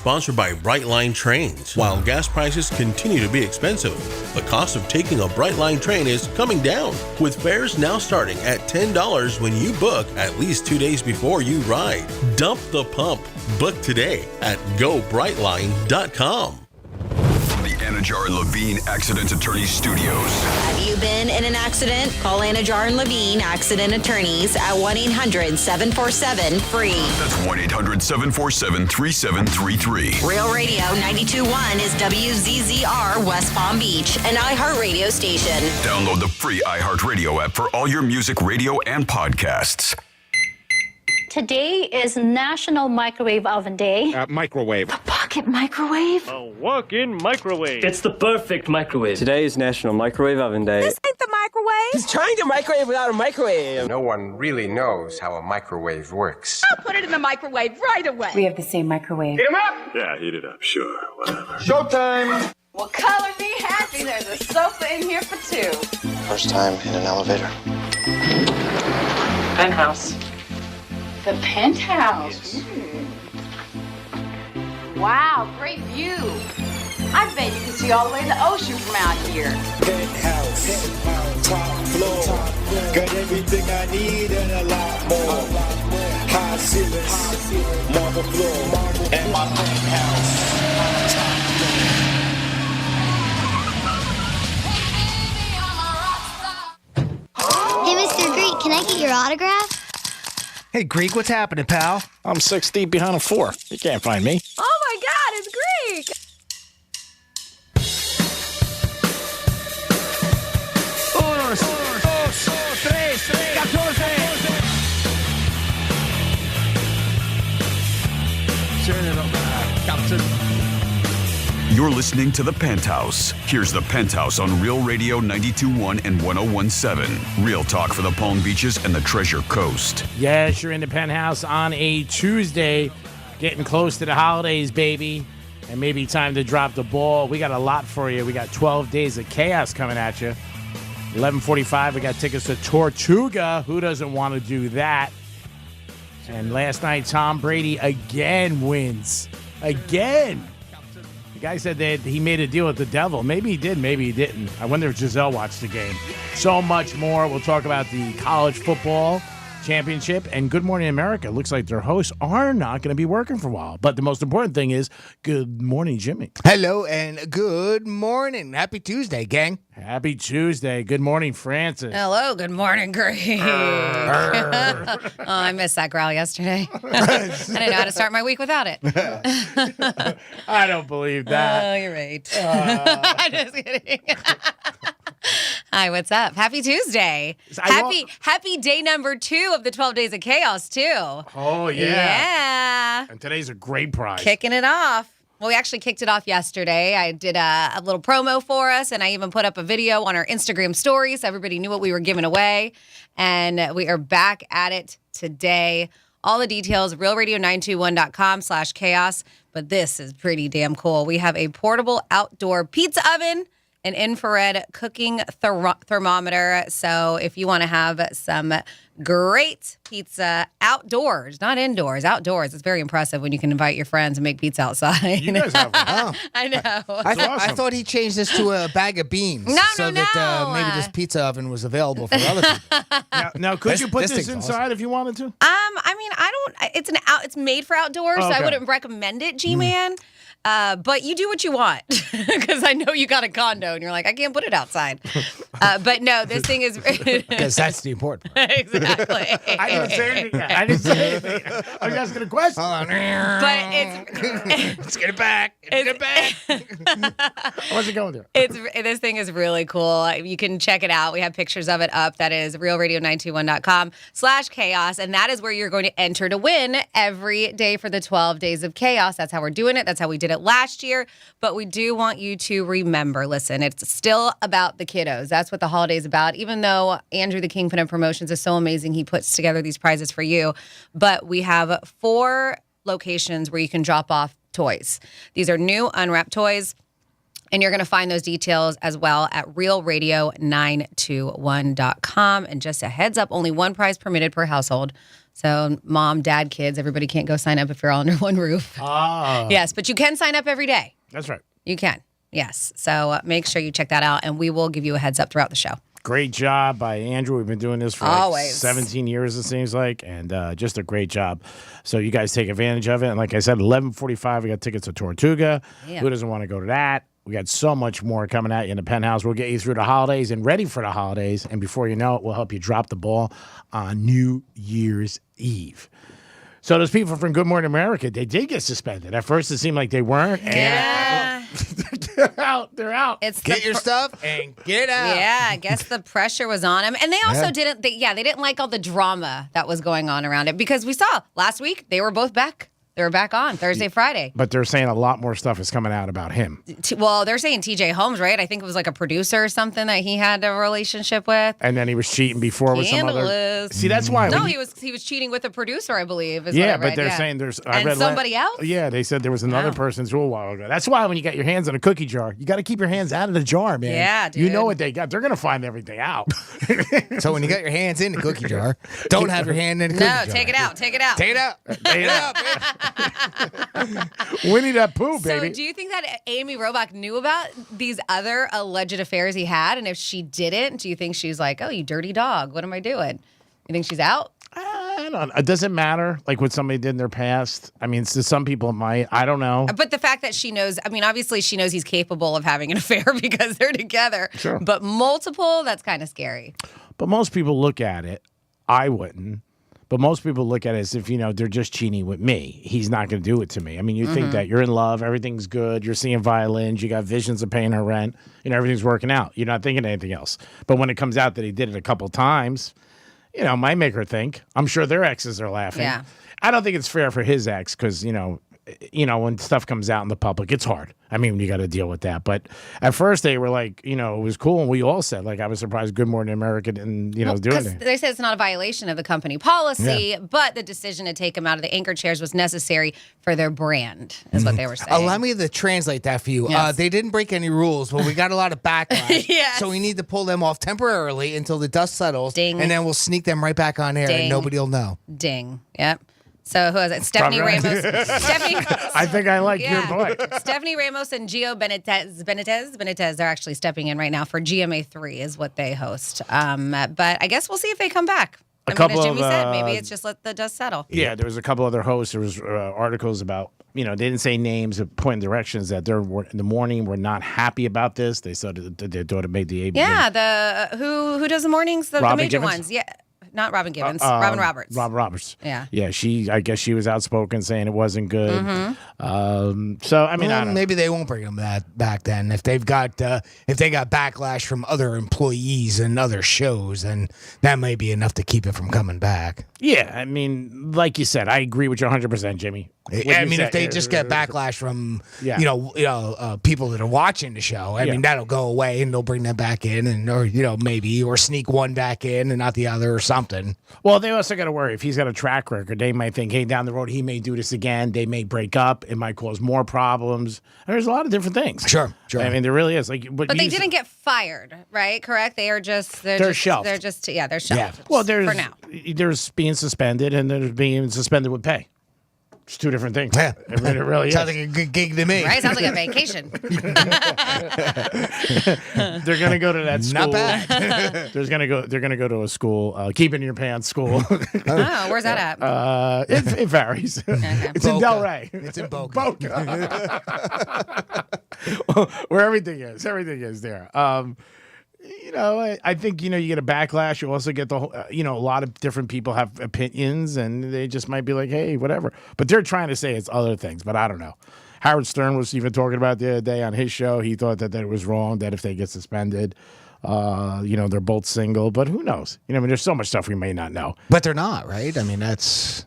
sponsored by Brightline Trains. While gas prices continue to be expensive, the cost of taking a Brightline train is coming down, with fares now starting at $10 when you book at least 2 days before you ride. Dump the pump. Book today at GoBrightline.com. Anajar and Levine Accident Attorneys Studios. Have you been in an accident? Call Anajar and Levine Accident Attorneys at 1-800-747-FREE. That's 1-800-747-3733. Real Radio 92.1 is WZZR West Palm Beach, an iHeartRadio station. Download the free iHeartRadio app for all your music, radio, and podcasts. Today is National Microwave Oven Day. Microwave. A pocket microwave? A walk-in microwave. It's the perfect microwave. Today is National Microwave Oven Day. This ain't the microwave. He's trying to microwave without a microwave. No one really knows how a microwave works. I'll put it in the microwave right away. We have the same microwave. Heat 'em up! Yeah, heat it up. Sure, whatever. Showtime! Well, color me happy. There's a sofa in here for two. First time in an elevator. Penthouse. The Penthouse. Wow, great view. I bet you can see all the way to the ocean from out here. Penthouse, top floor. Got everything I need and a lot more. High ceilings, marble floor, and my penthouse. Hey, Mr. Greek, can I get your autograph? Hey, Greek, what's happening, pal? I'm 6 deep behind a 4. You can't find me. Oh my God, it's Greek! You're listening to The Penthouse. Here's The Penthouse on Real Radio 92.1 and 101.7. Real talk for the Palm Beaches and the Treasure Coast. Yes, you're in The Penthouse on a Tuesday. Getting close to the holidays, baby. And maybe time to drop the ball. We got a lot for you. We got 12 Days of Chaos coming at you. 11:45, we got tickets to Tortuga. Who doesn't want to do that? And last night, Tom Brady again wins. Again. The guy said that he made a deal with the devil. Maybe he did, maybe he didn't. I wonder if Giselle watched the game. So much more. We'll talk about the college football championship and Good Morning America. Looks like their hosts are not going to be working for a while. But the most important thing is, good morning, Jimmy. Hello and good morning. Happy Tuesday, gang. Happy Tuesday. Good morning, Francis. Hello. Good morning, Greg. I missed that growl yesterday. I didn't know how to start my week without it. I don't believe that. Oh, you're right. Just kidding. Hi, what's up? Happy Tuesday. Happy day number 2 of the 12 Days of Chaos, too. Oh, yeah. Yeah. And today's a great prize. Kicking it off. Well, we actually kicked it off yesterday. I did a little promo for us, and I even put up a video on our Instagram story so everybody knew what we were giving away. And we are back at it today. All the details, realradio921.com/chaos. But this is pretty damn cool. We have a portable outdoor pizza oven, an infrared cooking thermometer. So if you want to have some great pizza outdoors, not indoors, outdoors. It's very impressive when you can invite your friends and make pizza outside. You guys have one. Oh. I know. I thought he changed this to a bag of beans. No. That maybe this pizza oven was available for other people. Now could you put this inside if you wanted to? I mean, I don't. It's made for outdoors, so I wouldn't recommend it, G-Man. But you do what you want, because I know you got a condo and you're like, I can't put it outside. But no, this thing is because that's the important part. Exactly. I didn't say anything yet. I was asking a question. But Let's get it back. Get it back. What's it going there? This thing is really cool. You can check it out. We have pictures of it up. That is realradio921.com/chaos. And that is where you're going to enter to win every day for the 12 Days of Chaos. That's how we're doing it. That's how we did it last year. But we do want you to remember, listen, it's still about the kiddos. That's what the holiday is about. Even though Andrew, the Kingpin of Promotions, is so amazing, he puts together these prizes for you. But we have 4 locations where you can drop off toys. These are new unwrapped toys. And you're going to find those details as well at realradio921.com. And just a heads up, only 1 prize permitted per household. So mom, dad, kids, everybody can't go sign up if you're all under one roof. Ah. Yes, but you can sign up every day. That's right. You can. Yes. So make sure you check that out, and we will give you a heads up throughout the show. Great job by Andrew. We've been doing this for like 17 years, it seems like, and just a great job. So you guys take advantage of it. And like I said, 11:45, we got tickets to Tortuga. Yeah. Who doesn't want to go to that? We got so much more coming at you in the Penthouse. We'll get you through the holidays and ready for the holidays. And before you know it, we'll help you drop the ball on New Year's Eve. So those people from Good Morning America, they did get suspended. At first, it seemed like they weren't. Yeah. They're out. They're out. Get your stuff and get out. Yeah, I guess the pressure was on them. And they also didn't, they didn't like all the drama that was going on around it because we saw last week they were both back. They were back on Thursday, Friday. But they're saying a lot more stuff is coming out about him. Well, they're saying TJ Holmes, right? I think it was like a producer or something that he had a relationship with. And then he was cheating before with some other. See, that's why. No, he was cheating with a producer, I believe. Is Yeah, what I read. but they're saying there's. And somebody else? Yeah, they said there was another person's rule a while ago. That's why when you got your hands in a cookie jar, you got to keep your hands out of the jar, man. Yeah, dude. You know what they got. They're going to find everything out. So when you got your hands in the cookie jar, don't have your hand in the cookie jar. No, take it out. Take it out. Take it out. Take it out. Winnie that Pooh, baby. So do you think that Amy Robach knew about these other alleged affairs he had? And if she didn't, do you think she's like, oh, you dirty dog, what am I doing? You think she's out? I don't know. It doesn't matter, like what somebody did in their past. I mean, to some people it might. I don't know. But the fact that she knows, I mean, obviously she knows he's capable of having an affair because they're together. Sure. But multiple, that's kind of scary. But most people look at it. I wouldn't. But most people look at it as if, they're just cheating with me. He's not going to do it to me. I mean, you think that you're in love, everything's good, you're seeing violins, you got visions of paying her rent, everything's working out. You're not thinking anything else. But when it comes out that he did it a couple times, might make her think. I'm sure their exes are laughing. Yeah. I don't think it's fair for his ex because, when stuff comes out in the public, it's hard. I mean, you got to deal with that. But at first they were like, it was cool. And we all said, like, I was surprised Good Morning America didn't, doing it. They said it's not a violation of the company policy, but the decision to take him out of the anchor chairs was necessary for their brand, is what they were saying. Allow me to translate that for you. Yes. They didn't break any rules, but we got a lot of backlash. Yes. So we need to pull them off temporarily until the dust settles. Ding. And then we'll sneak them right back on air Ding. and nobody will know. Ding. Yep. So who is it? Stephanie Probably Ramos. right. I think I like your boy. Stephanie Ramos and Gio Benitez are actually stepping in right now for GMA3 is what they host. But I guess we'll see if they come back. As Jimmy said, maybe it's just let the dust settle. Yeah, there was a couple other hosts. There was articles about, they didn't say names, but point in directions that they were in the morning were not happy about this. They said they thought it made the ABC. Yeah, who does the mornings? The major Gibbons? ones. Yeah. Not Robin Gibbons. Robin Roberts. Robin Roberts. Yeah. Yeah, I guess she was outspoken saying it wasn't good. So, I mean, I don't know. Maybe they won't bring them back then. If they got backlash from other employees and other shows, then that may be enough to keep it from coming back. Yeah, I mean, like you said, I agree with you 100%, Jimmy. I mean, if they just get backlash from people that are watching the show, I mean that'll go away and they'll bring them back in, or sneak one back in and not the other or something. Well, they also got to worry if he's got a track record. They might think, hey, down the road he may do this again. They may break up. It might cause more problems. There's a lot of different things. Sure. I mean, there really is. But they didn't get fired, right? Correct? They are just they're shelved. They're just they're shelved. Yeah. Well, for now. There's being suspended and there's being suspended with pay. It's two different things. Yeah. I mean, it really Sounds is. like a good gig to me. Right? Sounds like a vacation. They're gonna go to that school. Not bad. They're gonna go to a school, keep in your pants school. Oh, where's that at? It varies. Okay. It's in Delray. It's in Boca. Where everything is. Everything is there. I think, you get a backlash. You also get the whole, a lot of different people have opinions and they just might be like, hey, whatever. But they're trying to say it's other things, but I don't know. Howard Stern was even talking about the other day on his show. He thought that it was wrong, that if they get suspended, they're both single, but who knows? There's so much stuff we may not know. But they're not, right? I mean, that's...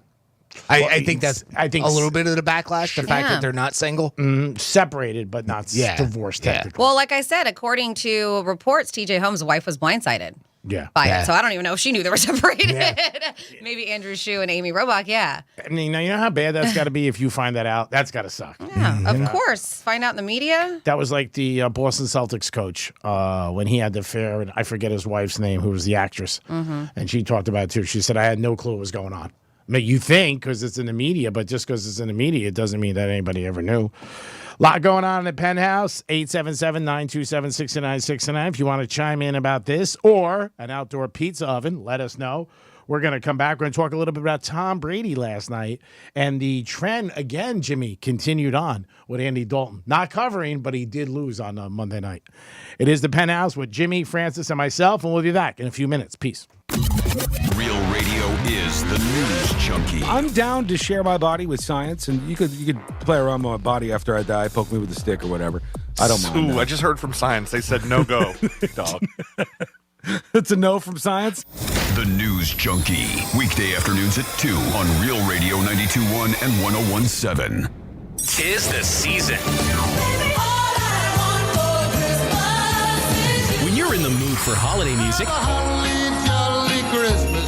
I think that's a little bit of the backlash, the fact that they're not single. Separated, but not divorced technically. Well, like I said, according to reports, TJ Holmes' wife was blindsided by it. So I don't even know if she knew they were separated. Yeah. Maybe Andrew Shue and Amy Robach, I mean, you know how bad that's got to be if you find that out? That's got to suck. Yeah, of course. Find out in the media. That was like the Boston Celtics coach when he had the affair, and I forget his wife's name, who was the actress. And she talked about it too. She said, I had no clue what was going on. mean, you think because it's in the media, but just because it's in the media, it doesn't mean that anybody ever knew. A lot going on in the Penthouse, 877-927-6969. If you want to chime in about this or an outdoor pizza oven, let us know. We're going to come back. We're going to talk a little bit about Tom Brady last night. And the trend, again, Jimmy, continued on with Andy Dalton. Not covering, but he did lose on Monday night. It is the Penthouse with Jimmy, Francis, and myself, and we'll be back in a few minutes. Peace. Real radio is the news junkie. I'm down to share my body with science, and you could play around with my body after I die, poke me with a stick or whatever. I don't mind. Ooh, I just heard from science. They said no go, dog. It's a no from science? The News Junkie. Weekday afternoons at 2 on Real Radio 92.1 and 101.7. 'Tis the season. When you're in the mood for holiday music,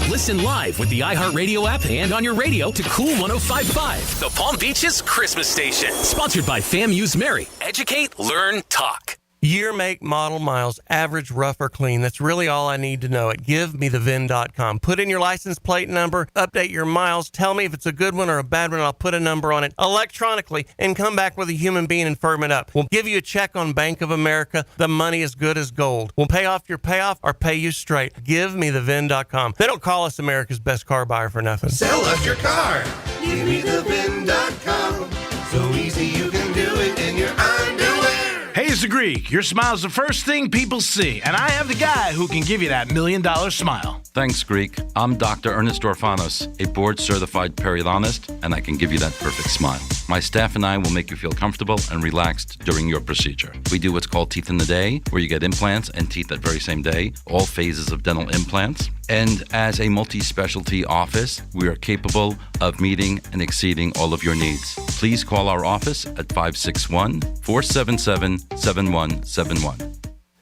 listen live with the iHeartRadio app and on your radio to Cool 105.5, the Palm Beach's Christmas station. Sponsored by FAMU's Mary. Educate, learn, talk. Year, make, model, miles, average, rough, or clean. That's really all I need to know at GiveMeTheVin.com. Put in your license plate number, update your miles, tell me if it's a good one or a bad one, and I'll put a number on it electronically and come back with a human being and firm it up. We'll give you a check on Bank of America. The money is good as gold. We'll pay off your payoff or pay you straight. GiveMeTheVin.com. They don't call us America's best car buyer for nothing. Sell us your car. GiveMeTheVin.com. So easy you can do it in your underwear. Hey, it's the Greek. Your smile's the first thing people see, and I have the guy who can give you that $1 million smile. Thanks, Greek. I'm Dr. Ernest Orfanos, a board-certified periodontist, and I can give you that perfect smile. My staff and I will make you feel comfortable and relaxed during your procedure. We do what's called Teeth in the Day, where you get implants and teeth that very same day, all phases of dental implants. And as a multi-specialty office, we are capable of meeting and exceeding all of your needs. Please call our office at 561-477-7171.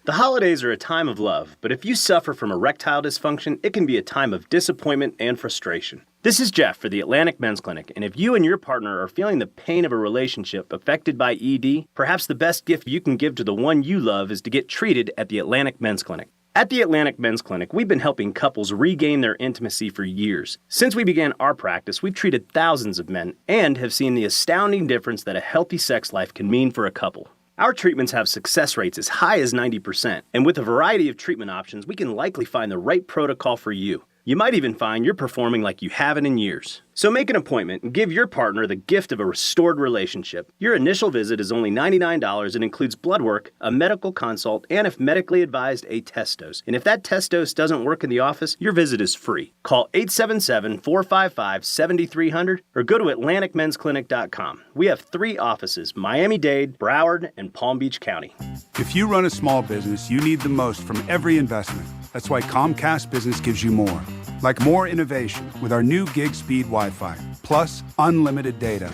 The holidays are a time of love, but if you suffer from erectile dysfunction, it can be a time of disappointment and frustration. This is Jeff for the Atlantic Men's Clinic, and if you and your partner are feeling the pain of a relationship affected by ED, perhaps the best gift you can give to the one you love is to get treated at the Atlantic Men's Clinic. At the Atlantic Men's Clinic, we've been helping couples regain their intimacy for years. Since we began our practice, we've treated thousands of men and have seen the astounding difference that a healthy sex life can mean for a couple. Our treatments have success rates as high as 90%, and with a variety of treatment options, we can likely find the right protocol for you. You might even find you're performing like you haven't in years. So make an appointment and give your partner the gift of a restored relationship. Your initial visit is only $99 and includes blood work, a medical consult, and if medically advised, a test dose. And if that test dose doesn't work in the office, your visit is free. Call 877-455-7300 or go to AtlanticMen'sClinic.com. We have 3 offices, Miami-Dade, Broward, and Palm Beach County. If you run a small business, you need the most from every investment. That's why Comcast Business gives you more. Like more innovation with our new gig speed Wi-Fi, plus unlimited data.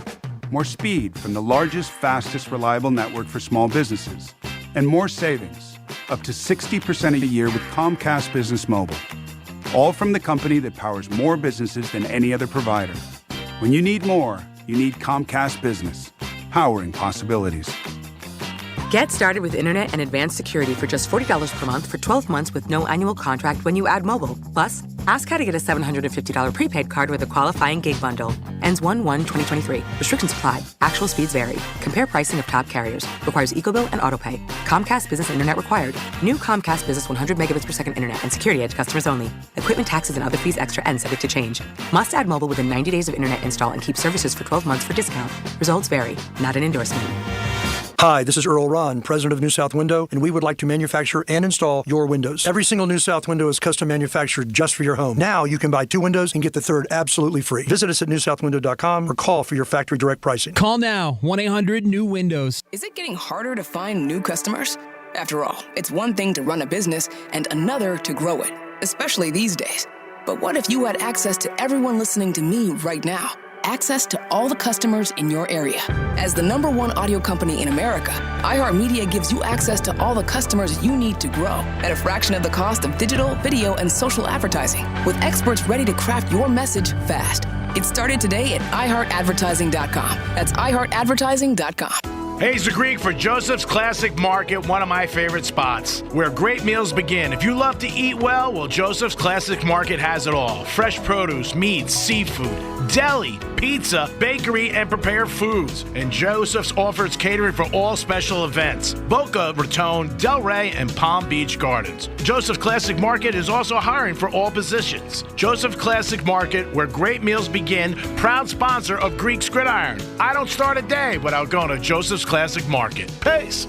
More speed from the largest, fastest, reliable network for small businesses. And more savings, up to 60% a year with Comcast Business Mobile. All from the company that powers more businesses than any other provider. When you need more, you need Comcast Business, powering possibilities. Get started with internet and advanced security for just $40 per month for 12 months with no annual contract when you add mobile. Plus, ask how to get a $750 prepaid card with a qualifying gig bundle. Ends 1/1/2023. Restrictions apply. Actual speeds vary. Compare pricing of top carriers. Requires EcoBill and AutoPay. Comcast Business Internet required. New Comcast Business 100 megabits per second internet and security edge customers only. Equipment taxes and other fees extra and subject to change. Must add mobile within 90 days of internet install and keep services for 12 months for discount. Results vary. Not an endorsement. Hi, this is Earl Ron, president of New South Window, and we would like to manufacture and install your windows. Every single New South window is custom manufactured just for your home. Now you can buy 2 windows and get the third absolutely free. Visit us at newsouthwindow.com or call for your factory direct pricing. Call now, 1-800-NEW-WINDOWS. Is it getting harder to find new customers? After all, it's one thing to run a business and another to grow it, especially these days. But what if you had access to everyone listening to me right now? Access to all the customers in your area. As the #1 audio company in America, iHeartMedia gives you access to all the customers you need to grow at a fraction of the cost of digital, video, and social advertising, with experts ready to craft your message fast. Get started today at iHeartAdvertising.com. That's iHeartAdvertising.com. Hey, it's the Greek for Joseph's Classic Market, one of my favorite spots, where great meals begin. If you love to eat well, Joseph's Classic Market has it all. Fresh produce, meats, seafood, deli, pizza, bakery, and prepared foods. And Joseph's offers catering for all special events. Boca Raton, Delray, and Palm Beach Gardens. Joseph's Classic Market is also hiring for all positions. Joseph's Classic Market, where great meals begin, proud sponsor of Greek's Gridiron. I don't start a day without going to Joseph's Classic Market. Peace.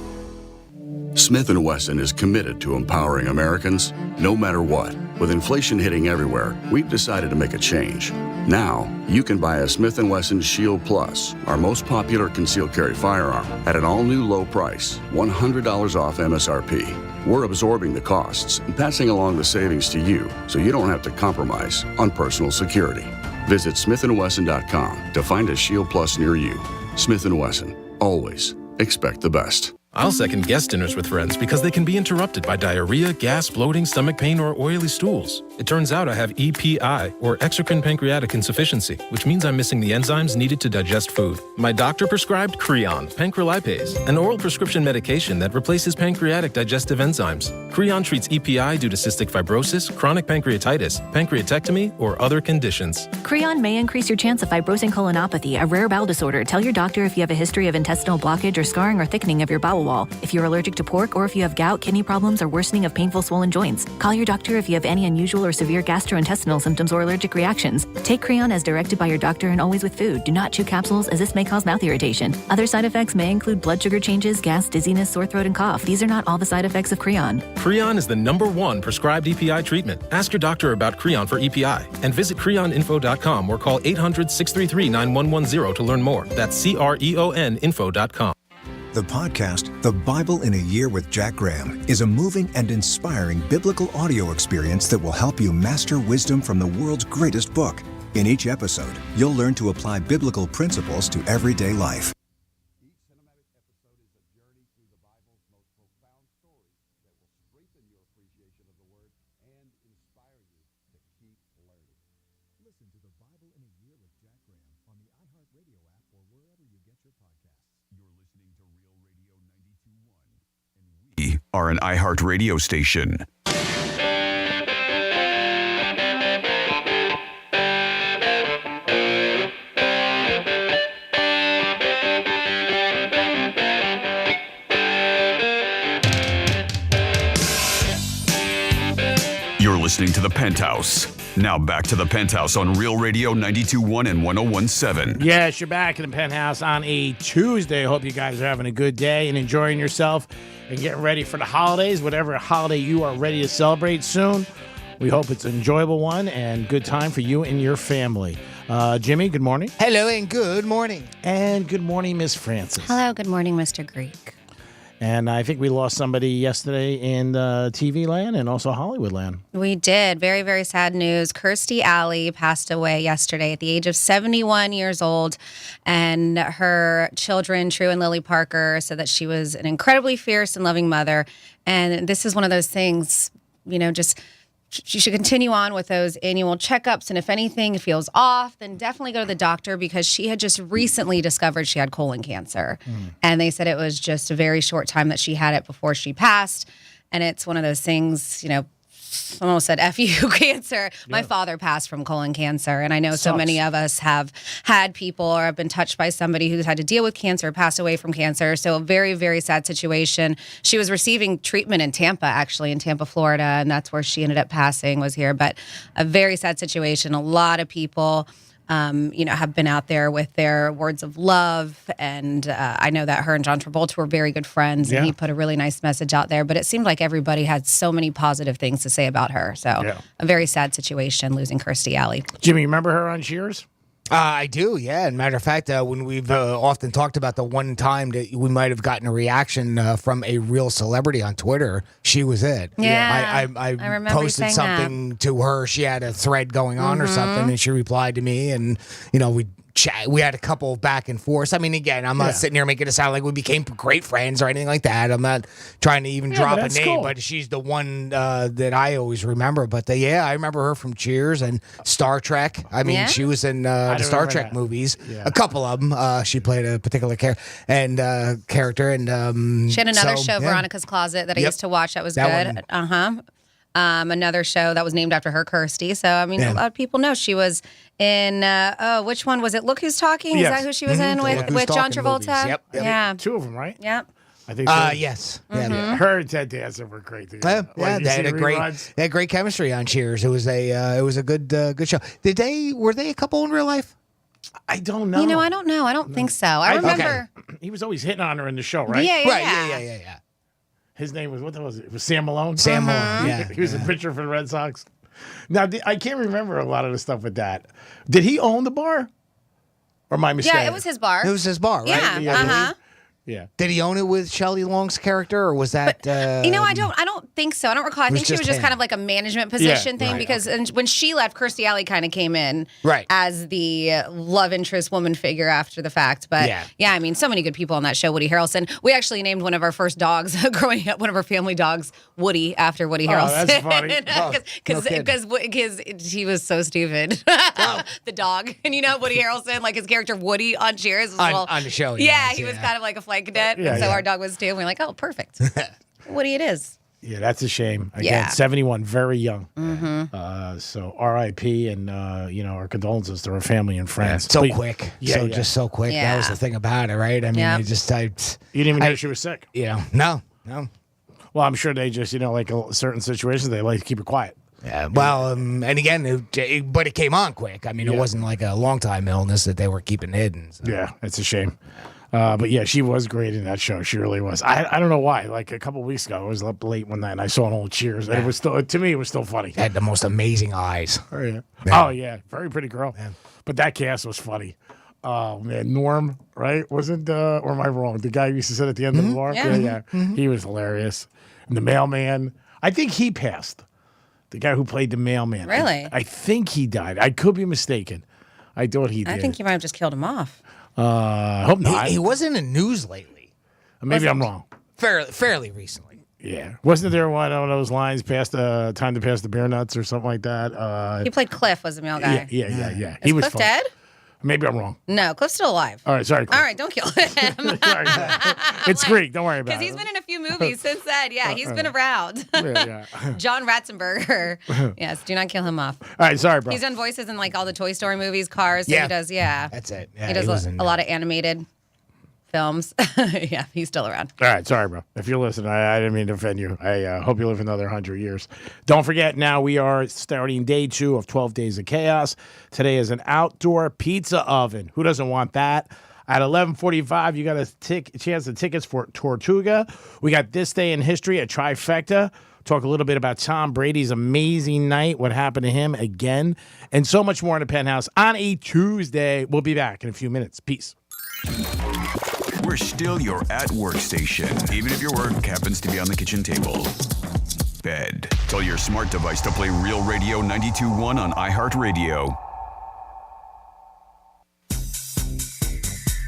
Smith & Wesson is committed to empowering Americans, no matter what. With inflation hitting everywhere, we've decided to make a change. Now, you can buy a Smith & Wesson Shield Plus, our most popular concealed carry firearm, at an all-new low price, $100 off MSRP. We're absorbing the costs and passing along the savings to you, so you don't have to compromise on personal security. Visit smithandwesson.com to find a Shield Plus near you. Smith & Wesson, always expect the best. I'll second guest dinners with friends because they can be interrupted by diarrhea, gas, bloating, stomach pain, or oily stools. It turns out I have EPI, or exocrine pancreatic insufficiency, which means I'm missing the enzymes needed to digest food. My doctor prescribed Creon, pancrelipase, an oral prescription medication that replaces pancreatic digestive enzymes. Creon treats EPI due to cystic fibrosis, chronic pancreatitis, pancreatectomy, or other conditions. Creon may increase your chance of fibrosing colonopathy, a rare bowel disorder. Tell your doctor if you have a history of intestinal blockage or scarring or thickening of your bowel wall, if you're allergic to pork, or if you have gout, kidney problems, or worsening of painful swollen joints. Call your doctor if you have any unusual or severe gastrointestinal symptoms or allergic reactions. Take Creon as directed by your doctor and always with food. Do not chew capsules, as this may cause mouth irritation. Other side effects may include blood sugar changes, gas, dizziness, sore throat, and cough. These are not all the side effects of Creon. Creon is the #1 prescribed EPI treatment. Ask your doctor about Creon for EPI and visit creoninfo.com or call 800-633-9110 to learn more. That's CREONinfo.com. The podcast, The Bible in a Year with Jack Graham, is a moving and inspiring biblical audio experience that will help you master wisdom from the world's greatest book. In each episode, you'll learn to apply biblical principles to everyday life. We are an iHeart radio station. You're listening to The Penthouse. Now back to The Penthouse on Real Radio 92.1 and 101.7. Yes, you're back in The Penthouse on a Tuesday. Hope you guys are having a good day and enjoying yourself and getting ready for the holidays, whatever holiday you are ready to celebrate soon. We hope it's an enjoyable one and good time for you and your family. Jimmy, good morning. Hello and good morning. And good morning, Miss Francis. Hello, good morning, Mr. Greek. And I think we lost somebody yesterday in TV land and also Hollywood land. We did. Very, very sad news. Kirstie Alley passed away yesterday at the age of 71 years old. And her children, True and Lily Parker, said that she was an incredibly fierce and loving mother. And this is one of those things, you know, just she should continue on with those annual checkups. And if anything feels off, then definitely go to the doctor, because she had just recently discovered she had colon cancer. And they said it was just a very short time that she had it before she passed. And it's one of those things, you know, I almost said F you, cancer. Yeah. My father passed from colon cancer. And I know so many of us have had people or have been touched by somebody who's had to deal with cancer, passed away from cancer. So a very, very sad situation. She was receiving treatment in Tampa, actually, in Tampa, Florida. And that's where she ended up passing, was here. But a very sad situation. A lot of people you know, have been out there with their words of love. And I know that her and John Travolta were very good friends, and he put a really nice message out there. But it seemed like everybody had so many positive things to say about her. So a very sad situation, losing Kirstie Alley. Jimmy, you remember her on Cheers? I do, yeah. And matter of fact, when we've often talked about the one time that we might have gotten a reaction from a real celebrity on Twitter, she was it. Yeah, I remember posted something to her. She had a thread going on or something, and she replied to me. And, you know, we chat. We had a couple back and forth. I mean, again, I'm not sitting here making it sound like we became great friends or anything like that. I'm not trying to even drop a name, but she's the one that I always remember. But I remember her from Cheers and Star Trek. I mean, she was in the Star Trek movies, a couple of them. She played a particular character, and she had another show, Veronica's Closet, that I used to watch. That was good. Another show that was named after her, Kirsty. So, I mean, a lot of people know she was in, which one was it? Look Who's Talking? Is that who she was in with John Travolta? Yep. Yeah. 2 of them, right? Yep. I think yes. Mm-hmm. Her and Ted Danson were great together. They had great chemistry on Cheers. It was a good show. Were they a couple in real life? I don't know. You know, I don't know. I don't think so. I remember. He was always hitting on her in the show, right? Yeah. His name was it was Sam Malone? Sam Malone, yeah. He was a pitcher for the Red Sox. Now, I can't remember a lot of the stuff with that. Did he own the bar? Or am I mistaken? Yeah, it was his bar. It was his bar, right? Yeah, Yeah. Did he own it with Shelley Long's character, or was that? I don't think so. I don't recall. I think she was just kind of like a management position thing because when she left, Kirstie Alley kind of came in as the love interest woman figure after the fact. But I mean, so many good people on that show. Woody Harrelson. We actually named one of our first dogs growing up, one of our family dogs, Woody, after Woody Harrelson. That's funny. Because he was so stupid. The dog, and Woody Harrelson, like his character Woody on Cheers, on the show. He was kind of like a flight cadet, and so our dog was too. And we're like, oh, perfect. Woody, it is. Yeah, that's a shame. Again, 71, very young. Mm-hmm. So R.I.P. and our condolences to her family and friends. So quick. Just so quick. That was the thing about it, right? I mean, you didn't even know she was sick. No. Well, I'm sure they just, like certain situations, they like to keep it quiet. Yeah, well, and again, but it came on quick. I mean, it wasn't like a long time illness that they were keeping hidden. So. Yeah, it's a shame. But yeah, she was great in that show. She really was. I don't know why. Like a couple weeks ago, I was up late one night and I saw an old Cheers, and it was still, to me, it was still funny. Had the most amazing eyes. Oh yeah, very pretty girl. Yeah. But that cast was funny. Oh man, Norm, right? Wasn't or am I wrong? The guy who used to sit at the end of the bar. Yeah. He was hilarious. And the mailman, I think he passed. The guy who played the mailman. Really? I think he died. I could be mistaken. I thought he did. I think you might have just killed him off. I hope not. He wasn't in the news lately. Maybe I'm wrong. Fairly recently. Yeah. Wasn't there one of those lines, time to pass the beer nuts or something like that? He played Cliff, was the male guy. Yeah. Is Cliff dead? Maybe I'm wrong. No, Cliff's still alive. All right, sorry, Cliff. All right, don't kill him. It's Greek. Don't worry about it. Because he's been in a few movies since then. Yeah, he's been around. John Ratzenberger. Yes, do not kill him off. All right, sorry, bro. He's done voices in like all the Toy Story movies, Cars. So he does, That's it. Yeah, he does a lot of animated films. Yeah, he's still around. All right, sorry, bro. If you're listening, I didn't mean to offend you. I hope you live another 100 years. Don't forget, now we are starting day 2 of 12 Days of Chaos. Today is an outdoor pizza oven. Who doesn't want that? At 11:45, you got a chance of tickets for Tortuga. We got This Day in History at Trifecta. Talk a little bit about Tom Brady's amazing night, what happened to him again, and so much more in the Penthouse on a Tuesday. We'll be back in a few minutes. Peace. We're still your at-work station, even if your work happens to be on the kitchen table. Bed. Tell your smart device to play Real Radio 92.1 on iHeartRadio.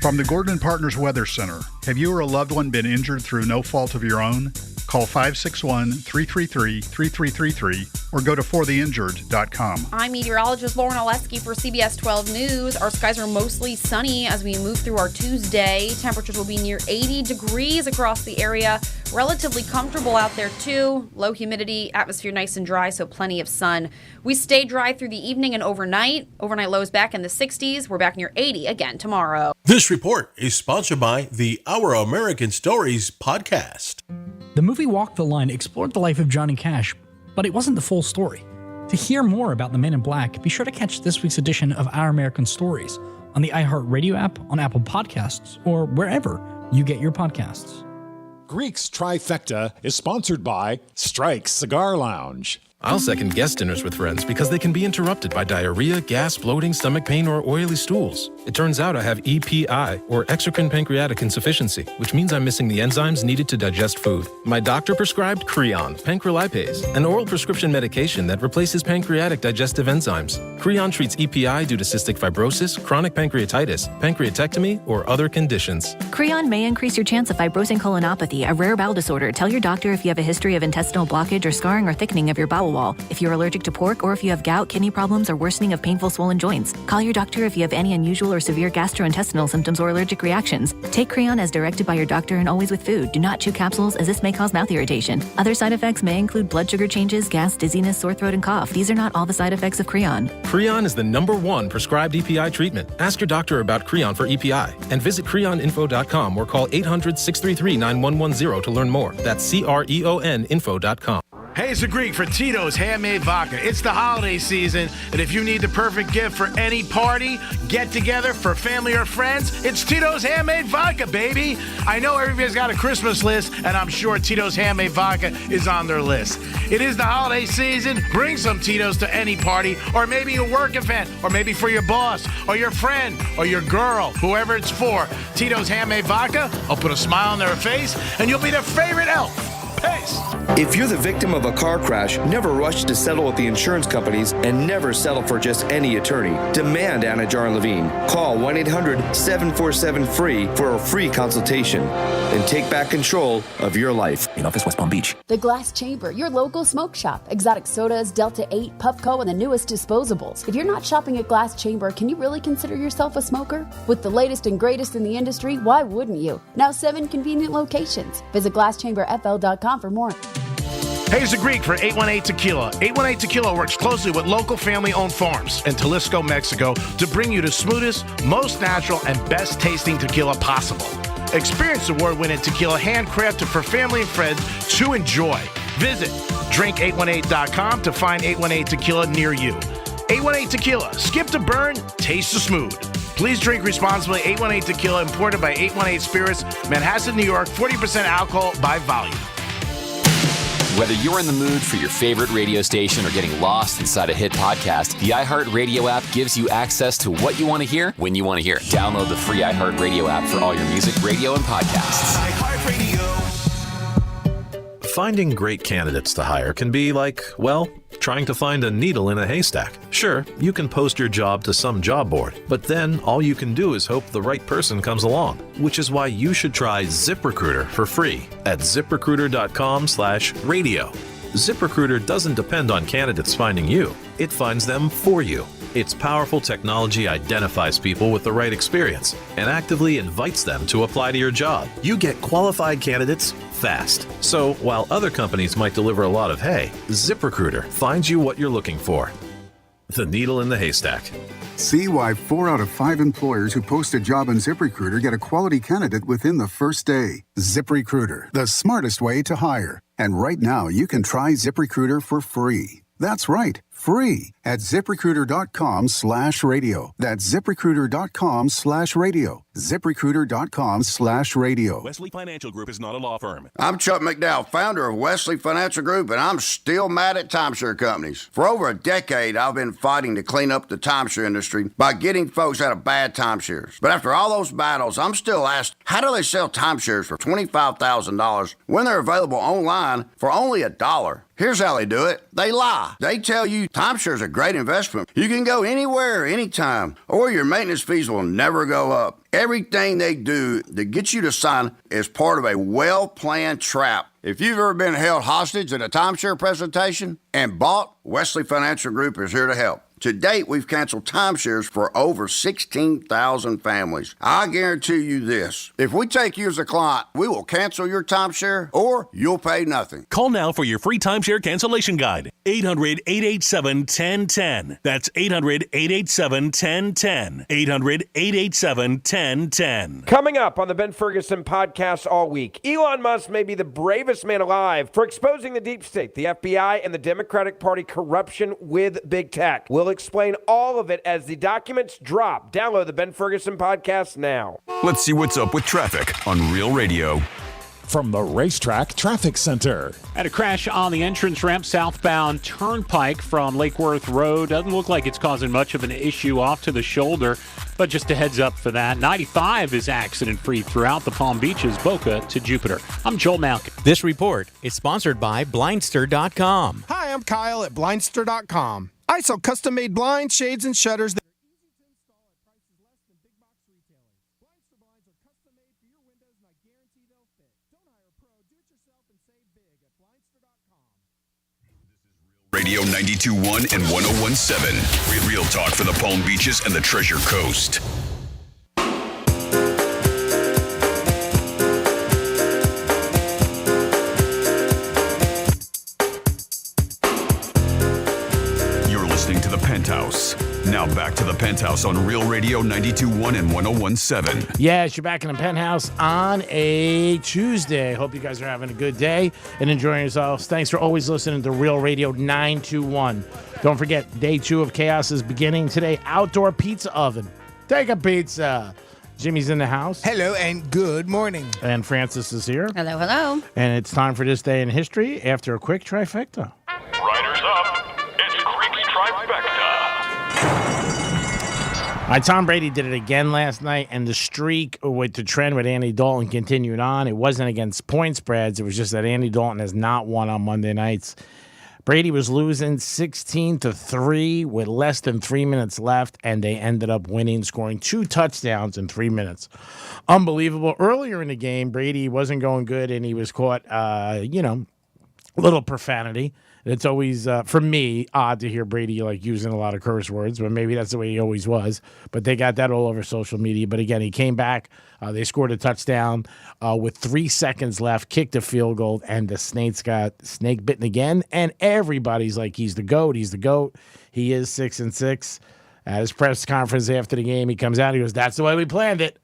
From the Gordon Partners Weather Center, have you or a loved one been injured through no fault of your own? Call 561-333-3333 or go to fortheinjured.com. I'm meteorologist Lauren Oleski for CBS 12 News. Our skies are mostly sunny as we move through our Tuesday. Temperatures will be near 80 degrees across the area. Relatively comfortable out there too. Low humidity, atmosphere nice and dry, so plenty of sun. We stay dry through the evening and overnight. Overnight lows back in the 60s. We're back near 80 again tomorrow. This report is sponsored by the Our American Stories podcast. The movie Walk the Line explored the life of Johnny Cash, but it wasn't the full story. To hear more about the Men in Black, be sure to catch this week's edition of Our American Stories on the iHeartRadio app, on Apple Podcasts, or wherever you get your podcasts. Greek's Trifecta is sponsored by Strike Cigar Lounge. I'll second guest dinners with friends because they can be interrupted by diarrhea, gas, bloating, stomach pain, or oily stools. It turns out I have EPI, or exocrine pancreatic insufficiency, which means I'm missing the enzymes needed to digest food. My doctor prescribed Creon, pancrelipase, an oral prescription medication that replaces pancreatic digestive enzymes. Creon treats EPI due to cystic fibrosis, chronic pancreatitis, pancreatectomy, or other conditions. Creon may increase your chance of fibrosing colonopathy, a rare bowel disorder. Tell your doctor if you have a history of intestinal blockage or scarring or thickening of your bowel wall, if you're allergic to pork, or if you have gout, kidney problems, or worsening of painful swollen joints. Call your doctor if you have any unusual or severe gastrointestinal symptoms or allergic reactions. Take Creon as directed by your doctor and always with food. Do not chew capsules, as this may cause mouth irritation. Other side effects may include blood sugar changes, gas, dizziness, sore throat, and cough. These are not all the side effects of Creon. Creon is the #1 prescribed EPI treatment. Ask your doctor about Creon for EPI and visit creoninfo.com or call 800-633-9110 to learn more. That's CREONinfo.com. Hey, it's the Greek for Tito's Handmade Vodka. It's the holiday season, and if you need the perfect gift for any party, get together for family or friends, it's Tito's Handmade Vodka, baby. I know everybody's got a Christmas list, and I'm sure Tito's Handmade Vodka is on their list. It is the holiday season. Bring some Tito's to any party, or maybe a work event, or maybe for your boss, or your friend, or your girl, whoever it's for. Tito's Handmade Vodka will put a smile on their face, and you'll be their favorite elf. Peace. If you're the victim of a car crash, never rush to settle with the insurance companies and never settle for just any attorney. Demand Anna Jar and Levine. Call 1-800-747-FREE for a free consultation and take back control of your life. In office, West Palm Beach. The Glass Chamber, your local smoke shop. Exotic sodas, Delta 8, Puffco, and the newest disposables. If you're not shopping at Glass Chamber, can you really consider yourself a smoker? With the latest and greatest in the industry, why wouldn't you? Now 7 convenient locations. Visit glasschamberfl.com for more. Hey, it's the Greek for 818 Tequila. 818 Tequila works closely with local family-owned farms in Jalisco, Mexico to bring you the smoothest, most natural, and best-tasting tequila possible. Experience award-winning tequila handcrafted for family and friends to enjoy. Visit drink818.com to find 818 Tequila near you. 818 Tequila. Skip the burn, taste the smooth. Please drink responsibly. 818 Tequila, imported by 818 Spirits, Manhasset, New York. 40% alcohol by volume. Whether you're in the mood for your favorite radio station or getting lost inside a hit podcast, the iHeartRadio app gives you access to what you want to hear when you want to hear it. Download the free iHeartRadio app for all your music, radio, and podcasts. Finding great candidates to hire can be like, well, trying to find a needle in a haystack. Sure, you can post your job to some job board, but then all you can do is hope the right person comes along, which is why you should try ZipRecruiter for free at ZipRecruiter.com/radio. ZipRecruiter doesn't depend on candidates finding you. It finds them for you. Its powerful technology identifies people with the right experience and actively invites them to apply to your job. You get qualified candidates fast. So while other companies might deliver a lot of hay, ZipRecruiter finds you what you're looking for. The needle in the haystack. See why 4 out of 5 employers who post a job on ZipRecruiter get a quality candidate within the first day. ZipRecruiter, the smartest way to hire. And right now, you can try ZipRecruiter for free. That's right, free at ZipRecruiter.com/radio. That's ZipRecruiter.com/radio. ZipRecruiter.com/radio. Wesley Financial Group is not a law firm. I'm Chuck McDowell, founder of Wesley Financial Group, and I'm still mad at timeshare companies. For over a decade, I've been fighting to clean up the timeshare industry by getting folks out of bad timeshares. But after all those battles, I'm still asked, how do they sell timeshares for $25,000 when they're available online for only $1? Here's how they do it. They lie. They tell you timeshares are a great investment. You can go anywhere, anytime, or your maintenance fees will never go up. Everything they do to get you to sign is part of a well-planned trap. If you've ever been held hostage at a timeshare presentation and bought, Wesley Financial Group is here to help. To date, we've canceled timeshares for over 16,000 families. I guarantee you this. If we take you as a client, we will cancel your timeshare or you'll pay nothing. Call now for your free timeshare cancellation guide. 800-887-1010. That's 800-887-1010. 800-887-1010. Coming up on the Ben Ferguson podcast all week, Elon Musk may be the bravest man alive for exposing the deep state, the FBI, and the Democratic Party corruption with big tech. We'll explain all of it as the documents drop. Download the Ben Ferguson podcast now. Let's see what's up with traffic on Real Radio. from the Racetrack Traffic Center. Had a crash on the entrance ramp southbound Turnpike from Lake Worth Road. Doesn't look like it's causing much of an issue off to the shoulder, but just a heads up for that. 95 is accident-free throughout the Palm Beaches, Boca to Jupiter. I'm Joel Malkin. This report is sponsored by Blindster.com. Hi, I'm Kyle at Blindster.com. I sell custom-made blinds, shades, and shutters that are easy to install at prices less than big box retailers. Blindster blinds are custom-made for your windows, and I guarantee they'll fit. Don't hire a pro. Do it yourself and save big at Blindster.com. Radio 92.1 and 101.7. Real talk for the Palm Beaches and the Treasure Coast. You're listening to the Penthouse. Now back to the Penthouse on Real Radio 92.1 and 101.7. Yes, you're back in the Penthouse on a Tuesday. Hope you guys are having a good day and enjoying yourselves. Thanks for always listening to Real Radio 921. Don't forget, day 2 of Chaos is beginning today. Outdoor pizza oven. Take a pizza. Jimmy's in the house. Hello and good morning. And Francis is here. Hello, hello. And it's time for this day in history after a quick trifecta. Riders up. It's Creek's Trifecta. Tom Brady did it again last night, and the streak with the trend with Andy Dalton continued on. It wasn't against point spreads. It was just that Andy Dalton has not won on Monday nights. Brady was losing 16-3 with less than 3 minutes left, and they ended up winning, scoring 2 touchdowns in 3 minutes. Unbelievable. Earlier in the game, Brady wasn't going good, and he was caught, a little profanity. It's always, for me, odd to hear Brady using a lot of curse words, but maybe that's the way he always was. But they got that all over social media. But again, he came back. They scored a touchdown with 3 seconds left, kicked a field goal, and the Snakes got snake bitten again. And everybody's like, he's the GOAT. He's the GOAT. He is 6-6. At his press conference after the game, he comes out. He goes, "That's the way we planned it."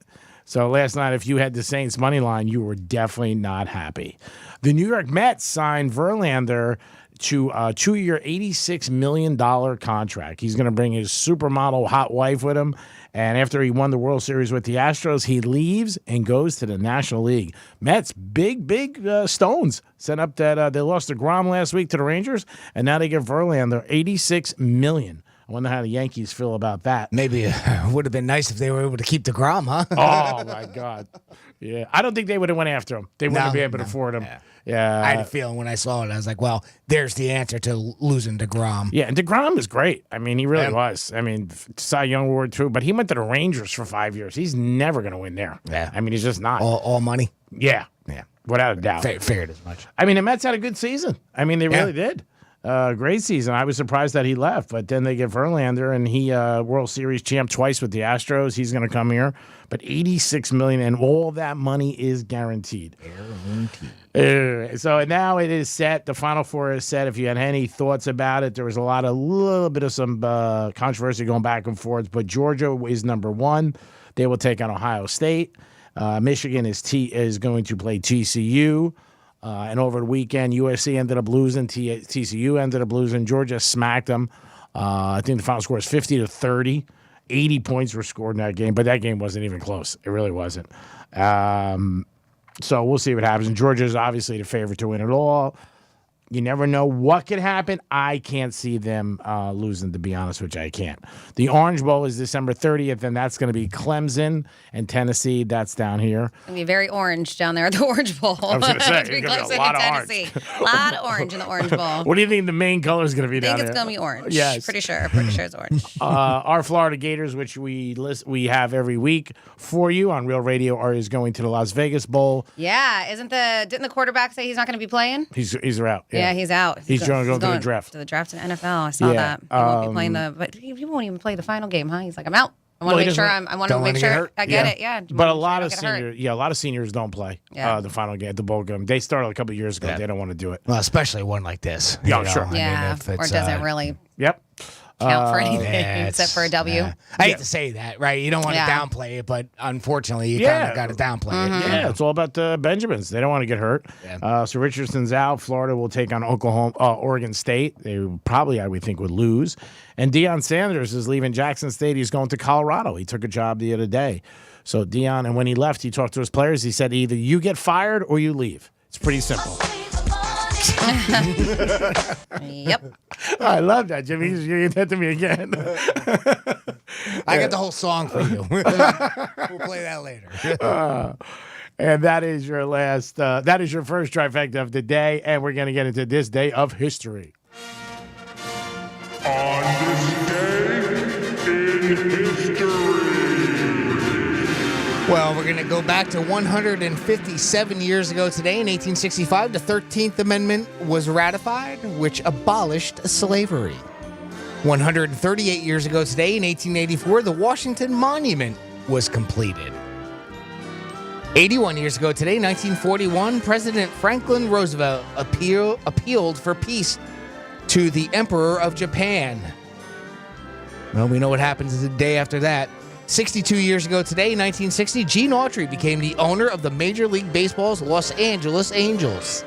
So last night, if you had the Saints money line, you were definitely not happy. The New York Mets signed Verlander to a 2-year, $86 million contract. He's going to bring his supermodel hot wife with him. And after he won the World Series with the Astros, he leaves and goes to the National League. Mets, big stones. Sent up that they lost to Grom last week to the Rangers, and now they get Verlander $86 million. I wonder how the Yankees feel about that. Maybe it would have been nice if they were able to keep DeGrom, huh? Oh, my God. Yeah, I don't think they would have went after him. They wouldn't be able to afford him. Yeah. I had a feeling when I saw it. I was like, well, there's the answer to losing DeGrom. Yeah, and DeGrom is great. I mean, he really was. I mean, Cy Young Award, too. But he went to the Rangers for 5 years. He's never going to win there. Yeah. I mean, he's just not. All money? Yeah. Without a doubt. Figured as much. I mean, the Mets had a good season. I mean, they really did. Great season. I was surprised that he left, but then they get Verlander, and he World Series champ twice with the Astros. He's going to come here, but $86 million, and all that money is guaranteed. So now it is set. The Final Four is set. If you had any thoughts about it, there was little bit of some controversy going back and forth, but Georgia is number 1. They will take on Ohio State. Michigan is going to play TCU. And over the weekend, USC ended up losing. TCU ended up losing. Georgia smacked them. I think the final score is 50-30. 80 points were scored in that game, but that game wasn't even close. It really wasn't. So we'll see what happens. And Georgia is obviously the favorite to win it all. You never know what could happen. I can't see them losing, to be honest, which I can't. The Orange Bowl is December 30th, and that's going to be Clemson and Tennessee. That's down here. It's going to be very orange down there at the Orange Bowl. I was going to say, it's going to be a lot of orange. A lot of orange in the Orange Bowl. What do you think the main color is going to be down there? I think it's going to be orange. Yes. Pretty sure it's orange. Our Florida Gators, which we have every week for you on Real Radio, is going to the Las Vegas Bowl. Yeah. Didn't the quarterback say he's not going to be playing? He's out. Yeah, he's out. He's going to the draft. To the draft in the NFL. I saw that. He won't be playing but he won't even play the final game, huh? He's like, I'm out. I want to make sure I get it. Yeah. But a lot of seniors don't play the final game, the bowl game. They started a couple of years ago. They don't want to do it. Well, especially one like this. Yeah, sure. Yeah. Or doesn't really. Yep. Count for anything except for a W. Yeah. I hate to say that, right? You don't want to downplay it, but unfortunately, you kind of got to downplay it. Yeah, it's all about the Benjamins. They don't want to get hurt. Yeah. So Richardson's out. Florida will take on Oregon State. They probably, I would think, would lose. And Deion Sanders is leaving Jackson State. He's going to Colorado. He took a job the other day. So Dion, and when he left, he talked to his players. He said, either you get fired or you leave. It's pretty simple. Yep. I love that, Jimmy. You're that to me again. I got the whole song for you. We'll play that later. And that is your last. That is your first trifecta of the day, and we're going to get into this day of history. On this day in history. Well, we're going to go back to 157 years ago today. In 1865, the 13th Amendment was ratified, which abolished slavery. 138 years ago today, in 1884, the Washington Monument was completed. 81 years ago today, 1941, President Franklin Roosevelt appealed for peace to the Emperor of Japan. Well, we know what happens the day after that. 62 years ago today, 1960, Gene Autry became the owner of the Major League Baseball's Los Angeles Angels.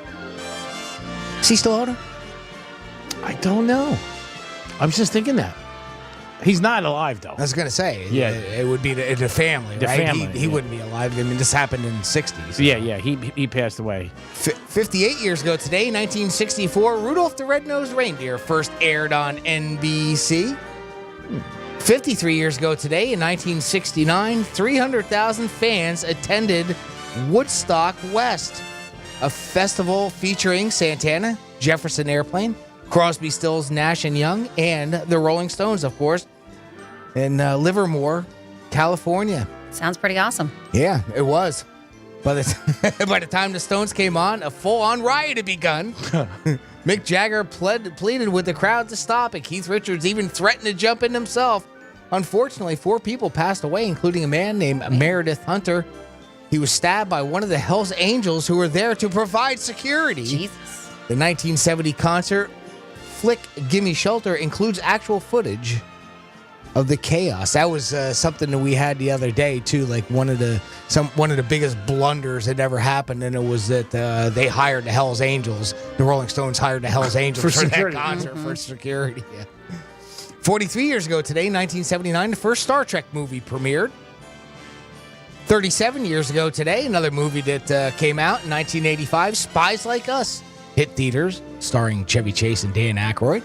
Is he still owner? I don't know. I was just thinking that. He's not alive, though. I was going to say, yeah, it would be the family, the right? Family, he wouldn't be alive. I mean, this happened in the 60s. Yeah, he passed away. 58 years ago today, 1964, Rudolph the Red-Nosed Reindeer first aired on NBC. 53 years ago today, in 1969, 300,000 fans attended Woodstock West, a festival featuring Santana, Jefferson Airplane, Crosby, Stills, Nash & Young, and the Rolling Stones, of course, in Livermore, California. Sounds pretty awesome. Yeah, it was. By the time the Stones came on, a full-on riot had begun. Mick Jagger pleaded with the crowd to stop, and Keith Richards even threatened to jump in himself. Unfortunately, 4 people passed away, including a man named Meredith Hunter. He was stabbed by one of the Hells Angels who were there to provide security. Jesus. The 1970 concert, Flick Gimme Shelter, includes actual footage of the chaos. That was something that we had the other day, too, like one of the biggest blunders that ever happened, and it was that they hired the Hells Angels. The Rolling Stones hired the Hells Angels for that concert for security. Yeah. 43 years ago today, 1979, the first Star Trek movie premiered. 37 years ago today, another movie that came out in 1985, Spies Like Us, hit theaters, starring Chevy Chase and Dan Aykroyd.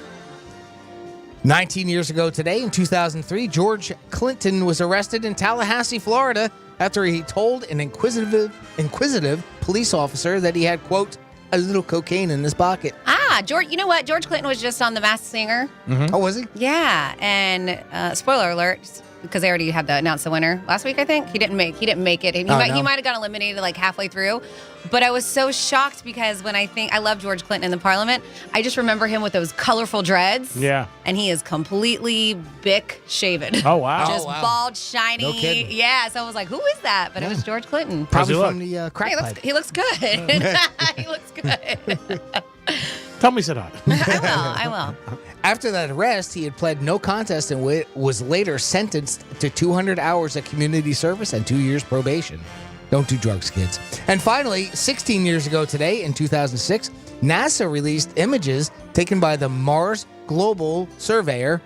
19 years ago today, in 2003, George Clinton was arrested in Tallahassee, Florida, after he told an inquisitive police officer that he had, quote, a little cocaine in his pocket. George, you know what? George Clinton was just on The Masked Singer. Mm-hmm. Oh, was he? Yeah, and spoiler alert, because they already had to announce the winner last week, I think. He didn't make it. He might have gotten eliminated like halfway through. But I was so shocked because when I love George Clinton in the Parliament, I just remember him with those colorful dreads. Yeah. And he is completely Bic shaven. Oh, wow. Just bald, shiny. No kidding. Yeah, so I was like, who is that? But it was George Clinton. Probably from the crack pipe. He looks good. He looks good. Tell me, Sadat. I will. After that arrest, he had pled no contest and was later sentenced to 200 hours of community service and 2 years probation. Don't do drugs, kids. And finally, 16 years ago today, in 2006, NASA released images taken by the Mars Global Surveyor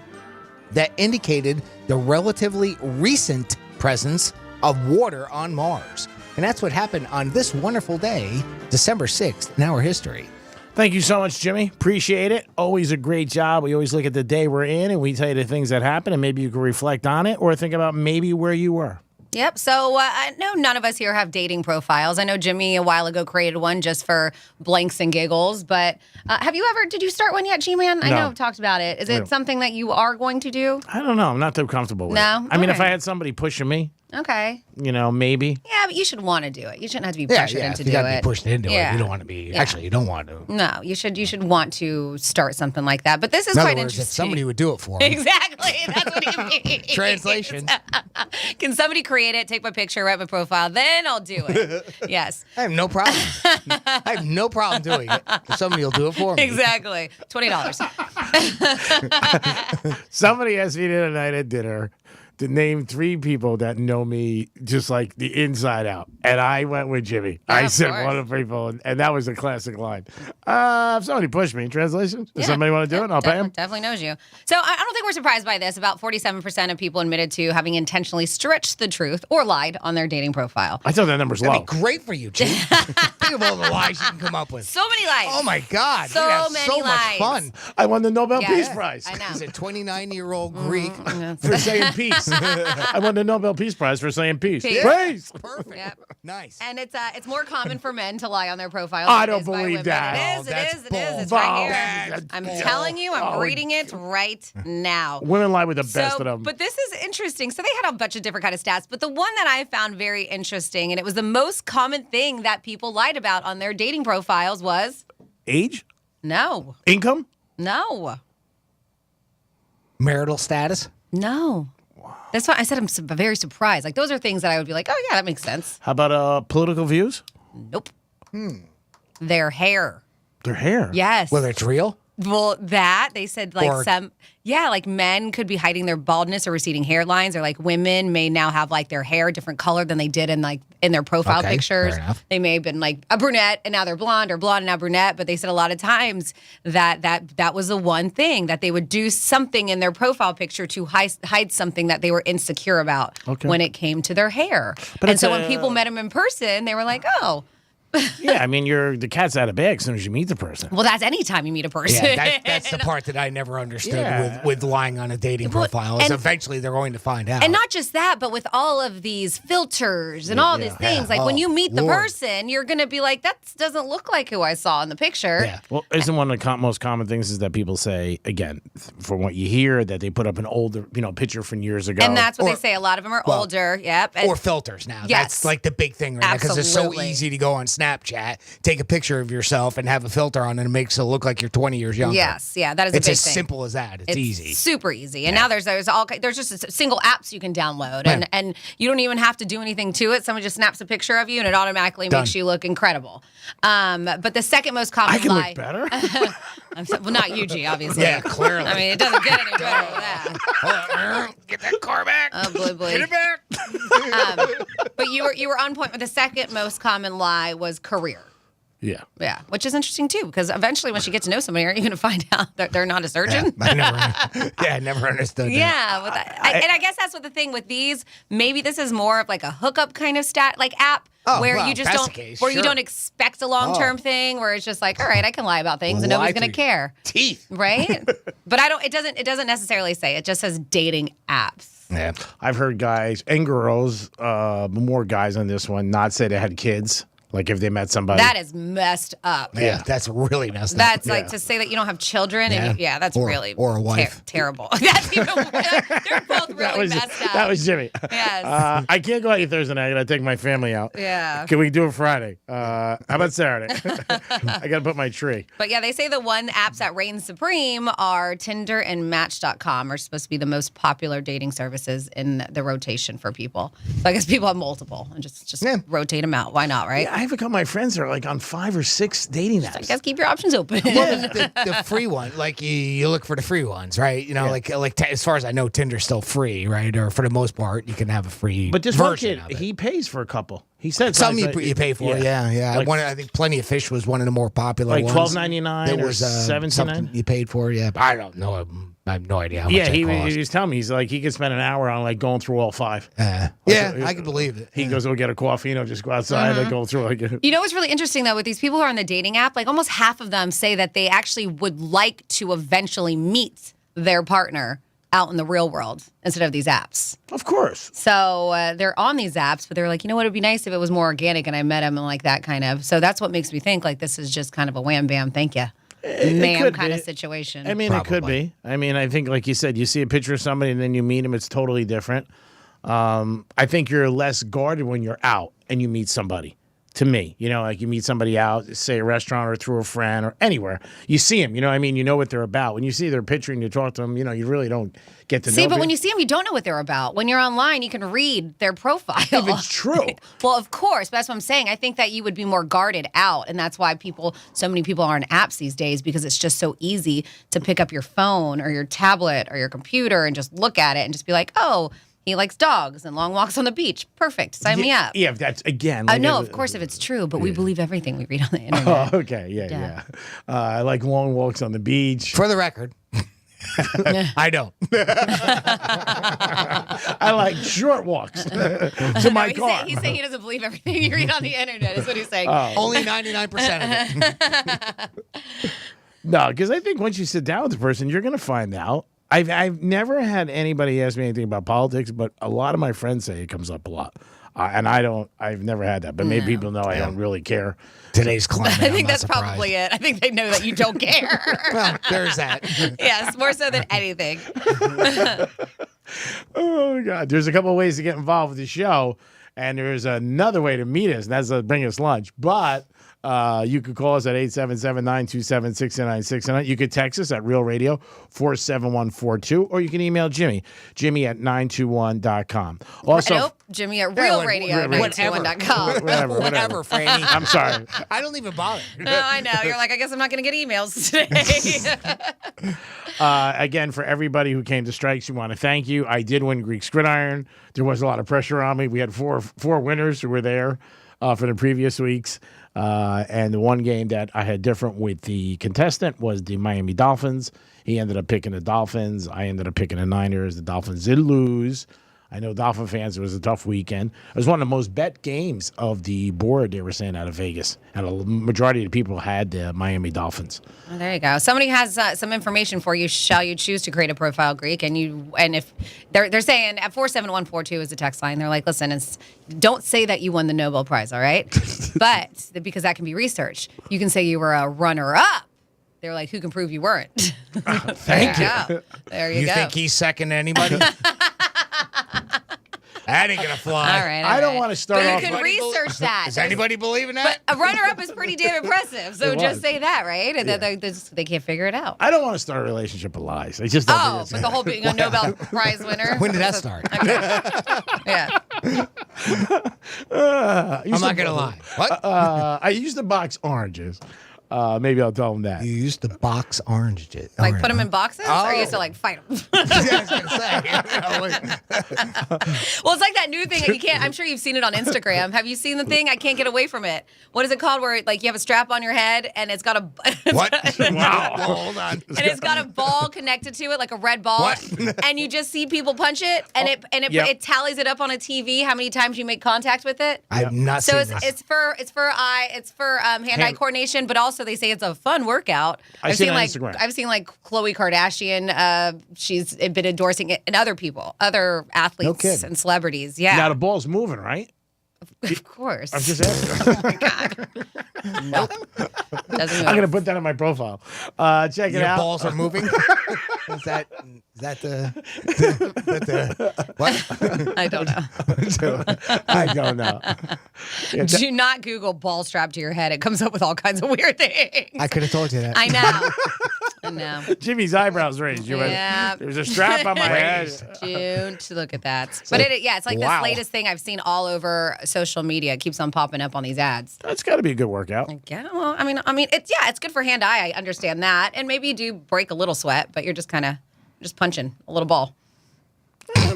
that indicated the relatively recent presence of water on Mars. And that's what happened on this wonderful day, December 6th, in our history. Thank you so much, Jimmy. Appreciate it. Always a great job. We always look at the day we're in and we tell you the things that happen, and maybe you can reflect on it or think about maybe where you were. Yep. So I know none of us here have dating profiles. I know Jimmy a while ago created one just for blanks and giggles. But did you start one yet, G-Man? I know I've talked about it. Is it something that you are going to do? I don't know. I'm not too comfortable with it. No? I mean, if I had somebody pushing me, okay. Maybe. Yeah, but you should want to do it. You shouldn't have to be pressured into doing it. You got to be pushed into it. You don't want to be. Actually, you don't want to. No, you should want to start something like that. But this is in quite other words, interesting. if somebody would do it for me. Exactly. That's what he means. Translation. Can somebody create it, take my picture, write my profile, then I'll do it. Yes. I have no problem. I have no problem doing it. Somebody will do it for me. Exactly. $20. Somebody asked me the other night at dinner, to name 3 people that know me just like the inside out. And I went with Jimmy. Yeah, I of said course. one of the people, and that was a classic line. If somebody pushed me, translation? Does somebody want to do it? I'll pay him. Definitely knows you. So I don't think we're surprised by this. About 47% of people admitted to having intentionally stretched the truth or lied on their dating profile. I thought that number's low. That'd be great for you, Chief. Think of all the lies you can come up with. So many lies. Oh, my God. So You'd have many so lies. much fun. I won the Nobel Yeah. Peace Yeah. Prize. I know. He's a 29-year-old Greek. For saying peace. I won the Nobel Peace Prize for saying peace. Peace. Praise. Perfect. Yep. Nice. And it's more common for men to lie on their profiles. I than it don't is by believe women. that. It is. That's It is. It's bull. right here. That's I'm bull. telling you. I'm Oh, reading it right now. Women lie with the best of them. But this is interesting. So they had a bunch of different kind of stats, but the one that I found very interesting, and it was the most common thing that people lied about on their dating profiles was Age? no, Income? no, Marital status? no. That's why I said I'm very surprised. Like those are things that I would be like, oh yeah, that makes sense. How about political views? Nope. Their hair. Their hair? Yes. Whether it's real? Well, that they said like Or- like men could be hiding their baldness or receding hairlines, or like women may now have like their hair a different color than they did in their profile Okay, pictures. fair enough. They may have been like a brunette and now they're blonde, or blonde and now brunette. But they said a lot of times that was the one thing that they would do something in their profile picture to hide something that they were insecure about when it came to their hair. But and it's so when people met them in person, they were like, oh. Yeah, I mean, the cat's out of bag as soon as you meet the person. Well, that's any time you meet a person. Yeah, that's the part that I never understood with lying on a dating profile. Is and- eventually they're going to find out. And not just that, but with all of these filters and all these things, like when you meet the person, you're going to be like, that doesn't look like who I saw in the picture. Yeah. Well, isn't one of the most common things is that people say, again, from what you hear, that they put up an older, picture from years ago. And that's what they say. A lot of them are older. Yep. Or filters now. Yes. That's like the big thing right now because it's so Absolutely. easy to go on Snapchat, take a picture of yourself and have a filter on and it makes it look like you're 20 years younger. Yes, yeah, that is a It's big as thing. simple as that. It's easy. Super easy. And now there's just single apps you can download, and you don't even have to do anything to it. Someone just snaps a picture of you and it automatically Done. makes you look incredible. But the second most common I can lie. look better. Well, not you, G, obviously. Yeah, clearly. I mean, it doesn't get any better than that. Get that car back. Oh, boy. Get it back. But you were on point with the second most common lie was career. Yeah. Yeah, which is interesting too, because eventually, once you get to know somebody, aren't you going to find out that they're not a surgeon? I never understood that. Yeah, but and I guess that's what the thing with these. Maybe this is more of like a hookup kind of app Oh, where well, you just that's don't, the case, where you sure. don't expect a long term thing, where it's just like, all right, I can lie about things and Lie nobody's to going to your care, Teeth. right? But it doesn't necessarily say. It just says dating apps. Yeah. I've heard guys and girls, more guys on this one, not say they had kids. Like if they met somebody. That is messed up. Yeah, that's really messed up. That's like to say that you don't have children, and that's Or- really or a wife. terrible. That's even worse. They're both really messed up. That was Jimmy. Yes. I can't go out Thursday night. I got to take my family out. Yeah. Can we do it Friday? How about Saturday? I got to put my tree. But yeah, they say the one apps that reign supreme are Tinder and Match.com are supposed to be the most popular dating services in the rotation for people. So I guess people have multiple and just rotate them out. Why not, right? Yeah, I have a couple of my friends that are like on 5 or 6 dating apps. I guess keep your options open. Well, the free one, like you look for the free ones, right? You know, like as far as I know, Tinder's still free, right? Or for the most part, you can have a free. But this one version kid, of it. he pays for a couple. He said Some you something- pay for, yeah. Like, I think Plenty of Fish was one of the more popular like ones. $12.99 There or was $17.99? something you paid for, yeah. I don't know. I have no idea how much yeah, that he cost. was telling me, he's like, he could spend an hour on like going through all 5. Yeah, I can believe it. He goes, we'll get a coffee, just go outside and go through like You know what's really interesting though with these people who are on the dating app? Like almost half of them say that they actually would like to eventually meet their partner out in the real world instead of these apps. Of course. So they're on these apps, but they're like, you know what? It'd be nice if it was more organic and I met him and like that kind of. So that's what makes me think like this is just kind of a wham bam, thank you, ma'am could kind be. of situation. I mean, it could be. I mean, I think, like you said, you see a picture of somebody and then you meet them, it's totally different. I think you're less guarded when you're out and you meet somebody. To me, like you meet somebody out, say a restaurant or through a friend or anywhere, you see them, what I mean? You know what they're about. When you see their picture and you talk to them, you really don't get to know See, but them. when you see them, you don't know what they're about. When you're online, you can read their profile. If it's true. Well, of course, but that's what I'm saying. I think that you would be more guarded out, and that's why so many people are on apps these days because it's just so easy to pick up your phone or your tablet or your computer and just look at it and just be like, oh, He likes dogs and long walks on the beach. Perfect. Sign me up. Yeah, if that's, again. I know, of course, if it's true, but we believe everything we read on the internet. Oh, okay. Yeah. I like long walks on the beach. For the record. I don't. I like short walks to my car. He's saying he doesn't believe everything you read on the internet, is what he's saying. Only 99% of it. No, because I think once you sit down with the person, you're going to find out. I've never had anybody ask me anything about politics, but a lot of my friends say it comes up a lot. And I've never had that, but maybe people know I don't really care. Today's climate. I think that's probably it. I think they know that you don't care. Well, there's that. Yes, more so than anything. Oh, God. There's a couple of ways to get involved with the show, and there's another way to meet us, and that's to bring us lunch. But you could call us at 877-927-6969. You could text us at Real Radio 47142, or you can email Jimmy at 921.com. Also, nope, Jimmy at realradio921.com. Whatever, Franny. I'm sorry. I don't even bother. No, I know. You're like, I guess I'm not going to get emails today. Again, for everybody who came to Strikes, we want to thank you. I did win Greek Gridiron. There was a lot of pressure on me. We had four winners who were there for the previous weeks. And the one game that I had different with the contestant was the Miami Dolphins. He ended up picking the Dolphins. I ended up picking the Niners. The Dolphins did lose. I know Dolphin fans, it was a tough weekend. It was one of the most bet games of the board, they were saying, out of Vegas. And a majority of the people had the Miami Dolphins. Well, there you go. Somebody has some information for you. Shall you choose to create a profile, Greek? And if they're saying at 47142 is the text line. They're like, listen, don't say that you won the Nobel Prize, all right? But because that can be researched, you can say you were a runner-up. They're like, who can prove you weren't? Thank you. There you go. You think he's second to anybody? That ain't gonna fly. All right. I don't want to start off. But you can research that. Does anybody believe in that? But a runner-up is pretty damn impressive. So just say that, right? And they can't figure it out. I don't want to start a relationship of lies. I just don't think it's but the whole being a Nobel Prize winner. When did that start? Okay. Yeah. I'm not gonna lie. What? I used to box oranges. Maybe I'll tell them that. You used to box oranges. Like put them in boxes, or you used to like fight them? Yeah, I was gonna say. Well, it's like that new thing that you can't. I'm sure you've seen it on Instagram. Have you seen the thing? I can't get away from it. What is it called? Where like you have a strap on your head and it's got a what? Wow. Hold on. And it's got a ball connected to it, like a red ball. What? And you just see people punch it, and it tallies it up on a TV how many times you make contact with it. I've not so seen this. it's for hand-eye coordination, but also they say it's a fun workout. I've seen it on Instagram. I've seen like Khloe Kardashian. She's been endorsing it, and other people, other athletes and celebrities. Yeah. Now the ball's moving, right? Of course. I'm just asking. Oh my God. No. Doesn't move. I'm gonna put that in my profile. Check it Your out. balls are moving. Is that the what? I don't know. I don't know. Yeah, Do not Google ball strap to your head. It comes up with all kinds of weird things. I could have told you that. I know. I know. Jimmy's eyebrows raised. Yeah. There's a strap on my head. Don't look at that. But it's like this latest thing I've seen all over social media. It keeps on popping up on these ads. That's got to be a good workout. Yeah, well, I mean, it's good for hand-eye. I understand that, and maybe you do break a little sweat, but you're just kind of punching a little ball.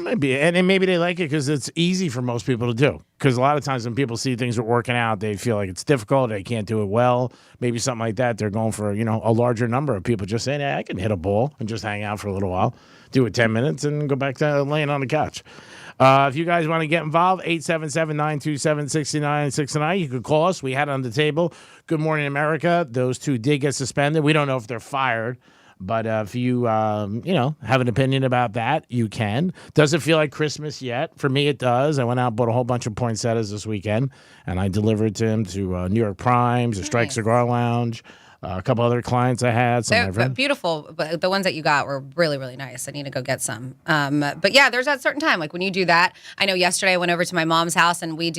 Maybe, and maybe they like it because it's easy for most people to do. Because a lot of times when people see things are working out, they feel like it's difficult. They can't do it well. Maybe something like that. They're going for a larger number of people just saying, I can hit a ball and just hang out for a little while, do it 10 minutes, and go back to laying on the couch. If you guys want to get involved, 877-927-6969. You could call us. We had it on the table. Good Morning America. Those two did get suspended. We don't know if they're fired. But if you, have an opinion about that, you can. Does it feel like Christmas yet? For me, it does. I went out and bought a whole bunch of poinsettias this weekend, and I delivered them to New York Primes, the Strike Cigar Lounge, a couple other clients I had. They're beautiful, but the ones that you got were really, really nice. I need to go get some. But yeah, there's that certain time. Like when you do that, I know yesterday I went over to my mom's house and we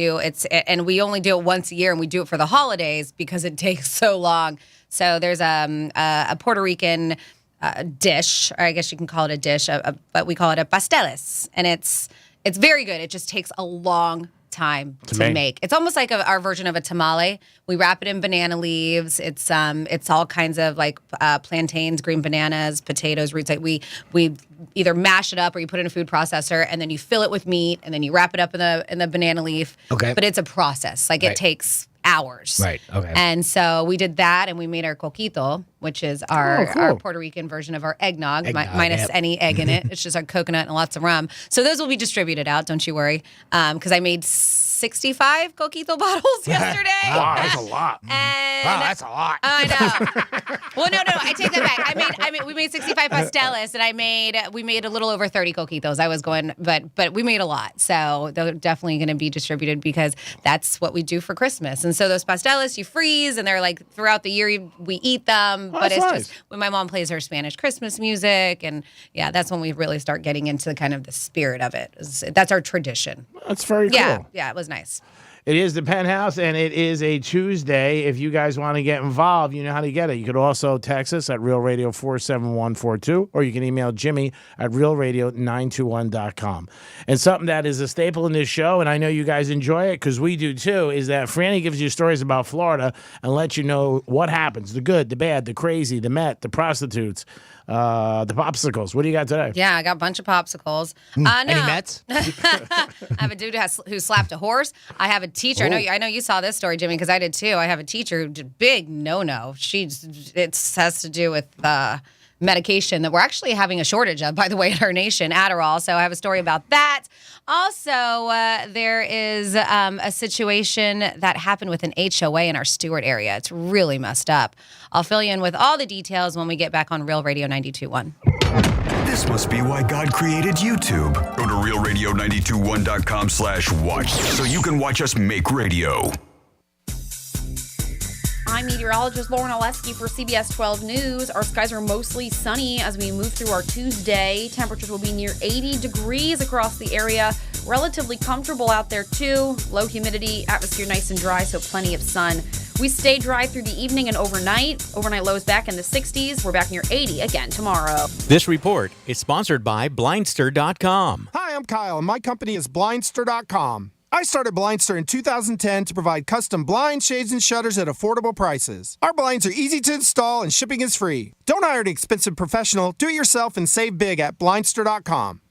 only do it once a year, and we do it for the holidays because it takes so long. So there's a Puerto Rican dish, or I guess you can call it a dish, but we call it a pasteles, and it's very good. It just takes a long time to make. It's almost like our version of a tamale. We wrap it in banana leaves. It's all kinds of like plantains, green bananas, potatoes, roots. Like we either mash it up or you put it in a food processor, and then you fill it with meat, and then you wrap it up in the banana leaf. Okay. But it's a process. Like it takes hours. Right. Okay. And so we did that, and we made our coquito, which is our Puerto Rican version of our eggnog minus any egg in it. It's just our coconut and lots of rum. So those will be distributed out, don't you worry. Because I made 65 coquito bottles yesterday. Wow, that's a lot. And Wow, that's a lot. I know. Well, no, I take that back. We made 65 pasteles, and we made a little over 30 coquitos. I was going, but we made a lot. So they're definitely going to be distributed because that's what we do for Christmas. And so those pasteles you freeze, and they're like throughout the year we eat them. But it's just when my mom plays her Spanish Christmas music, and yeah, that's when we really start getting into kind of the spirit of it. That's our tradition. That's very cool. Yeah, it was nice. It is the Penthouse, and it is a Tuesday. If you guys want to get involved, you know how to get it. You could also text us at Real Radio 47142, or you can email Jimmy at realradio921.com. And something that is a staple in this show, and I know you guys enjoy it because we do too, is that Franny gives you stories about Florida and lets you know what happens, the good, the bad, the crazy, the Met, the prostitutes, the popsicles. What do you got today? Yeah, I got a bunch of popsicles. No. Any Mets? I have a dude who slapped a horse. I have a teacher. I know you saw this story, Jimmy, because I did too. I have a teacher who did big no-no. It has to do with medication that we're actually having a shortage of, by the way, in our nation, Adderall. So I have a story about that. Also, there is a situation that happened with an HOA in our Stewart area. It's really messed up. I'll fill you in with all the details when we get back on Real Radio 92.1. This must be why God created YouTube. Go to realradio921.com/watch so you can watch us make radio. I'm meteorologist Lauren Oleski for CBS 12 News. Our skies are mostly sunny as we move through our Tuesday. Temperatures will be near 80 degrees across the area. Relatively comfortable out there, too. Low humidity, atmosphere nice and dry, so plenty of sun. We stay dry through the evening and overnight. Overnight lows back in the 60s. We're back near 80 again tomorrow. This report is sponsored by Blindster.com. Hi, I'm Kyle, and my company is Blindster.com. I started Blindster in 2010 to provide custom blinds, shades, and shutters at affordable prices. Our blinds are easy to install and shipping is free. Don't hire an expensive professional. Do it yourself and save big at Blindster.com.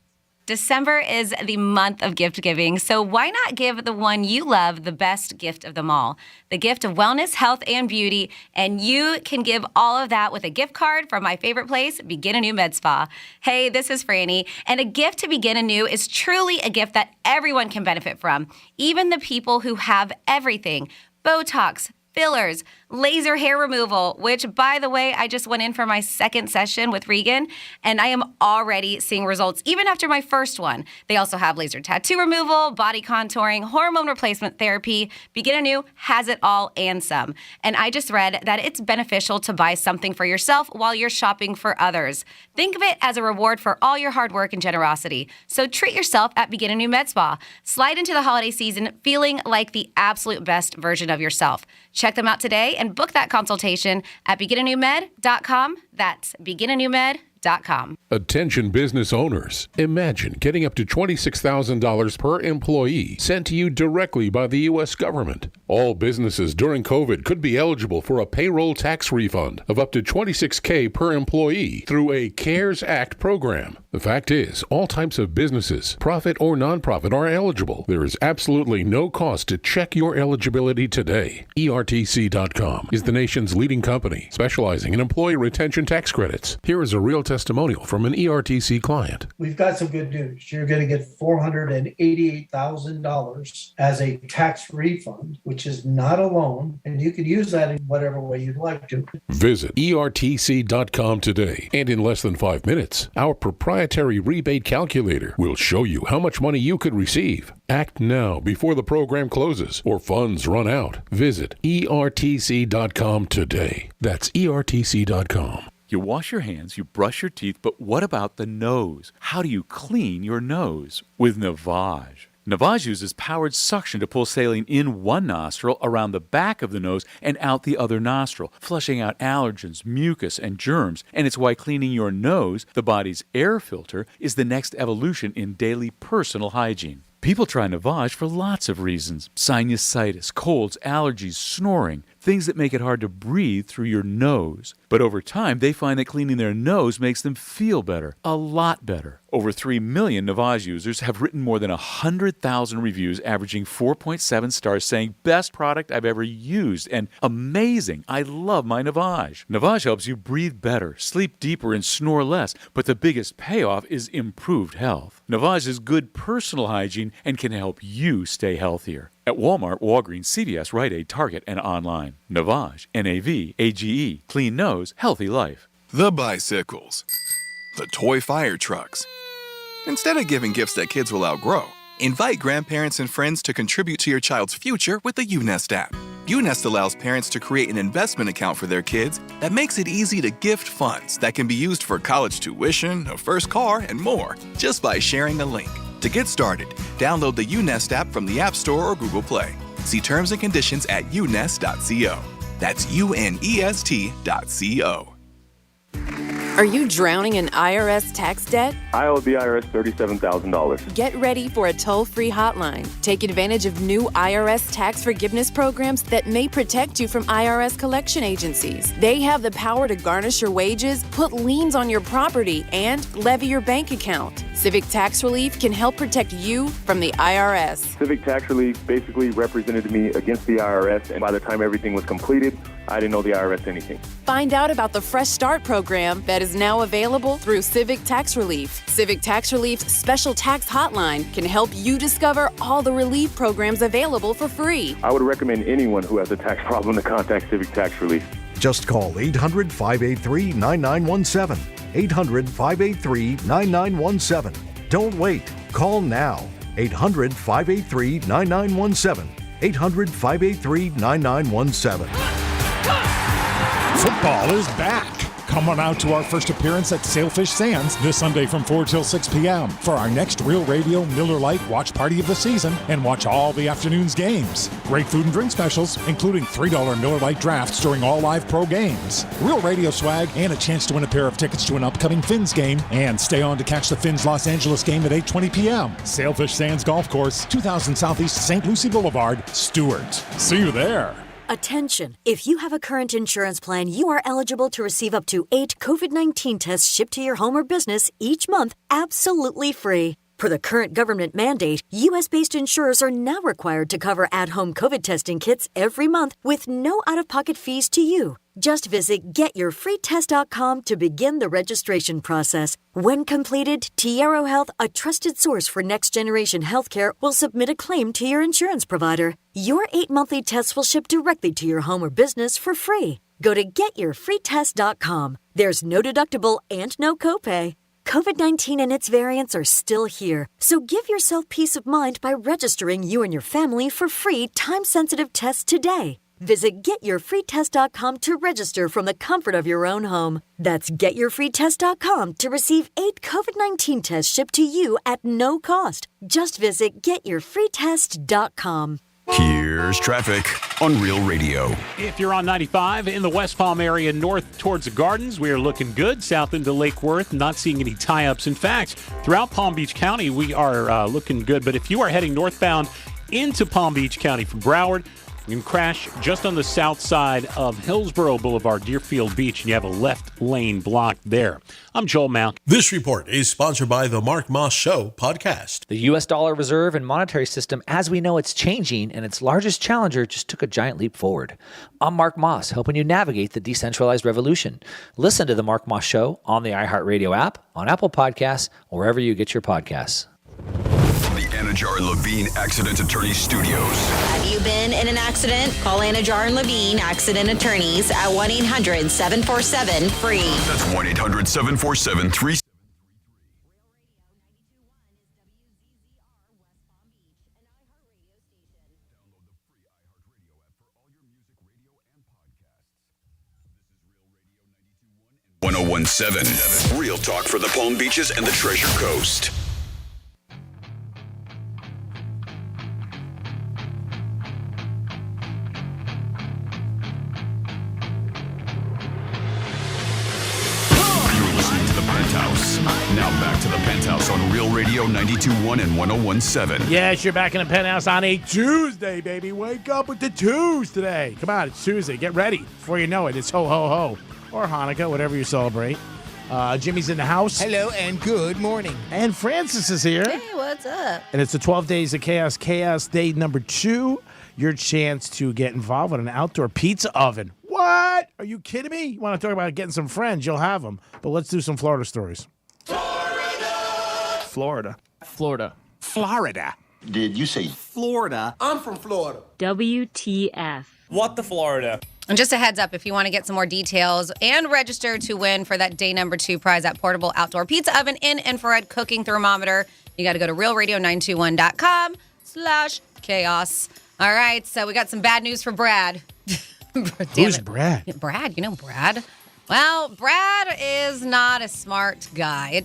December is the month of gift giving, so why not give the one you love the best gift of them all? The gift of wellness, health, and beauty, and you can give all of that with a gift card from my favorite place, Begin Anew Med Spa. Hey, this is Franny, and a gift to Begin Anew is truly a gift that everyone can benefit from, even the people who have everything. Botox, fillers, laser hair removal, which, by the way, I just went in for my second session with Regan, and I am already seeing results even after my first one. They also have laser tattoo removal, body contouring, hormone replacement therapy. Begin Anew has it all and some. And I just read that it's beneficial to buy something for yourself while you're shopping for others. Think of it as a reward for all your hard work and generosity. So treat yourself at Begin Anew Med Spa. Slide into the holiday season feeling like the absolute best version of yourself. Check them out today and book that consultation at beginanewmed.com. That's beginanewmed.com. Attention business owners. Imagine getting up to $26,000 per employee sent to you directly by the U.S. government. All businesses during COVID could be eligible for a payroll tax refund of up to $26,000 per employee through a CARES Act program. The fact is, all types of businesses, profit or nonprofit, are eligible. There is absolutely no cost to check your eligibility today. ERTC.com is the nation's leading company specializing in employee retention tax credits. Here is a real testimonial from an ERTC client. We've got some good news. You're going to get $488,000 as a tax refund, which is not a loan, and you can use that in whatever way you'd like to. Visit ERTC.com today, and in less than 5 minutes, our proprietary rebate calculator will show you how much money you could receive. Act now before the program closes or funds run out. Visit ERTC.com today. That's ERTC.com. You wash your hands, you brush your teeth, but what about the nose? How do you clean your nose? With Navage. Navage uses powered suction to pull saline in one nostril, around the back of the nose, and out the other nostril, flushing out allergens, mucus, and germs. And it's why cleaning your nose, the body's air filter, is the next evolution in daily personal hygiene. People try Navage for lots of reasons. Sinusitis, colds, allergies, snoring, things that make it hard to breathe through your nose. But over time, they find that cleaning their nose makes them feel better, a lot better. Over 3 million Navage users have written more than 100,000 reviews, averaging 4.7 stars, saying, best product I've ever used, and amazing, I love my Navage. Navage helps you breathe better, sleep deeper, and snore less, but the biggest payoff is improved health. Navage is good personal hygiene and can help you stay healthier. At Walmart, Walgreens, CVS, Rite Aid, Target, and online. Navage, N-A-V-A-G-E, clean nose, healthy life. The bicycles. The toy fire trucks. Instead of giving gifts that kids will outgrow, invite grandparents and friends to contribute to your child's future with the UNest app. UNest allows parents to create an investment account for their kids that makes it easy to gift funds that can be used for college tuition, a first car, and more, just by sharing a link. To get started, download the UNest app from the App Store or Google Play. See terms and conditions at unest.co. That's UNEST.co. Are you drowning in IRS tax debt? I owe the IRS $37,000. Get ready for a toll-free hotline. Take advantage of new IRS tax forgiveness programs that may protect you from IRS collection agencies. They have the power to garnish your wages, put liens on your property, and levy your bank account. Civic Tax Relief can help protect you from the IRS. Civic Tax Relief basically represented me against the IRS, and by the time everything was completed, I didn't owe the IRS anything. Find out about the Fresh Start program that is now available through Civic Tax Relief. Civic Tax Relief's special tax hotline can help you discover all the relief programs available for free. I would recommend anyone who has a tax problem to contact Civic Tax Relief. Just call 800-583-9917. 800-583-9917. Don't wait. Call now. 800-583-9917. 800-583-9917. Football is back. Come on out to our first appearance at Sailfish Sands this Sunday from 4 till 6 p.m. for our next Real Radio Miller Lite watch party of the season and watch all the afternoon's games. Great food and drink specials, including $3 Miller Lite drafts during all live pro games. Real Radio swag and a chance to win a pair of tickets to an upcoming Fins game. And stay on to catch the Fins Los Angeles game at 8:20 p.m. Sailfish Sands Golf Course, 2000 Southeast St. Lucie Boulevard, Stewart. See you there. Attention! If you have a current insurance plan, you are eligible to receive up to 8 COVID-19 tests shipped to your home or business each month, absolutely free. Per the current government mandate, U.S.-based insurers are now required to cover at-home COVID testing kits every month with no out-of-pocket fees to you. Just visit getyourfreetest.com to begin the registration process. When completed, Tiero Health, a trusted source for next-generation healthcare, will submit a claim to your insurance provider. Your 8 monthly tests will ship directly to your home or business for free. Go to getyourfreetest.com. There's no deductible and no copay. COVID-19 and its variants are still here, so give yourself peace of mind by registering you and your family for free time-sensitive tests today. Visit getyourfreetest.com to register from the comfort of your own home. That's getyourfreetest.com to receive 8 COVID-19 tests shipped to you at no cost. Just visit getyourfreetest.com. Here's traffic on Real Radio. If you're on 95 in the West Palm area north towards the Gardens, we are looking good. South into Lake Worth, not seeing any tie-ups. In fact, throughout Palm Beach County, we are looking good. But if you are heading northbound into Palm Beach County from Broward, you can crash just on the south side of Hillsborough Boulevard, Deerfield Beach, and you have a left lane blocked there. I'm Joel Malk. This report is sponsored by the Mark Moss Show podcast. The U.S. dollar reserve and monetary system, as we know, it's changing, and its largest challenger just took a giant leap forward. I'm Mark Moss, helping you navigate the decentralized revolution. Listen to the Mark Moss Show on the iHeartRadio app, on Apple Podcasts, or wherever you get your podcasts. Anajar Levine Accident Attorney Studios. Have you been in an accident? Call Anajar and Levine Accident Attorneys at 1-800-747-FREE. That's 1-800-747-3733. Download the free iHeartRadio app for all your music, radio, and podcasts. This is Real Radio 92.1 and 101.7. Real talk for the Palm Beaches and the Treasure Coast. Penthouse. Now back to the Penthouse on Real Radio 92.1 and 101.7. Yes, you're back in the Penthouse on a Tuesday, baby. Wake up with the twos today. Come on, it's Tuesday. Get ready. Before you know it, it's ho, ho, ho. Or Hanukkah, whatever you celebrate. Jimmy's in the house. Hello and good morning. And Francis is here. Hey, what's up? And it's the 12 Days of Chaos. Chaos Day number 2. Your chance to get involved with an outdoor pizza oven. What? Are you kidding me? You want to talk about getting some friends? You'll have them. But let's do some Florida stories. Florida. Did you say Florida? I'm from Florida. WTF. What the Florida? And just a heads up, if you want to get some more details and register to win for that day number 2 prize, that portable outdoor pizza oven and infrared cooking thermometer, you got to go to realradio921.com/chaos. All right, so we got some bad news for Brad. Who's Brad? Brad, you know Brad. Well, Brad is not a smart guy. I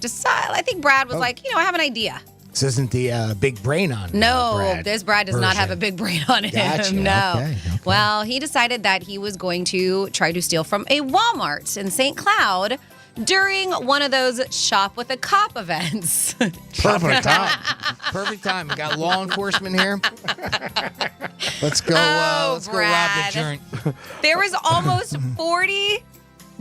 think Brad was like, I have an idea. This isn't the big brain on No, Brad this Brad does not have a big brain on him. Gotcha. No. Okay. Well, he decided that he was going to try to steal from a Walmart in St. Cloud during one of those Shop with a Cop events. Perfect time. Perfect time. We got law enforcement here. Let's go. Let's go rob the joint. There was almost 40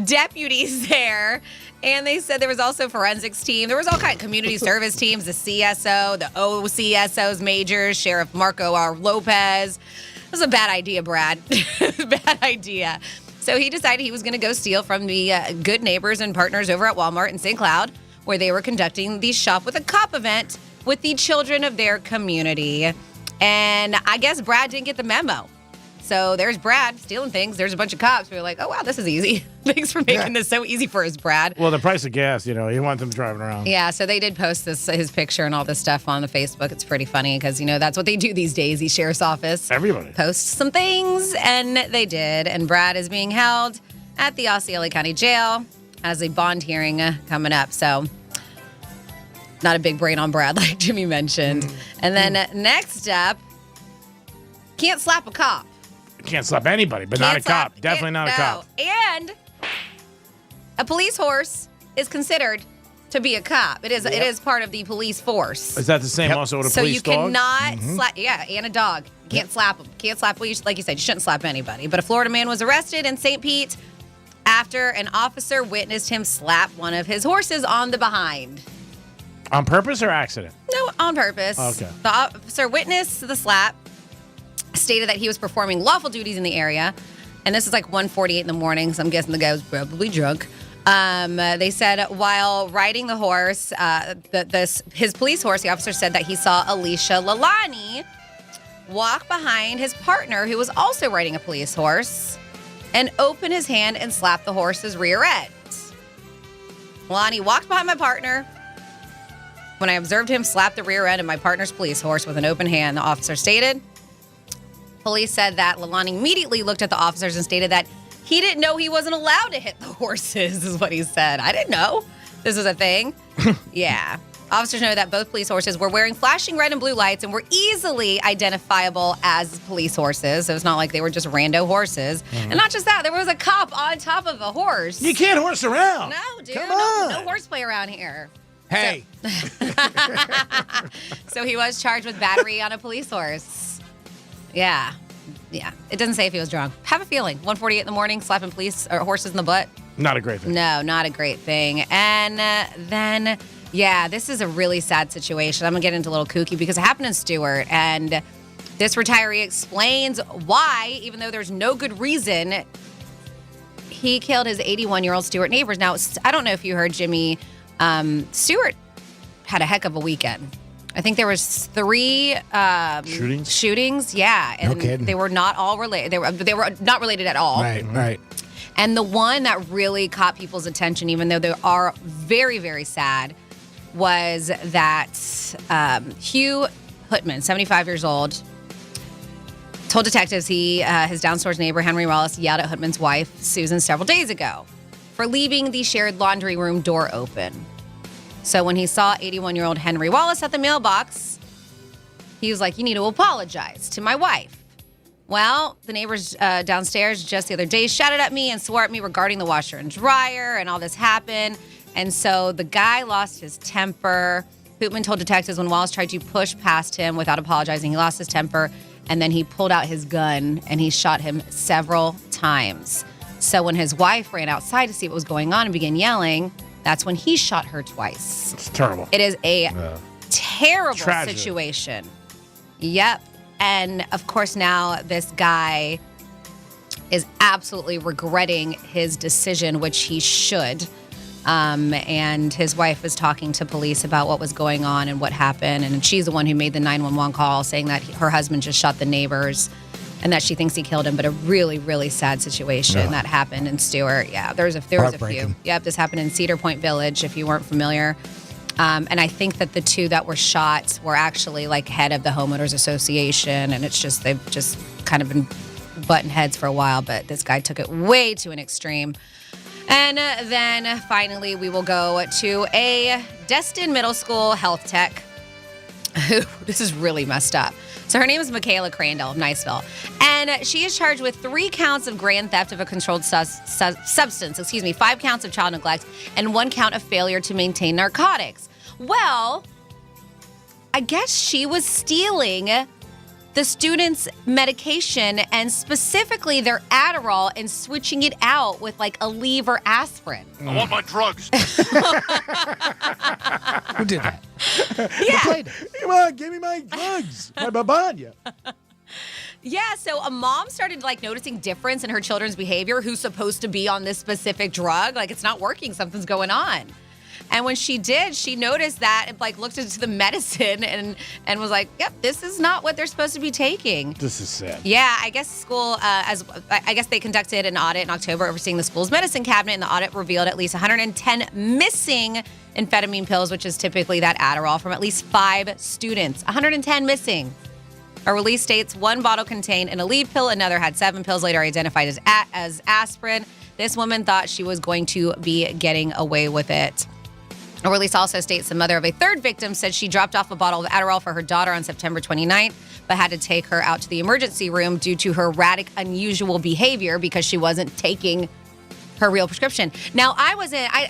deputies there. And they said there was also forensics team. There was all kind of community service teams, the CSO, the OCSO's majors, Sheriff Marco R. Lopez. It was a bad idea, Brad. Bad idea. So he decided he was going to go steal from the good neighbors and partners over at Walmart in St. Cloud, where they were conducting the Shop with a Cop event with the children of their community. And I guess Brad didn't get the memo. So there's Brad stealing things. There's a bunch of cops who are like, oh, wow, this is easy. Thanks for making this so easy for us, Brad. Well, the price of gas, you want them driving around. Yeah, so they did post his picture and all this stuff on the Facebook. It's pretty funny because, that's what they do these days, the sheriff's office. Everybody. Posts some things, and they did. And Brad is being held at the Osceola County Jail as a bond hearing coming up. So not a big brain on Brad, like Jimmy mentioned. And then next up, can't slap a cop. Can't slap anybody, but not a cop. Definitely not a cop. And a police horse is considered to be a cop. It is part of the police force. Is that the same also with a police dog? So you cannot slap, and a dog. You can't slap them. Can't slap, like you said, you shouldn't slap anybody. But a Florida man was arrested in St. Pete after an officer witnessed him slap one of his horses on the behind. On purpose or accident? No, on purpose. Okay. The officer witnessed the slap, stated that he was performing lawful duties in the area. And this is like 1:48 in the morning, so I'm guessing the guy was probably drunk. They said while riding the horse, his police horse, the officer said that he saw Alicia Lalani walk behind his partner, who was also riding a police horse, and open his hand and slap the horse's rear end. Lalani walked behind my partner. When I observed him slap the rear end of my partner's police horse with an open hand, the officer stated. Police said that Lalani immediately looked at the officers and stated that he didn't know he wasn't allowed to hit the horses, is what he said. I didn't know this was a thing. Yeah. Officers know that both police horses were wearing flashing red and blue lights and were easily identifiable as police horses. So it's not like they were just rando horses. And not just that, there was a cop on top of a horse. You can't horse around. No, dude. Come on. No horseplay around here. Hey. So he was charged with battery on a police horse. Yeah. It doesn't say if he was drunk. Have a feeling. 1:48 in the morning, slapping police or horses in the butt. Not a great thing. No, not a great thing. And then, this is a really sad situation. I'm going to get into a little kooky because it happened in Stewart. And this retiree explains why, even though there's no good reason, he killed his 81-year-old Stewart neighbors. Now, I don't know if you heard, Jimmy, Stewart had a heck of a weekend. I think there was 3 shootings. Yeah, and no kidding. They were not all related. They were not related at all. Right. And the one that really caught people's attention, even though they are very, very sad, was that Hugh Hutman, 75 years old, told detectives his downstairs neighbor Henry Wallace yelled at Hutman's wife Susan several days ago for leaving the shared laundry room door open. So when he saw 81-year-old Henry Wallace at the mailbox, he was like, you need to apologize to my wife. Well, the neighbors downstairs just the other day shouted at me and swore at me regarding the washer and dryer, and all this happened. And so the guy lost his temper. Hoopman told detectives when Wallace tried to push past him without apologizing, he lost his temper, and then he pulled out his gun and he shot him several times. So when his wife ran outside to see what was going on and began yelling, that's when he shot her twice. It's terrible. It is a terrible Tragic. situation. Yep. And of course now this guy is absolutely regretting his decision, which he should. And his wife was talking to police about what was going on and what happened. And she's the one who made the 911 call saying that her husband just shot the neighbors and that she thinks he killed him. But a really, really sad situation that happened in Stewart. Yeah, there was a few. Yep, this happened in Cedar Point Village, if you weren't familiar. And I think that the two that were shot were actually like head of the homeowners association. And it's just, they've just kind of been butting heads for a while. But this guy took it way to an extreme. And then finally, we will go to a Destin Middle School health tech. This is really messed up. So her name is Michaela Crandall of Niceville. And she is charged with 3 counts of grand theft of a controlled substance, 5 counts of child neglect, and 1 count of failure to maintain narcotics. Well, I guess she was stealing the students' medication and specifically their Adderall and switching it out with like Aleve or aspirin. I want my drugs. Who did that? Yeah. Come on, give me my drugs. My babanya. Yeah, so a mom started like noticing difference in her children's behavior, who's supposed to be on this specific drug. Like it's not working, something's going on. And when she did, she noticed that and like looked into the medicine and was like, yep, this is not what they're supposed to be taking. This is sad. Yeah, I guess I guess they conducted an audit in October overseeing the school's medicine cabinet, and the audit revealed at least 110 missing amphetamine pills, which is typically that Adderall, from at least 5 students. 110 missing. A release states 1 bottle contained an Aleve pill, another had 7 pills later identified as aspirin. This woman thought she was going to be getting away with it. A release also states the mother of a 3rd victim said she dropped off a bottle of Adderall for her daughter on September 29th, but had to take her out to the emergency room due to her erratic, unusual behavior because she wasn't taking her real prescription. Now, I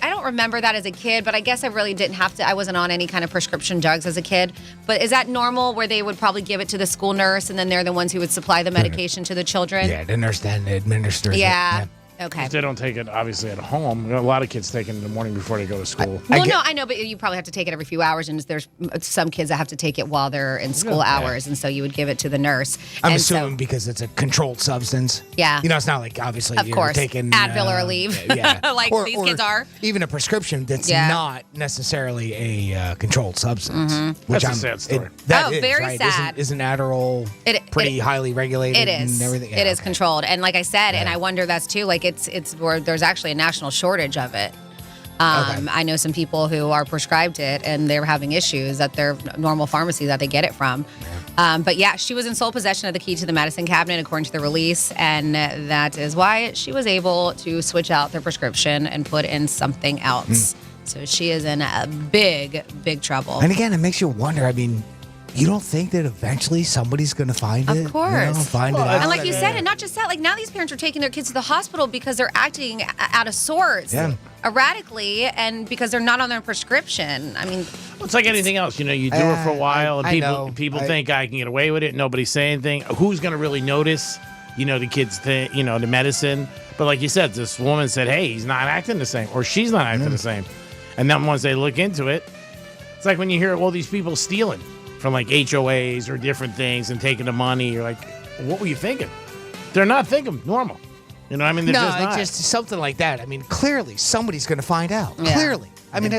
don't remember that as a kid, but I guess I really didn't have to. I wasn't on any kind of prescription drugs as a kid. But is that normal where they would probably give it to the school nurse and then they're the ones who would supply the medication to the children? Yeah, the nurse then administers it. Yeah. Okay. They don't take it, obviously, at home. A lot of kids take it in the morning before they go to school. I know, but you probably have to take it every few hours, and there's some kids that have to take it while they're in school hours, and so you would give it to the nurse. I'm assuming because it's a controlled substance. Yeah. You know, it's not like, obviously, of you're course, taking Advil or Aleve, yeah. like these kids are. Even a prescription that's not necessarily a controlled substance. Mm-hmm. That's a sad story. Very sad. Isn't Adderall pretty highly regulated? It is. And everything? It is controlled, and like I said, and I wonder that's too. Like it's where there's actually a national shortage of it. I know some people who are prescribed it and they're having issues at their normal pharmacy that they get it from. But yeah, she was in sole possession of the key to the medicine cabinet according to the release, and that is why she was able to switch out their prescription and put in something else. So she is in a big, big trouble. And again, it makes you wonder, I mean, you don't think that eventually somebody's going to find it? Of course. Find it out? And like you said, and not just that, like now these parents are taking their kids to the hospital because they're acting out of sorts, erratically, and because they're not on their prescription. I mean, it's like anything else. You know, you do it for a while, and people think I can get away with it. Nobody say anything. Who's going to really notice? You know, the kids think, you know, the medicine. But like you said, this woman said, hey, he's not acting the same, or she's not acting the same. And then once they look into it, it's like when you hear all these people stealing from like HOAs or different things and taking the money. You're like, what were you thinking? They're not thinking normal. You know what I mean? They're just not. Just something like that. I mean, clearly somebody's going to find out. Yeah. Clearly. I mean,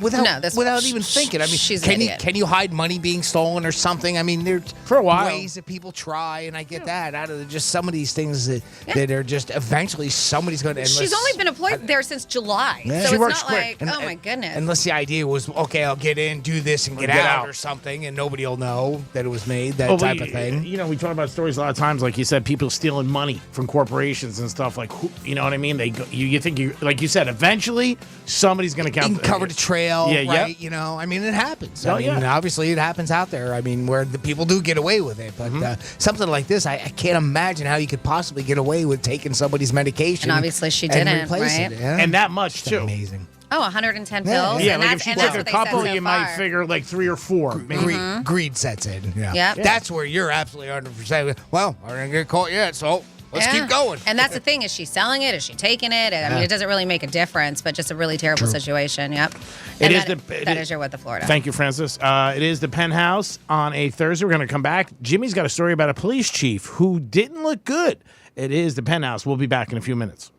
without even thinking. I mean, can you hide money being stolen or something? I mean, there's for a while ways that people try, and I get that out of just some of these things that are just eventually somebody's going to. She's only been employed there since July, so she it's works not quick. like, oh my goodness. Unless the idea was, okay, I'll get in, do this, and get out or something, and nobody will know that it was made. That type of thing. You know, we talk about stories a lot of times, like you said, people stealing money from corporations and stuff. Like, you know what I mean? They go, you think like you said, eventually somebody's going to cover the trail. Right? Yep. You know, I mean, it happens. Oh, I mean, obviously it happens out there. I mean, where the people do get away with it. But something like this, I can't imagine how you could possibly get away with taking somebody's medication. And obviously she didn't, right? Yeah. And that much, too. Amazing. Oh, 110 pills? Yeah, And like if she took a couple, you might figure like 3 or 4. Maybe. Greed sets in. Yeah. Yep. That's where you're absolutely 100%. Well, I didn't get caught yet, so let's keep going. And that's the thing. Is she selling it? Is she taking it? I mean, it doesn't really make a difference, but just a really terrible situation. Yep. That is your What the Florida. Thank you, Francis. It is the Penthouse on a Thursday. We're going to come back. Jimmy's got a story about a police chief who didn't look good. It is the Penthouse. We'll be back in a few minutes.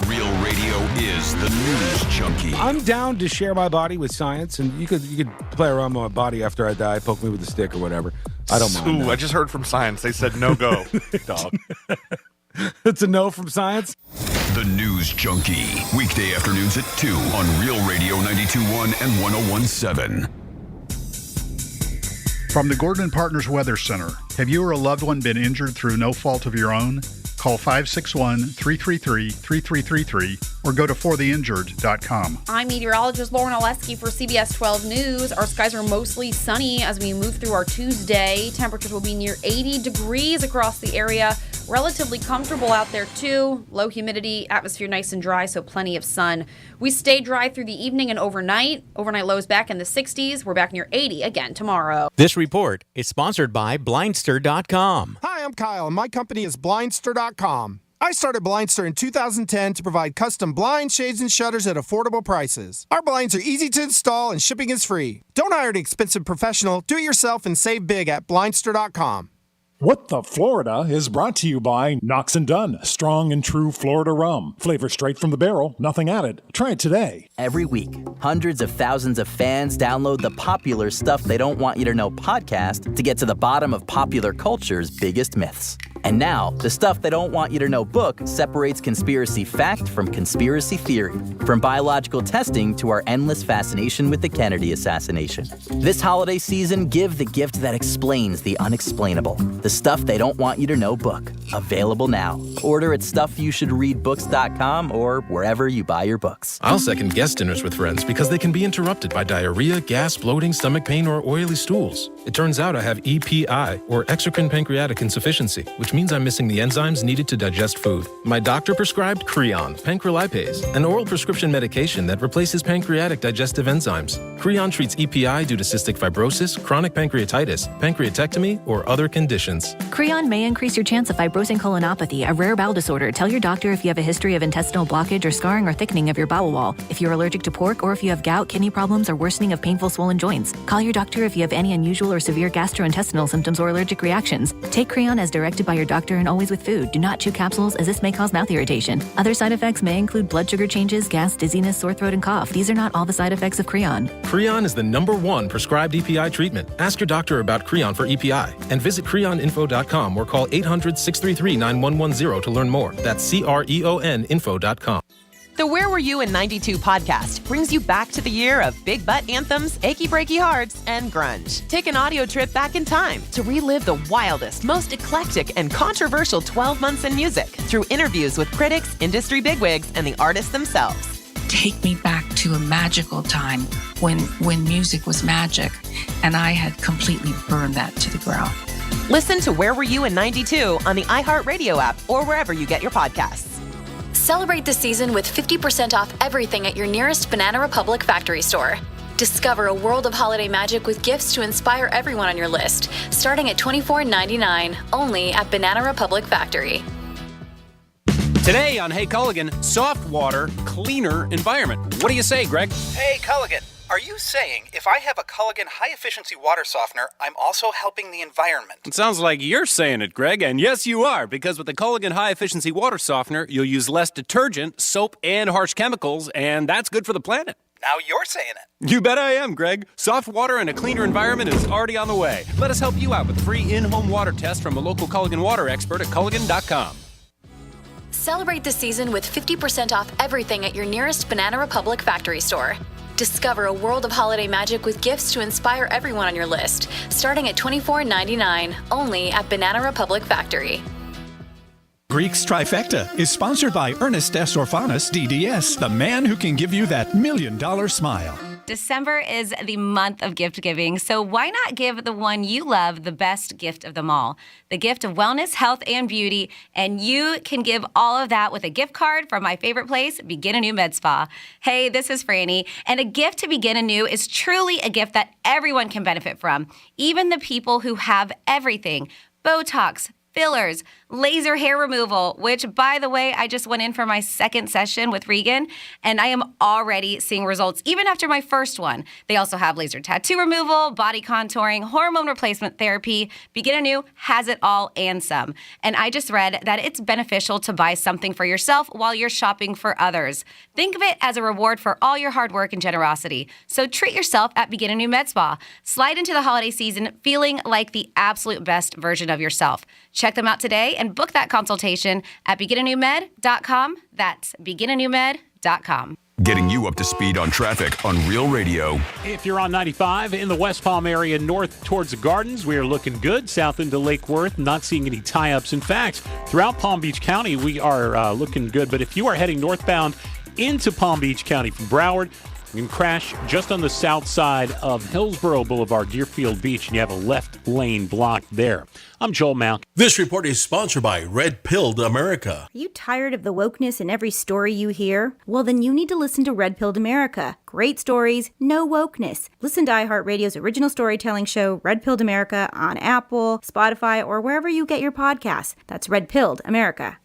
Real radio is the news junkie. I'm down to share my body with science, and you could play around with my body after I die, poke me with a stick or whatever. I don't mind. Ooh, I just heard from science. They said no go, dog. It's a no from science? The News Junkie. Weekday afternoons at 2 on Real Radio 92.1 and 101.7. From the Gordon & Partners Weather Center, have you or a loved one been injured through no fault of your own? Call 561-333-3333 or go to fortheinjured.com. I'm meteorologist Lauren Oleski for CBS 12 News. Our skies are mostly sunny as we move through our Tuesday. Temperatures will be near 80 degrees across the area. Relatively comfortable out there, too. Low humidity, atmosphere nice and dry, so plenty of sun. We stay dry through the evening and overnight. Overnight lows back in the 60s. We're back near 80 again tomorrow. This report is sponsored by Blindster.com. Hi, I'm Kyle, and my company is Blindster.com. I started Blindster in 2010 to provide custom blinds, shades, and shutters at affordable prices. Our blinds are easy to install and shipping is free. Don't hire an expensive professional. Do it yourself and save big at Blindster.com. What the Florida is brought to you by Knox & Dunn, strong and true Florida rum. Flavor straight from the barrel, nothing added. Try it today. Every week, hundreds of thousands of fans download the popular Stuff They Don't Want You to Know podcast to get to the bottom of popular culture's biggest myths. And now, the Stuff They Don't Want You to Know book separates conspiracy fact from conspiracy theory, from biological testing to our endless fascination with the Kennedy assassination. This holiday season, give the gift that explains the unexplainable. The Stuff They Don't Want You to Know book. Available now. Order at StuffYouShouldReadBooks.com or wherever you buy your books. I'll second guest dinners with friends because they can be interrupted by diarrhea, gas, bloating, stomach pain, or oily stools. It turns out I have EPI, or exocrine pancreatic insufficiency, which means I'm missing the enzymes needed to digest food. My doctor prescribed Creon, pancrelipase, an oral prescription medication that replaces pancreatic digestive enzymes. Creon treats EPI due to cystic fibrosis, chronic pancreatitis, pancreatectomy, or other conditions. Creon may increase your chance of fibrosing colonopathy, a rare bowel disorder. Tell your doctor if you have a history of intestinal blockage or scarring or thickening of your bowel wall. If you're allergic to pork or if you have gout, kidney problems, or worsening of painful swollen joints. Call your doctor if you have any unusual or severe gastrointestinal symptoms or allergic reactions. Take Creon as directed by your doctor and always with food. Do not chew capsules as this may cause mouth irritation. Other side effects may include blood sugar changes, gas, dizziness, sore throat, and cough. These are not all the side effects of Creon. Creon is the #1 prescribed EPI treatment. Ask your doctor about Creon for EPI and visit creoninfo.com or call 800-633-9110 to learn more. That's CREONinfo.com. The Where Were You in 92 podcast brings you back to the year of big butt anthems, achy breaky hearts, and grunge. Take an audio trip back in time to relive the wildest, most eclectic, and controversial 12 months in music through interviews with critics, industry bigwigs, and the artists themselves. Take me back to a magical time when music was magic, and I had completely burned that to the ground. Listen to Where Were You in 92 on the iHeartRadio app or wherever you get your podcasts. Celebrate the season with 50% off everything at your nearest Banana Republic factory store. Discover a world of holiday magic with gifts to inspire everyone on your list, starting at $24.99, only at Banana Republic Factory. Today on Hey Culligan, soft water, cleaner environment. What do you say, Greg? Hey Culligan, are you saying if I have a Culligan high-efficiency water softener, I'm also helping the environment? It sounds like you're saying it, Greg, and yes, you are, because with the Culligan high-efficiency water softener, you'll use less detergent, soap, and harsh chemicals, and that's good for the planet. Now you're saying it. You bet I am, Greg. Soft water and a cleaner environment is already on the way. Let us help you out with a free in-home water test from a local Culligan water expert at Culligan.com. Celebrate the season with 50% off everything at your nearest Banana Republic factory store. Discover a world of holiday magic with gifts to inspire everyone on your list, starting at $24.99, only at Banana Republic Factory. Greek's Trifecta is sponsored by Ernest S. Orphanis, DDS, the man who can give you that $1 million smile. December is the month of gift giving, so why not give the one you love the best gift of them all? The gift of wellness, health, and beauty, and you can give all of that with a gift card from my favorite place, Begin Anew Med Spa. Hey, this is Franny, and a gift to Begin Anew is truly a gift that everyone can benefit from, even the people who have everything. Botox, fillers, laser hair removal, which, by the way, I just went in for my second session with Regan, and I am already seeing results even after my first one. They also have laser tattoo removal, body contouring, hormone replacement therapy. Begin Anew has it all and some. And I just read that it's beneficial to buy something for yourself while you're shopping for others. Think of it as a reward for all your hard work and generosity. So treat yourself at Begin Anew Med Spa. Slide into the holiday season feeling like the absolute best version of yourself. Check them out today and book that consultation at beginanewmed.com. That's beginanewmed.com. Getting you up to speed on traffic on Real Radio. If you're on 95 in the West Palm area north towards the Gardens, we are looking good. South into Lake Worth, not seeing any tie-ups. In fact, throughout Palm Beach County, we are looking good. But if you are heading northbound into Palm Beach County from Broward, you can crash just on the south side of Hillsborough Boulevard, Deerfield Beach, and you have a left lane blocked there. I'm Joel Malk. This report is sponsored by Red Pilled America. Are you tired of the wokeness in every story you hear? Well, then you need to listen to Red Pilled America. Great stories, no wokeness. Listen to iHeartRadio's original storytelling show, Red Pilled America, on Apple, Spotify, or wherever you get your podcasts. That's Red Pilled America.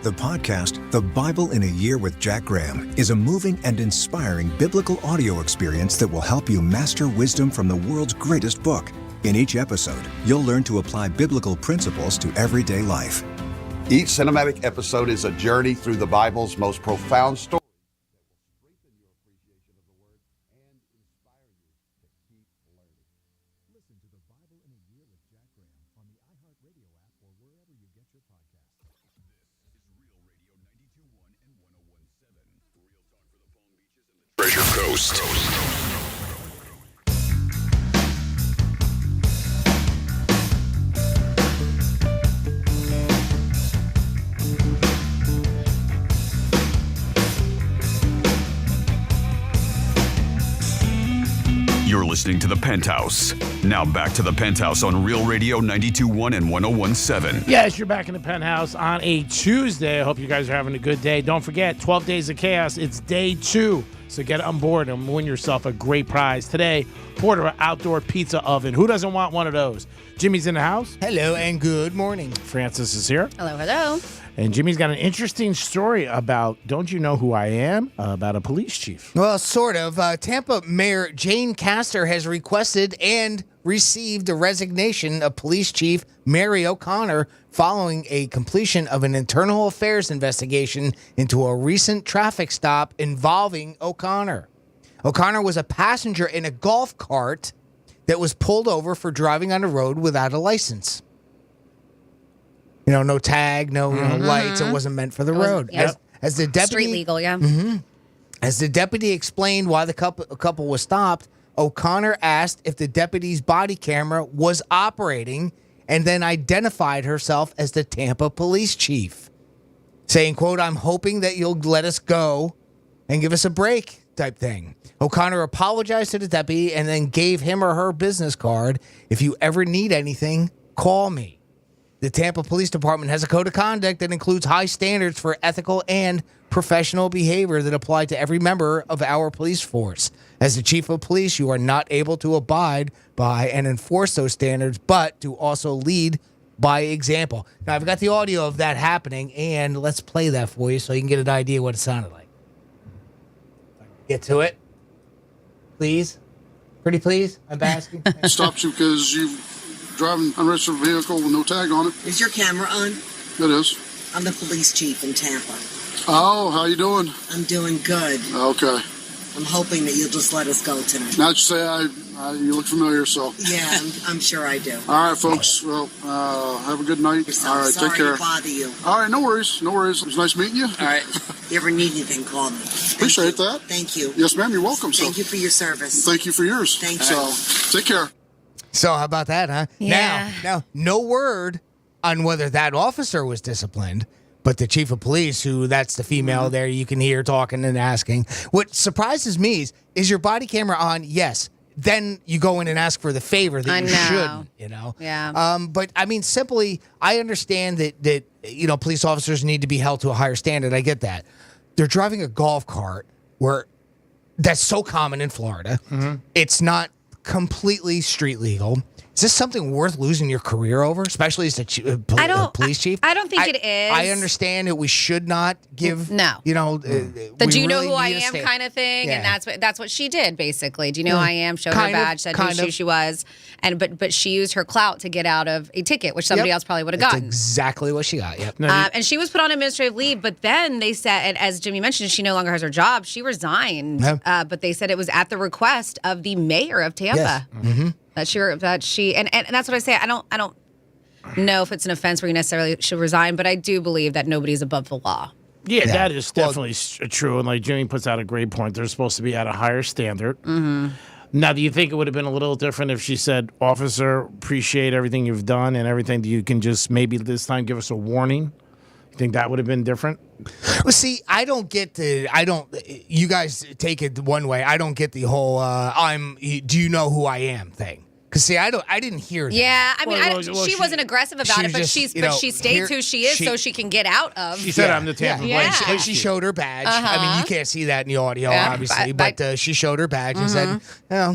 The podcast, The Bible in a Year with Jack Graham, is a moving and inspiring biblical audio experience that will help you master wisdom from the world's greatest book. In each episode, you'll learn to apply biblical principles to everyday life. Each cinematic episode is a journey through the Bible's most profound story. Treasure Coast. You're listening to The Penthouse. Now back to The Penthouse on Real Radio 92.1 and 101.7. Yes, you're back in The Penthouse on a Tuesday. I hope you guys are having a good day. Don't forget, 12 Days of Chaos. It's day 2. So get on board and win yourself a great prize. Today, Porter Outdoor Pizza Oven. Who doesn't want one of those? Jimmy's in the house. Hello and good morning. Francis is here. Hello, hello. And Jimmy's got an interesting story about, don't you know who I am? About a police chief. Well, sort of. Tampa Mayor Jane Castor has requested and received the resignation of Police Chief Mary O'Connor following a completion of an internal affairs investigation into a recent traffic stop involving O'Connor. O'Connor was a passenger in a golf cart that was pulled over for driving on the road without a license. You know, no tag, no lights. It wasn't meant for the road. Yeah. As the deputy, Street legal, yeah. As the deputy explained why the couple was stopped, O'Connor asked if the deputy's body camera was operating and then identified herself as the Tampa police chief, saying, quote, "I'm hoping that you'll let us go and give us a break," type thing. O'Connor apologized to the deputy and then gave him or her business card. "If you ever need anything, call me." The Tampa Police Department has a code of conduct that includes high standards for ethical and professional behavior that apply to every member of our police force. As the chief of police, you are not able to abide by and enforce those standards, but to also lead by example. Now, I've got the audio of that happening, and let's play that for you so you can get an idea what it sounded like. Get to it. Please. Pretty please, I'm asking. Stopped you because you driving unregistered vehicle with no tag on it. Is your camera on? It is. I'm the police chief in Tampa. Oh, how you doing? I'm doing good. Okay. I'm hoping that you'll just let us go tonight. Now that you say you look familiar, so. Yeah, I'm sure I do. All right, folks. Well, have a good night. All right, sorry take care. to bother you. All right, no worries. No worries. It was nice meeting you. All right. If you ever need anything, call me. Appreciate that. Thank you. Yes, ma'am. You're welcome. Thank you for your service. Thank you for yours. Thank you. So, take care. So how about that, huh? Yeah. Now, no word on whether that officer was disciplined, But the chief of police, that's the female there, you can hear talking and asking. What surprises me is your body camera on? Yes. Then you go in and ask for the favor that you shouldn't, Yeah. But I mean, simply, I understand that police officers need to be held to a higher standard. I get that. They're driving a golf cart where that's so common in Florida. It's not completely street legal. Is this something worth losing your career over, especially as the police chief? I don't think it is. I understand that we should not give. No. The do you know who I am kind of thing, and that's what she did basically. Do you know who I am? Showed her badge, said who she was, and but she used her clout to get out of a ticket, which somebody else probably would have gotten. That's exactly what she got. Yep. And she was put on administrative leave, but then they said, and as Jimmy mentioned, she no longer has her job. She resigned, but they said it was at the request of the mayor of Tampa. Yes. That she and that's what I say. I don't know if it's an offense where you necessarily should resign, but I do believe that nobody's above the law. Yeah, that is definitely true. And like Jimmy puts out a great point, they're supposed to be at a higher standard. Now, do you think it would have been a little different if she said, "Officer, appreciate everything you've done and everything. You can just maybe this time give us a warning"? You think that would have been different? Well, see, you guys take it one way. I don't get the whole, do you know who I am thing. Because see, I didn't hear that. Yeah, I mean, she wasn't aggressive about it, but she states who she is so she can get out of. She said, "I'm the Tampa Bay." She showed her badge. I mean, you can't see that in the audio, obviously, but she showed her badge and said,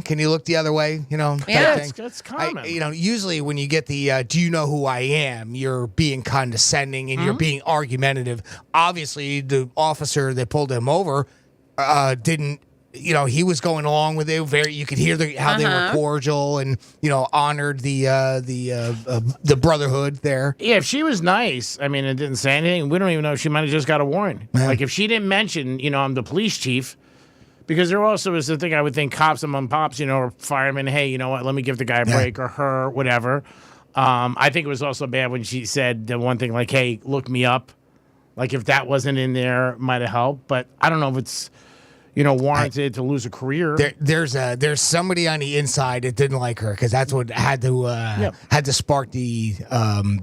"Can you look the other way?" That's common. Usually when you get the, "Do you know who I am?" you're being condescending and you're being argumentative. Obviously, the officer that pulled him over didn't. He was going along with it. You could hear how they were cordial and honored the brotherhood there. Yeah, if she was nice, I mean, and didn't say anything, we don't even know if she might have just got a warning. Like if she didn't mention, I'm the police chief, because there also is the thing I would think cops and mom pops, or firemen. Hey, you know what? Let me give the guy a break or her, whatever. I think it was also bad when she said the one thing like, "Hey, look me up." Like if that wasn't in there, might have helped. But I don't know if it's. Warranted to lose a career. There's somebody on the inside that didn't like her because that's what had to spark the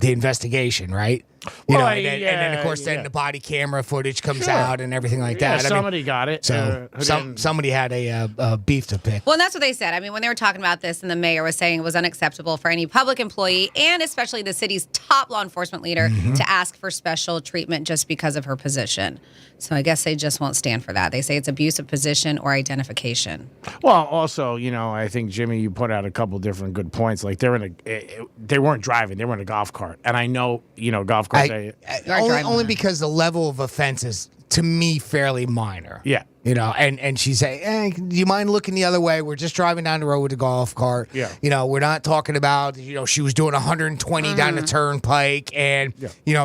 investigation, right? And then of course the body camera footage comes out and everything like that. Somebody got it. So somebody had a beef to pick. Well, and that's what they said. I mean, when they were talking about this, and the mayor was saying it was unacceptable for any public employee and especially the city's top law enforcement leader to ask for special treatment just because of her position. So I guess they just won't stand for that. They say it's abuse of position or identification. Well, also, I think, Jimmy, you put out a couple different good points. Like they weren't driving; they were in a golf cart, and I know, golf carts. Only because the level of offense is, to me, fairly minor. Yeah. And she say, "Hey, do you mind looking the other way? We're just driving down the road with a golf cart. Yeah. We're not talking about, she was doing 120 down the turnpike and,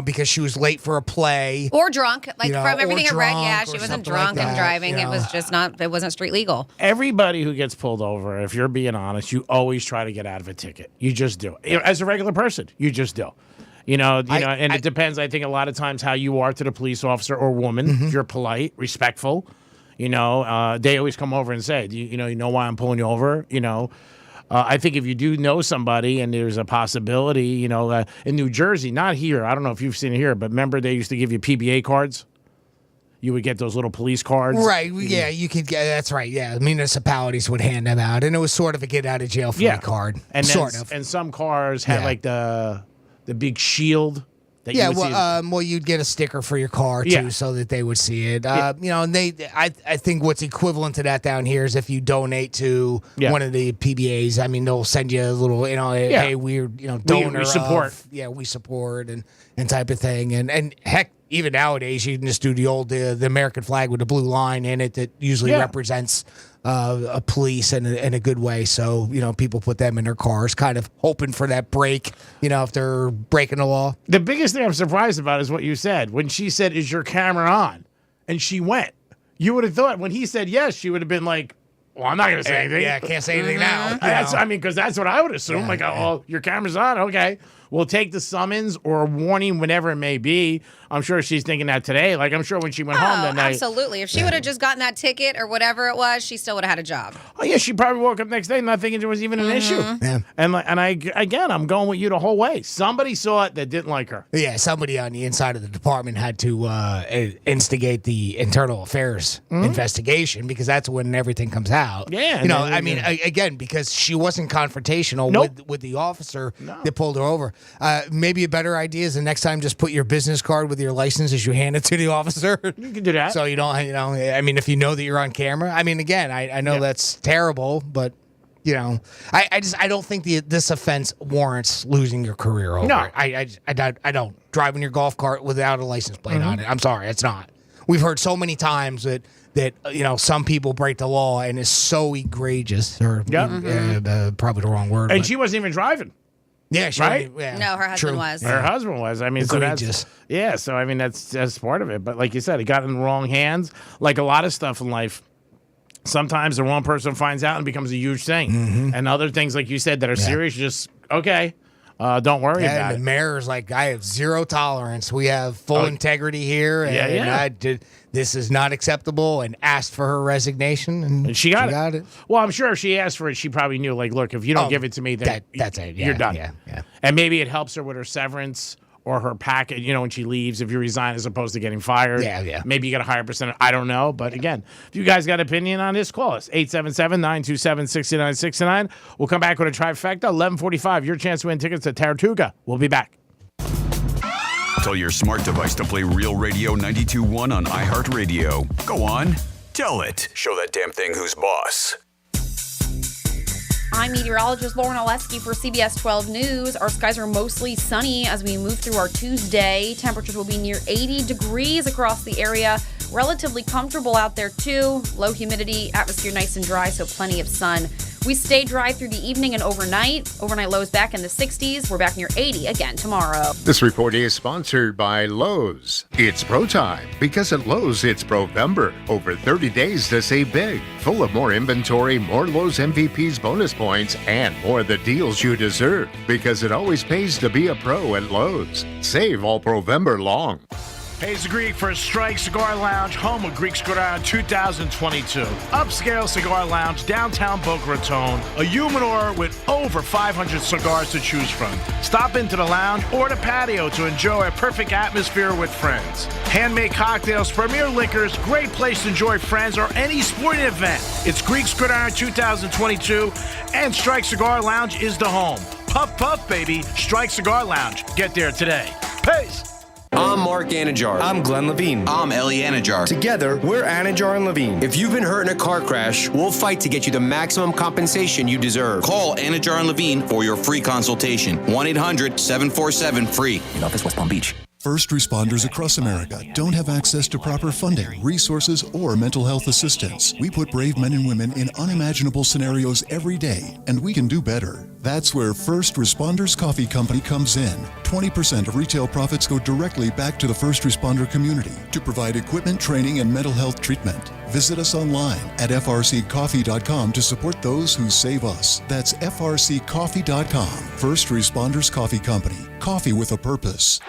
because she was late for a play. Or drunk. Like from everything I read, she wasn't drunk and driving. It was just it wasn't street legal. Everybody who gets pulled over, if you're being honest, you always try to get out of a ticket. You just do. As a regular person, you just do. And it depends, I think, a lot of times how you are to the police officer or woman. If you're polite, respectful, they always come over and say, you know why I'm pulling you over? I think if you do know somebody and there's a possibility, in New Jersey, not here, I don't know if you've seen it here, but remember they used to give you PBA cards? You would get those little police cards. Right, yeah, you could get, that's right, yeah. Municipalities would hand them out, and it was sort of a get-out-of-jail-free card, and sort of. And some cars had like the big shield. That you'd get a sticker for your car too, so that they would see it. And I think what's equivalent to that down here is if you donate to one of the PBAs. I mean, they'll send you a little, hey, we're donor. We support. We support and type of thing. And heck, even nowadays, you can just do the old the American flag with the blue line in it that usually represents a police in a good way. So, people put them in their cars, kind of hoping for that break, if they're breaking the law. The biggest thing I'm surprised about is what you said. When she said, "Is your camera on?" and she went, you would have thought when he said yes, she would have been like, "Well, I'm not going to say anything." Yeah, I can't say anything now. Because that's what I would assume. Your camera's on, okay. will take the summons or a warning, whenever it may be. I'm sure she's thinking that today. Like, I'm sure when she went home that night. Absolutely. If she would have just gotten that ticket or whatever it was, she still would have had a job. Oh, yeah, she probably woke up next day not thinking there was even an issue. Yeah. And I'm going with you the whole way. Somebody saw it that didn't like her. Yeah, somebody on the inside of the department had to instigate the internal affairs investigation, because that's when everything comes out. Yeah. Again, because she wasn't confrontational with the officer that pulled her over. Maybe a better idea is the next time just put your business card with your license as you hand it to the officer. You can do that. So you don't, if you know that you're on camera. Again, I know that's terrible, but I don't think this offense warrants losing your career over. No. I don't. Driving your golf cart without a license plate on it. I'm sorry, it's not. We've heard so many times that some people break the law and it's so egregious, or probably the wrong word. And she wasn't even driving. Yeah, right? No, her husband was. Her husband was. Egregious. That's part of it. But like you said, it got in the wrong hands. Like a lot of stuff in life, sometimes the wrong person finds out and becomes a huge thing. And other things, like you said, that are serious, just, okay, don't worry about it. And the mayor's like, I have zero tolerance. We have full integrity here. And this is not acceptable, and asked for her resignation. And she got it. Well, I'm sure if she asked for it, she probably knew, like, look, if you don't give it to me, then that's it. Yeah, you're done. Yeah. And maybe it helps her with her severance or her package, when she leaves, if you resign as opposed to getting fired. Yeah. Maybe you get a higher percentage. I don't know. But again, if you guys got an opinion on this, call us. 877-927-6969. We'll come back with a trifecta. 11:45, your chance to win tickets to Taratuga. We'll be back. Tell your smart device to play Real Radio 92.1 on iHeartRadio. Go on, tell it. Show that damn thing who's boss. I'm meteorologist Lauren Oleski for CBS 12 News. Our skies are mostly sunny as we move through our Tuesday. Temperatures will be near 80 degrees across the area. Relatively comfortable out there, too. Low humidity, atmosphere nice and dry, so plenty of sun. We stay dry through the evening and overnight. Overnight lows back in the 60s. We're back near 80 again tomorrow. This report is sponsored by Lowe's. It's Pro Time, because at Lowe's it's Provember. Over 30 days to save big. Full of more inventory, more Lowe's MVPs bonus points, and more of the deals you deserve. Because it always pays to be a pro at Lowe's. Save all Provember long. Hey, it's Greek for Strike Cigar Lounge, home of Greek Cigar 2022. Upscale cigar lounge, downtown Boca Raton. A humidor with over 500 cigars to choose from. Stop into the lounge or the patio to enjoy a perfect atmosphere with friends. Handmade cocktails, premier liquors, great place to enjoy friends or any sporting event. It's Greek Cigar 2022, and Strike Cigar Lounge is the home. Puff, puff, baby. Strike Cigar Lounge. Get there today. Peace. I'm Mark Anajar. I'm Glenn Levine. I'm Ellie Anajar. Together, we're Anajar and Levine. If you've been hurt in a car crash, we'll fight to get you the maximum compensation you deserve. Call Anajar and Levine for your free consultation. 1-800-747-FREE. In office, West Palm Beach. First responders across America don't have access to proper funding, resources, or mental health assistance. We put brave men and women in unimaginable scenarios every day, and we can do better. That's where First Responders Coffee Company comes in. 20% of retail profits go directly back to the first responder community to provide equipment, training, and mental health treatment. Visit us online at frccoffee.com to support those who save us. That's frccoffee.com. First Responders Coffee Company. Coffee with a purpose.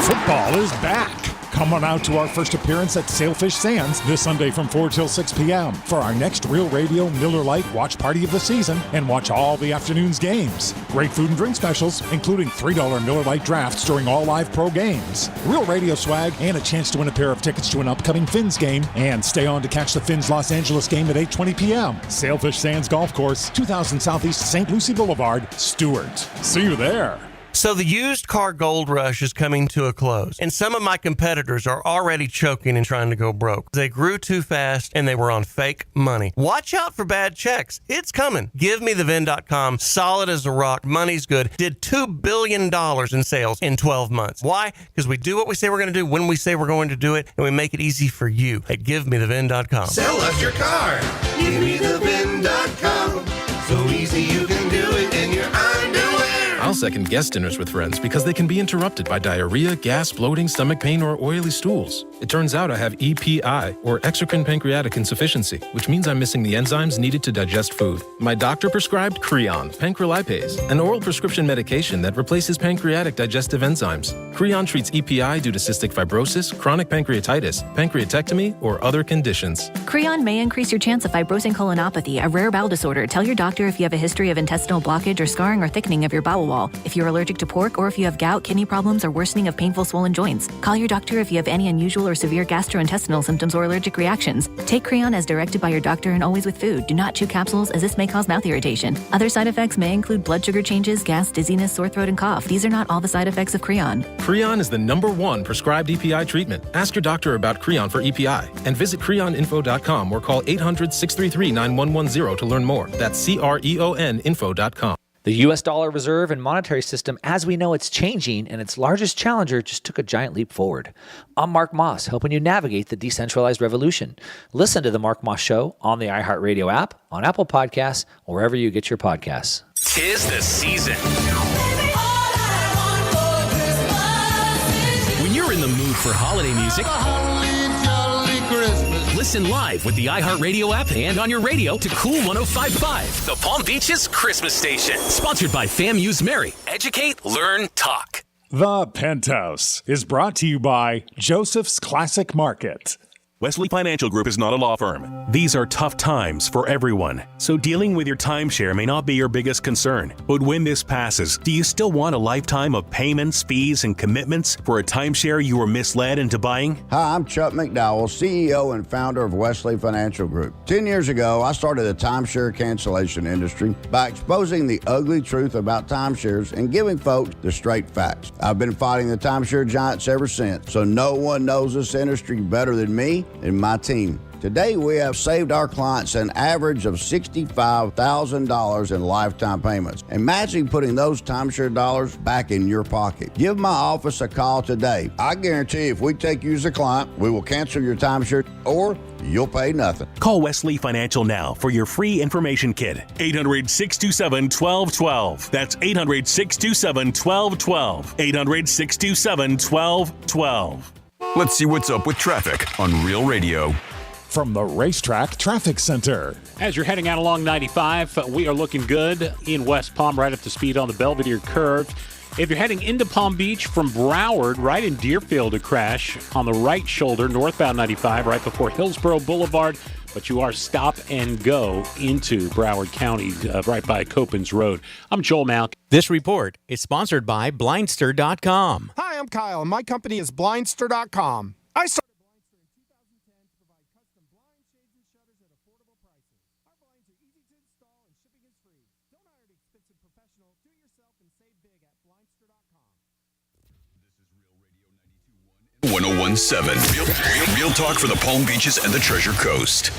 Football is back. Come on out to our first appearance at Sailfish Sands this Sunday from 4 till 6 p.m. for our next Real Radio Miller Lite watch party of the season, and watch all the afternoon's games. Great food and drink specials, including $3 Miller Lite drafts during all live pro games. Real Radio swag, and a chance to win a pair of tickets to an upcoming Fins game. And stay on to catch the Fins Los Angeles game at 8:20 p.m. Sailfish Sands Golf Course, 2000 Southeast St. Lucie Boulevard, Stewart. See you there. So the used car gold rush is coming to a close, and some of my competitors are already choking and trying to go broke. They grew too fast, and they were on fake money. Watch out for bad checks. It's coming. GiveMeTheVin.com, solid as a rock, money's good, did $2 billion in sales in 12 months. Why? Because we do what we say we're going to do when we say we're going to do it, and we make it easy for you at GiveMeTheVin.com. Sell us your car. GiveMeTheVin.com. So easy you can do it in your underwear. I'll second guest dinners with friends because they can be interrupted by diarrhea, gas, bloating, stomach pain, or oily stools. It turns out I have EPI, or exocrine pancreatic insufficiency, which means I'm missing the enzymes needed to digest food. My doctor prescribed Creon, pancrelipase, an oral prescription medication that replaces pancreatic digestive enzymes. Creon treats EPI due to cystic fibrosis, chronic pancreatitis, pancreatectomy, or other conditions. Creon may increase your chance of fibrosing colonopathy, a rare bowel disorder. Tell your doctor if you have a history of intestinal blockage or scarring or thickening of your bowel wall, if you're allergic to pork, or if you have gout, kidney problems, or worsening of painful swollen joints. Call your doctor if you have any unusual or severe gastrointestinal symptoms or allergic reactions. Take Creon as directed by your doctor and always with food. Do not chew capsules, as this may cause mouth irritation. Other side effects may include blood sugar changes, gas, dizziness, sore throat, and cough. These are not all the side effects of Creon. Creon is the #1 prescribed EPI treatment. Ask your doctor about Creon for EPI and visit creoninfo.com or call 800-633-9110 to learn more. That's CREONinfo.com. The U.S. dollar reserve and monetary system, as we know, it's changing, and its largest challenger just took a giant leap forward. I'm Mark Moss, helping you navigate the decentralized revolution. Listen to The Mark Moss Show on the iHeartRadio app, on Apple Podcasts, or wherever you get your podcasts. 'Tis the season. When you're in the mood for holiday music, listen live with the iHeartRadio app and on your radio to Cool 105.5, the Palm Beaches Christmas station. Sponsored by FAMU's Mary. Educate, learn, talk. The Penthouse is brought to you by Joseph's Classic Market. Wesley Financial Group is not a law firm. These are tough times for everyone, so dealing with your timeshare may not be your biggest concern. But when this passes, do you still want a lifetime of payments, fees, and commitments for a timeshare you were misled into buying? Hi, I'm Chuck McDowell, CEO and founder of Wesley Financial Group. 10 years ago, I started the timeshare cancellation industry by exposing the ugly truth about timeshares and giving folks the straight facts. I've been fighting the timeshare giants ever since, so no one knows this industry better than me and my team. Today, we have saved our clients an average of $65,000 in lifetime payments. Imagine putting those timeshare dollars back in your pocket. Give my office a call today. I guarantee if we take you as a client, we will cancel your timeshare or you'll pay nothing. Call Wesley Financial now for your free information kit. 800-627-1212. That's 800-627-1212. 800-627-1212. Let's see what's up with traffic on Real Radio. From the Racetrack Traffic Center. As you're heading out along 95, we are looking good in West Palm, right up to speed on the Belvedere Curve. If you're heading into Palm Beach from Broward, right in Deerfield, a crash on the right shoulder, northbound 95, right before Hillsborough Boulevard. But you are stop and go into Broward County, right by Copans Road. I'm Joel Malk. This report is sponsored by Blindster.com. Hi, I'm Kyle, and my company is Blindster.com. I started Blindster in 2010 to provide custom blinds, shades, and shutters at affordable prices. Our blinds are easy to install, and shipping is free. Don't hire an expensive professional. Do it yourself and save big at Blindster.com. 1017. Real talk for the Palm Beaches and the Treasure Coast.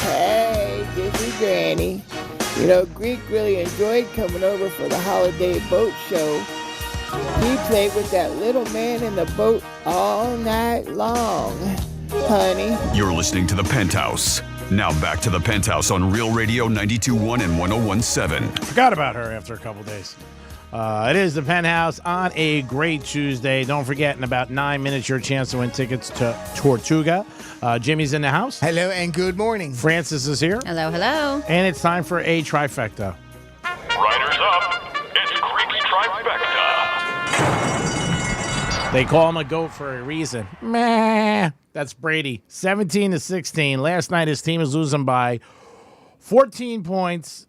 Hey, this is Granny. You know, Greek really enjoyed coming over for the holiday boat show. He played with that little man in the boat all night long. Honey. You're listening to The Penthouse. Now back to The Penthouse on Real Radio 92.1 and 101.7. Forgot about her after a couple days. It is The Penthouse on a great Tuesday. Don't forget, in about 9 minutes, your chance to win tickets to Tortuga. Jimmy's in the house. Hello and good morning. Francis is here. Hello, hello. And it's time for a trifecta. Riders up. It's Creek's Trifecta. They call him a GOAT for a reason. Meh. That's Brady. 17-16. Last night, his team is losing by 14 points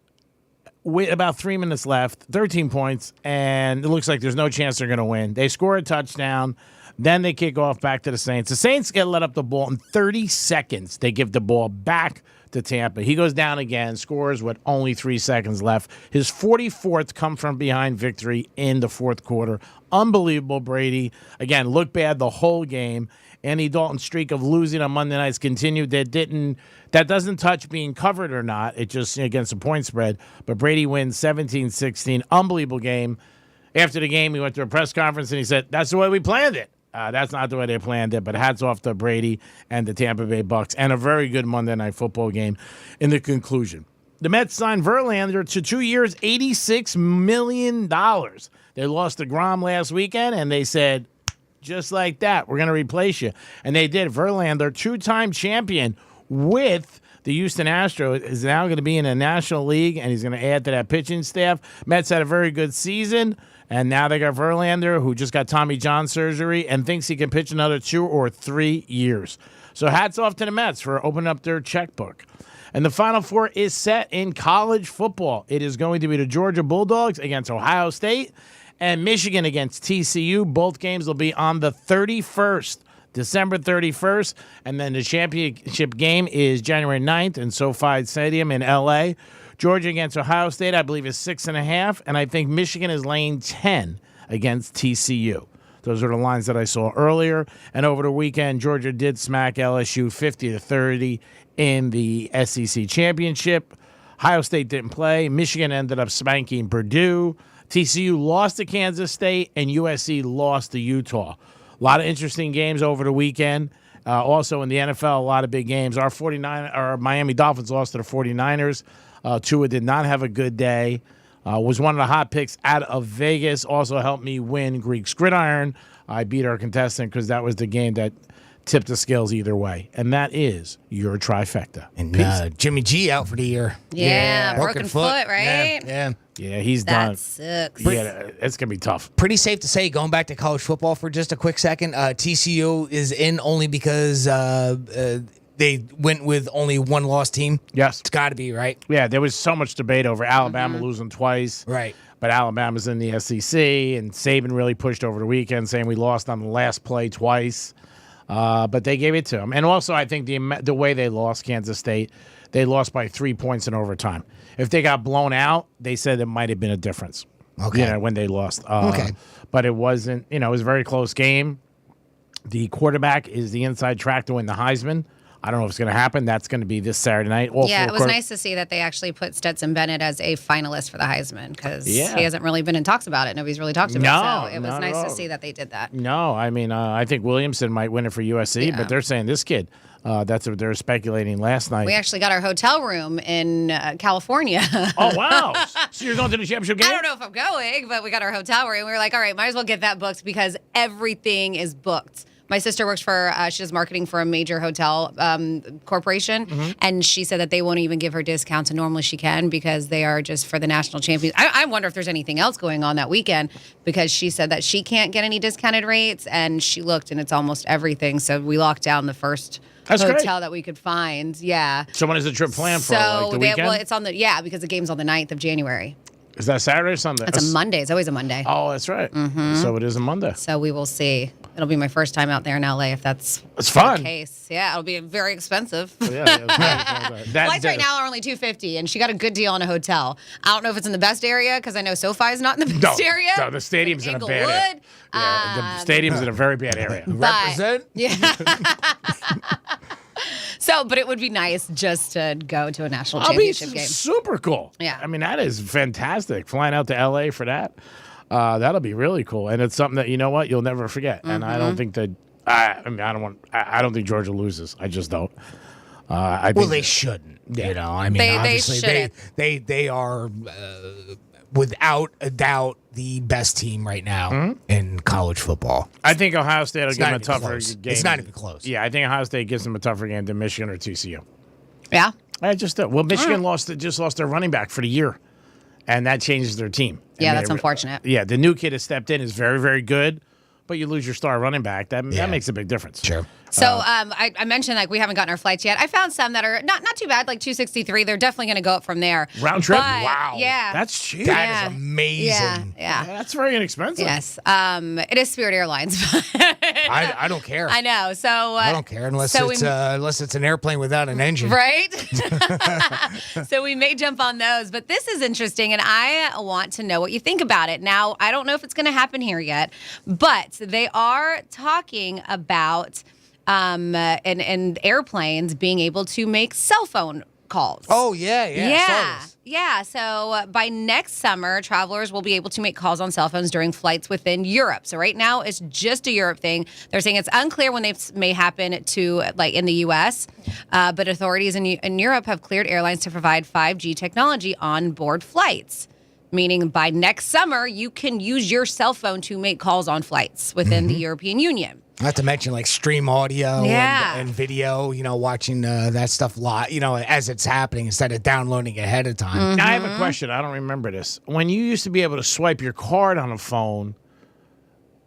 with about 3 minutes left. 13 points. And it looks like there's no chance they're going to win. They score a touchdown. Then they kick off back to the Saints. The Saints get let up the ball in 30 seconds. They give the ball back to Tampa. He goes down again, scores with only 3 seconds left. His 44th come from behind victory in the fourth quarter. Unbelievable, Brady. Again, looked bad the whole game. Andy Dalton's streak of losing on Monday nights continued. That doesn't touch being covered or not. It just against a point spread. But Brady wins 17-16. Unbelievable game. After the game, he went to a press conference and he said, "That's the way we planned it. That's not the way they planned it, but hats off to Brady and the Tampa Bay Bucks, and a very good Monday Night Football game in the conclusion. The Mets signed Verlander to 2 years, $86 million. They lost to Grom last weekend, and they said, just like that, we're going to replace you. And they did. Verlander, two-time champion with the Houston Astros, is now going to be in the National League, and he's going to add to that pitching staff. Mets had a very good season. And now they got Verlander, who just got Tommy John surgery and thinks he can pitch another 2 or 3 years. So hats off to the Mets for opening up their checkbook. And the Final Four is set in college football. It is going to be the Georgia Bulldogs against Ohio State and Michigan against TCU. Both games will be on the 31st, December 31st. And then the championship game is January 9th in SoFi Stadium in L.A., Georgia against Ohio State, I believe, is 6.5, and I think Michigan is laying 10 against TCU. Those are the lines that I saw earlier. And over the weekend, Georgia did smack LSU 50-30 in the SEC championship. Ohio State didn't play. Michigan ended up spanking Purdue. TCU lost to Kansas State, and USC lost to Utah. A lot of interesting games over the weekend. Also in the NFL, a lot of big games. Our Miami Dolphins lost to the 49ers. Tua did not have a good day. Was one of the hot picks out of Vegas. Also helped me win Greek's Gridiron. I beat our contestant because that was the game that tipped the scales either way. And that is your trifecta. And Jimmy G out for the year. Yeah, broken foot, right? Yeah, he's that done. Sucks. Yeah, it's going to be tough. Pretty safe to say, going back to college football for just a quick second, TCU is in only because they went with only one loss team. Yes. It's got to be, right? Yeah, there was so much debate over Alabama losing twice. Right. But Alabama's in the SEC, and Saban really pushed over the weekend, saying we lost on the last play twice. But they gave it to them. And also, I think the way they lost Kansas State, they lost by 3 points in overtime. If they got blown out, they said it might have been a difference. Okay. When they lost. Okay. But it wasn't, it was a very close game. The quarterback is the inside track to win the Heisman. I don't know if it's going to happen. That's going to be this Saturday night. It was nice to see that they actually put Stetson Bennett as a finalist for the Heisman because he hasn't really been in talks about it. Nobody's really talked about it. So it was nice to see that they did that. No, I mean, I think Williamson might win it for USC, but they're saying this kid. That's what they were speculating last night. We actually got our hotel room in California. Oh, wow. So you're going to the championship game? I don't know if I'm going, but we got our hotel room. We were like, all right, might as well get that booked because everything is booked. My sister works for, she does marketing for a major hotel corporation, and she said that they won't even give her discounts, and normally she can because they are just for the national champions. I wonder if there's anything else going on that weekend because she said that she can't get any discounted rates, and she looked, and it's almost everything. So we locked down the first hotel that we could find. Yeah. So when is the trip planned for? Like the weekend? Well, it's on because the game's on the 9th of January. Is that Saturday or Sunday? It's a Monday. It's always a Monday. Oh, that's right. So it is a Monday. So we will see. It'll be my first time out there in LA if that's fun. The case. Yeah, it'll be very expensive. Flights right now are only $250, and she got a good deal on a hotel. I don't know if it's in the best area because I know SoFi is not in the best area. No, the stadium's in a bad area. Yeah, the stadium's in a very bad area. Represent? Yeah. But it would be nice just to go to a national championship game. Super cool. Yeah. I mean, that is fantastic. Flying out to LA for that. That'll be really cool. And it's something that, you know what, you'll never forget. And I don't think that, I don't think Georgia loses. I just don't. I think they shouldn't. Yeah. I mean, obviously they are without a doubt the best team right now in college football. I think Ohio State will give them a tougher game. It's not even close. Yeah, I think Ohio State gives them a tougher game than Michigan or TCU. Yeah? I just do. Well, Michigan just lost their running back for the year, and that changes their team. Yeah, that's unfortunate. Yeah, the new kid has stepped in, is very, very good, but you lose your star running back. That makes a big difference. Sure. So I mentioned we haven't gotten our flights yet. I found some that are not too bad, like $263. They're definitely going to go up from there. Round trip? But, wow. Yeah. That's cheap. That is amazing. Yeah. That's very inexpensive. Yes. It is Spirit Airlines. I don't care. I know. So I don't care unless it's an airplane without an engine. Right? So we may jump on those. But this is interesting, and I want to know what you think about it. Now, I don't know if it's going to happen here yet, but they are talking about and airplanes being able to make cell phone calls. Oh, yeah. I saw this. Yeah. So by next summer, travelers will be able to make calls on cell phones during flights within Europe. So right now, it's just a Europe thing. They're saying it's unclear when they may happen to, like, in the U.S., but authorities in Europe have cleared airlines to provide 5G technology on board flights. Meaning by next summer, you can use your cell phone to make calls on flights within the European Union. Not to mention like stream audio and video, watching that stuff live, as it's happening instead of downloading ahead of time. Now, I have a question. I don't remember this. When you used to be able to swipe your card on a phone,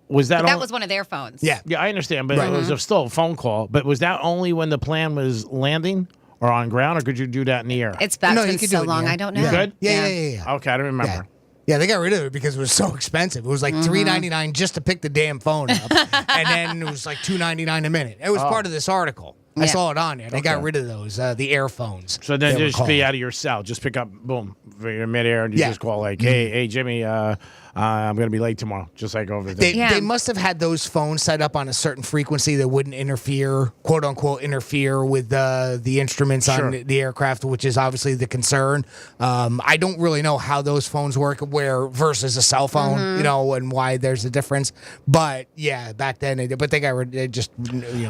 was that That was one of their phones. Yeah, I understand, but it was still a phone call. But was that only when the plane was landing? Or on ground, or could you do that in the air? It's been so long, I don't know. You could? Yeah. Okay, I don't remember. Yeah, they got rid of it because it was so expensive. It was like $3.99 just to pick the damn phone up, and then it was like $2.99 a minute. It was part of this article. I saw it on there. They got rid of those, the air phones. So then just be out of your cell. Just pick up, boom, you're midair, and you just call like, hey, Jimmy, I'm going to be late tomorrow. Just like over there. They must have had those phones set up on a certain frequency that wouldn't interfere, quote unquote, interfere with the instruments on the aircraft, which is obviously the concern. I don't really know how those phones work versus a cell phone, and why there's a difference. But yeah, back then, they got rid. They just,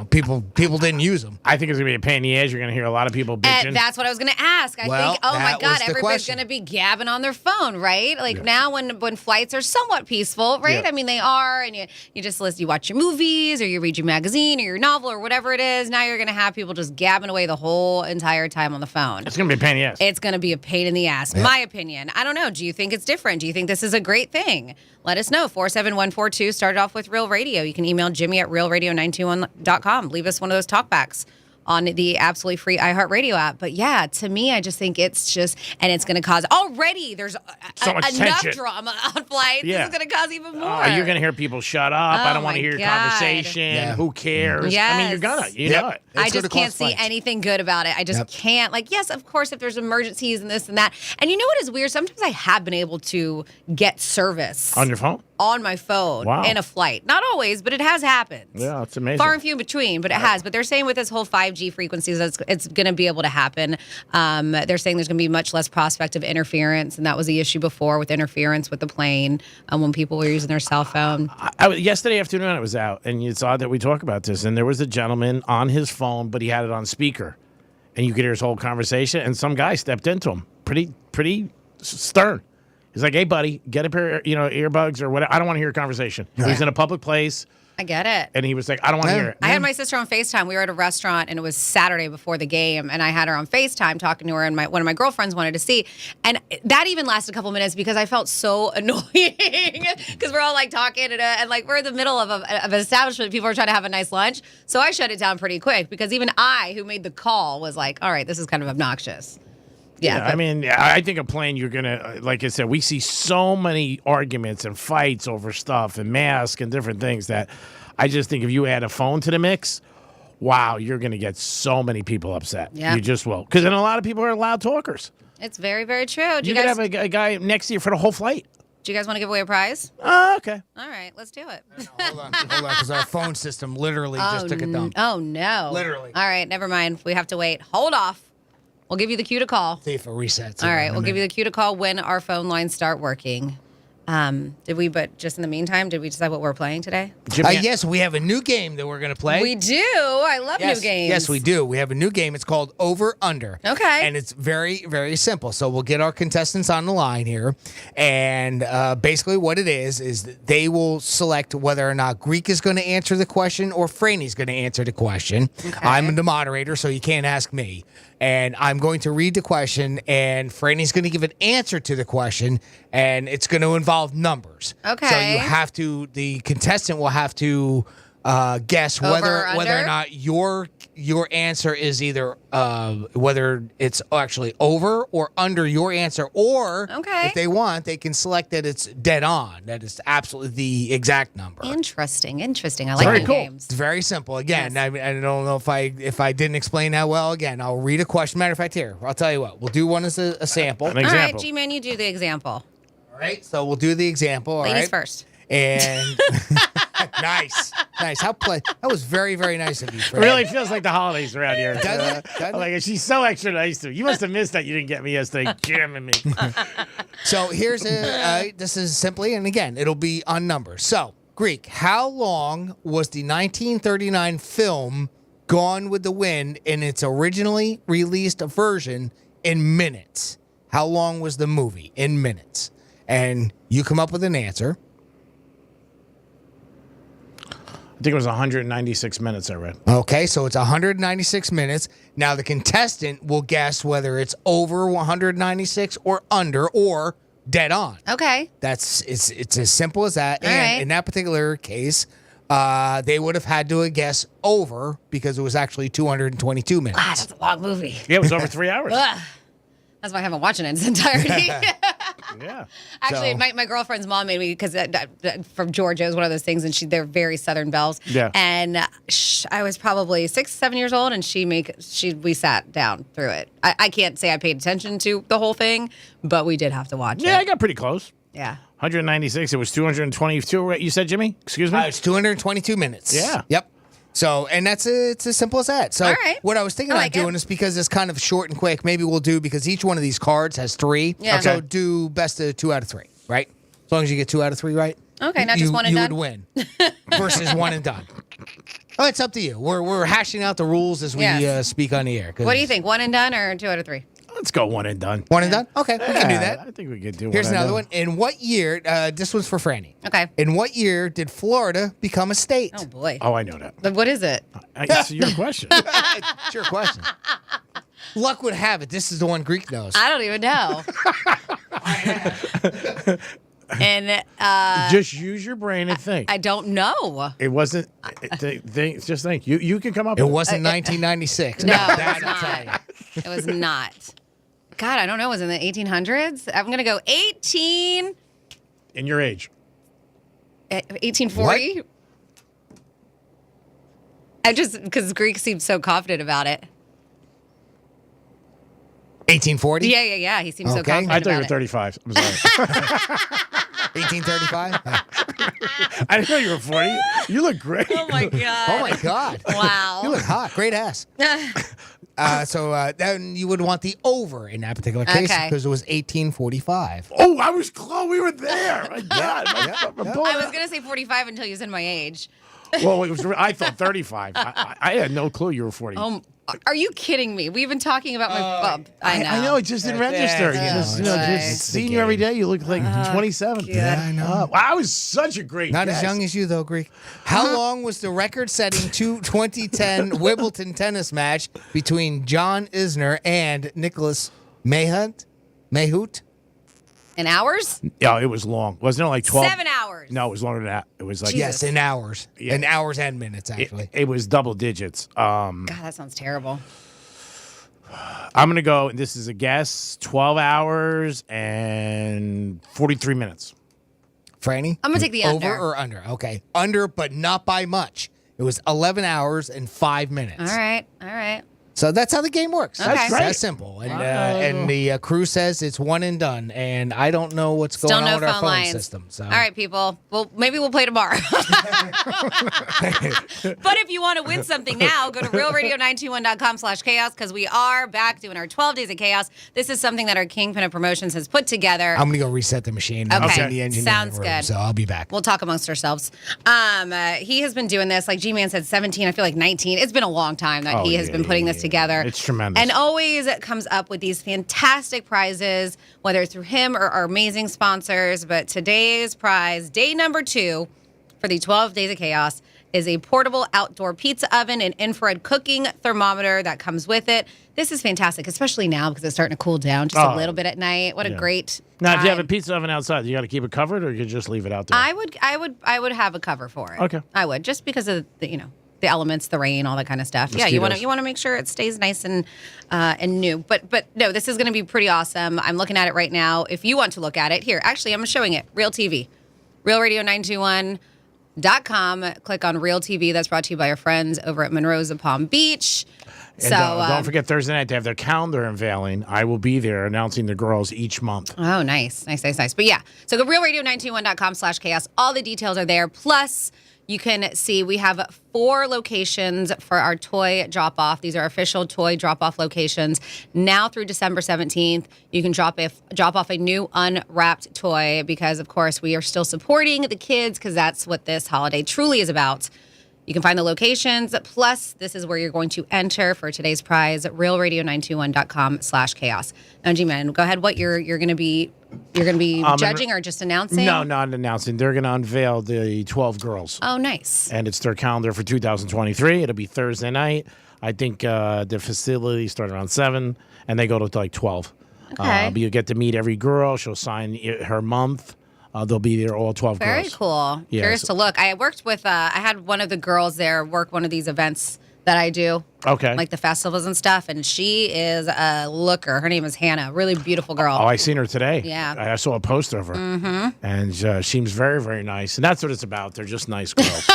people didn't use them. I think it's going to be a pain in the ass. You're going to hear a lot of people bitching. And that's what I was going to ask. I think, oh my God, everybody's going to be gabbing on their phone, right? Like now when flights are somewhat peaceful, right? Yeah. I mean, they are, and you just listen, you watch your movies or you read your magazine or your novel or whatever it is. Now you're going to have people just gabbing away the whole entire time on the phone. It's going to be a pain in the ass. It's going to be a pain in the ass. My opinion. I don't know. Do you think it's different? Do you think this is a great thing? Let us know. 47142 started off with Real Radio. You can email Jimmy at realradio921.com. Leave us one of those talkbacks on the absolutely free iHeartRadio app. But yeah, to me, I just think it's just, and it's going to cause, already there's so much enough tension. drama on flights. Yeah. This is going to cause even more. You're going to hear people shut up. I don't want my to hear your God. conversation. Who cares? Yes. I mean, you're going to. You know it. I just can't see anything good about it. I just can't. Like, yes, of course, if there's emergencies and this and that. And you know what is weird? Sometimes I have been able to get service. On your phone? On my phone in a flight. Not always, but it has happened. Yeah, it's amazing. Far and few in between, but it has. But they're saying with this whole 5G frequencies, it's going to be able to happen. They're saying there's going to be much less prospect of interference, and that was the issue before with interference with the plane when people were using their cell phone. Yesterday afternoon, I was out, and it's odd that we talk about this, and there was a gentleman on his phone, but he had it on speaker, and you could hear his whole conversation, and some guy stepped into him, pretty stern. He's like, "Hey, buddy, get a pair of earbuds or whatever. I don't want to hear a conversation." He was in a public place. I get it. And he was like, I don't want to hear it. I had my sister on FaceTime. We were at a restaurant, and it was Saturday before the game, and I had her on FaceTime talking to her, and one of my girlfriends wanted to see. And that even lasted a couple minutes because I felt so annoying because we're all like talking, and like we're in the middle of an establishment. People are trying to have a nice lunch. So I shut it down pretty quick because even I, who made the call, was like, all right, this is kind of obnoxious. Yeah, I mean, I think a plane, you're going to, like I said, we see so many arguments and fights over stuff and masks and different things that I just think if you add a phone to the mix, wow, you're going to get so many people upset. Yeah. You just will. Because then a lot of people are loud talkers. It's very, very true. You could have a guy next to you for the whole flight. Do you guys want to give away a prize? Okay. All right, let's do it. Hold on, because our phone system literally just took a dump. Oh, no. Literally. All right, never mind. We have to wait. Hold off. We'll give you the cue to call. See if it resets. All right, we'll give you the cue to call when our phone lines start working. But just in the meantime, did we decide what we're playing today? Yes, we have a new game that we're going to play. We do. I love new games. Yes, we do. We have a new game. It's called Over Under. Okay. And it's very, very simple. So we'll get our contestants on the line here. And basically what it is that they will select whether or not Greek is going to answer the question or Franny's going to answer the question. Okay. I'm the moderator, so you can't ask me. And I'm going to read the question, and Franny's going to give an answer to the question, and it's going to involve numbers. Okay. So you have to, the contestant will have to guess whether or not your answer is either whether it's actually over or under your answer, or if they want, they can select that it's dead on, that it's absolutely the exact number. Interesting. I like new games. It's very simple. Again, I don't know if I didn't explain that well. Again, I'll read a question. Matter of fact, here, I'll tell you what. We'll do one as a sample. All right, G-Man, you do the example. All right, so we'll do the example. Ladies first. And Nice. That was very, very nice of you, It Fred. really feels like the holidays around here. Doesn't it? Doesn't it? Like she's so extra nice to me. You must have missed that you didn't get me yesterday, jamming me. So here's this is simply, and again, it'll be on numbers. So, Greek, how long was the 1939 film Gone with the Wind in its originally released version in minutes? How long was the movie in minutes? And you come up with an answer. I think it was 196 minutes I read. Okay, so it's 196 minutes. Now the contestant will guess whether it's over 196 or under or dead on. Okay. It's as simple as that. All And right. in that particular case, they would have had to guess over because it was actually 222 minutes. Ah, that's a long movie. Yeah, it was over 3 hours. Ugh. That's why I haven't watched it in its entirety. Yeah. Actually, my girlfriend's mom made me, because from Georgia, it was one of those things, and they're very Southern belles. Yeah. And I was probably 6, 7 years old, and we sat down through it. I can't say I paid attention to the whole thing, but we did have to watch it. Yeah, I got pretty close. Yeah. 196. It was 222. You said, Jimmy? Excuse me? It's 222 minutes. Yeah. Yep. So, and it's as simple as that. So, All right. what I was thinking I about like doing it. is because it's kind of short and quick, maybe we'll do, because each one of these cards has 3. Yeah. So, Okay. do best of 2 out of 3, right? As long as you get 2 out of 3 right. Okay, not just one and you done? would win versus one and done. Oh, it's up to you. We're hashing out the rules as we Yes. speak on the air. 'cause- What do you think? One and done or 2 out of 3? Let's go one and done. One and done? Okay, we can do Yeah, that. I think we could do Here's one and another done. one. In what year, this one's for Franny. Okay. In what year did Florida become a state? Oh, boy. Oh, I know that. What is it? It's your question. It's your question. Luck would have it. This is the one Greek knows. I don't even know. And Just use your brain and think. I don't know. It wasn't. Just think. You can come up. It with wasn't 1996. No, that it was I'll tell you. not. It was not. God, I don't know. Was it in the 1800s? I'm going to go 18. In your age. 1840? I just, because Greek seems so confident about it. 1840? Yeah. He seems so Okay. confident I thought you were about it. 35. I'm sorry. 1835? I didn't know you were 40. You look great. Oh, my God. Oh, my God. Wow. You look hot. Great ass. So then you would want the over in that particular case Okay. because it was 1845. Oh, I was close. We were there. My God. I was going to say 45 until you said my age. Well, I thought 35. I had no clue you were 40. Are you kidding me? We've been talking about my bump. I know. I know. It just didn't register. Just seeing you every day, you look like 27. Yeah, I know. Wow, I was such a great Not guest. as young as you, though, Greek. How long was the record-setting 2010 Wimbledon tennis match between John Isner and Nicholas Mahut? In hours? Yeah, it was long. Wasn't it like 12? 7 hours. No, it was longer than that. It was like Yes, in hours. Yeah. In hours and minutes, actually. It was double digits. God, that sounds terrible. I'm going to go, and this is a guess, 12 hours and 43 minutes. Franny? I'm going to take the Over under. or under? Okay. Under, but not by much. It was 11 hours and 5 minutes. All right. So that's how the game works. Okay. That's It's great. that simple. And the crew says it's one and done. And I don't know what's Still going no on with our phone phone lines. system. So. All right, people. Well, maybe we'll play tomorrow. But if you want to win something now, go to realradio921.com/chaos because we are back doing our 12 Days of Chaos. This is something that our Kingpin of Promotions has put together. I'm going to go reset the machine. Okay. I'm sending the engineer Sounds in the room, good. So I'll be back. We'll talk amongst ourselves. He has been doing this, like G-Man said, 17. I feel like 19. It's been a long time that he has been putting this together. It's tremendous. And always comes up with these fantastic prizes, whether it's through him or our amazing sponsors. But today's prize, day number 2 for the 12 Days of Chaos, is a portable outdoor pizza oven and infrared cooking thermometer that comes with it. This is fantastic, especially now because it's starting to cool down just a little bit at night. What a great Now, if you have a time. pizza oven outside, you got to keep it covered, or you could just leave it out there. I would have a cover for it. Okay. I would, just because of the the elements, the rain, all that kind of stuff. Yeah, Mosquitoes. you want to make sure it stays nice and new. But no, this is going to be pretty awesome. I'm looking at it right now. If you want to look at it, here, actually, I'm showing it. Real TV, realradio921.com. Click on Real TV. That's brought to you by our friends over at Monroe's of Palm Beach. And don't forget Thursday night, they have their calendar unveiling. I will be there announcing the girls each month. Oh, nice. But yeah, so go realradio921.com/chaos. All the details are there. Plus, you can see we have 4 locations for our toy drop-off. These are official toy drop-off locations. Now through December 17th, you can drop off a new unwrapped toy because, of course, we are still supporting the kids because that's what this holiday truly is about. You can find the locations. Plus, this is where you're going to enter for today's prize, realradio921.com/chaos. Now, G-Man, go ahead. What you're going to be judging or just announcing? No, not announcing. They're going to unveil the 12 girls. Oh, nice. And it's their calendar for 2023. It'll be Thursday night. I think the facility start around 7, and they go to like 12. Okay. But you get to meet every girl. She'll sign her month. They'll be there, all 12 Very girls. cool. Yeah, Curious to look. I worked with, I had one of the girls there work one of these events that I do. Okay. Like the festivals and stuff. And she is a looker. Her name is Hannah. Really beautiful girl. Oh, I seen her today. Yeah. I saw a poster of her. Mm-hmm. And she seems very, very nice. And that's what it's about. They're just nice girls.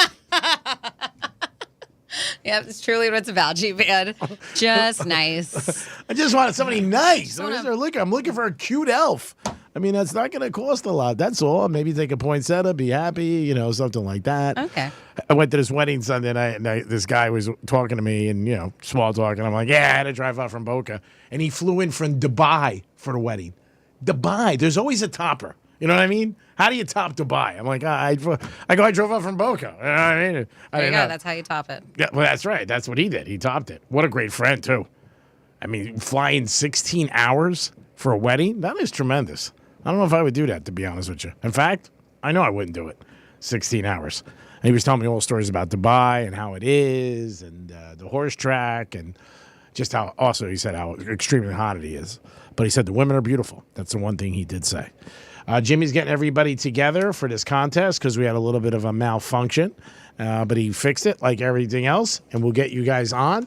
Yeah, it's truly what it's about, G-Man. Just nice. I just wanted somebody nice. I'm looking for a cute elf. I mean, that's not going to cost a lot. That's all. Maybe take a poinsettia, be happy, something like that. Okay. I went to this wedding Sunday night, and this guy was talking to me and, small talk. And I'm like, yeah, I had to drive out from Boca. And he flew in from Dubai for the wedding. Dubai. There's always a topper. You know what I mean? How do you top Dubai? I'm like, I drove up from Boca. You know what I mean? There you go. That's how you top it. Yeah, well, that's right. That's what he did. He topped it. What a great friend, too. I mean, flying 16 hours for a wedding? That is tremendous. I don't know if I would do that, to be honest with you. In fact, I know I wouldn't do it. 16 hours. And he was telling me all stories about Dubai and how it is and the horse track and just how, also he said how extremely hot it is. But he said the women are beautiful. That's the one thing he did say. Jimmy's getting everybody together for this contest because we had a little bit of a malfunction. But he fixed it like everything else, and we'll get you guys on.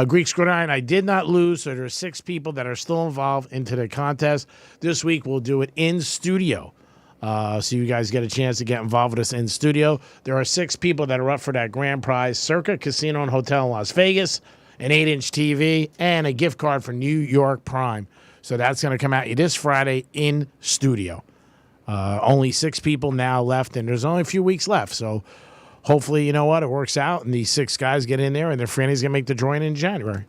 Greek Squad, I did not lose, so there are 6 people that are still involved into the contest. This week, we'll do it in studio. So you guys get a chance to get involved with us in studio. There are 6 people that are up for that grand prize, Circa Casino and Hotel in Las Vegas, an 8-inch TV, and a gift card for New York Prime. So that's going to come at you this Friday in studio. Only 6 people now left, and there's only a few weeks left, so hopefully, you know what, it works out, and these 6 guys get in there, and their Franny's going to make the drawing in January.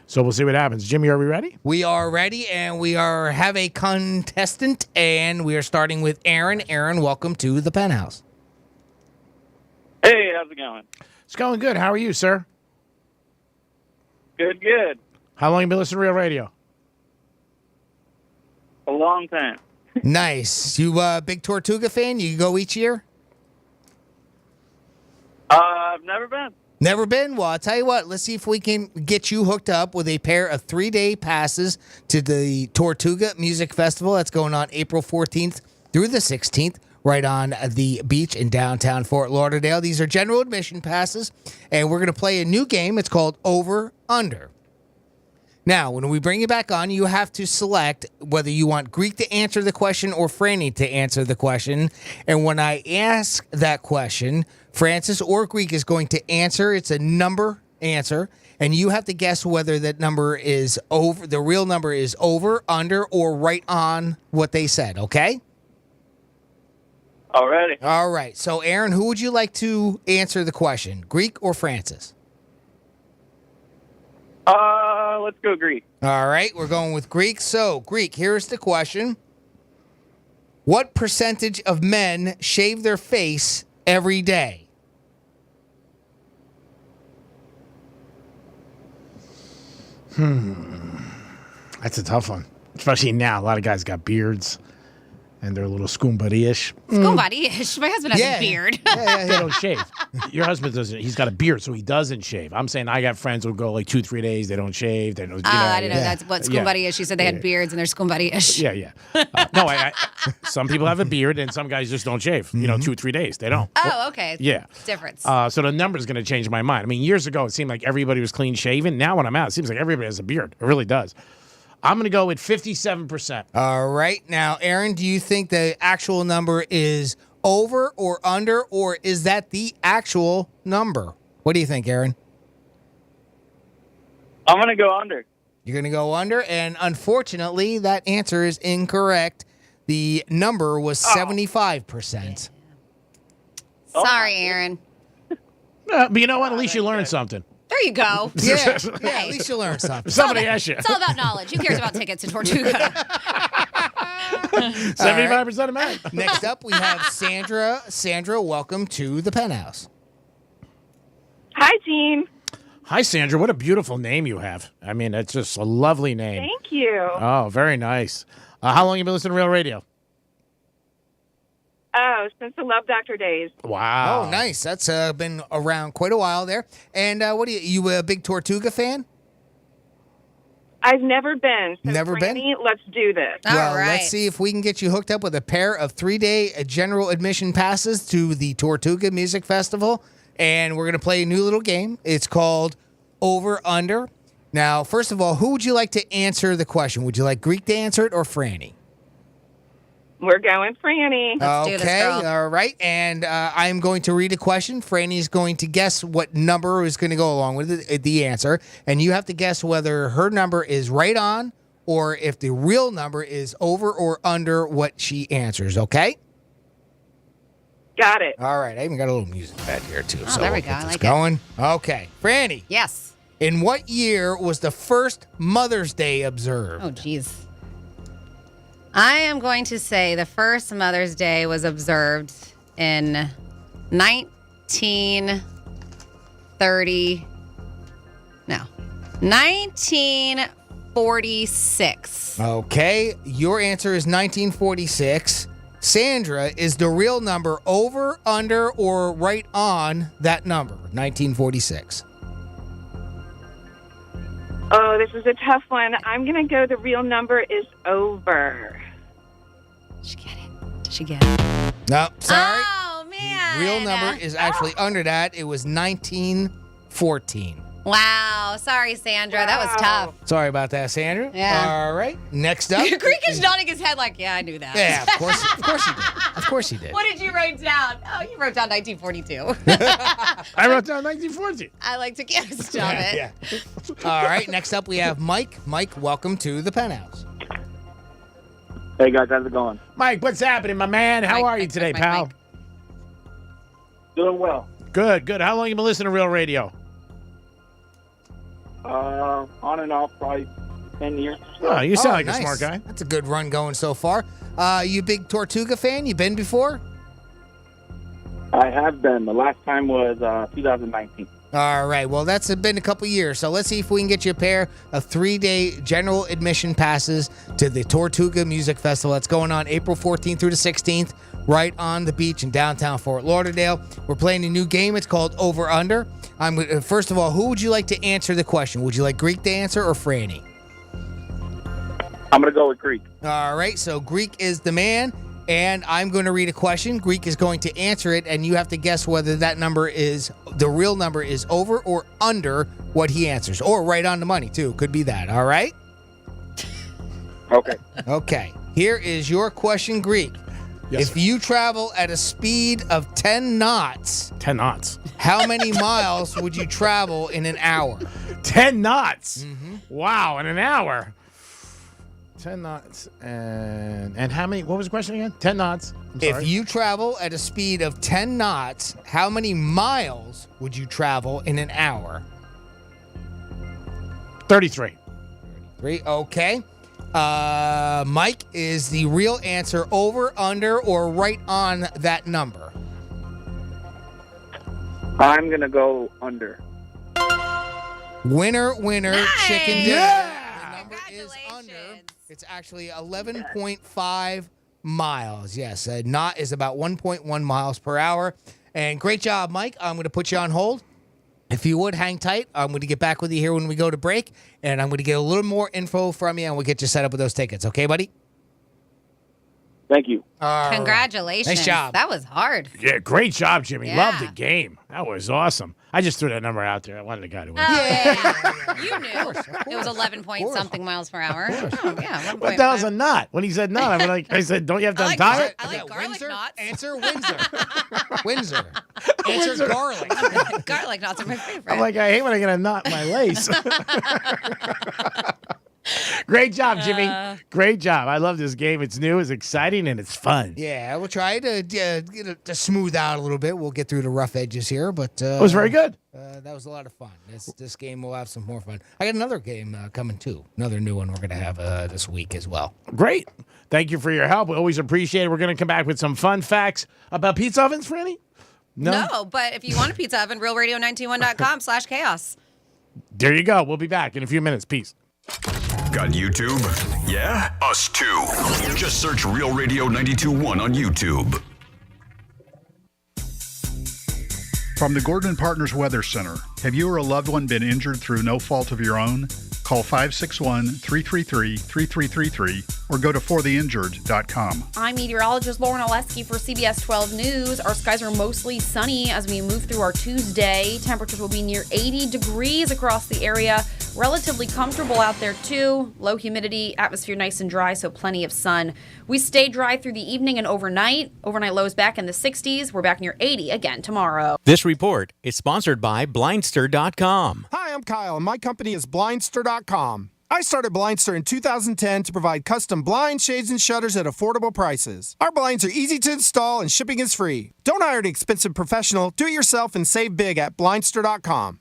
So we'll see what happens. Jimmy, are we ready? We are ready, and we have a contestant, and we are starting with Aaron. Aaron, welcome to the Penthouse. Hey, how's it going? It's going good. How are you, sir? Good, good. How long have you been listening to Real Radio? A long time. Nice. You a big Tortuga fan? You go each year? I've never been. Never been? Well, I'll tell you what. Let's see if we can get you hooked up with a pair of 3-day passes to the Tortuga Music Festival. That's going on April 14th through the 16th, right on the beach in downtown Fort Lauderdale. These are general admission passes, and we're going to play a new game. It's called Over Under. Now, when we bring you back on, you have to select whether you want Greek to answer the question or Franny to answer the question. And when I ask that question, Francis or Greek is going to answer. It's a number answer, and you have to guess whether that number is over. The real number is over, under, or right on what they said, okay? Alrighty. All right. So, Aaron, who would you like to answer the question, Greek or Francis? Let's go Greek. All right, we're going with Greek. So, Greek, here's the question. What percentage of men shave their face every day? That's a tough one. Especially now. A lot of guys got beards. And they're a little Scoombuddy-ish. Scoombuddy-ish? My husband has a beard. They don't shave. Your husband doesn't. He's got a beard, so he doesn't shave. I'm saying I got friends who go like 2-3 days. They don't shave. They don't. I didn't know that's what Scoombuddy-ish. You said they had beards and they're Scoombuddy-ish. Yeah. No, some people have a beard and some guys just don't shave. 2-3 days. They don't. Oh, okay. Yeah. Difference. So the number's going to change my mind. I mean, years ago, it seemed like everybody was clean shaven. Now when I'm out, it seems like everybody has a beard. It really does. I'm going to go with 57%. All right. Now, Aaron, do you think the actual number is over or under, or is that the actual number? What do you think, Aaron? I'm going to go under. You're going to go under, and unfortunately, that answer is incorrect. The number was 75%. Sorry, Aaron. But you know what? At least you learned something. There you go. Yeah, at least you learned something. Somebody asked you. It's all about knowledge. Who cares about tickets to Tortuga? 75% of men. Next up, we have Sandra. Sandra, welcome to the Penthouse. Hi, team. Hi, Sandra. What a beautiful name you have. I mean, it's just a lovely name. Thank you. Oh, very nice. How long have you been listening to Real Radio? Oh, since the Love Doctor days. Wow. Oh, nice. That's been around quite a while there. And what are you a big Tortuga fan? I've never been. So Never been? Franny, let's do this. Well, let's see if we can get you hooked up with a pair of 3-day general admission passes to the Tortuga Music Festival. And we're going to play a new little game. It's called Over Under. Now, first of all, who would you like to answer the question? Would you like Greek to answer it or Franny? We're going Franny. Okay, all right. And I'm going to read a question. Franny's going to guess what number is going to go along with the answer. And you have to guess whether her number is right on or if the real number is over or under what she answers, okay? Got it. All right. I even got a little music pad here, too. Oh, there we go. I like it. Going. Okay. Franny. Yes. In what year was the first Mother's Day observed? Oh, geez. I am going to say the first Mother's Day was observed in 1946. Okay. Your answer is 1946. Sandra, is the real number over, under, or right on that number? 1946. Oh, this is a tough one. I'm going to go the real number is over. Did she get it? No, sorry. Oh, man. The real number is actually under that. It was 1914. Wow. Sorry, Sandra. That was tough. Sorry about that, Sandra. Yeah. All right. Next up. Greek is nodding his head like, yeah, I knew that. Yeah, of course he did. Of course he did. What did you write down? Oh, you wrote down 1942. I wrote down 1914. I like to get stop it. Yeah. All right. Next up, we have Mike. Mike, welcome to the Penthouse. Hey, guys, how's it going? Mike, what's happening, my man? How are you today, pal? Doing well. Good, good. How long you been listening to Real Radio? On and off, probably 10 years. Oh, you sound like nice. a smart guy. That's a good run going so far. You a big Tortuga fan? You been before? I have been. The last time was 2019. All right. Well, that's been a couple years. So let's see if we can get you a pair of 3-day general admission passes to the Tortuga Music Festival. That's going on April 14th through the 16th, right on the beach in downtown Fort Lauderdale. We're playing a new game. It's called Over Under. First of all, who would you like to answer the question? Would you like Greek to answer or Franny? I'm going to go with Greek. All right. So Greek is the man. And I'm going to read a question. Greek is going to answer it, and you have to guess whether that number is, the real number is over or under what he answers. Or right on the money, too. Could be that. All right? Okay. Okay. Here is your question, Greek. Yes, if you travel at a speed of 10 knots. 10 knots. How many miles would you travel in an hour? 10 knots? Mm-hmm. Wow, in an hour. 10 knots. And how many? What was the question again? 10 knots. I'm sorry. If you travel at a speed of 10 knots, how many miles would you travel in an hour? 33. Okay. Mike, is the real answer over, under, or right on that number? I'm going to go under. Winner, Nice. chicken dinner. Yeah. The number is under. It's actually 11.5 miles. Yes, a knot is about 1.1 miles per hour. And great job, Mike. I'm going to put you on hold. If you would, hang tight. I'm going to get back with you here when we go to break, and I'm going to get a little more info from you, and we'll get you set up with those tickets. Okay, buddy? Thank you. Congratulations. Nice job. That was hard. Yeah, great job, Jimmy. Yeah. Love the game. That was awesome. I just threw that number out there. I wanted a guy to win. You knew. It was 11 point something miles per hour. Oh, yeah, What the hell's a knot? When he said knot, I'm like, I said, don't you have to untie it? I like garlic Windsor? knots. Answer Windsor. Windsor. Answer garlic. Garlic knots are my favorite. I'm like, I hate when I get a knot in my lace. Great job, Jimmy. Great job. I love this game. It's new, it's exciting, and it's fun. Yeah, we'll try to smooth out a little bit. We'll get through the rough edges here, but It was very good. That was a lot of fun. This game will have some more fun. I got another game coming too. Another new one we're going to have this week as well. Great. Thank you for your help. We always appreciate it. We're going to come back with some fun facts about pizza ovens, Franny? No, but if you want a pizza oven, realradio921.com/chaos. There you go. We'll be back in a few minutes. Peace. Got YouTube? Yeah? Us too. Just search Real Radio 92.1 on YouTube. From the Gordon Partners Weather Center, have you or a loved one been injured through no fault of your own? Call 561-333-3333 or go to fortheinjured.com. I'm meteorologist Lauren Oleski for CBS 12 News. Our skies are mostly sunny as we move through our Tuesday. Temperatures will be near 80 degrees across the area. Relatively comfortable out there, too. Low humidity, atmosphere nice and dry, so plenty of sun. We stay dry through the evening and overnight. Overnight lows back in the 60s. We're back near 80 again tomorrow. This report is sponsored by Blindster.com. Hi, I'm Kyle, and my company is Blindster.com. I started Blindster in 2010 to provide custom blinds, shades, and shutters at affordable prices. Our blinds are easy to install and shipping is free. Don't hire an expensive professional. Do it yourself and save big at Blindster.com.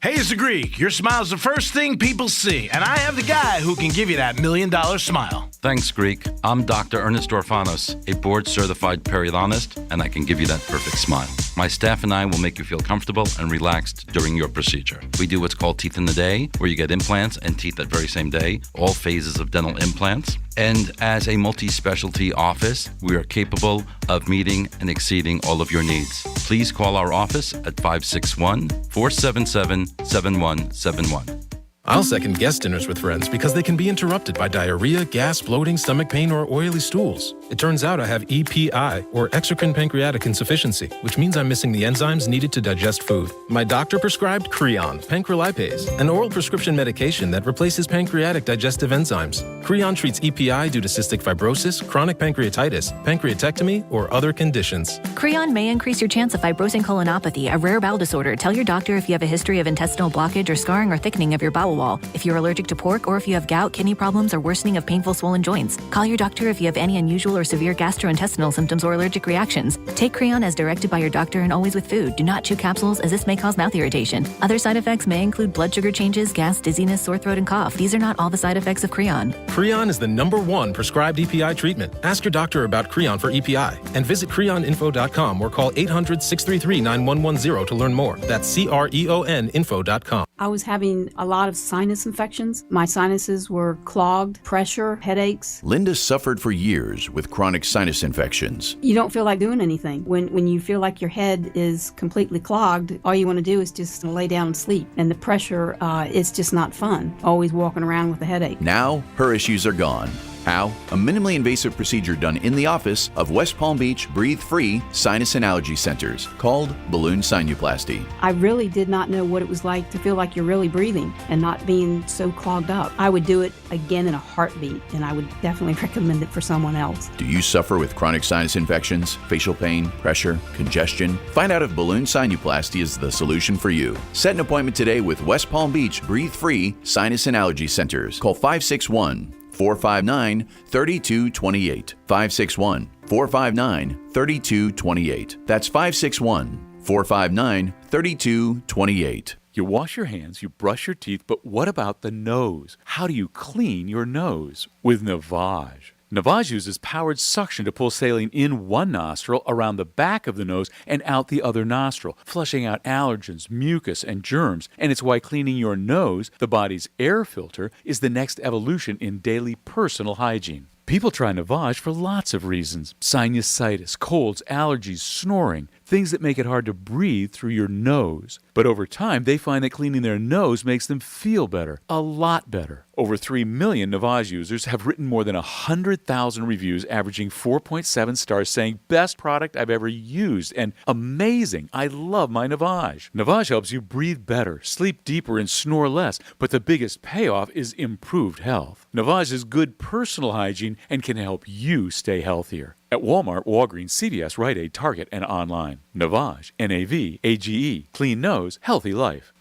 Hey, it's the Greek. Your smile's the first thing people see, and I have the guy who can give you that $1 million smile. Thanks, Greek. I'm Dr. Ernest Orfanos, a board-certified periodontist, and I can give you that perfect smile. My staff and I will make you feel comfortable and relaxed during your procedure. We do what's called Teeth in the Day, where you get implants and teeth that very same day, all phases of dental implants. And as a multi-specialty office, we are capable of meeting and exceeding all of your needs. Please call our office at 561-477-7171. I'll second guest dinners with friends because they can be interrupted by diarrhea, gas, bloating, stomach pain, or oily stools. It turns out I have EPI, or exocrine pancreatic insufficiency, which means I'm missing the enzymes needed to digest food. My doctor prescribed Creon, pancrelipase, an oral prescription medication that replaces pancreatic digestive enzymes. Creon treats EPI due to cystic fibrosis, chronic pancreatitis, pancreatectomy, or other conditions. Creon may increase your chance of fibrosing colonopathy, a rare bowel disorder. Tell your doctor if you have a history of intestinal blockage or scarring or thickening of your bowel wall. If you're allergic to pork or if you have gout, kidney problems, or worsening of painful swollen joints. Call your doctor if you have any unusual or severe gastrointestinal symptoms or allergic reactions. Take Creon as directed by your doctor and always with food. Do not chew capsules as this may cause mouth irritation. Other side effects may include blood sugar changes, gas, dizziness, sore throat, and cough. These are not all the side effects of Creon. Creon is the #1 prescribed EPI treatment. Ask your doctor about Creon for EPI and visit creoninfo.com or call 800-633-9110 to learn more. That's CREONinfo.com. I was having a lot of sinus infections. My sinuses were clogged, pressure, headaches. Linda suffered for years with chronic sinus infections. You don't feel like doing anything. When you feel like your head is completely clogged, all you want to do is just lay down and sleep. And the pressure is just not fun, always walking around with a headache. Now, her issues are gone. How? A minimally invasive procedure done in the office of West Palm Beach Breathe Free Sinus and Allergy Centers called balloon sinuplasty. I really did not know what it was like to feel like you're really breathing and not being so clogged up. I would do it again in a heartbeat, and I would definitely recommend it for someone else. Do you suffer with chronic sinus infections, facial pain, pressure, congestion? Find out if balloon sinuplasty is the solution for you. Set an appointment today with West Palm Beach Breathe Free Sinus and Allergy Centers. Call 561-459-3228. 561-459-3228. That's 561-459-3228. You wash your hands, you brush your teeth, but what about the nose? How do you clean your nose? With Navage. Navage uses powered suction to pull saline in one nostril, around the back of the nose, and out the other nostril, flushing out allergens, mucus, and germs. And it's why cleaning your nose, the body's air filter, is the next evolution in daily personal hygiene. People try Navage for lots of reasons. Sinusitis, colds, allergies, snoring, things that make it hard to breathe through your nose. But over time, they find that cleaning their nose makes them feel better, a lot better. Over 3 million Navage users have written more than 100,000 reviews, averaging 4.7 stars, saying, "Best product I've ever used," and "Amazing, I love my Navage." Navage helps you breathe better, sleep deeper, and snore less, but the biggest payoff is improved health. Navage is good personal hygiene and can help you stay healthier. At Walmart, Walgreens, CVS, Rite Aid, Target, and online. Navage, N-A-V-A-G-E. Clean nose, healthy life.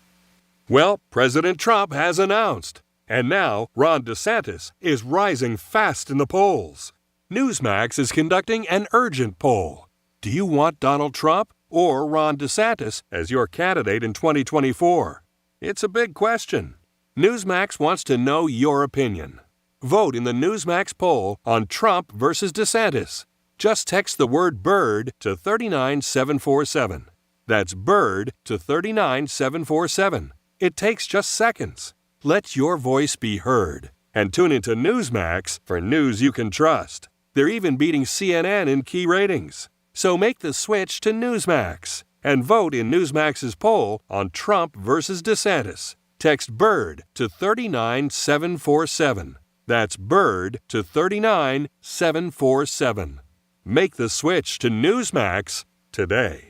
Well, President Trump has announced And now, Ron DeSantis is rising fast in the polls. Newsmax is conducting an urgent poll. Do you want Donald Trump or Ron DeSantis as your candidate in 2024? It's a big question. Newsmax wants to know your opinion. Vote in the Newsmax poll on Trump versus DeSantis. Just text the word BIRD to 39747. That's BIRD to 39747. It takes just seconds. Let your voice be heard. And tune into Newsmax for news you can trust. They're even beating CNN in key ratings. So make the switch to Newsmax and vote in Newsmax's poll on Trump versus DeSantis. Text BIRD to 39747. That's BIRD to 39747. Make the switch to Newsmax today.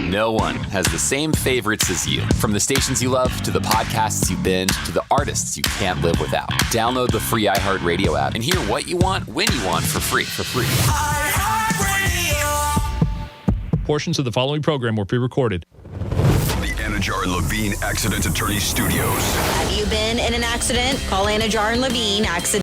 No one has the same favorites as you. From the stations you love, to the podcasts you binge, to the artists you can't live without. Download the free iHeartRadio app and hear what you want, when you want, for free. Portions of the following program were pre-recorded. The Anajar and Levine Accident Attorney Studios. Have you been in an accident? Call Anajar and Levine Accident.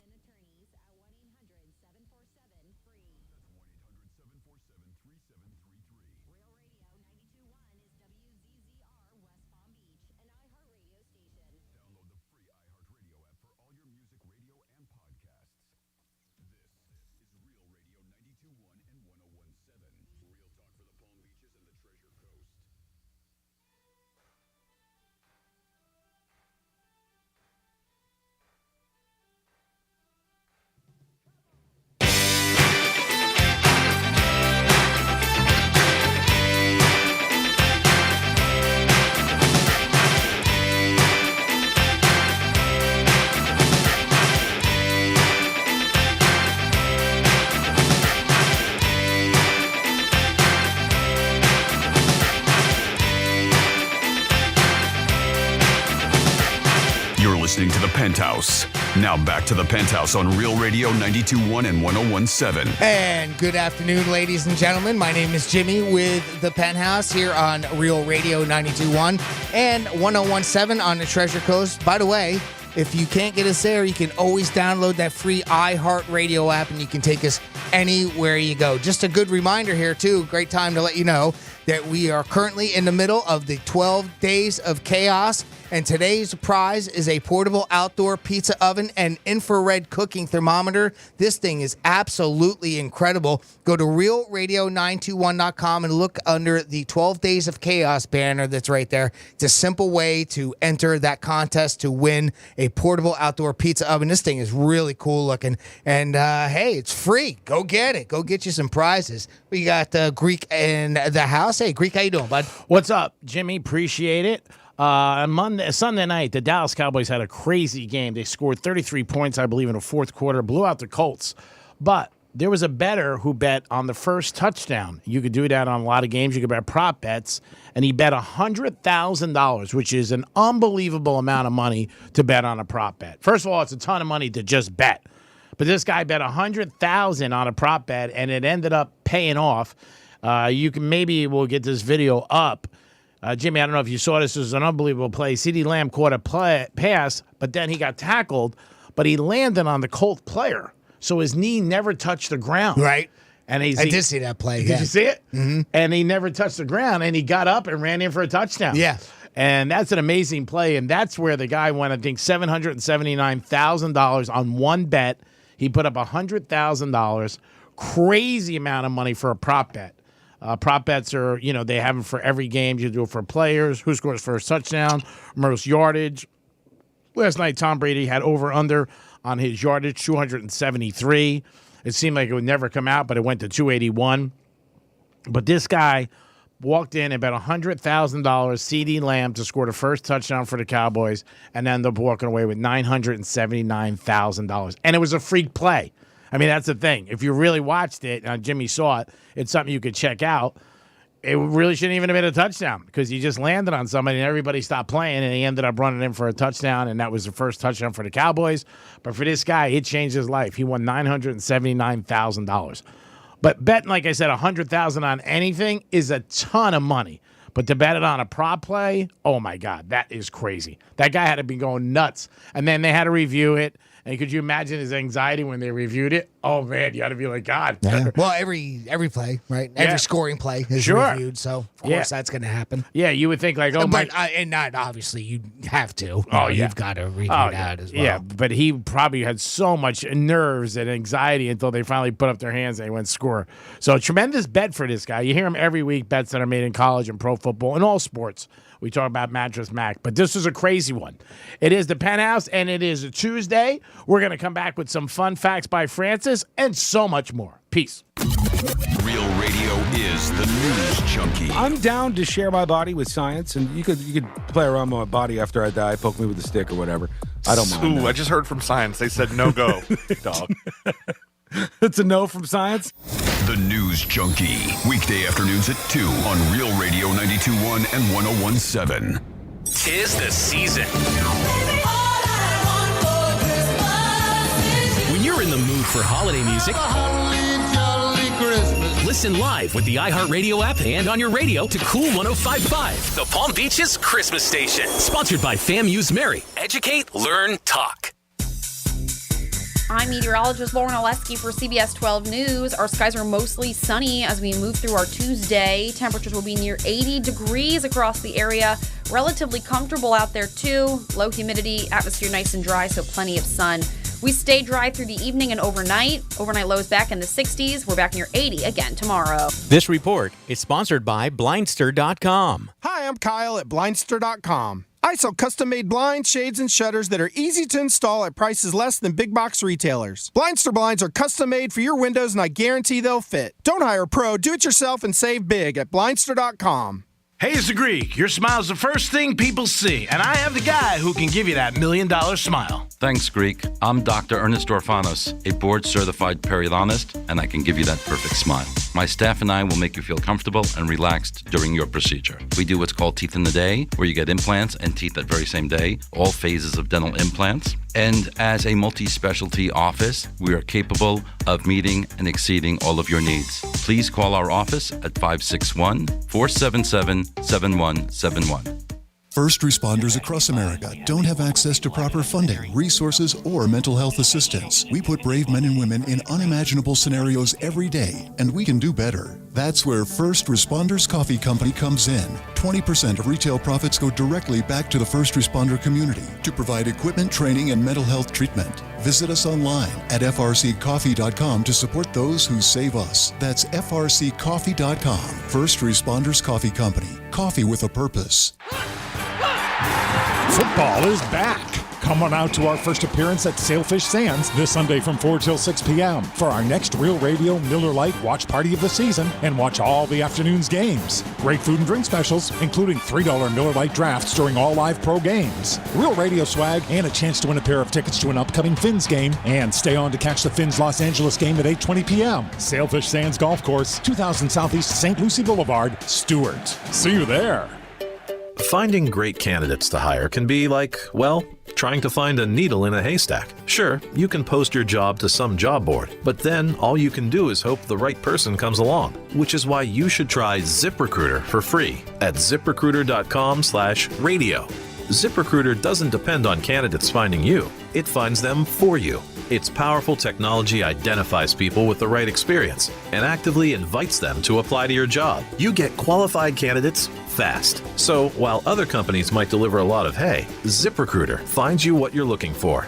Listening to the Penthouse. Now back to the Penthouse on Real Radio 92.1 and 101.7. And good afternoon, ladies and gentlemen. My name is Jimmy with the Penthouse here on Real Radio 92.1 and 101.7 on the Treasure Coast. By the way, if you can't get us there, you can always download that free iHeartRadio app and you can take us anywhere you go. Just a good reminder here, too. Great time to let you know that we are currently in the middle of the 12 Days of Chaos. And today's prize is a portable outdoor pizza oven and infrared cooking thermometer. This thing is absolutely incredible. Go to realradio921.com and look under the 12 Days of Chaos banner that's right there. It's a simple way to enter that contest to win a portable outdoor pizza oven. This thing is really cool looking. And, hey, it's free. Go get it. Go get you some prizes. We got Greek in the house. Hey, Greek, how you doing, bud? What's up, Jimmy? Appreciate it. Sunday night, the Dallas Cowboys had a crazy game. They scored 33 points, I believe, in the fourth quarter, blew out the Colts. But there was a bettor who bet on the first touchdown. You could do that on a lot of games. You could bet prop bets. And he bet $100,000, which is an unbelievable amount of money to bet on a prop bet. First of all, it's a ton of money to just bet. But this guy bet $100,000 on a prop bet, and it ended up paying off. Maybe we'll get this video up. Jimmy, I don't know if you saw this. This was an unbelievable play. CeeDee Lamb caught a pass, but then he got tackled, but he landed on the Colt player. So his knee never touched the ground. Right. And I did see that play. Did you see it? Mm-hmm. And he never touched the ground, and he got up and ran in for a touchdown. Yeah. And that's an amazing play, and that's where the guy won, I think, $779,000 on one bet. He put up $100,000. Crazy amount of money for a prop bet. Prop bets are, they have them for every game. You do it for players, who scores first touchdown, most yardage. Last night, Tom Brady had over-under on his yardage, 273. It seemed like it would never come out, but it went to 281. But this guy walked in and bet $100,000 CeeDee Lamb to score the first touchdown for the Cowboys and ended up walking away with $979,000. And it was a freak play. I mean, that's the thing. If you really watched it, Jimmy saw it, it's something you could check out. It really shouldn't even have been a touchdown because he just landed on somebody and everybody stopped playing and he ended up running in for a touchdown, and that was the first touchdown for the Cowboys. But for this guy, it changed his life. He won $979,000. But betting, like I said, $100,000 on anything is a ton of money. But to bet it on a prop play, oh my God, that is crazy. That guy had to be going nuts. And then they had to review it. And could you imagine his anxiety when they reviewed it? Oh man, you had to be like, God. Yeah. Well, every play, right? Every scoring play is reviewed, so of course that's going to happen. Yeah, you would think like, oh my. But and not obviously you have to. Oh, You've got to review that as well. Yeah, but he probably had so much nerves and anxiety until they finally put up their hands and they went score. So tremendous bet for this guy. You hear him every week, bets that are made in college and pro football and all sports. We talk about Mattress Mac, but this is a crazy one. It is the Penthouse, and it is a Tuesday. We're going to come back with some fun facts by Francis and so much more. Peace. Real radio is the news junkie. I'm down to share my body with science, and you could play around with my body after I die, poke me with a stick or whatever. I don't mind. Ooh, I just heard from science. They said no go, dog. It's a no from science? The News Junkie. Weekday afternoons at 2 on Real Radio 92.1 and 101.7. 'Tis the season. When you're in the mood for holiday music, listen live with the iHeartRadio app and on your radio to Cool 105.5, the Palm Beach's Christmas station. Sponsored by FAMU's Mary. Educate, learn, talk. I'm meteorologist Lauren Oleski for CBS 12 News. Our skies are mostly sunny as we move through our Tuesday. Temperatures will be near 80 degrees across the area. Relatively comfortable out there, too. Low humidity, atmosphere nice and dry, so plenty of sun. We stay dry through the evening and overnight. Overnight lows back in the 60s. We're back near 80 again tomorrow. This report is sponsored by Blindster.com. Hi, I'm Kyle at Blindster.com. I sell custom-made blinds, shades, and shutters that are easy to install at prices less than big box retailers. Blindster blinds are custom-made for your windows, and I guarantee they'll fit. Don't hire a pro. Do it yourself and save big at Blindster.com. Hey, it's the Greek. Your smile's the first thing people see, and I have the guy who can give you that $1 million smile. Thanks, Greek. I'm Dr. Ernest Orphanos, a board-certified periodontist, and I can give you that perfect smile. My staff and I will make you feel comfortable and relaxed during your procedure. We do what's called Teeth in the Day, where you get implants and teeth that very same day, all phases of dental implants. And as a multi-specialty office, we are capable of meeting and exceeding all of your needs. Please call our office at 561-477-7171. First responders across America don't have access to proper funding, resources, or mental health assistance. We put brave men and women in unimaginable scenarios every day, and we can do better. That's where First Responders Coffee Company comes in. 20% of retail profits go directly back to the first responder community to provide equipment, training, and mental health treatment. Visit us online at frccoffee.com to support those who save us. That's frccoffee.com. First Responders Coffee Company. Coffee with a purpose. Football is back. Come on out to our first appearance at Sailfish Sands this Sunday from 4 till 6 p.m. for our next Real Radio Miller Lite watch party of the season and watch all the afternoon's games. Great food and drink specials, including $3 Miller Lite drafts during all live pro games. Real Radio swag and a chance to win a pair of tickets to an upcoming Fins game and stay on to catch the Fins Los Angeles game at 8:20 p.m. Sailfish Sands Golf Course, 2000 Southeast St. Lucie Boulevard, Stewart. See you there. Finding great candidates to hire can be like, well, trying to find a needle in a haystack. Sure, you can post your job to some job board, but then all you can do is hope the right person comes along, which is why you should try ZipRecruiter for free at ZipRecruiter.com/radio. ZipRecruiter doesn't depend on candidates finding you. It finds them for you. Its powerful technology identifies people with the right experience and actively invites them to apply to your job. You get qualified candidates fast. So while other companies might deliver a lot of hay, ZipRecruiter finds you what you're looking for.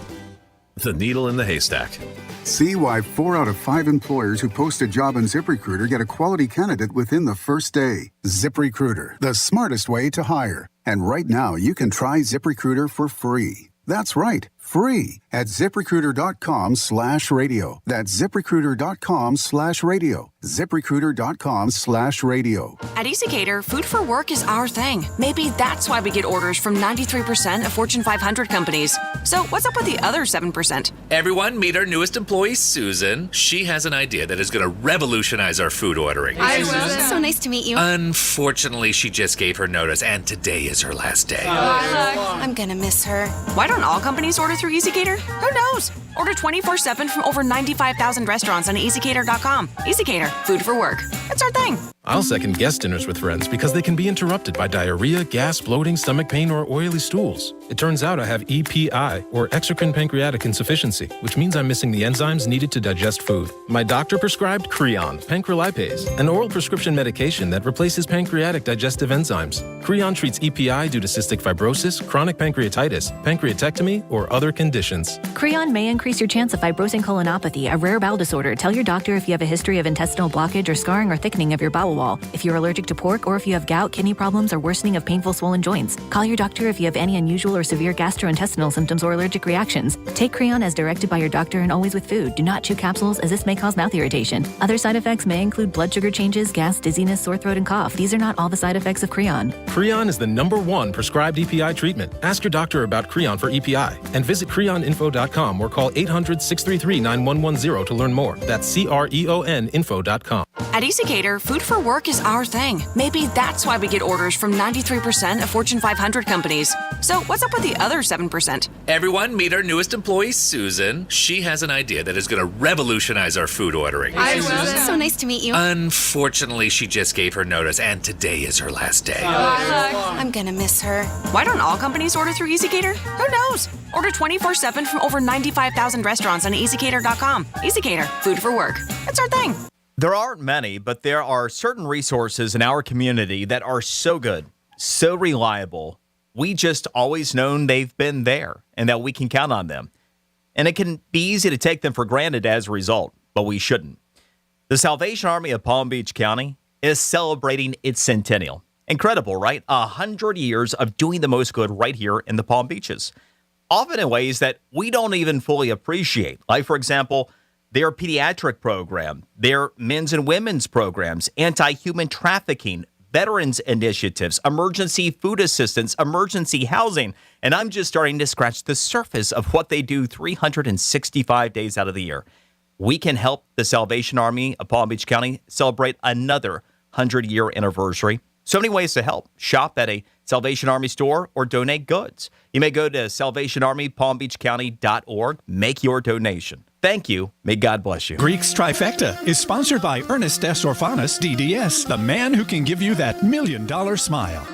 The needle in the haystack. See why 4 out of 5 employers who post a job on ZipRecruiter get a quality candidate within the first day. ZipRecruiter, the smartest way to hire. And right now, you can try ZipRecruiter for free. That's right, free at ZipRecruiter.com/radio. That's ZipRecruiter.com/radio. ZipRecruiter.com/radio. At EasyCater, food for work is our thing. Maybe that's why we get orders from 93% of Fortune 500 companies. So what's up with the other 7%? Everyone, meet our newest employee, Susan. She has an idea that is going to revolutionize our food ordering. Hi, Susan. So nice to meet you. Unfortunately, she just gave her notice, and today is her last day. I'm going to miss her. Why don't all companies order through EasyCater? Who knows? Order 24/7 from over 95,000 restaurants on EasyCater.com. EasyCater, food for work. It's our thing. I'll second guest dinners with friends because they can be interrupted by diarrhea, gas, bloating, stomach pain, or oily stools. It turns out I have EPI, or exocrine pancreatic insufficiency, which means I'm missing the enzymes needed to digest food. My doctor prescribed Creon, pancrelipase, an oral prescription medication that replaces pancreatic digestive enzymes. Creon treats EPI due to cystic fibrosis, chronic pancreatitis, pancreatectomy, or other conditions. Creon may increase your chance of fibrosing colonopathy, a rare bowel disorder. Tell your doctor if you have a history of intestinal blockage or scarring or thickening of your bowel wall, if you're allergic to pork, or if you have gout, kidney problems, or worsening of painful swollen joints. Call your doctor if you have any unusual or severe gastrointestinal symptoms or allergic reactions. Take Creon as directed by your doctor and always with food. Do not chew capsules, as this may cause mouth irritation. Other side effects may include blood sugar changes, gas, dizziness, sore throat, and cough. These are not all the side effects of Creon. Creon is the #1 prescribed EPI treatment. Ask your doctor about Creon for EPI and visit creoninfo.com or call 800-633-9110 to learn more. That's CREONinfo.com. At EasyCater, food for work is our thing. Maybe that's why we get orders from 93% of Fortune 500 companies. So what's up with the other 7%? Everyone, meet our newest employee, Susan. She has an idea that is going to revolutionize our food ordering. Hi, Susan. So nice to meet you. Unfortunately, she just gave her notice, and today is her last day. I'm gonna miss her. Why don't all companies order through EasyCater? Who knows? Order 24/7 from over 95,000 restaurants on EasyCater.com. EasyCater, food for work. It's our thing. There aren't many, but there are certain resources in our community that are so good, so reliable. We just always known they've been there and that we can count on them. And it can be easy to take them for granted as a result, but we shouldn't. The Salvation Army of Palm Beach County is celebrating its centennial. Incredible, right? 100 years of doing the most good right here in the Palm Beaches, often in ways that we don't even fully appreciate. Like, for example, their pediatric program, their men's and women's programs, anti-human trafficking, veterans initiatives, emergency food assistance, emergency housing. And I'm just starting to scratch the surface of what they do 365 days out of the year. We can help the Salvation Army of Palm Beach County celebrate another 100-year anniversary. So many ways to help. Shop at a Salvation Army store or donate goods. You may go to salvationarmypalmbeachcounty.org. Make your donation. Thank you. May God bless you. Greeks Trifecta is sponsored by Ernest S. Orphanis, DDS, the man who can give you that $1 million smile.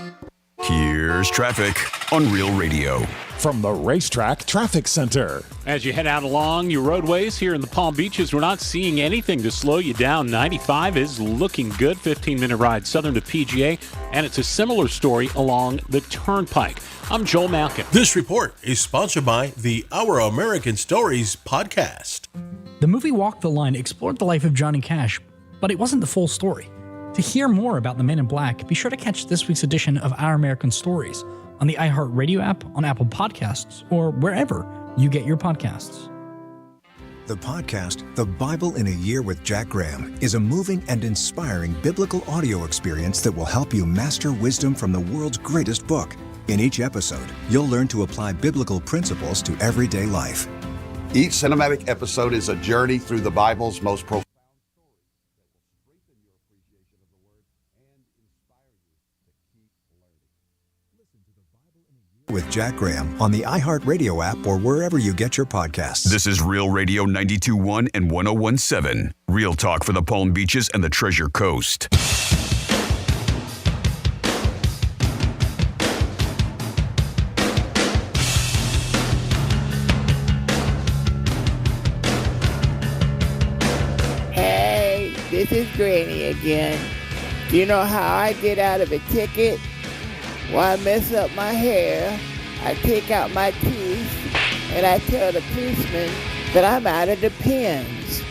Here's traffic on Real Radio. From the Racetrack Traffic Center. As you head out along your roadways here in the Palm Beaches, we're not seeing anything to slow you down. 95 is looking good, 15-minute ride southern to PGA, and it's a similar story along the Turnpike. I'm Joel Malkin. This report is sponsored by the Our American Stories podcast. The movie Walk the Line explored the life of Johnny Cash, but it wasn't the full story. To hear more about the Men in Black, be sure to catch this week's edition of Our American Stories on the iHeartRadio app, on Apple Podcasts, or wherever you get your podcasts. The podcast, The Bible in a Year with Jack Graham, is a moving and inspiring biblical audio experience that will help you master wisdom from the world's greatest book. In each episode, you'll learn to apply biblical principles to everyday life. Each cinematic episode is a journey through the Bible's most profound with Jack Graham on the iHeartRadio app or wherever you get your podcasts. This is Real Radio 92.1 and 101.7. Real talk for the Palm Beaches and the Treasure Coast. Hey, this is Granny again. Do you know how I get out of a ticket? Well, I mess up my hair, I take out my teeth, and I tell the policeman that I'm out of the pens.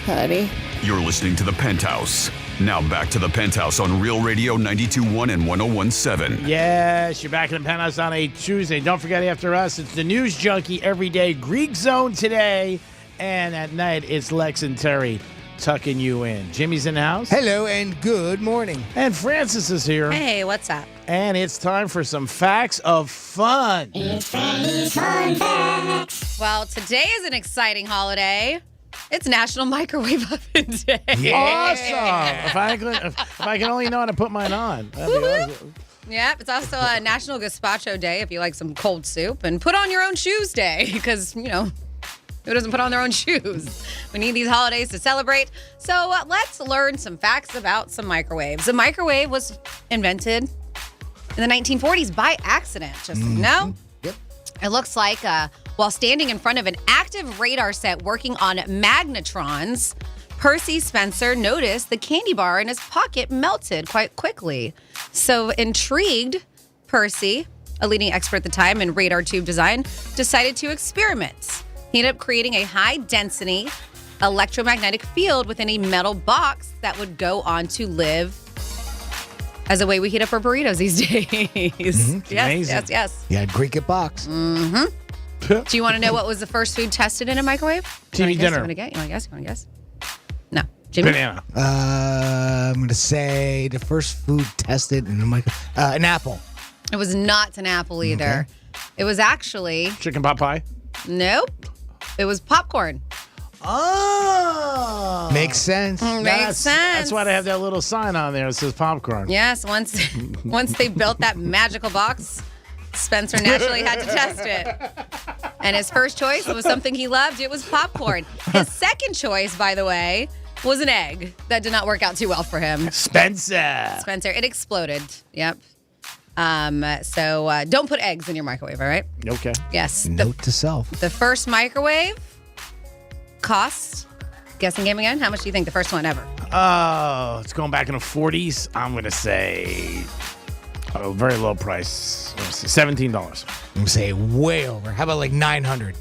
Honey? You're listening to The Penthouse. Now back to The Penthouse on Real Radio 92.1 and 101.7. Yes, you're back in The Penthouse on a Tuesday. Don't forget, after us, it's the News Junkie every day. Greek Zone today, and at night, it's Lex and Terry tucking you in. Jimmy's in the house. Hello, and good morning. And Francis is here. Hey, what's up? And it's time for some facts of fun. It's Fanny's Fun Facts. Well, today is an exciting holiday. It's National Microwave Oven Day. Awesome. If I can only know how to put mine on. That'd be awesome. Yep, it's also a National Gazpacho Day if you like some cold soup. And put on your own shoes day because, Who doesn't put on their own shoes? We need these holidays to celebrate. So let's learn some facts about some microwaves. The microwave was invented in the 1940s by accident. Just so you know. Yep. It looks like while standing in front of an active radar set working on magnetrons, Percy Spencer noticed the candy bar in his pocket melted quite quickly. So intrigued, Percy, a leading expert at the time in radar tube design, decided to experiment. He ended up creating a high-density electromagnetic field within a metal box that would go on to live as a way we heat up our burritos these days. Yes. Yeah, cricket box. Mm-hmm. Do you want to know what was the first food tested in a microwave? TV dinner. You want to guess? No. Jimmy? Banana. I'm going to say the first food tested in a microwave. An apple. It was not an apple either. Okay. It was actually... Chicken pot pie? Nope. It was popcorn. Oh. Makes sense. Makes sense. That's why they have that little sign on there that says popcorn. Yes, once they built that magical box, Spencer naturally had to test it. And his first choice was something he loved. It was popcorn. His second choice, by the way, was an egg. That did not work out too well for him. Spencer. It exploded. Yep. So don't put eggs in your microwave, all right? Okay. Yes. Note to self. The first microwave cost, guessing game again, how much do you think the first one ever? Oh, it's going back in the 40s. I'm going to say a very low price. $17. I'm going to say way over. How about like $900?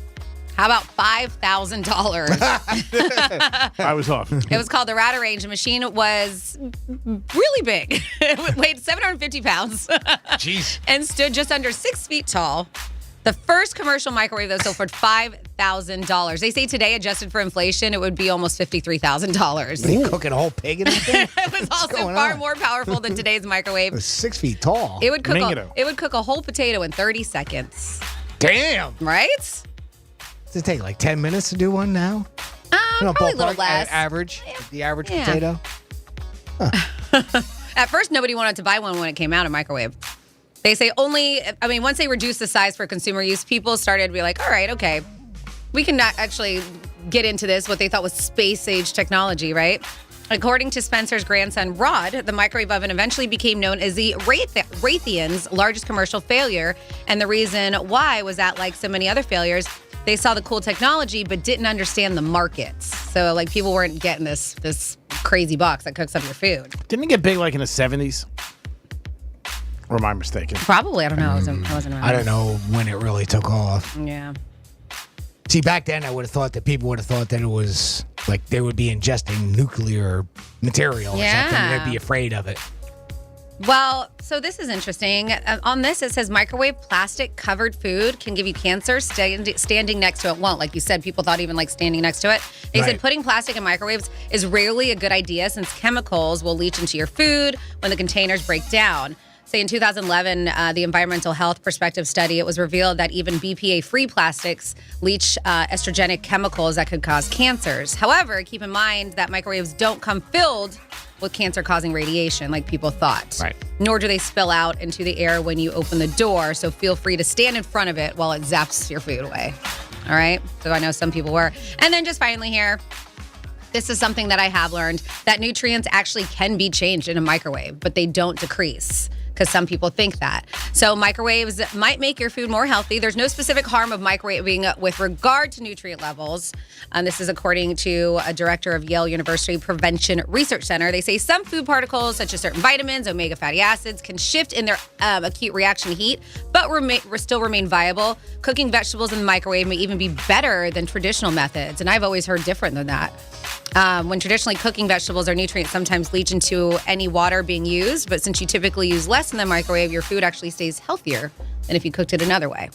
How about $5,000? I was off. It was called the Router Range. The machine was really big. It weighed 750 pounds. Jeez. And stood just under 6 feet tall. The first commercial microwave that sold for $5,000. They say today, adjusted for inflation, it would be almost $53,000. Are you cooking a whole pig in that thing? It was also far more powerful than today's microwave. It was 6 feet tall. It would cook a whole potato in 30 seconds. Damn. Right? Does it take like 10 minutes to do one now? Probably a little less. Average? The average potato? Huh. At first, nobody wanted to buy one when it came out, a microwave. They say once they reduced the size for consumer use, people started to be like, all right, okay, we can actually get into this, what they thought was space-age technology, right? According to Spencer's grandson, Rod, the microwave oven eventually became known as the Raytheon's largest commercial failure. And the reason why was that, like so many other failures, they saw the cool technology but didn't understand the markets. So, like, people weren't getting this crazy box that cooks up your food. Didn't it get big like in the 70s? Or am I mistaken? Probably. I don't know. I wasn't around. I don't know when it really took off. Yeah. See, back then, I would have thought that people would have thought that it was like they would be ingesting nuclear material or something. They'd be afraid of it. Well, so this is interesting. On this, it says microwave plastic covered food can give you cancer. Standing next to it won't. Like you said, people thought even like standing next to it. They said putting plastic in microwaves is rarely a good idea since chemicals will leach into your food when the containers break down. Say in 2011, the Environmental Health Perspective study, it was revealed that even BPA-free plastics leach estrogenic chemicals that could cause cancers. However, keep in mind that microwaves don't come filled with cancer-causing radiation like people thought. Right. Nor do they spill out into the air when you open the door, so feel free to stand in front of it while it zaps your food away. All right? So I know some people were. And then just finally here, this is something that I have learned, that nutrients actually can be changed in a microwave, but they don't decrease. Because some people think that. So microwaves might make your food more healthy. There's no specific harm of microwaving with regard to nutrient levels. This is according to a director of Yale University Prevention Research Center. They say some food particles, such as certain vitamins, omega fatty acids, can shift in their acute reaction to heat, but still remain viable. Cooking vegetables in the microwave may even be better than traditional methods. And I've always heard different than that. When traditionally cooking vegetables, our nutrients sometimes leach into any water being used, but since you typically use less in the microwave, your food actually stays healthier than if you cooked it another way.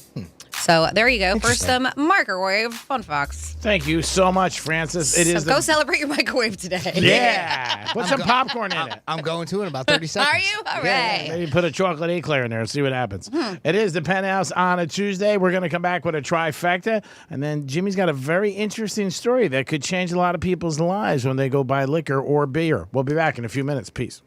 So there you go for some microwave fun facts. Thank you so much, Francis. Go celebrate your microwave today. Yeah. Put some popcorn in it. I'm going to in about 30 seconds. Are you? All right. Maybe put a chocolate eclair in there and see what happens. It is the Penthouse on a Tuesday. We're going to come back with a trifecta. And then Jimmy's got a very interesting story that could change a lot of people's lives when they go buy liquor or beer. We'll be back in a few minutes. Peace.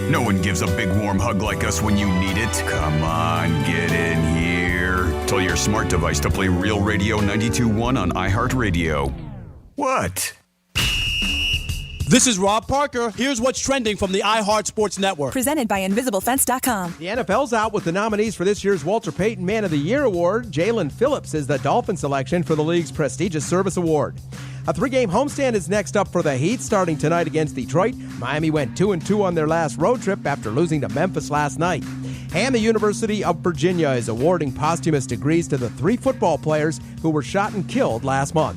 No one gives a big warm hug like us when you need it. Come on, get in here. Tell your smart device to play Real Radio 92.1 on iHeartRadio. What? This is Rob Parker. Here's what's trending from the iHeart Sports Network. Presented by InvisibleFence.com. The NFL's out with the nominees for this year's Walter Payton Man of the Year Award. Jalen Phillips is the Dolphin selection for the league's prestigious service award. A 3-game homestand is next up for the Heat, starting tonight against Detroit. Miami went 2-2 on their last road trip after losing to Memphis last night. And the University of Virginia is awarding posthumous degrees to the 3 football players who were shot and killed last month.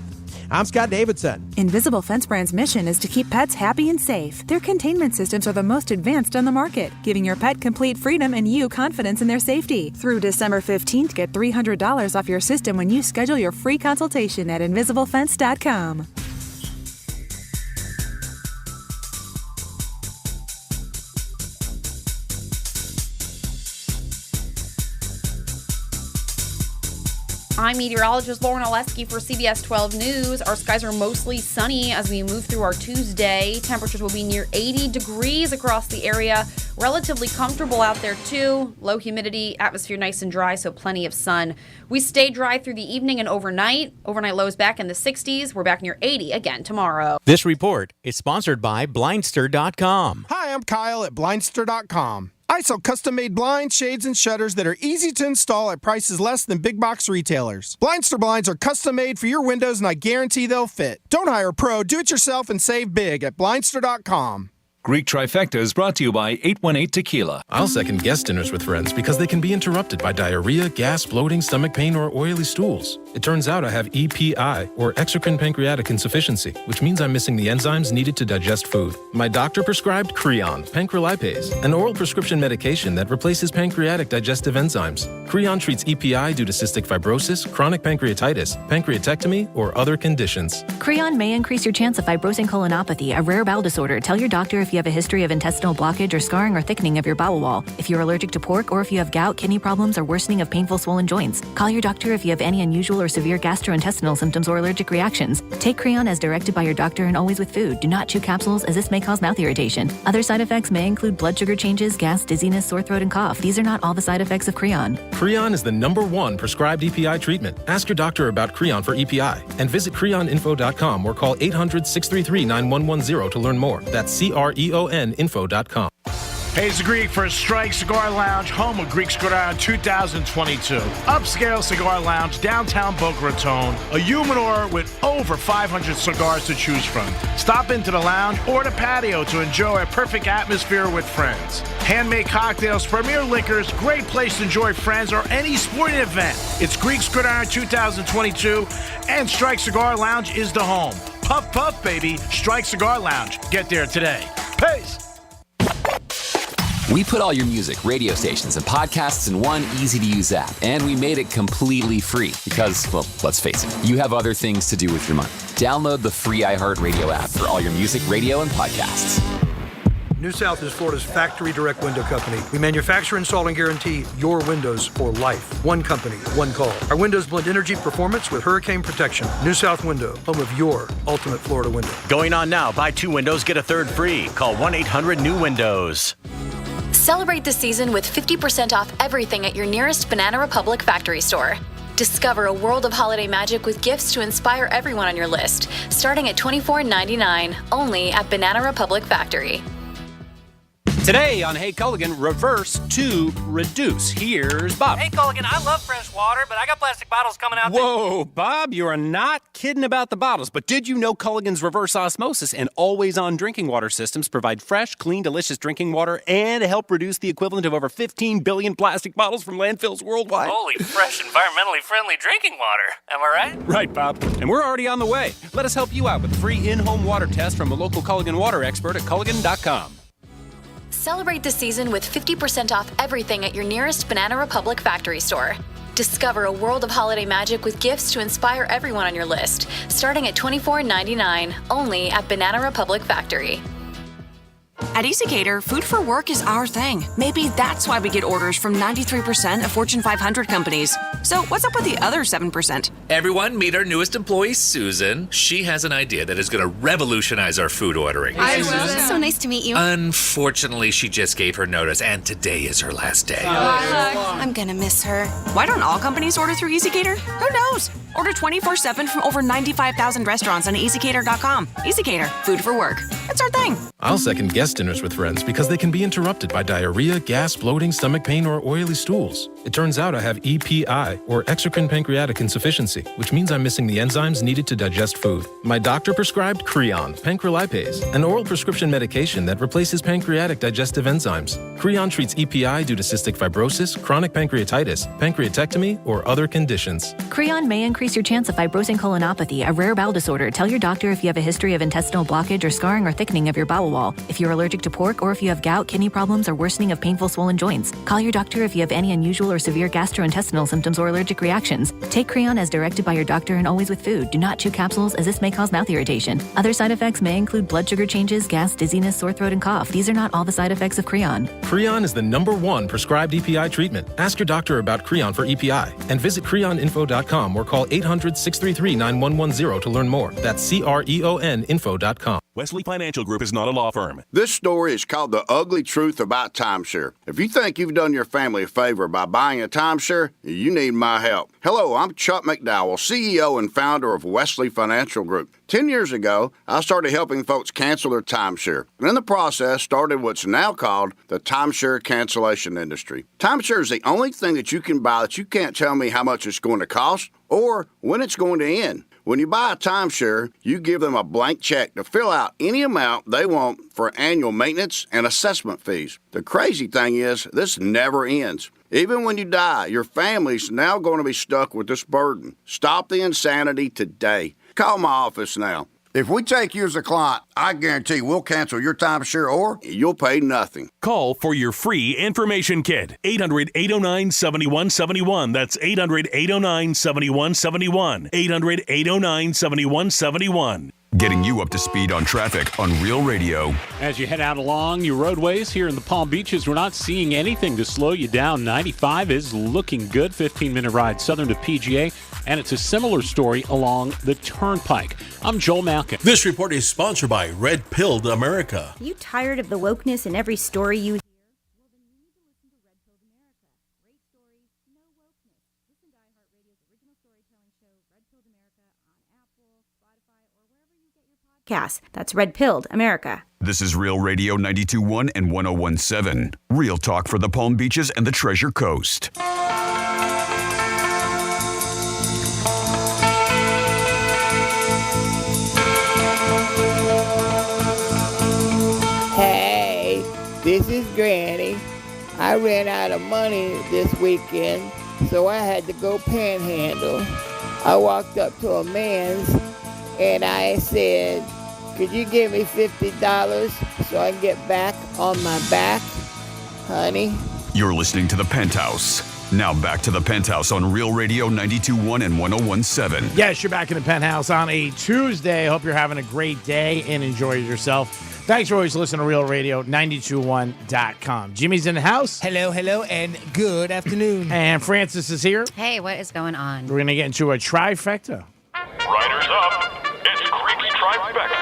I'm Scott Davidson. Invisible Fence Brand's mission is to keep pets happy and safe. Their containment systems are the most advanced on the market, giving your pet complete freedom and you confidence in their safety. Through December 15th, get $300 off your system when you schedule your free consultation at InvisibleFence.com. I'm meteorologist Lauren Oleski for CBS 12 News. Our skies are mostly sunny as we move through our Tuesday. Temperatures will be near 80 degrees across the area. Relatively comfortable out there, too. Low humidity, atmosphere nice and dry, so plenty of sun. We stay dry through the evening and overnight. Overnight lows back in the 60s. We're back near 80 again tomorrow. This report is sponsored by Blindster.com. Hi, I'm Kyle at Blindster.com. I sell custom-made blinds, shades, and shutters that are easy to install at prices less than big box retailers. Blindster blinds are custom-made for your windows, and I guarantee they'll fit. Don't hire a pro. Do it yourself and save big at Blindster.com. Greek Trifecta is brought to you by 818 Tequila. I'll second guest dinners with friends because they can be interrupted by diarrhea, gas, bloating, stomach pain, or oily stools. It turns out I have EPI, or exocrine pancreatic insufficiency, which means I'm missing the enzymes needed to digest food. My doctor prescribed Creon, pancrelipase, an oral prescription medication that replaces pancreatic digestive enzymes. Creon treats EPI due to cystic fibrosis, chronic pancreatitis, pancreatectomy, or other conditions. Creon may increase your chance of fibrosing colonopathy, a rare bowel disorder. Tell your doctor if you have a history of intestinal blockage or scarring or thickening of your bowel wall, if you're allergic to pork, or if you have gout, kidney problems, or worsening of painful swollen joints. Call your doctor if you have any unusual or severe gastrointestinal symptoms or allergic reactions. Take Creon as directed by your doctor and always with food. Do not chew capsules, as this may cause mouth irritation. Other side effects may include blood sugar changes, gas, dizziness, sore throat, and cough. These are not all the side effects of Creon. Creon is the #1 prescribed EPI treatment. Ask your doctor about Creon for EPI and visit creoninfo.com or call 800-633-9110 to learn more. That's CREONinfo.com. Hey, it's Greek for Strike Cigar Lounge, home of Greek Cigar 2022. Upscale cigar lounge, downtown Boca Raton. A humidor with over 500 cigars to choose from. Stop into the lounge or the patio to enjoy a perfect atmosphere with friends. Handmade cocktails, premier liquors, great place to enjoy friends or any sporting event. It's Greek Cigar 2022, and Strike Cigar Lounge is the home. Puff, puff, baby. Strike Cigar Lounge. Get there today. Peace. We put all your music, radio stations, and podcasts in one easy-to-use app, and we made it completely free because, well, let's face it, you have other things to do with your money. Download the free iHeartRadio app for all your music, radio, and podcasts. New South is Florida's factory direct window company. We manufacture, install, and guarantee your windows for life. One company, one call. Our windows blend energy performance with hurricane protection. New South Window, home of your ultimate Florida window. Going on now. Buy 2 windows, get a third free. Call 1-800-NEW-WINDOWS. Celebrate the season with 50% off everything at your nearest Banana Republic factory store. Discover a world of holiday magic with gifts to inspire everyone on your list, starting at $24.99, only at Banana Republic Factory. Today on Hey Culligan, reverse to reduce. Here's Bob. Hey Culligan, I love fresh water, but I got plastic bottles coming out. Whoa, Bob, you are not kidding about the bottles. But did you know Culligan's reverse osmosis and always-on drinking water systems provide fresh, clean, delicious drinking water and help reduce the equivalent of over 15 billion plastic bottles from landfills worldwide? Holy, fresh, environmentally friendly drinking water. Am I right? Right, Bob. And we're already on the way. Let us help you out with a free in-home water test from a local Culligan water expert at Culligan.com. Celebrate the season with 50% off everything at your nearest Banana Republic factory store. Discover a world of holiday magic with gifts to inspire everyone on your list, starting at $24.99, only at Banana Republic Factory. At EasyCater, food for work is our thing. Maybe that's why we get orders from 93% of Fortune 500 companies. So what's up with the other 7%? Everyone, meet our newest employee, Susan. She has an idea that is going to revolutionize our food ordering. Hi, Susan. So nice to meet you. Unfortunately, she just gave her notice, and today is her last day. I'm gonna miss her. Why don't all companies order through EasyCater? Who knows? Order 24/7 from over 95,000 restaurants on EasyCater.com. EasyCater, food for work. It's our thing. I'll second guest dinners with friends because they can be interrupted by diarrhea, gas, bloating, stomach pain, or oily stools. It turns out I have EPI, or exocrine pancreatic insufficiency, which means I'm missing the enzymes needed to digest food. My doctor prescribed Creon, pancrelipase, an oral prescription medication that replaces pancreatic digestive enzymes. Creon treats EPI due to cystic fibrosis, chronic pancreatitis, pancreatectomy, or other conditions. Creon may increase your chance of fibrosing colonopathy, a rare bowel disorder. Tell your doctor if you have a history of intestinal blockage or scarring or thickening of your bowel wall, if you're allergic to pork, or if you have gout, kidney problems, or worsening of painful swollen joints. Call your doctor if you have any unusual or severe gastrointestinal symptoms or allergic reactions. Take Creon as directed by your doctor and always with food. Do not chew capsules, as this may cause mouth irritation. Other side effects may include blood sugar changes, gas, dizziness, sore throat, and cough. These are not all the side effects of Creon. Creon is the #1 prescribed EPI treatment. Ask your doctor about Creon for EPI and visit creoninfo.com or call 800-633-9110 to learn more. That's CREONinfo.com. Wesley Financial Group is not a law firm. This story is called The Ugly Truth About Timeshare. If you think you've done your family a favor by buying a timeshare, you need my help. Hello, I'm Chuck McDowell, CEO and founder of Wesley Financial Group. 10 years ago, I started helping folks cancel their timeshare. And in the process, started what's now called the timeshare cancellation industry. Timeshare is the only thing that you can buy that you can't tell me how much it's going to cost or when it's going to end. When you buy a timeshare, you give them a blank check to fill out any amount they want for annual maintenance and assessment fees. The crazy thing is, this never ends. Even when you die, your family's now going to be stuck with this burden. Stop the insanity today. Call my office now. If we take you as a client, I guarantee we'll cancel your timeshare or you'll pay nothing. Call for your free information kit. 800-809-7171. That's 800-809-7171. 800-809-7171. Getting you up to speed on traffic on Real Radio. As you head out along your roadways here in the Palm Beaches, we're not seeing anything to slow you down. 95 is looking good. 15-minute ride southern to PGA. And it's a similar story along the Turnpike. I'm Joel Malkin. This report is sponsored by Red Pilled America. You tired of the wokeness in every story you hear? Well, then you need to listen to Red Pilled America. Great stories, no wokeness. Listen to iHeartRadio's original storytelling show, Red Pilled America, on Apple, Spotify, or wherever you get your podcasts. That's Red Pilled America. This is Real Radio 92.1 and 101.7. Real talk for the Palm Beaches and the Treasure Coast. Hey, this is Granny. I ran out of money this weekend, so I had to go panhandle. I walked up to a man's and I said, "Could you give me $50 so I can get back on my back, honey?" You're listening to The Penthouse. Now back to The Penthouse on Real Radio 92.1 and 101.7. Yes, you're back in The Penthouse on a Tuesday. Hope you're having a great day and enjoy yourself. Thanks for always listening to Real Radio 92.1.com. Jimmy's in the house. Hello, and good afternoon. And Francis is here. Hey, what is going on? We're going to get into a trifecta. Riders up. It's Creepy Trifecta.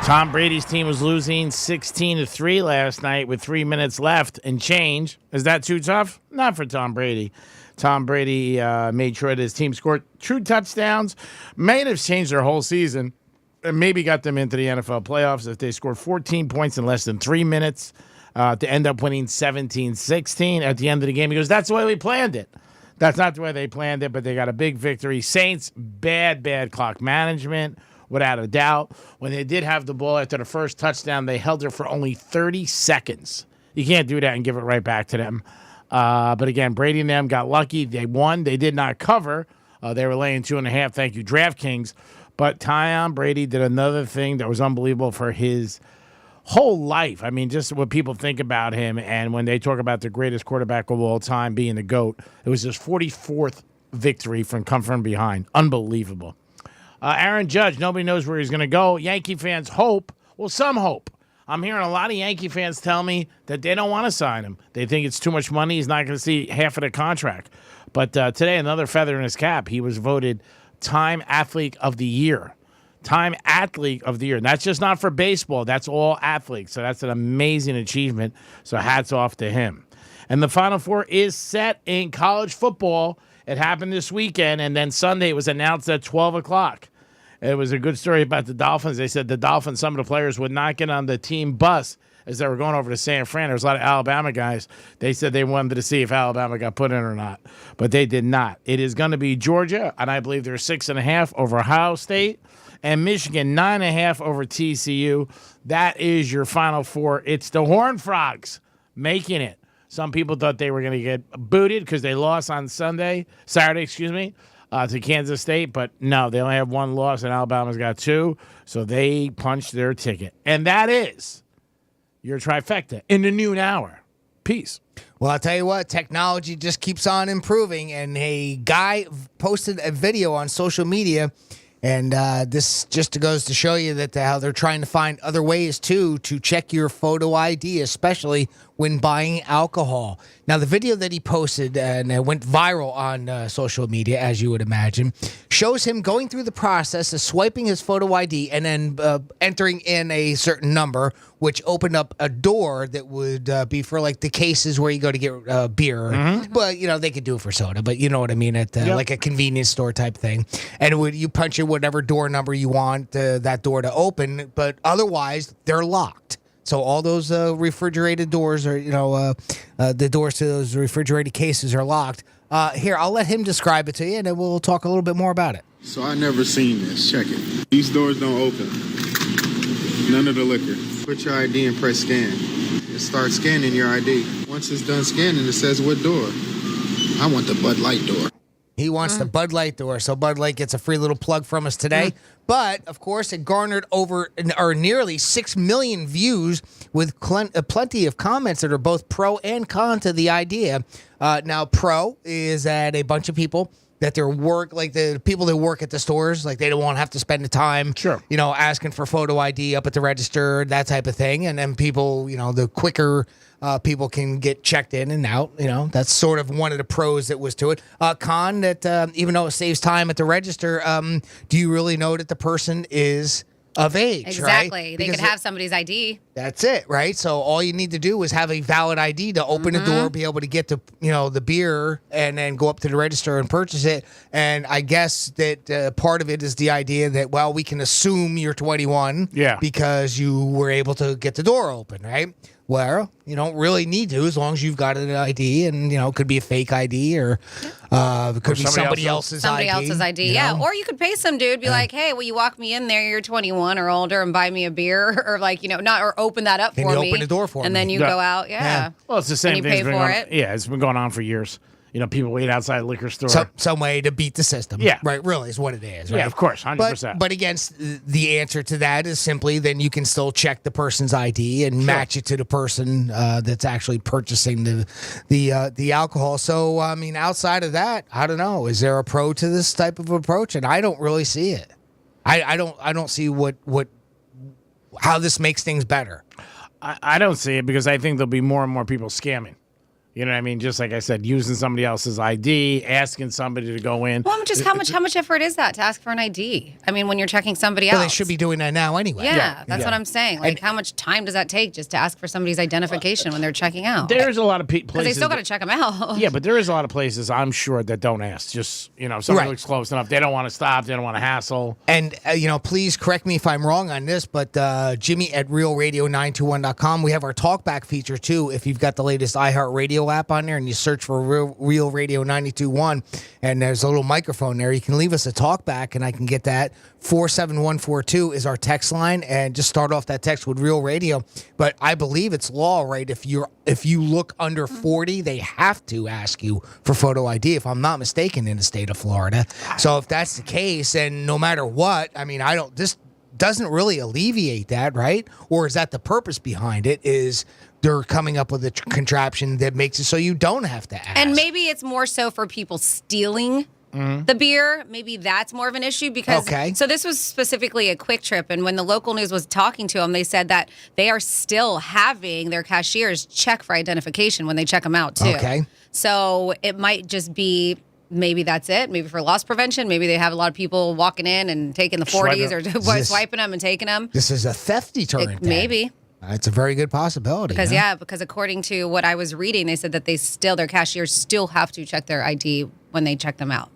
Tom Brady's team was losing 16-3 last night with 3 minutes left and change. Is that too tough? Not for Tom Brady. Tom Brady made sure that his team scored 2 touchdowns. May have changed their whole season. And maybe got them into the NFL playoffs if they scored 14 points in less than 3 minutes to end up winning 17-16 at the end of the game. He goes, that's the way we planned it. That's not the way they planned it, but they got a big victory. Saints, bad clock management, without a doubt. When they did have the ball after the first touchdown, they held it for only 30 seconds. You can't do that and give it right back to them. But again, Brady and them got lucky. They won. They did not cover. They were laying 2.5. Thank you, DraftKings. But Tom Brady did another thing that was unbelievable for his whole life. I mean, just what people think about him, and when they talk about the greatest quarterback of all time being the GOAT, it was his 44th victory from come from behind. Unbelievable. Aaron Judge, nobody knows where he's going to go. Yankee fans hope Well, some hope. I'm hearing a lot of Yankee fans tell me that they don't want to sign him. They think it's too much money. He's not going to see half of the contract. But today, another feather in his cap. He was voted Time Athlete of the Year. Time Athlete of the Year. And that's just not for baseball. That's all athletes. So that's an amazing achievement. So hats off to him. And the Final Four is set in college football. It happened this weekend, and then Sunday it was announced at 12 o'clock. It was a good story about the Dolphins. They said the Dolphins, some of the players would not get on the team bus as they were going over to San Fran. There was a lot of Alabama guys. They said they wanted to see if Alabama got put in or not, but they did not. It is going to be Georgia, and I believe they're 6.5 over Ohio State, and Michigan 9.5 over TCU. That is your Final Four. It's the Horned Frogs making it. Some people thought they were going to get booted because they lost on Saturday, to Kansas State. But no, they only have one loss, and Alabama's got two. So they punched their ticket. And that is your trifecta in the noon hour. Peace. Well, I'll tell you what, technology just keeps on improving. And a guy posted a video on social media, and this just goes to show you that how they're trying to find other ways, to check your photo ID, especially when buying alcohol. Now, the video that he posted, and it went viral on social media, as you would imagine, shows him going through the process of swiping his photo ID and then entering in a certain number, which opened up a door that would be for, like, the cases where you go to get beer. Mm-hmm. But, they could do it for soda, but you know what I mean, at like a convenience store type thing. And you punch in whatever door number you want that door to open, but otherwise, they're locked. So all those refrigerated doors are, the doors to those refrigerated cases are locked. Here, I'll let him describe it to you, and then we'll talk a little bit more about it. So I never seen this. Check it. These doors don't open. None of the liquor. Put your ID and press scan. It starts scanning your ID. Once it's done scanning, it says what door. I want the Bud Light door. He wants the Bud Light door, so Bud Light gets a free little plug from us today. But, of course, it garnered nearly 6 million views with plenty of comments that are both pro and con to the idea. Now, pro is that a bunch of people that their work, like the people that work at the stores, like they don't want to have to spend the time, asking for photo ID up at the register, that type of thing. And then people, the quicker people can get checked in and out. That's sort of one of the pros that was to it. Con, that even though it saves time at the register, do you really know that the person is of age? Exactly. Right? They could have somebody's ID. That's it, right? So all you need to do is have a valid ID to open the door, be able to get the beer, and then go up to the register and purchase it. And I guess that part of it is the idea that, well, we can assume you're 21 because you were able to get the door open, right? Well, you don't really need to, as long as you've got an ID, and it could be a fake ID or it could be somebody else's ID. Yeah. Or you could pay some dude, be like, "Hey, will you walk me in there? You're 21 or older, and buy me a beer, or open that up for me. Open the door for me, and then you go out. Yeah. Well, it's the same and thing. you pay for it. Yeah, it's been going on for years. People wait outside a liquor store. Some way to beat the system. Yeah. Right, really is what it is. Right? Yeah, of course, 100%. But against the answer to that is simply then you can still check the person's ID and match it to the person that's actually purchasing the alcohol. So, outside of that, I don't know. Is there a pro to this type of approach? And I don't really see it. I don't see how this makes things better. I don't see it because I think there'll be more and more people scamming. You know what I mean? Just like I said, using somebody else's ID, asking somebody to go in. Well, just how much effort is that to ask for an ID? I mean, when you're checking somebody else. They should be doing that now anyway. Yeah, that's what I'm saying. Like, how much time does that take just to ask for somebody's identification when they're checking out? There's a lot of places. Because they still got to check them out. Yeah, but there is a lot of places, I'm sure, that don't ask. Just, if somebody looks close enough, they don't want to stop. They don't want to hassle. And, please correct me if I'm wrong on this, but Jimmy at realradio921.com, we have our talkback feature, too. If you've got the latest iHeartRadio app on there and you search for Real Radio 92.1, and there's a little microphone there, you can leave us a talkback, and I can get that. 47142 is our text line, and just start off that text with Real Radio. But I believe it's law, right? If you look under 40, they have to ask you for photo ID, if I'm not mistaken, in the state of Florida. So if that's the case, and no matter what, this doesn't really alleviate that, right? Or is that the purpose behind it, is they're coming up with a contraption that makes it so you don't have to ask? And maybe it's more so for people stealing The beer, maybe that's more of an issue because so this was specifically a Quick Trip, and when the local news was talking to them, they said that they are still having their cashiers check for identification when they check them out too. Okay. So it might just be maybe that's it. Maybe for loss prevention, maybe they have a lot of people walking in and taking the 40s or swiping them and taking them. This is a theft deterrent. Maybe. It's a very good possibility. Because according to what I was reading, they said that their cashiers still have to check their ID when they check them out.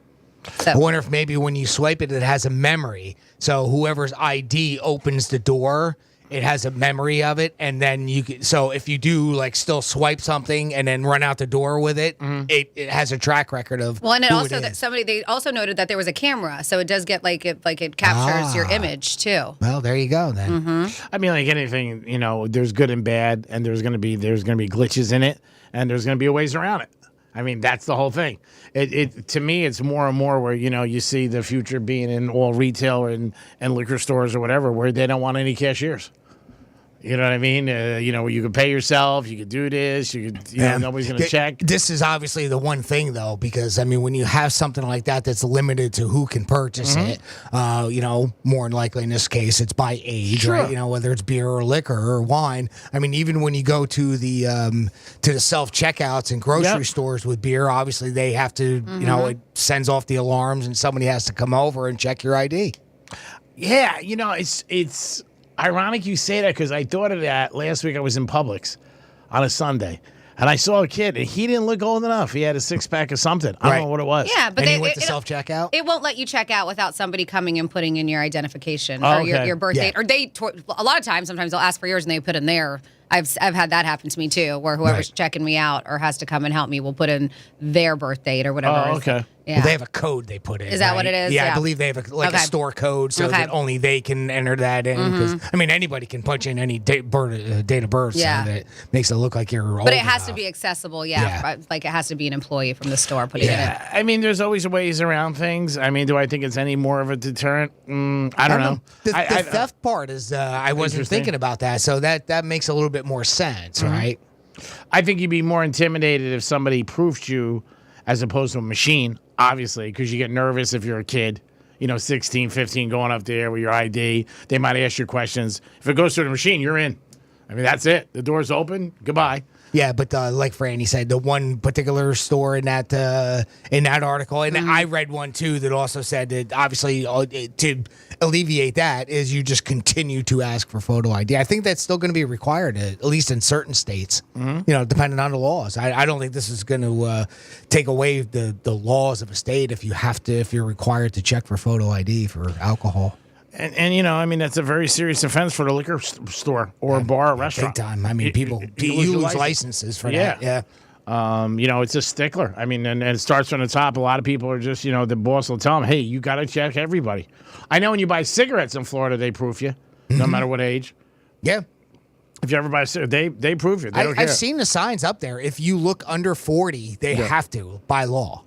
So. I wonder if maybe when you swipe it, it has a memory. So whoever's ID opens the door, it has a memory of it, and then you can. So if you do still swipe something and then run out the door with it, it has a track record of. Well, and who also it that is. they also noted that there was a camera, so it does get it captures your image too. Well, there you go then. I mean, like anything, there's good and bad, and there's gonna be glitches in it, and there's gonna be ways around it. I mean, that's the whole thing. It to me, it's more and more where you see the future being in all retail and liquor stores or whatever, where they don't want any cashiers. You know what I mean? Where you can pay yourself, you could do this, nobody's going to check. This is obviously the one thing, though, because, when you have something like that that's limited to who can purchase it, more than likely in this case, it's by age, right? Whether it's beer or liquor or wine. I mean, even when you go to the self-checkouts in grocery stores with beer, obviously they have to, it sends off the alarms and somebody has to come over and check your ID. Yeah, it's ironic you say that because I thought of that last week. I was in Publix on a Sunday, and I saw a kid, and he didn't look old enough. He had a 6-pack of something. I don't know what it was. Yeah, but he went to self-checkout? It won't let you check out without somebody coming and putting in your identification or your birth date. Or a lot of times, sometimes they'll ask for yours, and they put in there. I've had that happen to me too, where whoever's checking me out or has to come and help me will put in their birth date or whatever. Oh, okay. Yeah. Well, they have a code they put in. Is that what it is? Yeah, I believe they have a store code so that only they can enter that in. Because anybody can punch in any date of birth, so that makes it look like you're old. But it has enough. to be accessible. Yeah, like it has to be an employee from the store putting it in. I mean, there's always ways around things. I mean, do I think it's any more of a deterrent? I don't know. The theft part is I wasn't thinking about that, so that makes a little bit more sense, right? I think you'd be more intimidated if somebody proofed you as opposed to a machine, obviously, because you get nervous if you're a kid, 16, 15, going up there with your ID. They might ask you questions. If it goes through the machine, you're in. I mean, that's it. The door's open. Goodbye. Yeah, but like Franny said, the one particular store in that article, and I read one too that also said that obviously to alleviate that is you just continue to ask for photo ID. I think that's still going to be required, at least in certain states, depending on the laws. I don't think this is going to take away the laws of a state if you're required to check for photo ID for alcohol. And that's a very serious offense for the liquor store or bar or restaurant. Big time. I mean, people you lose licenses for that. Yeah. It's a stickler. I mean, and it starts from the top. A lot of people are just, the boss will tell them, hey, you got to check everybody. I know when you buy cigarettes in Florida, they proof you, no matter what age. Yeah. If you ever buy a cigarette, they proof you. They don't care. I've seen the signs up there. If you look under 40, they have to, by law.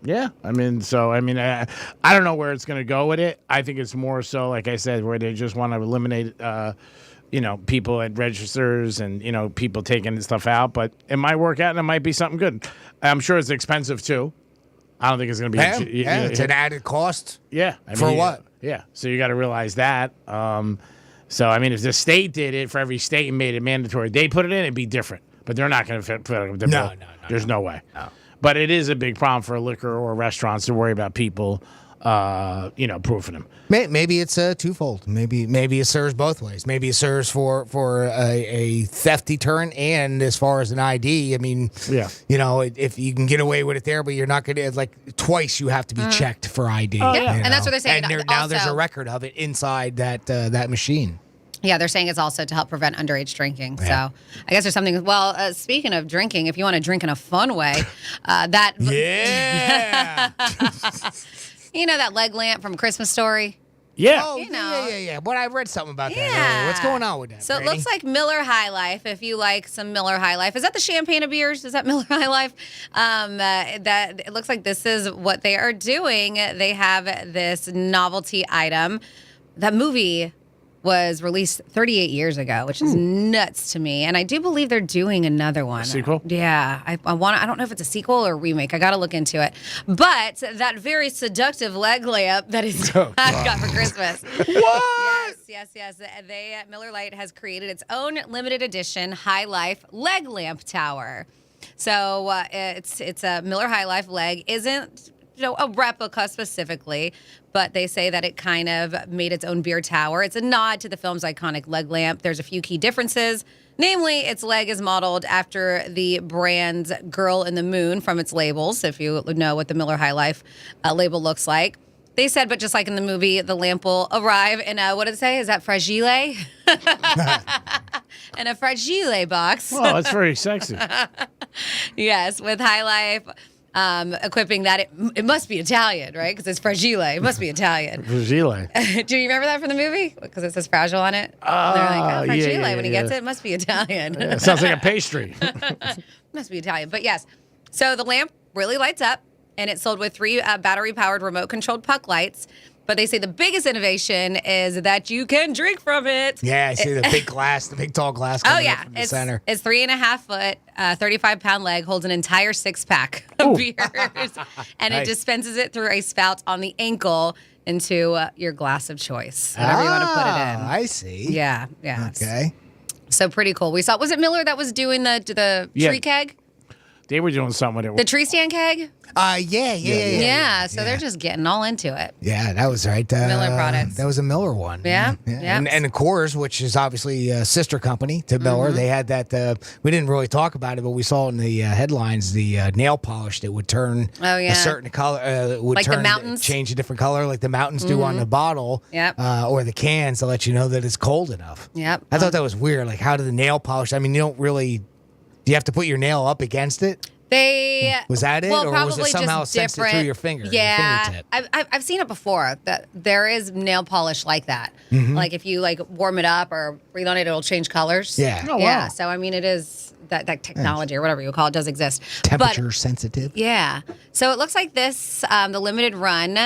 Yeah. I don't know where it's going to go with it. I think it's more so, like I said, where they just want to eliminate, people at registers and, people taking stuff out. But it might work out and it might be something good. I'm sure it's expensive, too. I don't think it's going to be. It's an added cost. Yeah. For what? Yeah. So you got to realize that. So, if the state did it for every state and made it mandatory, they put it in, it'd be different. But they're not going to put it in the bill. No. There's no way. No. But it is a big problem for liquor or restaurants to worry about people, proofing them. Maybe it's twofold. Maybe it serves both ways. Maybe it serves for a theft deterrent and as far as an ID. If you can get away with it there, but you're not going to, twice you have to be checked for ID. And that's what they're saying. And now there's a record of it inside that machine. Yeah, they're saying it's also to help prevent underage drinking. Yeah. So I guess there's something. Well, speaking of drinking, if you want to drink in a fun way, that. Yeah. That leg lamp from Christmas Story. Yeah. Oh, yeah. But I read something about that earlier. What's going on with that? So it looks like Miller High Life. If you like some Miller High Life, is that the champagne of beers? Is that Miller High Life? That it looks like this is what they are doing. They have this novelty item. That movie. was released 38 years ago, which is nuts to me. And I do believe they're doing another one. A sequel? Yeah. I don't know if it's a sequel or a remake. I got to look into it. But that very seductive leg lamp that is I got for Christmas. What? Yes. Miller Lite has created its own limited edition High Life leg lamp tower. So it's a Miller High Life leg. Isn't a replica specifically, but they say that it kind of made its own beer tower. It's a nod to the film's iconic leg lamp. There's a few key differences. Namely, its leg is modeled after the brand's Girl in the Moon from its labels, if you know what the Miller High Life label looks like. They said, but just like in the movie, the lamp will arrive in a, what did it say? Is that fragile? In a fragile box. Oh, that's very sexy. Yes, with High Life. Equipping that, it must be Italian, right? Because it's fragile. It must be Italian. Fragile. Do you remember that from the movie? Because it says fragile on it. They're like, fragile. When he gets it must be Italian. Yeah, it sounds like a pastry. Must be Italian. But yes, so the lamp really lights up, and it's sold with 3 battery-powered remote-controlled puck lights. But they say the biggest innovation is that you can drink from it. Yeah, I see the big glass, the big tall glass coming up from the center. It's 3.5 foot, 35-pound leg, holds an entire 6-pack of beers. And it dispenses it through a spout on the ankle into your glass of choice, whatever you want to put it in. I see. Yeah. Okay. So pretty cool. We saw, was it Miller that was doing the tree keg? They were doing something with it. The tree stand keg? Yeah. So they're just getting all into it. Yeah, that was right. Miller products. That was a Miller one. Yeah. And Coors, which is obviously a sister company to Miller, they had that. We didn't really talk about it, but we saw in the headlines the nail polish that would turn a certain color. Would like turn, the mountains? Change a different color, like the mountains do on the bottle or the cans to let you know that it's cold enough. Yep. I thought that was weird. Like, how do the nail polish? I mean, you don't really. Do you have to put your nail up against it? Was that it, or was it somehow sensitive through your finger? Yeah, your I've seen it before. That there is nail polish like that. Like if you warm it up or breathe on it, it'll change colors. Yeah. Oh, wow. Yeah. So I mean, it is that technology or whatever you call it does exist. Temperature sensitive. Yeah. So it looks like this. The limited run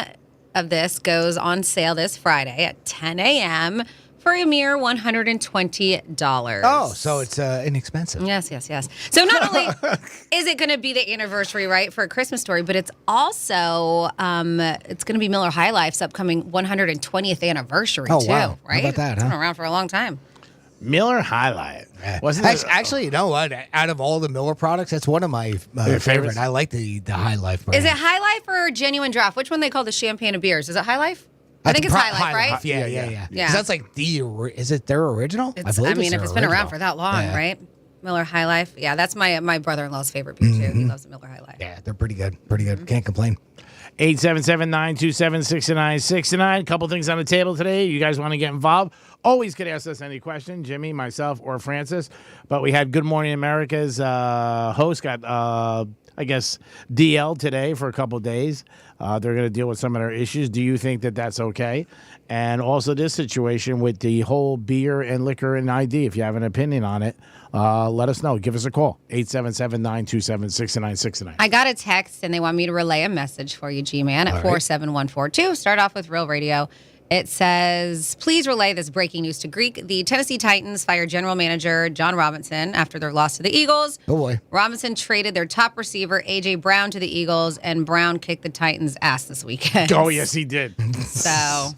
of this goes on sale this Friday at 10 a.m. for a mere $120. Oh, so it's inexpensive. Yes. So not only is it going to be the anniversary, right, for A Christmas Story, but it's also it's going to be Miller High Life's upcoming 120th anniversary too, wow. right? How about that, It's been around for a long time. Miller High Life. Wasn't actually, you know what? Out of all the Miller products, that's one of my favorite. I like the High Life brand. Is it High Life or Genuine Draft? Which one they call the champagne of beers? Is it High Life? I think it's High Life, right? Yeah. Because that's like is it their original? I mean, if it's been around for that long, right? Miller High Life. Yeah, that's my brother-in-law's favorite beer, too. He loves the Miller High Life. Yeah, they're pretty good. Can't complain. 877-927-6969. Couple things on the table today. You guys want to get involved? Always could ask us any question, Jimmy, myself, or Francis. But we had Good Morning America's host got, I guess, DL today for a couple of days. They're going to deal with some of their issues. Do you think that that's okay? And also this situation with the whole beer and liquor and ID. If you have an opinion on it, let us know. Give us a call, 877-927-6969. I got a text, and they want me to relay a message for you, G-Man, at 47142. Start off with Real Radio. It says, please relay this breaking news to Greek. The Tennessee Titans fired general manager John Robinson after their loss to the Eagles. Oh, boy. Robinson traded their top receiver, A.J. Brown, to the Eagles, and Brown kicked the Titans' ass this weekend. Oh, yes, he did.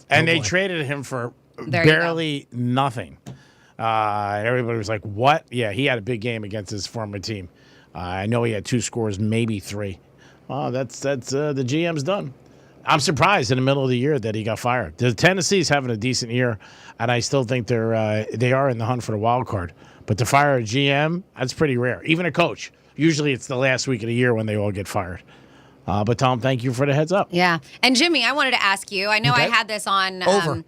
And they traded him for barely nothing. Everybody was like, what? Yeah, he had a big game against his former team. I know he had 2 scores, maybe 3. Oh, that's the GM's done. I'm surprised in the middle of the year that he got fired. The Tennessee's having a decent year, and I still think they are in the hunt for the wild card. But to fire a GM, that's pretty rare. Even a coach. Usually it's the last week of the year when they all get fired. But Tom, thank you for the heads up. Yeah. And Jimmy, I wanted to ask you, I know I had this on... I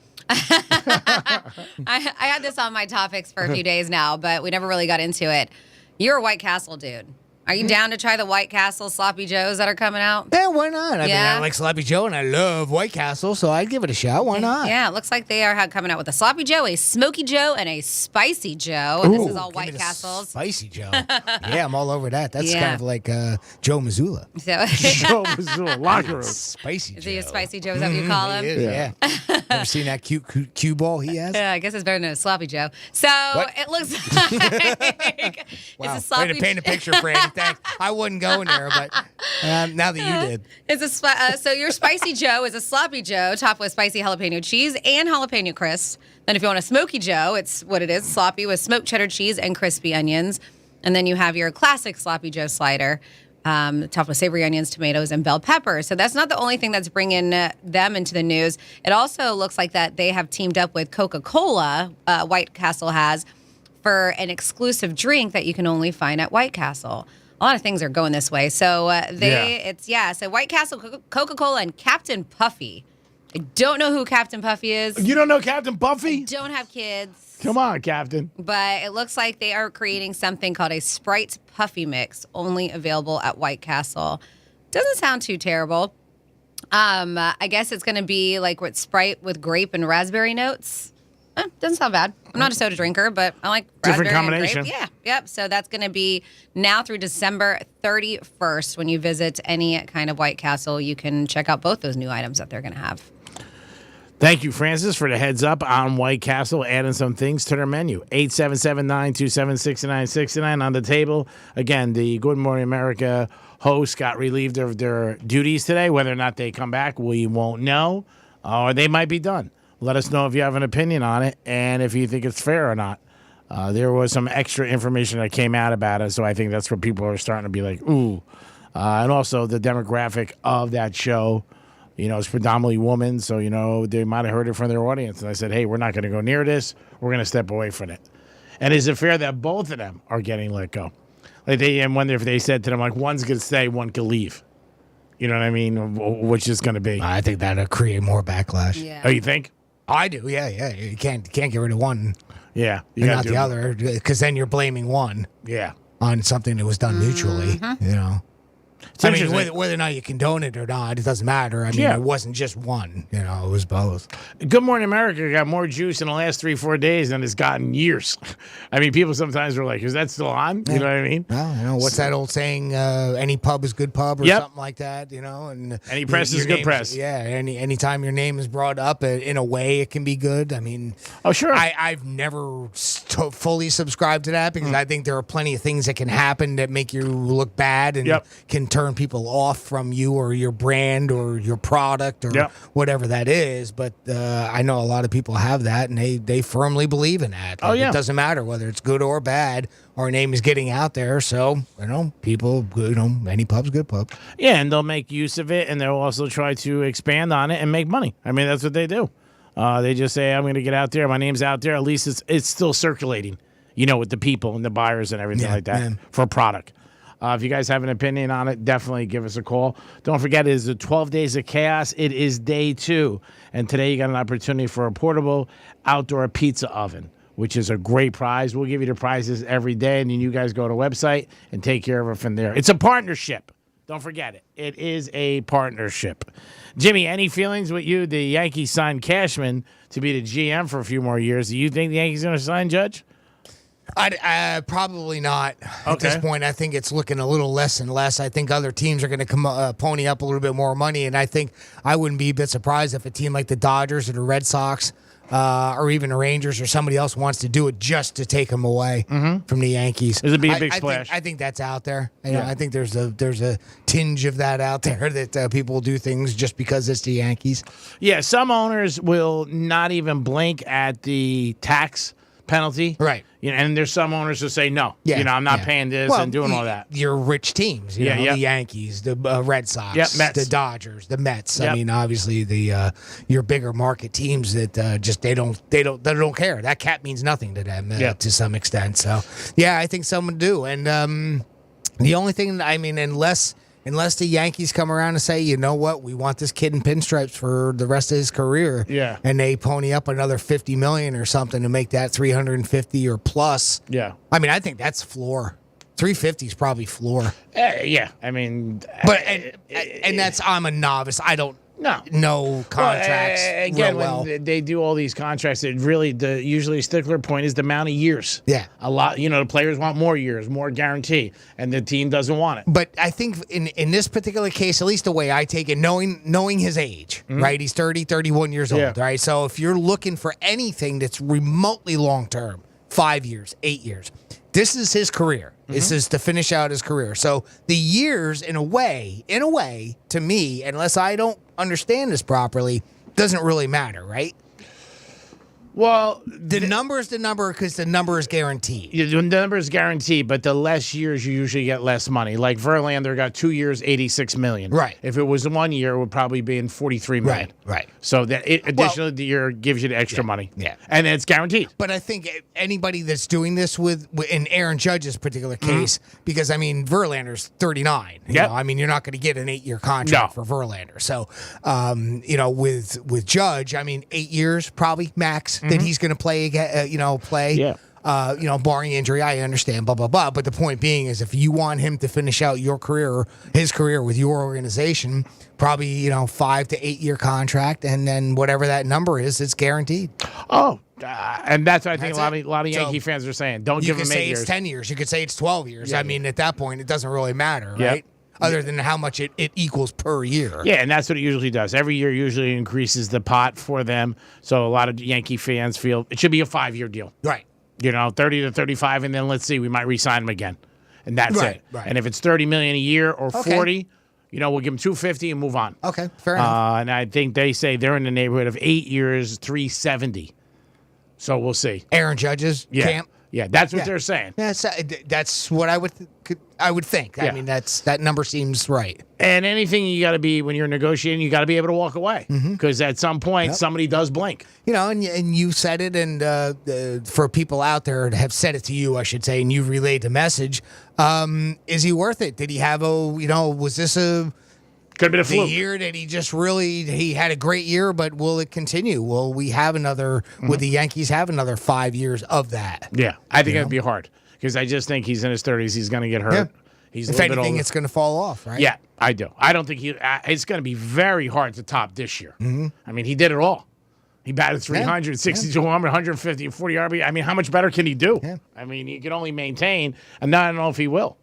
had this on my topics for a few days now, but we never really got into it. You're a White Castle dude. Are you down to try the White Castle Sloppy Joes that are coming out? Yeah, why not? I mean, I like Sloppy Joe, and I love White Castle, so I'd give it a shot. Why not? Yeah, it looks like they are coming out with a Sloppy Joe, a Smoky Joe, and a Spicy Joe. And this is all White Castles. Spicy Joe. Yeah, I'm all over that. That's kind of like Joe Missoula. So, Joe Missoula, locker room. Spicy Joe. Is he a Spicy Joe? Is that what you call him? Yeah. Ever seen that cute cue ball he has? Yeah, I guess it's better than a Sloppy Joe. So it looks like wow. it's a Sloppy Way to paint a picture, Franny. Thanks. I wouldn't go in there, but now that you did. It's so your Spicy Joe is a Sloppy Joe topped with spicy jalapeno cheese and jalapeno crisp. Then if you want a Smoky Joe, it's what it is, sloppy with smoked cheddar cheese and crispy onions. And then you have your classic Sloppy Joe slider, topped with savory onions, tomatoes, and bell peppers. So that's not the only thing that's bringing them into the news. It also looks like that they have teamed up with Coca-Cola, White Castle has, for an exclusive drink that you can only find at White Castle. A lot of things are going this way. So so White Castle, Coca-Cola, and Captain Puffy. I don't know who Captain Puffy is. You don't know Captain Puffy? Don't have kids. Come on, Captain. But it looks like they are creating something called a Sprite Puffy Mix, only available at White Castle. Doesn't sound too terrible. I guess it's going to be like with Sprite with grape and raspberry notes. Doesn't sound bad. I'm not a soda drinker, but I like different raspberry combination. And grape. Yeah, yep. So that's going to be now through December 31st. When you visit any kind of White Castle, you can check out both those new items that they're going to have. Thank you, Francis, for the heads up on White Castle, adding some things to their menu. 877-927-6969 on the table. Again, the Good Morning America hosts got relieved of their duties today. Whether or not they come back, we won't know, or they might be done. Let us know if you have an opinion on it and if you think it's fair or not. There was some extra information that came out about it, so I think that's where people are starting to be like, ooh. And also the demographic of that show, is predominantly women, so, they might have heard it from their audience. And I said, hey, we're not going to go near this. We're going to step away from it. And is it fair that both of them are getting let go? Like I wonder if they said to them, like, one's going to stay, one could leave. You know what I mean? Which is going to be. I think that'll create more backlash. Yeah. Oh, you think? I do, yeah. You can't get rid of one, and not the other, because then you're blaming one, on something that was done mutually. I mean, whether or not you condone it or not, it doesn't matter. I mean, it wasn't just one. It was both. Good Morning America got more juice in the last 3-4 days than it's gotten years. I mean, people sometimes are like, is that still on? You know what I mean? Well, what's that old saying? Any pub is good pub or something like that, And any press is good press. Yeah, anytime your name is brought up, in a way, it can be good. I mean, oh, sure. I've never fully subscribed to that because I think there are plenty of things that can happen that make you look bad and can turn people off from you or your brand or your product or whatever that is. But I know a lot of people have that, and they firmly believe in that. It doesn't matter whether it's good or bad. Our name is getting out there, so people, any pub's good pub. Yeah, and they'll make use of it, and they'll also try to expand on it and make money. I mean, that's what they do. They just say, I'm going to get out there. My name's out there. At least it's still circulating, with the people and the buyers and everything like that for a product. If you guys have an opinion on it, definitely give us a call. Don't forget, it is the 12 Days of Chaos. It is day 2. And today you got an opportunity for a portable outdoor pizza oven, which is a great prize. We'll give you the prizes every day, and then you guys go to the website and take care of it from there. It's a partnership. Don't forget it. It is a partnership. Jimmy, any feelings with you? The Yankees signed Cashman to be the GM for a few more years. Do you think the Yankees are going to sign Judge? Probably not at this point. I think it's looking a little less and less. I think other teams are going to come pony up a little bit more money, and I think I wouldn't be a bit surprised if a team like the Dodgers or the Red Sox or even the Rangers or somebody else wants to do it just to take him away from the Yankees. It'd be a big splash. I think that's out there. I think there's a tinge of that out there that people will do things just because it's the Yankees. Yeah, some owners will not even blink at the tax penalty. Right. And there's some owners who say, no, I'm not paying this and doing all that. Your rich teams, the Yankees, the Red Sox, Mets. the Dodgers, the Mets. I mean, obviously your bigger market teams that just they don't care. That cap means nothing to them to some extent. So I think some would do. And the only thing, unless the Yankees come around and say, you know what, we want this kid in pinstripes for the rest of his career, and they pony up another $50 million or something to make that $350 or plus. Yeah, I think that's floor. 350 is probably floor. Yeah, I mean, but and that's I'm a novice. I don't know contracts again, real well. when they do all these contracts, it really usually a stickler point is the amount of years. Yeah, a lot. The players want more years, more guarantee, and the team doesn't want it. But I think in this particular case, at least the way I take it, knowing his age, right? He's 31 years old, right? So if you're looking for anything that's remotely long term, 5 years, 8 years, this is his career. This is to finish out his career. So the years, in a way, to me, unless I don't understand this properly, doesn't really matter, right? Well, the number is the number because the number is guaranteed. The number is guaranteed, but the less years, you usually get less money. Like Verlander got 2 years, $86 million. Right. If it was 1 year, it would probably be in $43 million. Right. So that additionally, the year gives you the extra money. Yeah. And it's guaranteed. But I think anybody that's doing this in Aaron Judge's particular case, because I mean Verlander's 39. Yeah. I mean you're not going to get an 8-year contract for Verlander. So, with Judge, I mean 8 years probably max. That he's going to play. Yeah. Barring injury, I understand. Blah blah blah. But the point being is, if you want him to finish out his career with your organization, probably 5 to 8 year contract, and then whatever that number is, it's guaranteed. Oh. And that's what I think a lot of Yankee fans are saying. Don't give him 8 years. You could say it's 10 years. You could say it's 12 years. Yeah. I mean, at that point, it doesn't really matter, right? Other than how much it equals per year. Yeah, and that's what it usually does. Every year usually increases the pot for them. So a lot of Yankee fans feel it should be a 5-year deal. Right. 30 to 35, and then let's see, we might re-sign him again. And that's it. Right. And if it's $30 million a year or 40, we'll give him $250 and move on. Okay, fair enough. And I think they say they're in the neighborhood of 8 years, $370. So we'll see. Aaron Judge's camp? Yeah, that's what they're saying. That's what I would think. I mean, that number seems right. And anything you got to be, when you're negotiating, you got to be able to walk away. Because at some point, somebody does blink. And you said it, and for people out there that have said it to you, I should say, and you relayed the message, is he worth it? Did he have was this could have been a fluke. The year that he had a great year, but will it continue? Will we have another, would the Yankees have another 5 years of that? Yeah, I think it'd be hard because I just think he's in his 30s. He's going to get hurt. Yeah. He's if anything, it's going to fall off, right? Yeah, I do. I don't think it's going to be very hard to top this year. I mean, he did it all. He batted 300, 62 home, 150, 40 RBI. I mean, how much better can he do? Yeah. I mean, he can only maintain, and I don't know if he will.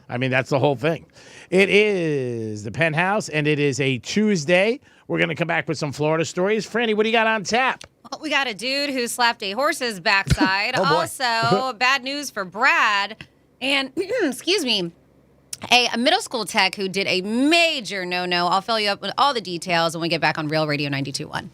I mean, that's the whole thing. It is the Penthouse, and it is a Tuesday. We're going to come back with some Florida stories. Franny, what do you got on tap? Well, we got a dude who slapped a horse's backside. Also, bad news for Brad. And, excuse me, a middle school tech who did a major no-no. I'll fill you up with all the details when we get back on Real Radio 92.1.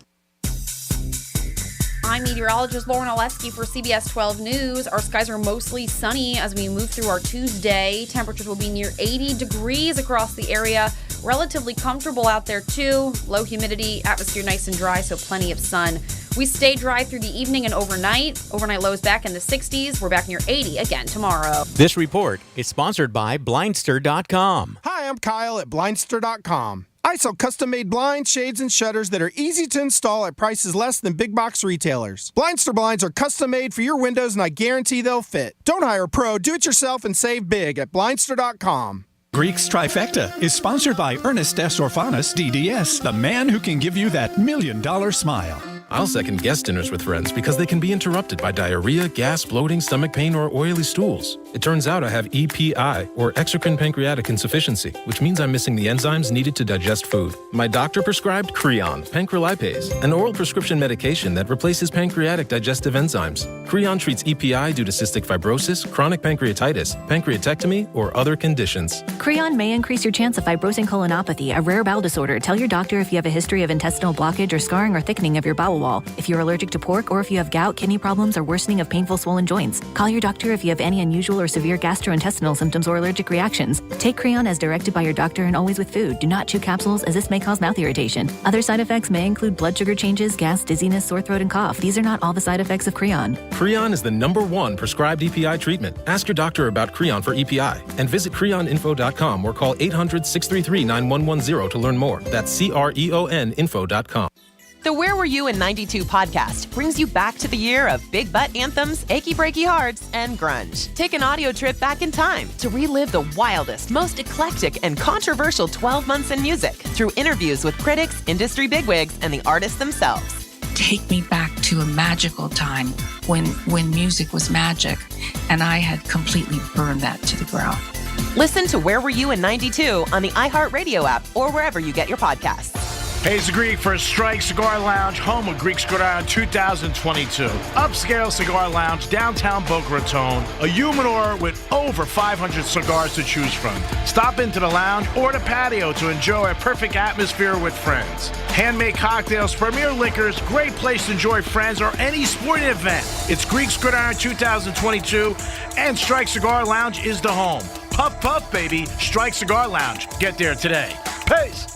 I'm meteorologist Lauren Oleski for CBS 12 News. Our skies are mostly sunny as we move through our Tuesday. Temperatures will be near 80 degrees across the area. Relatively comfortable out there, too. Low humidity, atmosphere nice and dry, so plenty of sun. We stay dry through the evening and overnight. Overnight lows back in the 60s. We're back near 80 again tomorrow. This report is sponsored by Blindster.com. Hi, I'm Kyle at Blindster.com. I sell custom-made blinds, shades, and shutters that are easy to install at prices less than big box retailers. Blindster blinds are custom-made for your windows, and I guarantee they'll fit. Don't hire a pro. Do it yourself and save big at Blindster.com. Greek's Trifecta is sponsored by Ernest S. Orphanis, DDS, the man who can give you that $1 million smile. I'll second guest dinners with friends because they can be interrupted by diarrhea, gas, bloating, stomach pain, or oily stools. It turns out I have EPI, or exocrine pancreatic insufficiency, which means I'm missing the enzymes needed to digest food. My doctor prescribed Creon, pancrelipase, an oral prescription medication that replaces pancreatic digestive enzymes. Creon treats EPI due to cystic fibrosis, chronic pancreatitis, pancreatectomy, or other conditions. Creon may increase your chance of fibrosing colonopathy, a rare bowel disorder. Tell your doctor if you have a history of intestinal blockage or scarring or thickening of your bowel wall. If you're allergic to pork, or if you have gout, kidney problems, or worsening of painful swollen joints. Call your doctor if you have any unusual or severe gastrointestinal symptoms or allergic reactions. Take Creon as directed by your doctor and always with food. Do not chew capsules, as this may cause mouth irritation. Other side effects may include blood sugar changes, gas, dizziness, sore throat, and cough. These are not all the side effects of Creon. Creon is the #1 prescribed EPI treatment. Ask your doctor about Creon for EPI and visit creoninfo.com or call 800-633-9110 to learn more. That's CREON info.com. The Where Were You in 92 podcast brings you back to the year of big butt anthems, achy breaky hearts, and grunge. Take an audio trip back in time to relive the wildest, most eclectic, and controversial 12 months in music through interviews with critics, industry bigwigs, and the artists themselves. Take me back to a magical time when music was magic, and I had completely burned that to the ground. Listen to Where Were You in 92 on the iHeartRadio app or wherever you get your podcasts. Hey, it's the Greek for Strike Cigar Lounge, home of Greek Cigar Lounge 2022. Upscale cigar lounge, downtown Boca Raton. A humidor with over 500 cigars to choose from. Stop into the lounge or the patio to enjoy a perfect atmosphere with friends. Handmade cocktails, premier liquors, great place to enjoy friends or any sporting event. It's Greek Cigar Lounge 2022, and Strike Cigar Lounge is the home. Puff, puff, baby. Strike Cigar Lounge. Get there today. Peace.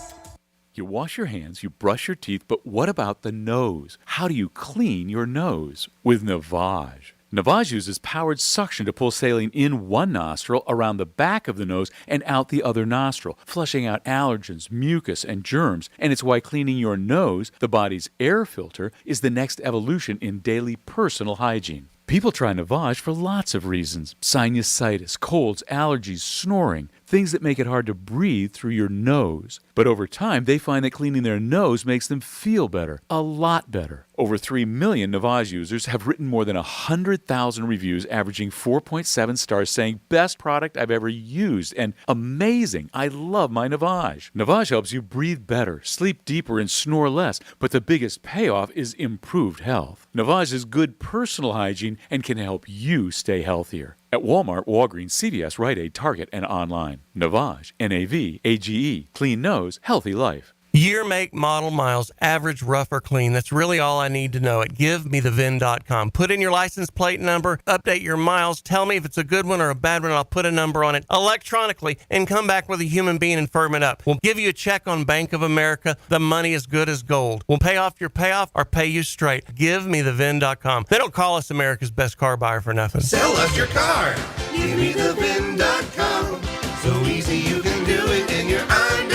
You wash your hands, you brush your teeth, but what about the nose? How do you clean your nose? With Navage. Navage uses powered suction to pull saline in one nostril, around the back of the nose, and out the other nostril, flushing out allergens, mucus, and germs. And it's why cleaning your nose, the body's air filter, is the next evolution in daily personal hygiene. People try Navage for lots of reasons. Sinusitis, colds, allergies, snoring, things that make it hard to breathe through your nose. But over time, they find that cleaning their nose makes them feel better, a lot better. Over 3 million Navage users have written more than 100,000 reviews, averaging 4.7 stars, saying, best product I've ever used, and amazing, I love my Navage. Navage helps you breathe better, sleep deeper, and snore less, but the biggest payoff is improved health. Navage is good personal hygiene and can help you stay healthier. At Walmart, Walgreens, CVS, Rite Aid, Target, and online. Navage, N-A-V-A-G-E. Clean nose, healthy life. Year, make, model, miles, average, rough, or clean. That's really all I need to know at GiveMeTheVIN.com. Put in your license plate number, update your miles, tell me if it's a good one or a bad one, and I'll put a number on it electronically and come back with a human being and firm it up. We'll give you a check on Bank of America. The money is good as gold. We'll pay off your payoff or pay you straight. GiveMeTheVIN.com. They don't call us America's best car buyer for nothing. Sell us your car. GiveMeTheVIN.com. So easy you can do it in your underwear.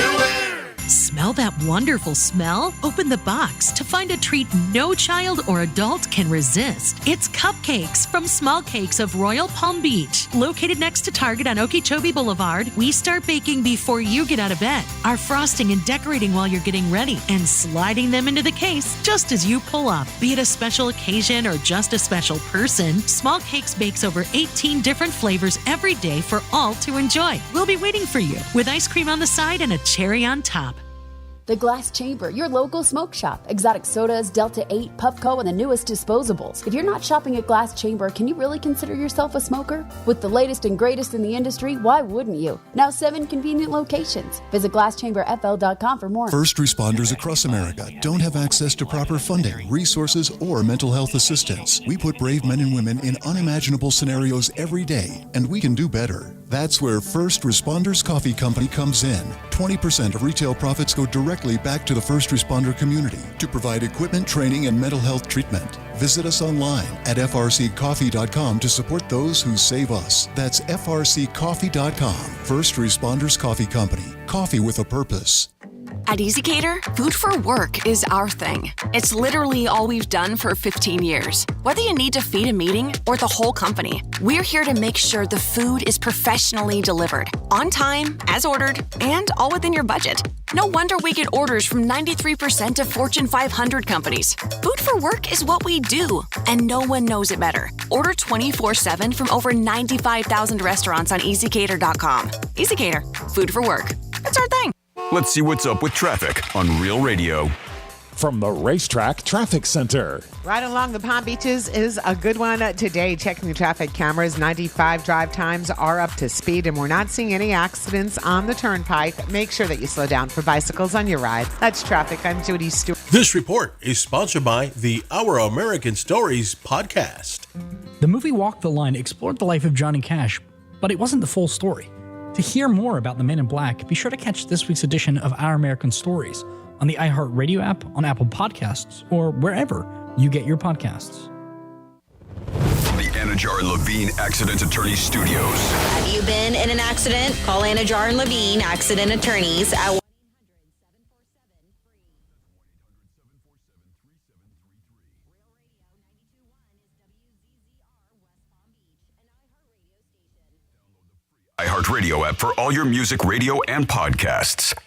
Smell that wonderful smell? Open the box to find a treat no child or adult can resist. It's cupcakes from Small Cakes of Royal Palm Beach. Located next to Target on Okeechobee Boulevard, we start baking before you get out of bed. Our frosting and decorating while you're getting ready and sliding them into the case just as you pull up. Be it a special occasion or just a special person, Small Cakes bakes over 18 different flavors every day for all to enjoy. We'll be waiting for you with ice cream on the side and a cherry on top. The Glass Chamber, your local smoke shop. Exotic sodas, Delta 8, Puffco, and the newest disposables. If you're not shopping at Glass Chamber, can you really consider yourself a smoker? With the latest and greatest in the industry, why wouldn't you? Now 7 convenient locations. Visit GlassChamberFL.com for more. First responders across America don't have access to proper funding, resources, or mental health assistance. We put brave men and women in unimaginable scenarios every day, and we can do better. That's where First Responders Coffee Company comes in. 20% of retail profits go directly back to the first responder community to provide equipment, training, and mental health treatment. Visit us online at frccoffee.com to support those who save us. That's frccoffee.com. First Responders Coffee Company. Coffee with a purpose. At EasyCater, food for work is our thing. It's literally all we've done for 15 years. Whether you need to feed a meeting or the whole company, we're here to make sure the food is professionally delivered, on time, as ordered, and all within your budget. No wonder we get orders from 93% of Fortune 500 companies. Food for work is what we do, and no one knows it better. Order 24/7 from over 95,000 restaurants on EasyCater.com. EasyCater, food for work. It's our thing. Let's see what's up with traffic on Real Radio. From the Racetrack Traffic Center. Right along the Palm Beaches is a good one today. Checking the traffic cameras, 95 drive times are up to speed, and we're not seeing any accidents on the turnpike. Make sure that you slow down for bicycles on your ride. That's traffic. I'm Judy Stewart. This report is sponsored by the Our American Stories podcast. The movie Walk the Line explored the life of Johnny Cash, but it wasn't the full story. To hear more about the Men in Black, be sure to catch this week's edition of Our American Stories on the iHeartRadio app, on Apple Podcasts, or wherever you get your podcasts. The Anajar and Levine Accident Attorney Studios. Have you been in an accident? Call Anajar and Levine Accident Attorneys at iHeartRadio app for all your music, radio, and podcasts.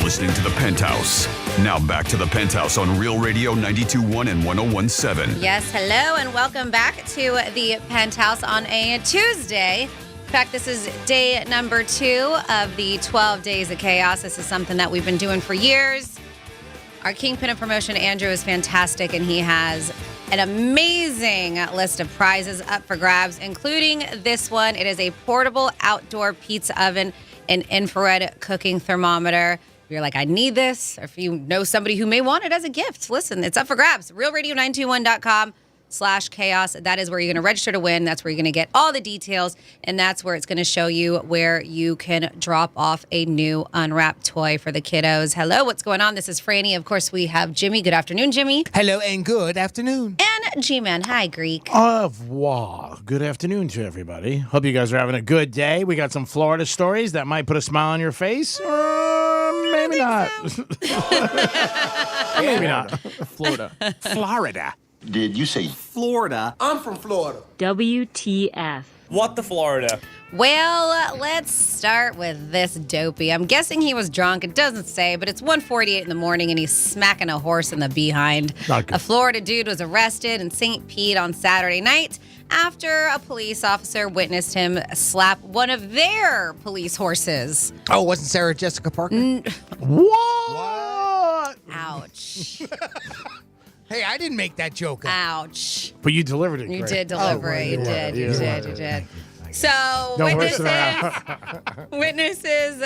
Listening to the Penthouse. Now back to the Penthouse on Real Radio 92.1 and 101.7. Yes, hello, and welcome back to the Penthouse on a Tuesday. In fact, this is day number 2 of the 12 Days of Chaos. This is something that we've been doing for years. Our Kingpin of Promotion, Andrew, is fantastic, and he has an amazing list of prizes up for grabs, including this one. It is a portable outdoor pizza oven and infrared cooking thermometer. If you're like, I need this, or if you know somebody who may want it as a gift, listen, it's up for grabs. realradio921.com/chaos. That is where you're going to register to win. That's where you're going to get all the details, and that's where it's going to show you where you can drop off a new unwrapped toy for the kiddos. Hello, what's going on? This is Franny. Of course, we have Jimmy. Good afternoon, Jimmy. Hello, and good afternoon. And G-Man. Hi, Greek. Au revoir. Good afternoon to everybody. Hope you guys are having a good day. We got some Florida stories that might put a smile on your face. Maybe not. Maybe not. Florida. Did you say Florida? I'm from Florida. WTF. What the Florida? Well, let's start with this dopey. I'm guessing he was drunk. It doesn't say, but it's 1:48 in the morning and he's smacking a horse in the behind. Not good. A Florida dude was arrested in St. Pete on Saturday night after a police officer witnessed him slap one of their police horses. Oh, wasn't Sarah Jessica Parker? What? Ouch. Hey, I didn't make that joke up. Ouch. But you delivered it. You great. did deliver it. You did. You did. So witnesses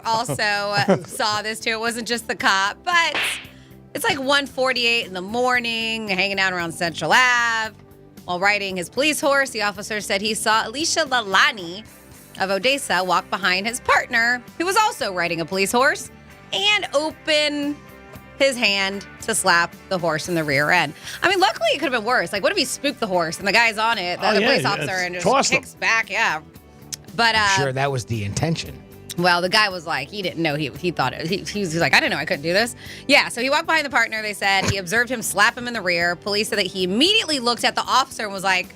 also saw this too. It wasn't just the cop, but it's like 1:48 in the morning, hanging out around Central Ave. While riding his police horse, the officer said he saw Alicia Lalani of Odessa walk behind his partner, who was also riding a police horse, and open his hand to slap the horse in the rear end. I mean, luckily it could have been worse. Like, what if he spooked the horse and the guy's on it, the police officer, and just kicks back? Yeah. But sure, that was the intention. Well, the guy was like, he didn't know. He thought it. He was like, I didn't know I couldn't do this. Yeah, so he walked behind the partner. They said he observed him slap him in the rear. Police said that he immediately looked at the officer and was like,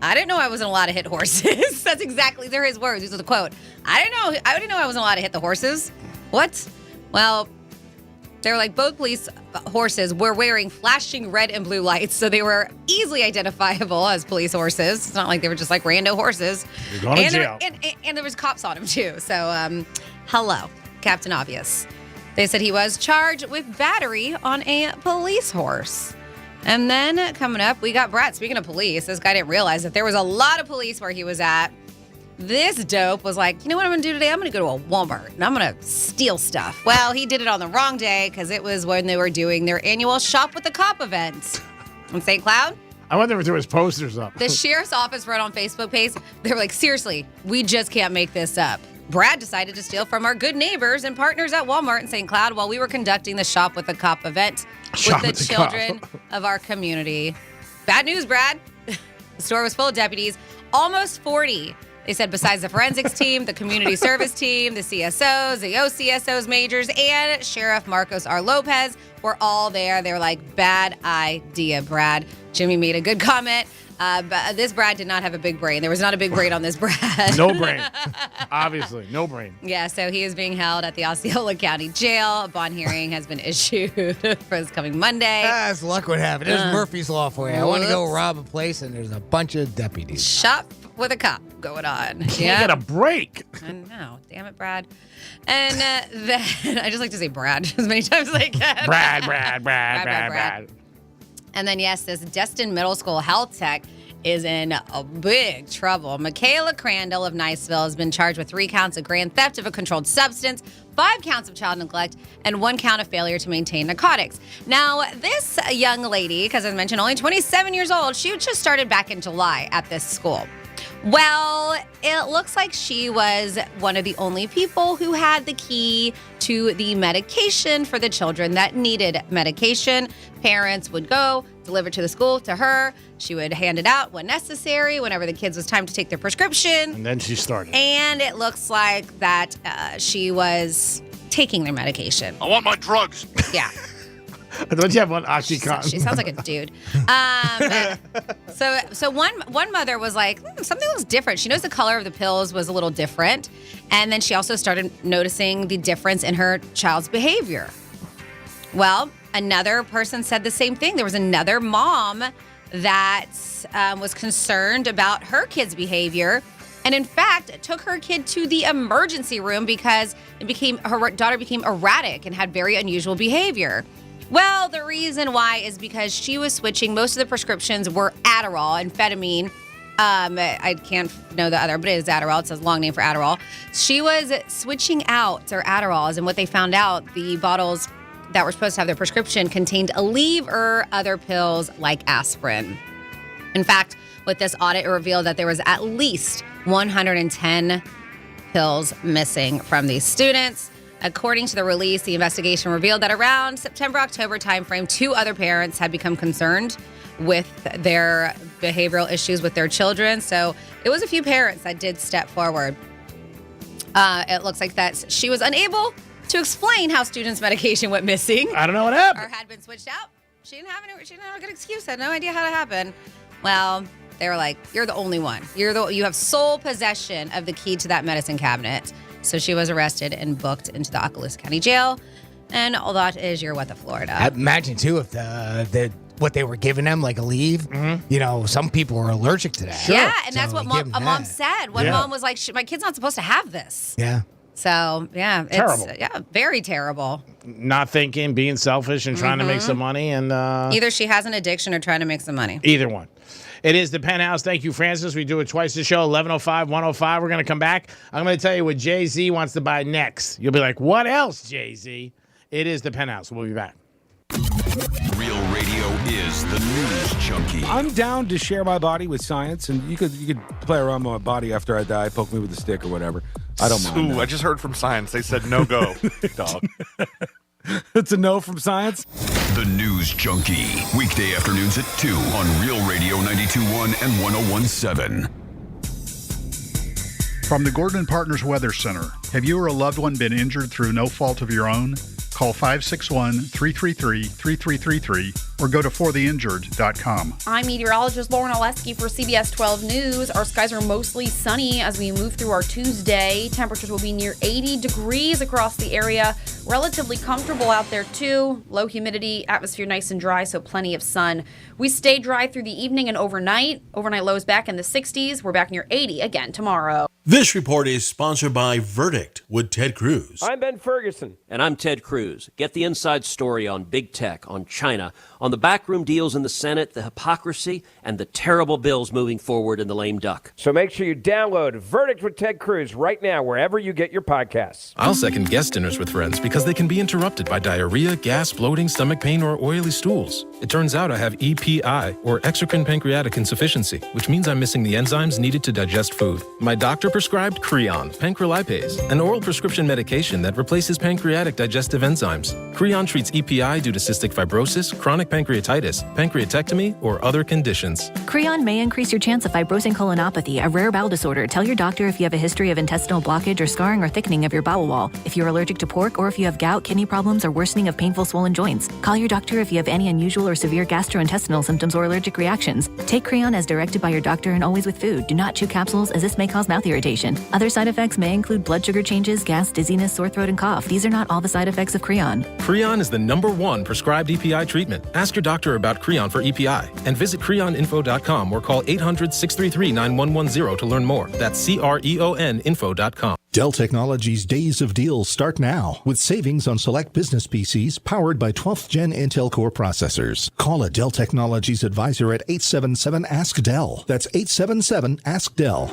I didn't know I wasn't allowed to hit horses. That's exactly, they're his words. These are the quote. I didn't know I wasn't allowed to hit the horses. What? Well, they were like, both police horses were wearing flashing red and blue lights, so they were easily identifiable as police horses. It's not like they were just like rando horses. You're going to jail. And there was cops on him too. So, hello, Captain Obvious. They said he was charged with battery on a police horse. And then coming up, we got Brett. Speaking of police, this guy didn't realize that there was a lot of police where he was at. This dope was like, you know what I'm going to do today? I'm going to go to a Walmart and I'm going to steal stuff. Well, he did it on the wrong day because it was when they were doing their annual Shop with the Cop event in St. Cloud. I wonder if there was posters up. The sheriff's office wrote on Facebook page, they were like, seriously, we just can't make this up. Brad decided to steal from our good neighbors and partners at Walmart in St. Cloud while we were conducting the Shop with the Cop event with the children of our community. Bad news, Brad. The store was full of deputies, almost 40. They said besides the forensics team, the community service team, the CSOs, the OCSOs majors, and Sheriff Marcos R. Lopez were all there. They were like, bad idea, Brad. Jimmy made a good comment. But this Brad did not have a big brain. There was not a big brain on this Brad. No brain. Obviously, no brain. Yeah, so he is being held at the Osceola County Jail. A bond hearing has been issued for this coming Monday. That's luck what happened. There's Murphy's Law for you. I want to go rob a place and there's a bunch of deputies. Shop with a cop going on. Yeah. Get a break. I know. Damn it, Brad. And then I just like to say Brad as many times as I can. Brad. And then, yes, this Destin Middle School health tech is in a big trouble. Michaela Crandall of Niceville has been charged with 3 counts of grand theft of a controlled substance, 5 counts of child neglect, and 1 count of failure to maintain narcotics. Now, this young lady, because as I mentioned, only 27 years old, she just started back in July at this school. Well, it looks like she was one of the only people who had the key to the medication for the children that needed medication. Parents would go, delivered to the school to her. She would hand it out when necessary, whenever the kids was time to take their prescription. And then she started. And it looks like that she was taking their medication. I want my drugs. Yeah. Don't you have one Oxycontin? She sounds like a dude. So one mother was like, something looks different. She noticed the color of the pills was a little different. And then she also started noticing the difference in her child's behavior. Well, another person said the same thing. There was another mom that was concerned about her kid's behavior. And in fact, took her kid to the emergency room because her daughter became erratic and had very unusual behavior. Well, the reason why is because she was switching. Most of the prescriptions were Adderall, amphetamine. I can't know the other, but it is Adderall. It's a long name for Adderall. She was switching out her Adderalls, and what they found out, the bottles that were supposed to have their prescription contained Aleve or other pills like aspirin. In fact, with this audit, it revealed that there was at least 110 pills missing from these students. According to the release, the investigation revealed that around September-October timeframe, 2 other parents had become concerned with their behavioral issues with their children. So it was a few parents that did step forward. It looks like that she was unable to explain how students' medication went missing. I don't know what happened. Or had been switched out. She didn't have a good excuse. Had no idea how to happen. Well, they were like, "You're the only one. You have sole possession of the key to that medicine cabinet." So she was arrested and booked into the Okaloosa County Jail. And all that is your What the Florida. Imagine, too, if what they were giving them, like Aleve, some people were allergic to that. Sure. Yeah, and that's what mom said. One mom was like, my kid's not supposed to have this. Yeah. So, yeah. Terrible. Yeah, very terrible. Not thinking, being selfish, and trying to make some money. And either she has an addiction or trying to make some money. Either one. It is the Penthouse. Thank you, Francis. We do it twice a show, 11:05, 1:05. We're going to come back. I'm going to tell you what Jay-Z wants to buy next. You'll be like, what else, Jay-Z? It is the Penthouse. We'll be back. Real radio is the news junkie. I'm down to share my body with science, and you could play around with my body after I die, poke me with a stick or whatever. I don't mind. Ooh, I just heard from science. They said no go, dog. It's a no from science? The News Junkie. Weekday afternoons at 2 on Real Radio 92.1 and 101.7. From the Gordon & Partners Weather Center, have you or a loved one been injured through no fault of your own? Call 561-333-3333 or go to fortheinjured.com. I'm meteorologist Lauren Oleski for CBS 12 News. Our skies are mostly sunny as we move through our Tuesday. Temperatures will be near 80 degrees across the area. Relatively comfortable out there, too. Low humidity, atmosphere nice and dry, so plenty of sun. We stay dry through the evening and overnight. Overnight lows back in the 60s. We're back near 80 again tomorrow. This report is sponsored by Verdict with Ted Cruz. I'm Ben Ferguson. And I'm Ted Cruz. Get the inside story on big tech, on China, on the backroom deals in the Senate, the hypocrisy, and the terrible bills moving forward in the lame duck. So make sure you download Verdict with Ted Cruz right now, wherever you get your podcasts. I'll second guest dinners with friends because they can be interrupted by diarrhea, gas, bloating, stomach pain, or oily stools. It turns out I have EPI, or exocrine pancreatic insufficiency, which means I'm missing the enzymes needed to digest food. My doctor prescribed Creon, pancrelipase, an oral prescription medication that replaces pancreatic digestive enzymes. Creon treats EPI due to cystic fibrosis, chronic pancreatitis, pancreatectomy, or other conditions. Creon may increase your chance of fibrosing colonopathy, a rare bowel disorder. Tell your doctor if you have a history of intestinal blockage or scarring or thickening of your bowel wall, if you're allergic to pork, or if you have gout, kidney problems, or worsening of painful swollen joints. Call your doctor if you have any unusual or severe gastrointestinal symptoms or allergic reactions. Take Creon as directed by your doctor and always with food. Do not chew capsules, as this may cause mouth irritation. Other side effects may include blood sugar changes, gas, dizziness, sore throat, and cough. These are not all the side effects of Creon. Creon is the #1 prescribed EPI treatment. Ask your doctor about Creon for EPI and visit creoninfo.com or call 800-633-9110 to learn more. That's CREONinfo.com. Dell Technologies' Days of Deals start now with savings on select business PCs powered by 12th Gen Intel Core processors. Call a Dell Technologies advisor at 877-ASK-DELL. That's 877-ASK-DELL.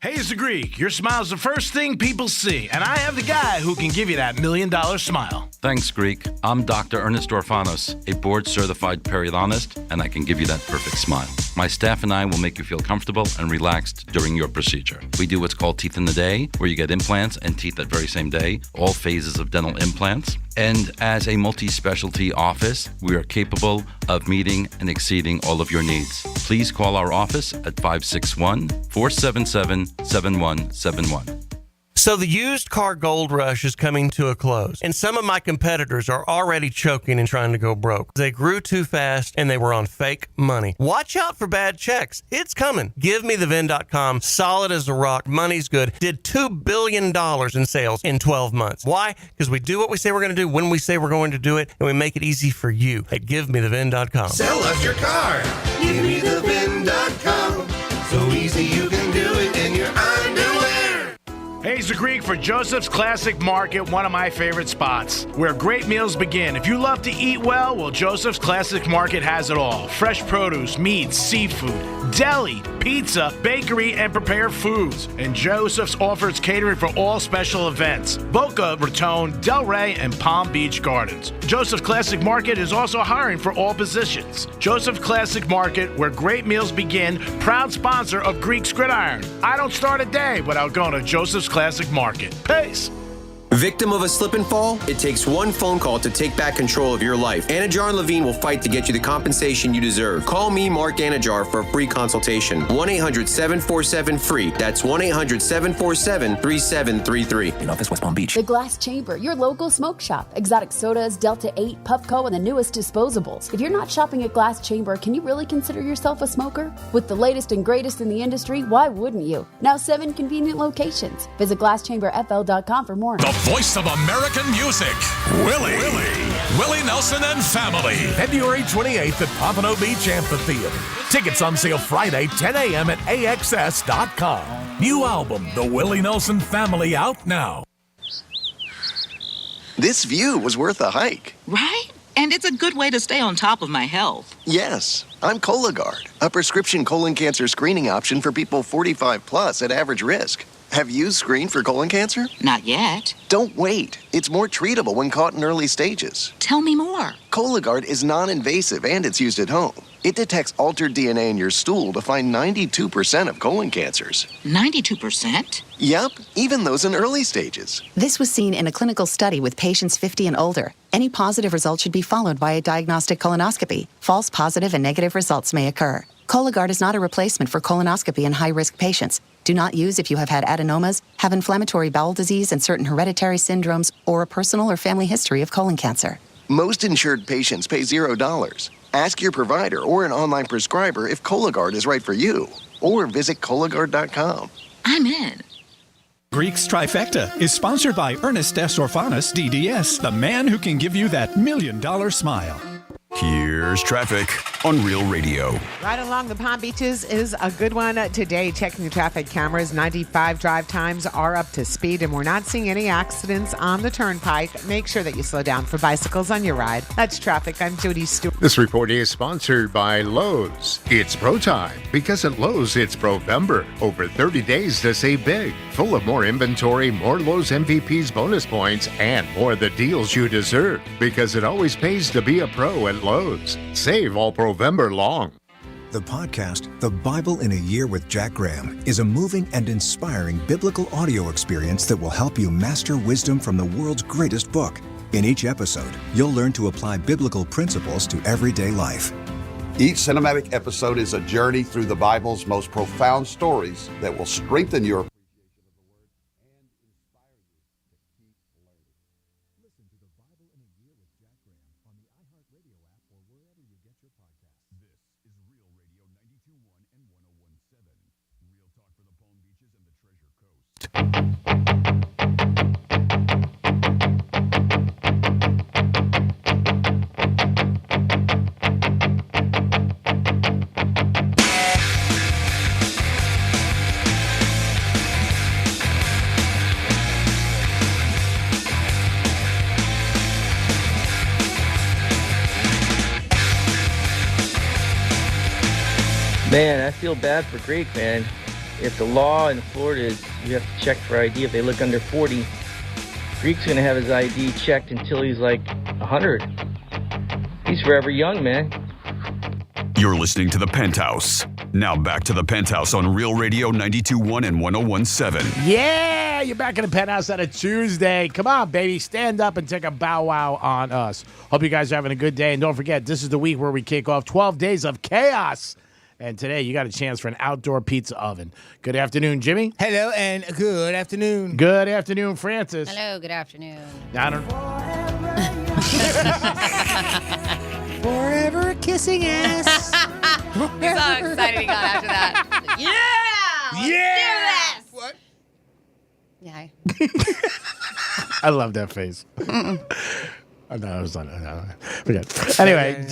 Hey, it's the Greek. Your smile's the first thing people see, and I have the guy who can give you that $1 million smile. Thanks, Greek. I'm Dr. Ernest Orfanos, a board-certified periodontist, and I can give you that perfect smile. My staff and I will make you feel comfortable and relaxed during your procedure. We do what's called Teeth in the Day, where you get implants and teeth that very same day, all phases of dental implants. And as a multi-specialty office, we are capable of meeting and exceeding all of your needs. Please call our office at 561-477-7171. So the used car gold rush is coming to a close, and some of my competitors are already choking and trying to go broke. They grew too fast, and they were on fake money. Watch out for bad checks. It's coming. GiveMeTheVin.com, solid as a rock, money's good, did $2 billion in sales in 12 months. Why? Because we do what we say we're going to do when we say we're going to do it, and we make it easy for you at GiveMeTheVin.com. Sell us your car. GiveMeTheVin.com. So easy you can do it in your underwear. Hey, it's the Greek for Joseph's Classic Market, one of my favorite spots, where great meals begin. If you love to eat well, Joseph's Classic Market has it all. Fresh produce, meats, seafood, deli, pizza, bakery, and prepared foods. And Joseph's offers catering for all special events. Boca Raton, Delray, and Palm Beach Gardens. Joseph's Classic Market is also hiring for all positions. Joseph's Classic Market, where great meals begin, proud sponsor of Greek's Gridiron. I don't start a day without going to Joseph's Classic Market. Peace. Victim of a slip and fall? It takes one phone call to take back control of your life. Anajar and Levine will fight to get you the compensation you deserve. Call me, Mark Anajar, for a free consultation. 1-800-747-FREE. That's 1-800-747-3733. In office, West Palm Beach. The Glass Chamber, your local smoke shop. Exotic sodas, Delta 8, Puffco, and the newest disposables. If you're not shopping at Glass Chamber, can you really consider yourself a smoker? With the latest and greatest in the industry, why wouldn't you? Now 7 convenient locations. Visit GlassChamberFL.com for more. The voice of American music, Willie Nelson and Family. February 28th at Pompano Beach Amphitheater. Tickets on sale Friday, 10 a.m. at AXS.com. New album, The Willie Nelson Family, out now. This view was worth a hike. Right? And it's a good way to stay on top of my health. Yes, I'm Cologuard, a prescription colon cancer screening option for people 45 plus at average risk. Have you screened for colon cancer? Not yet. Don't wait. It's more treatable when caught in early stages. Tell me more. Cologuard is non-invasive and it's used at home. It detects altered DNA in your stool to find 92% of colon cancers. 92%? Yep, even those in early stages. This was seen in a clinical study with patients 50 and older. Any positive result should be followed by a diagnostic colonoscopy. False positive and negative results may occur. Cologuard is not a replacement for colonoscopy in high-risk patients. Do not use if you have had adenomas, have inflammatory bowel disease and certain hereditary syndromes, or a personal or family history of colon cancer. Most insured patients pay $0. Ask your provider or an online prescriber if Cologuard is right for you, or visit Cologuard.com. I'm in. Greek's Trifecta is sponsored by Ernest S. Orfanos, DDS, the man who can give you that $1 million smile. Here's traffic on Real Radio. Right along the Palm Beaches is a good one today. Checking the traffic cameras, 95 drive times are up to speed, and we're not seeing any accidents on the turnpike. Make sure that you slow down for bicycles on your ride. That's traffic. I'm Jody Stewart. This report is sponsored by Lowe's. It's pro time because at Lowe's it's Provember. Over 30 days to save big. Full of more inventory, more Lowe's MVP's bonus points, and more of the deals you deserve. Because it always pays to be a pro at Lowe's. Save all Provember long. The podcast, The Bible in a Year with Jack Graham, is a moving and inspiring biblical audio experience that will help you master wisdom from the world's greatest book. In each episode, you'll learn to apply biblical principles to everyday life. Each cinematic episode is a journey through the Bible's most profound stories that will strengthen your Man, I feel bad for Greek, man. if the law in Florida is you have to check for ID if they look under 40, Greek's going to have his ID checked until he's like 100. He's forever young, man. You're listening to The Penthouse. Now back to The Penthouse on Real Radio 92.1 and 101.7. Yeah, you're back in the Penthouse on a Tuesday. Come on, baby. Stand up and take a bow wow on us. Hope you guys are having a good day. And don't forget, this is the week where we kick off 12 days of chaos. And today you got a chance for an outdoor pizza oven. Good afternoon, Jimmy. Hello, and good afternoon. Good afternoon, Francis. Hello, good afternoon. I don't... Forever kissing ass. So excited he got after that. Yeah! Yeah! Do this! What? Yeah. I love that face. Oh, no, I was not. No. Forget. Anyway,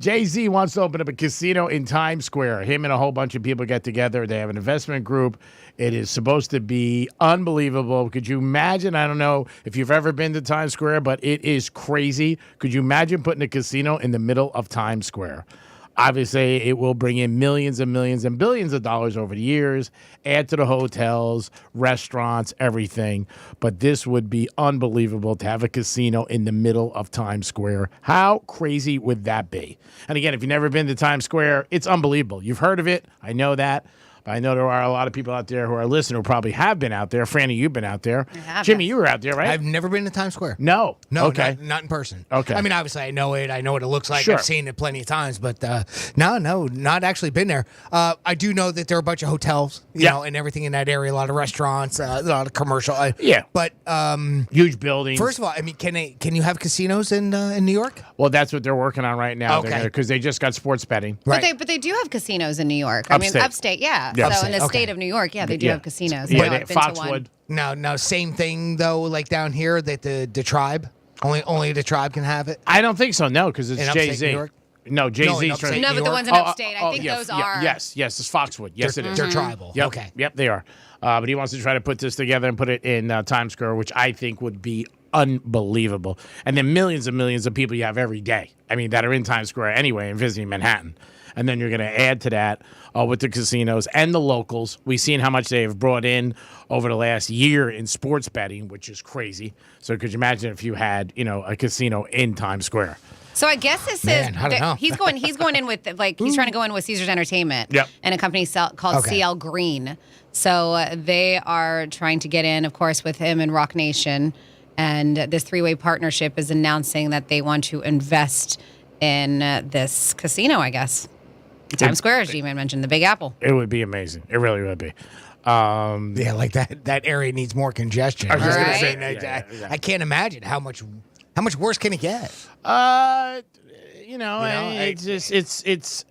Jay-Z wants to open up a casino in Times Square. Him and a whole bunch of people get together. They have an investment group. It is supposed to be unbelievable. Could you imagine? I don't know if you've ever been to Times Square, but it is crazy. Could you imagine putting a casino in the middle of Times Square? Obviously, it will bring in millions and millions and billions of dollars over the years, add to the hotels, restaurants, everything. But this would be unbelievable to have a casino in the middle of Times Square. How crazy would that be? And again, if you've never been to Times Square, it's unbelievable. You've heard of it. I know that. I know there are a lot of people out there who are listening who probably have been out there. Franny, you've been out there. Jimmy, you were out there, right? I've never been to Times Square. No. Okay. Not in person. Okay. I mean, obviously, I know it. I know what it looks like. Sure. I've seen it plenty of times, but no, not actually been there. I do know that there are a bunch of hotels, you know, and everything in that area. A lot of restaurants, a lot of commercial. But huge buildings. First of all, I mean, can you have casinos in New York? Well, that's what they're working on right now. Okay. Because they just got sports betting. But they do have casinos in New York. Upstate. I mean, upstate, yeah. Yeah. So in the Upstate, state of New York, they do have casinos. Yeah, I've been to one. Foxwood. No, same thing though. Like down here, that the tribe only the tribe can have it. I don't think so. No, because it's In upstate Jay-Z. New York? No, Jay-Z's trying. No, but the ones in upstate, I think those are. Yes, it's Foxwood. Yes, it is. They're tribal. Yep. Okay. Yep, they are. But he wants to try to put this together and put it in Times Square, which I think would be unbelievable. And then millions and millions of people you have every day. I mean, that are in Times Square anyway and visiting Manhattan. And then you're going to add to that with the casinos and the locals. We've seen how much they've brought in over the last year in sports betting, which is crazy. So could you imagine if you had, a casino in Times Square? So I guess this Man, I don't know. he's going in with he's trying to go in with Caesars Entertainment and a company called CL Green. So they are trying to get in, of course, with him and Rock Nation. And this three-way partnership is announcing that they want to invest in this casino, I guess. Times Square, as G-Man mentioned, the Big Apple. It would be amazing. It really would be. Yeah, like that area needs more congestion. I was just Right? gonna say, I can't imagine how much worse can it get. It's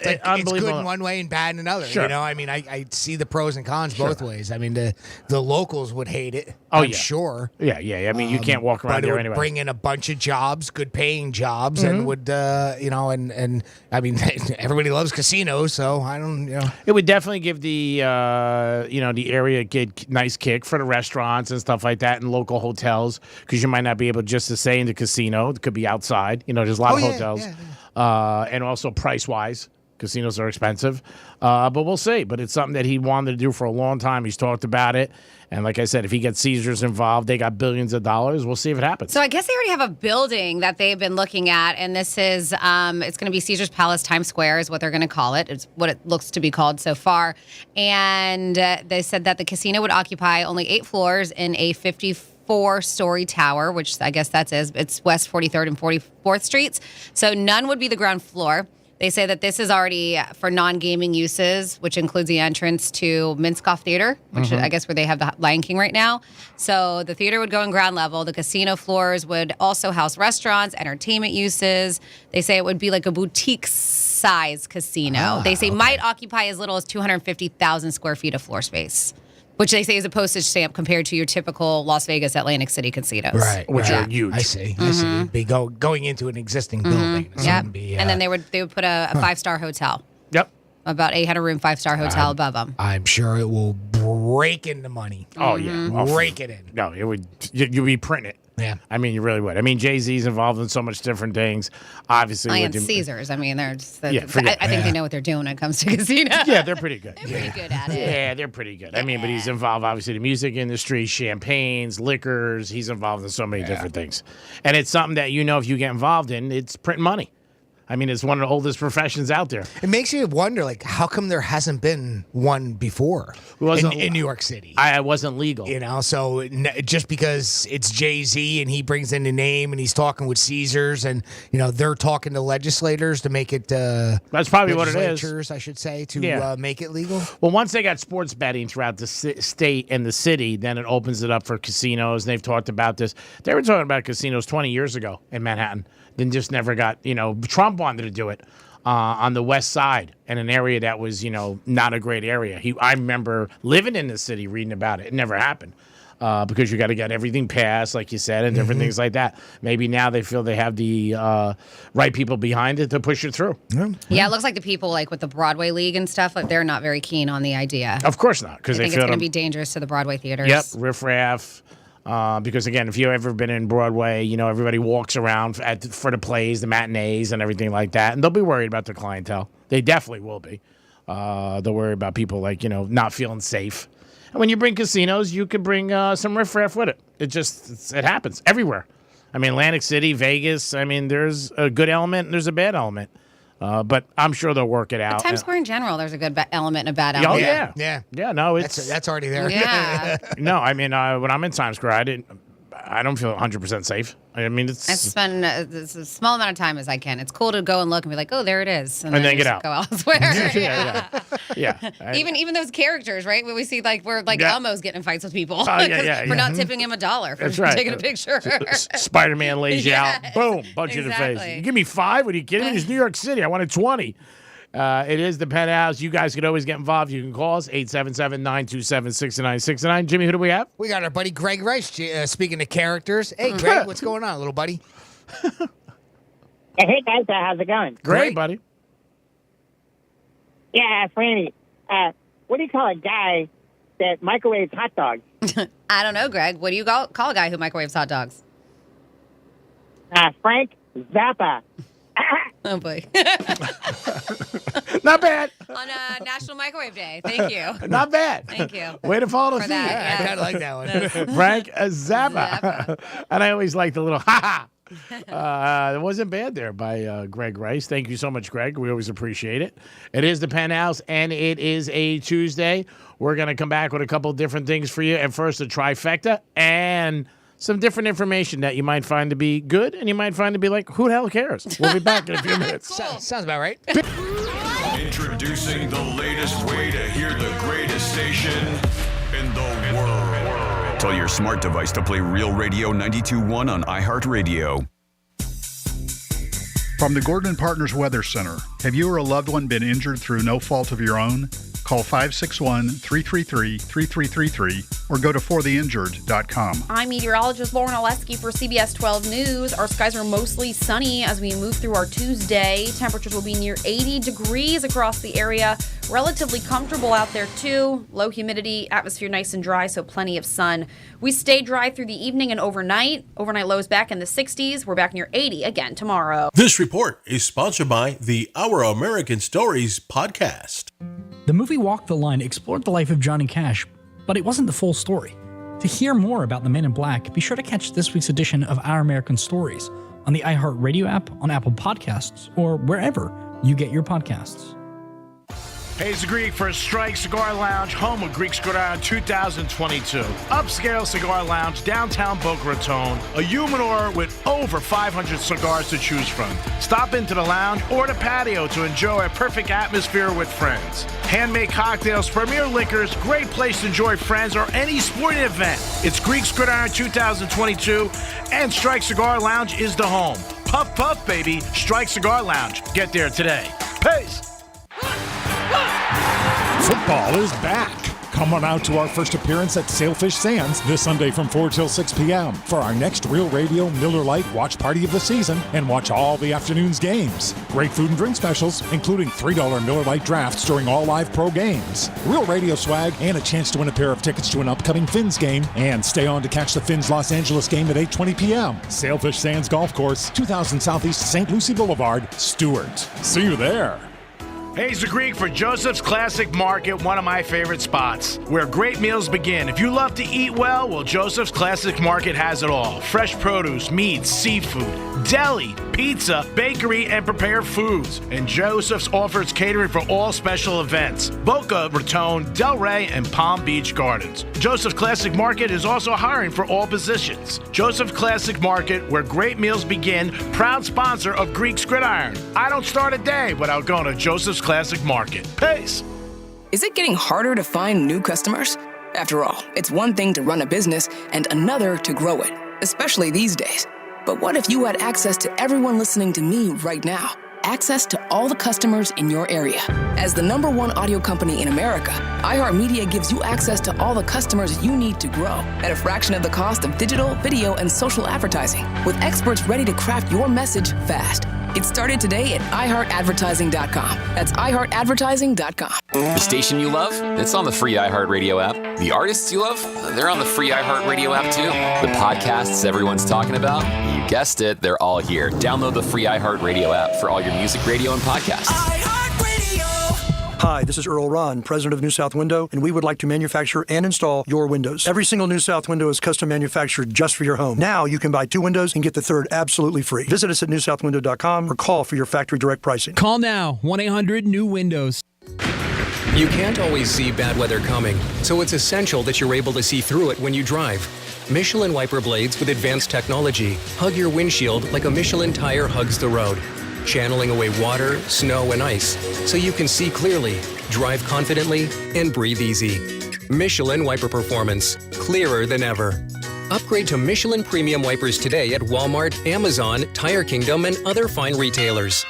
Like, unbelievable. it's good in one way and bad in another. Sure. I mean, I see the pros and cons both ways. I mean, the locals would hate it. Oh, I'm yeah. sure. Yeah. I mean, you can't walk around but it there would anyway. bring in a bunch of jobs, good paying jobs, and would and I mean, everybody loves casinos, so I don't It would definitely give the the area a nice kick for the restaurants and stuff like that and local hotels, because you might not be able just to stay in the casino. It could be outside. There's a lot of hotels. And also price-wise, casinos are expensive. But we'll see. But it's something that he wanted to do for a long time. He's talked about it. And like I said, if he gets Caesars involved, they got billions of dollars. We'll see if it happens. So I guess they already have a building that they've been looking at, and this is it's going to be Caesars Palace Times Square is what they're going to call it. It's what it looks to be called so far. And they said that the casino would occupy only 8 floors in a 54-story tower, which I guess it's West 43rd and 44th Streets. So none would be the ground floor. They say that this is already for non-gaming uses, which includes the entrance to Minskoff Theater, which is, I guess, where they have the Lion King right now. So the theater would go in ground level. The casino floors would also house restaurants, entertainment uses. They say it would be like a boutique-size casino. They say might occupy as little as 250,000 square feet of floor space, which they say is a postage stamp compared to your typical Las Vegas, Atlantic City casinos. Right. Which are huge. I see. It'd be going into an existing building. So Yeah. it'd be, And then they would put a 5-star hotel. Yep. About 800-room 5-star hotel above them. I'm sure it will break into money. Oh, yeah. Break it in. No, it would. You'd be printing it. Yeah. I mean, you really would. I mean, Jay-Z's involved in so much different things. Obviously. And Caesars. I mean, they're just Yeah, I think they know what they're doing when it comes to casino. Yeah, they're pretty good. They're pretty good at it. Yeah, they're pretty good. I mean, but he's involved, obviously, in the music industry, champagnes, liquors. He's involved in so many different things. And it's something that, if you get involved in, it's printing money. I mean, it's one of the oldest professions out there. It makes you wonder, like, how come there hasn't been one before in New York City? I wasn't legal. So just because it's Jay-Z and he brings in the name and he's talking with Caesars and, they're talking to legislators to make it that's probably what it is. Legislatures, I should say, to make it legal. Well, once they got sports betting throughout the state and the city, then it opens it up for casinos. And they've talked about this. They were talking about casinos 20 years ago in Manhattan. Then just never got, Trump wanted to do it on the west side in an area that was, not a great area. I remember living in the city reading about it. It never happened because you got to get everything passed, like you said, and different things like that. Maybe now they feel they have the right people behind it to push it through. Yeah, it looks like the people like with the Broadway League and stuff, like they're not very keen on the idea. Of course not, because they they think feel it's going to be dangerous to the Broadway theaters. Yep, riffraff. Because again, if you've ever been in Broadway, everybody walks around for the plays, the matinees, and everything like that, and they'll be worried about their clientele. They definitely will be. They'll worry about people not feeling safe. And when you bring casinos, you could bring some riffraff with it. It happens everywhere. I mean, Atlantic City, Vegas. I mean, there's a good element and there's a bad element. But I'm sure they'll work it out. Times Square in general, there's a good element and a bad element. Yeah. No, that's already there. Yeah. No, I mean, when I'm in Times Square, I don't feel 100% safe. I mean, I spend as a small amount of time as I can. It's cool to go and look and be like, oh, there it is, and then get just out. Go elsewhere. Yeah. Even those characters, right? When we see where Elmo's getting in fights with people for not tipping him $1 for taking a picture. Spider-Man lays you out, boom, punch you in the face. You give me 5? Are you kidding me? It's New York City. I wanted 20. It is the Penthouse. You guys could always get involved. You can call us 877-927-6969. Jimmy, who do we have? We got our buddy Greg Rice. Speaking of characters, hey Greg, what's going on, little buddy? Hey guys, how's it going? Great, buddy. Yeah, Franny. What do you call a guy that microwaves hot dogs? I don't know, Greg. What do you call a guy who microwaves hot dogs? Frank Zappa. Oh boy. Not bad. On National Microwave Day. Thank you. Not bad. Thank you. Way to follow the For theme. that, I kind of like that one. Frank Zappa. And I always like the little ha-ha. It wasn't bad there by Greg Rice. Thank you so much, Greg. We always appreciate it. It is the Penthouse, and it is a Tuesday. We're going to come back with a couple different things for you. And first, a trifecta and some different information that you might find to be good and you might find to be like, who the hell cares? We'll be back in a few minutes. Sounds about right. Introducing the latest way to hear the greatest station in the world. Tell your smart device to play Real Radio 92.1 on iHeartRadio. From the Gordon & Partners Weather Center, have you or a loved one been injured through no fault of your own? Call 561-333-3333 or go to fortheinjured.com. I'm meteorologist Lauren Oleski for CBS 12 News. Our skies are mostly sunny as we move through our Tuesday. Temperatures will be near 80 degrees across the area. Relatively comfortable out there too. Low humidity, atmosphere nice and dry, so plenty of sun. We stay dry through the evening and overnight. Overnight lows back in the 60s. We're back near 80 again tomorrow. This report is sponsored by the Our American Stories podcast. The movie Walk the Line explored the life of Johnny Cash, but it wasn't the full story. To hear more about the Men in Black, be sure to catch this week's edition of Our American Stories on the iHeartRadio app, on Apple Podcasts, or wherever you get your podcasts. Hey, it's Greek for Strike Cigar Lounge, home of Greek Cigar 2022. Upscale cigar lounge, downtown Boca Raton. A humidor with over 500 cigars to choose from. Stop into the lounge or the patio to enjoy a perfect atmosphere with friends. Handmade cocktails, premier liquors, great place to enjoy friends or any sporting event. It's Greek Cigar 2022, and Strike Cigar Lounge is the home. Puff, puff, baby. Strike Cigar Lounge. Get there today. Peace. Football is back. Come on out to our first appearance at Sailfish Sands this Sunday from 4 till 6 p.m. for our next Real Radio Miller Lite watch party of the season and watch all the afternoon's games. Great food and drink specials, including $3 Miller Lite drafts during all live pro games. Real Radio swag and a chance to win a pair of tickets to an upcoming Fins game, and stay on to catch the Fins Los Angeles game at 8:20 p.m. Sailfish Sands Golf Course, 2000 Southeast St. Lucie Boulevard, Stewart. See you there. Hey, it's the Greek for Joseph's Classic Market, one of my favorite spots, where great meals begin. If you love to eat well, Joseph's Classic Market has it all. Fresh produce, meats, seafood, deli, pizza, bakery, and prepared foods. And Joseph's offers catering for all special events. Boca Raton, Delray, and Palm Beach Gardens. Joseph's Classic Market is also hiring for all positions. Joseph's Classic Market, where great meals begin, proud sponsor of Greek's Gridiron. I don't start a day without going to Joseph's Classic Market. Peace. Is it getting harder to find new customers? After all, it's one thing to run a business and another to grow it, especially these days. But what if you had access to everyone listening to me right now? Access to all the customers in your area. As the #1 audio company in America, iHeartMedia gives you access to all the customers you need to grow at a fraction of the cost of digital, video, and social advertising, with experts ready to craft your message fast. Get started today at iHeartAdvertising.com. That's iHeartAdvertising.com. The station you love? It's on the free iHeartRadio app. The artists you love? They're on the free iHeartRadio app too. The podcasts everyone's talking about? You guessed it, they're all here. Download the free iHeartRadio app for all your music, radio, and podcasts. Hi, this is Earl Ron, president of New South Window, and we would like to manufacture and install your windows. Every single New South window is custom manufactured just for your home. Now you can buy 2 windows and get the third absolutely free. Visit us at newsouthwindow.com or call for your factory direct pricing. Call now, 1-800-NEW-WINDOWS. You can't always see bad weather coming, so it's essential that you're able to see through it when you drive. Michelin wiper blades with advanced technology hug your windshield like a Michelin tire hugs the road, channeling away water, snow, and ice so you can see clearly, drive confidently, and breathe easy. Michelin Wiper Performance, clearer than ever. Upgrade to Michelin Premium Wipers today at Walmart, Amazon, Tire Kingdom, and other fine retailers.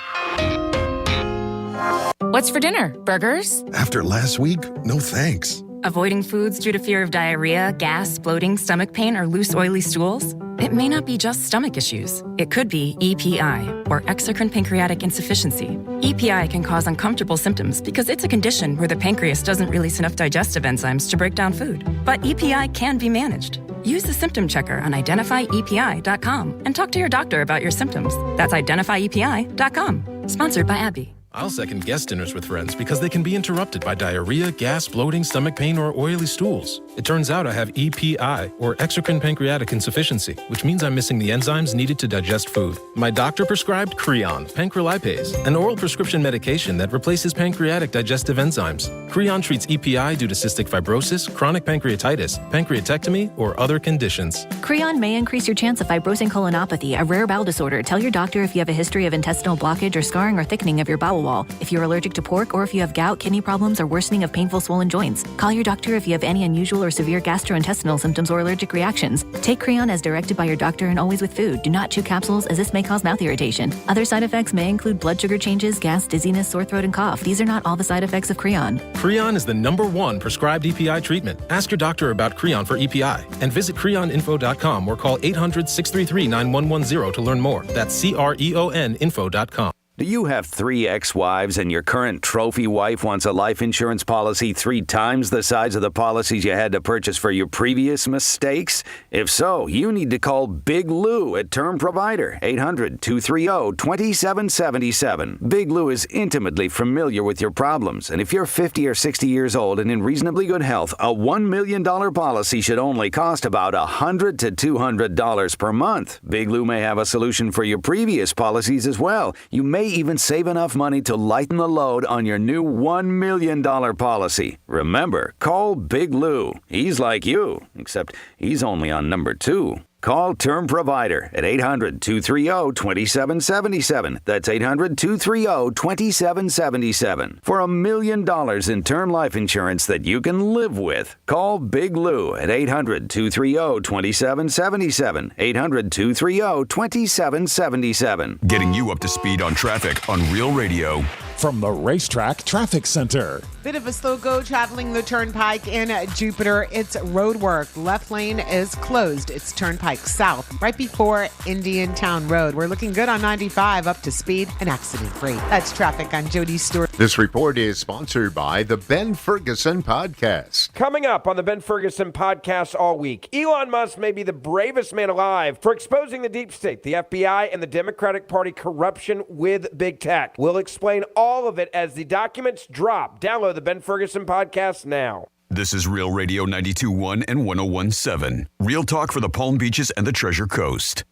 What's for dinner? Burgers? After last week, no thanks. Avoiding foods due to fear of diarrhea, gas, bloating, stomach pain, or loose, oily stools? It may not be just stomach issues. It could be EPI, or exocrine pancreatic insufficiency. EPI can cause uncomfortable symptoms because it's a condition where the pancreas doesn't release enough digestive enzymes to break down food. But EPI can be managed. Use the symptom checker on identifyepi.com and talk to your doctor about your symptoms. That's identifyepi.com. Sponsored by AbbVie. I'll second guest dinners with friends because they can be interrupted by diarrhea, gas, bloating, stomach pain, or oily stools. It turns out I have EPI, or exocrine pancreatic insufficiency, which means I'm missing the enzymes needed to digest food. My doctor prescribed Creon, pancrelipase, an oral prescription medication that replaces pancreatic digestive enzymes. Creon treats EPI due to cystic fibrosis, chronic pancreatitis, pancreatectomy, or other conditions. Creon may increase your chance of fibrosing colonopathy, a rare bowel disorder. Tell your doctor if you have a history of intestinal blockage or scarring or thickening of your bowel wall, if you're allergic to pork, or if you have gout, kidney problems, or worsening of painful swollen joints. Call your doctor if you have any unusual or severe gastrointestinal symptoms or allergic reactions. Take Creon as directed by your doctor and always with food. Do not chew capsules, as this may cause mouth irritation. Other side effects may include blood sugar changes, gas, dizziness, sore throat, and cough. These are not all the side effects of Creon. Creon is the #1 prescribed EPI treatment. Ask your doctor about Creon for EPI and visit creoninfo.com or call 800-633-9110 to learn more. That's CREONinfo.com. Do you have 3 ex-wives and your current trophy wife wants a life insurance policy 3 times the size of the policies you had to purchase for your previous mistakes? If so, you need to call Big Lou at Term Provider, 800-230-2777. Big Lou is intimately familiar with your problems, and if you're 50 or 60 years old and in reasonably good health, a $1 million policy should only cost about $100 to $200 per month. Big Lou may have a solution for your previous policies as well. You may even save enough money to lighten the load on your new $1 million policy. Remember, call Big Lou. He's like you, except he's only on number 2. Call Term Provider at 800-230-2777. That's 800-230-2777. For $1 million in term life insurance that you can live with. Call Big Lou at 800-230-2777. 800-230-2777. Getting you up to speed on traffic on Real Radio from the Racetrack Traffic Center. Bit of a slow go traveling the Turnpike in Jupiter. It's road work. Left lane is closed. It's Turnpike South, right before Indian Town Road. We're looking good on 95, up to speed and accident free. That's traffic on Jody Stewart. This report is sponsored by the Ben Ferguson Podcast. Coming up on the Ben Ferguson Podcast all week, Elon Musk may be the bravest man alive for exposing the deep state, the FBI, and the Democratic Party corruption with big tech. We'll explain all of it as the documents drop. Download the Ben Ferguson Podcast now. This is Real Radio 92.1 and 101.7. Real talk for the Palm Beaches and the Treasure Coast.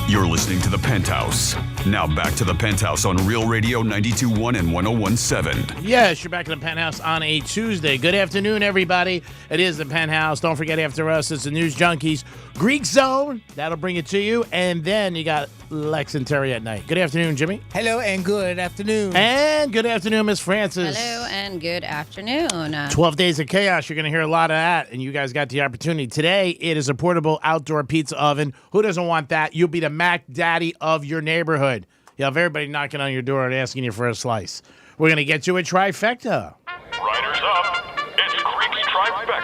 You're listening to The Penthouse. Now back to The Penthouse on Real Radio 92.1 and 101.7. Yes, you're back in The Penthouse on a Tuesday. Good afternoon, everybody. It is The Penthouse. Don't forget, after us, it's the News Junkies. Greek Zone, that'll bring it to you. And then you got Lex and Terry at night. Good afternoon, Jimmy. Hello and good afternoon. And good afternoon, Miss Francis. Hello and good afternoon. 12 Days of Chaos. You're going to hear a lot of that, and you guys got the opportunity. Today, it is a portable outdoor pizza oven. Who doesn't want that? You'll be the Mac Daddy of your neighborhood. You'll have everybody knocking on your door and asking you for a slice. We're going to get you a trifecta. Riders up. It's Greek's Trifecta.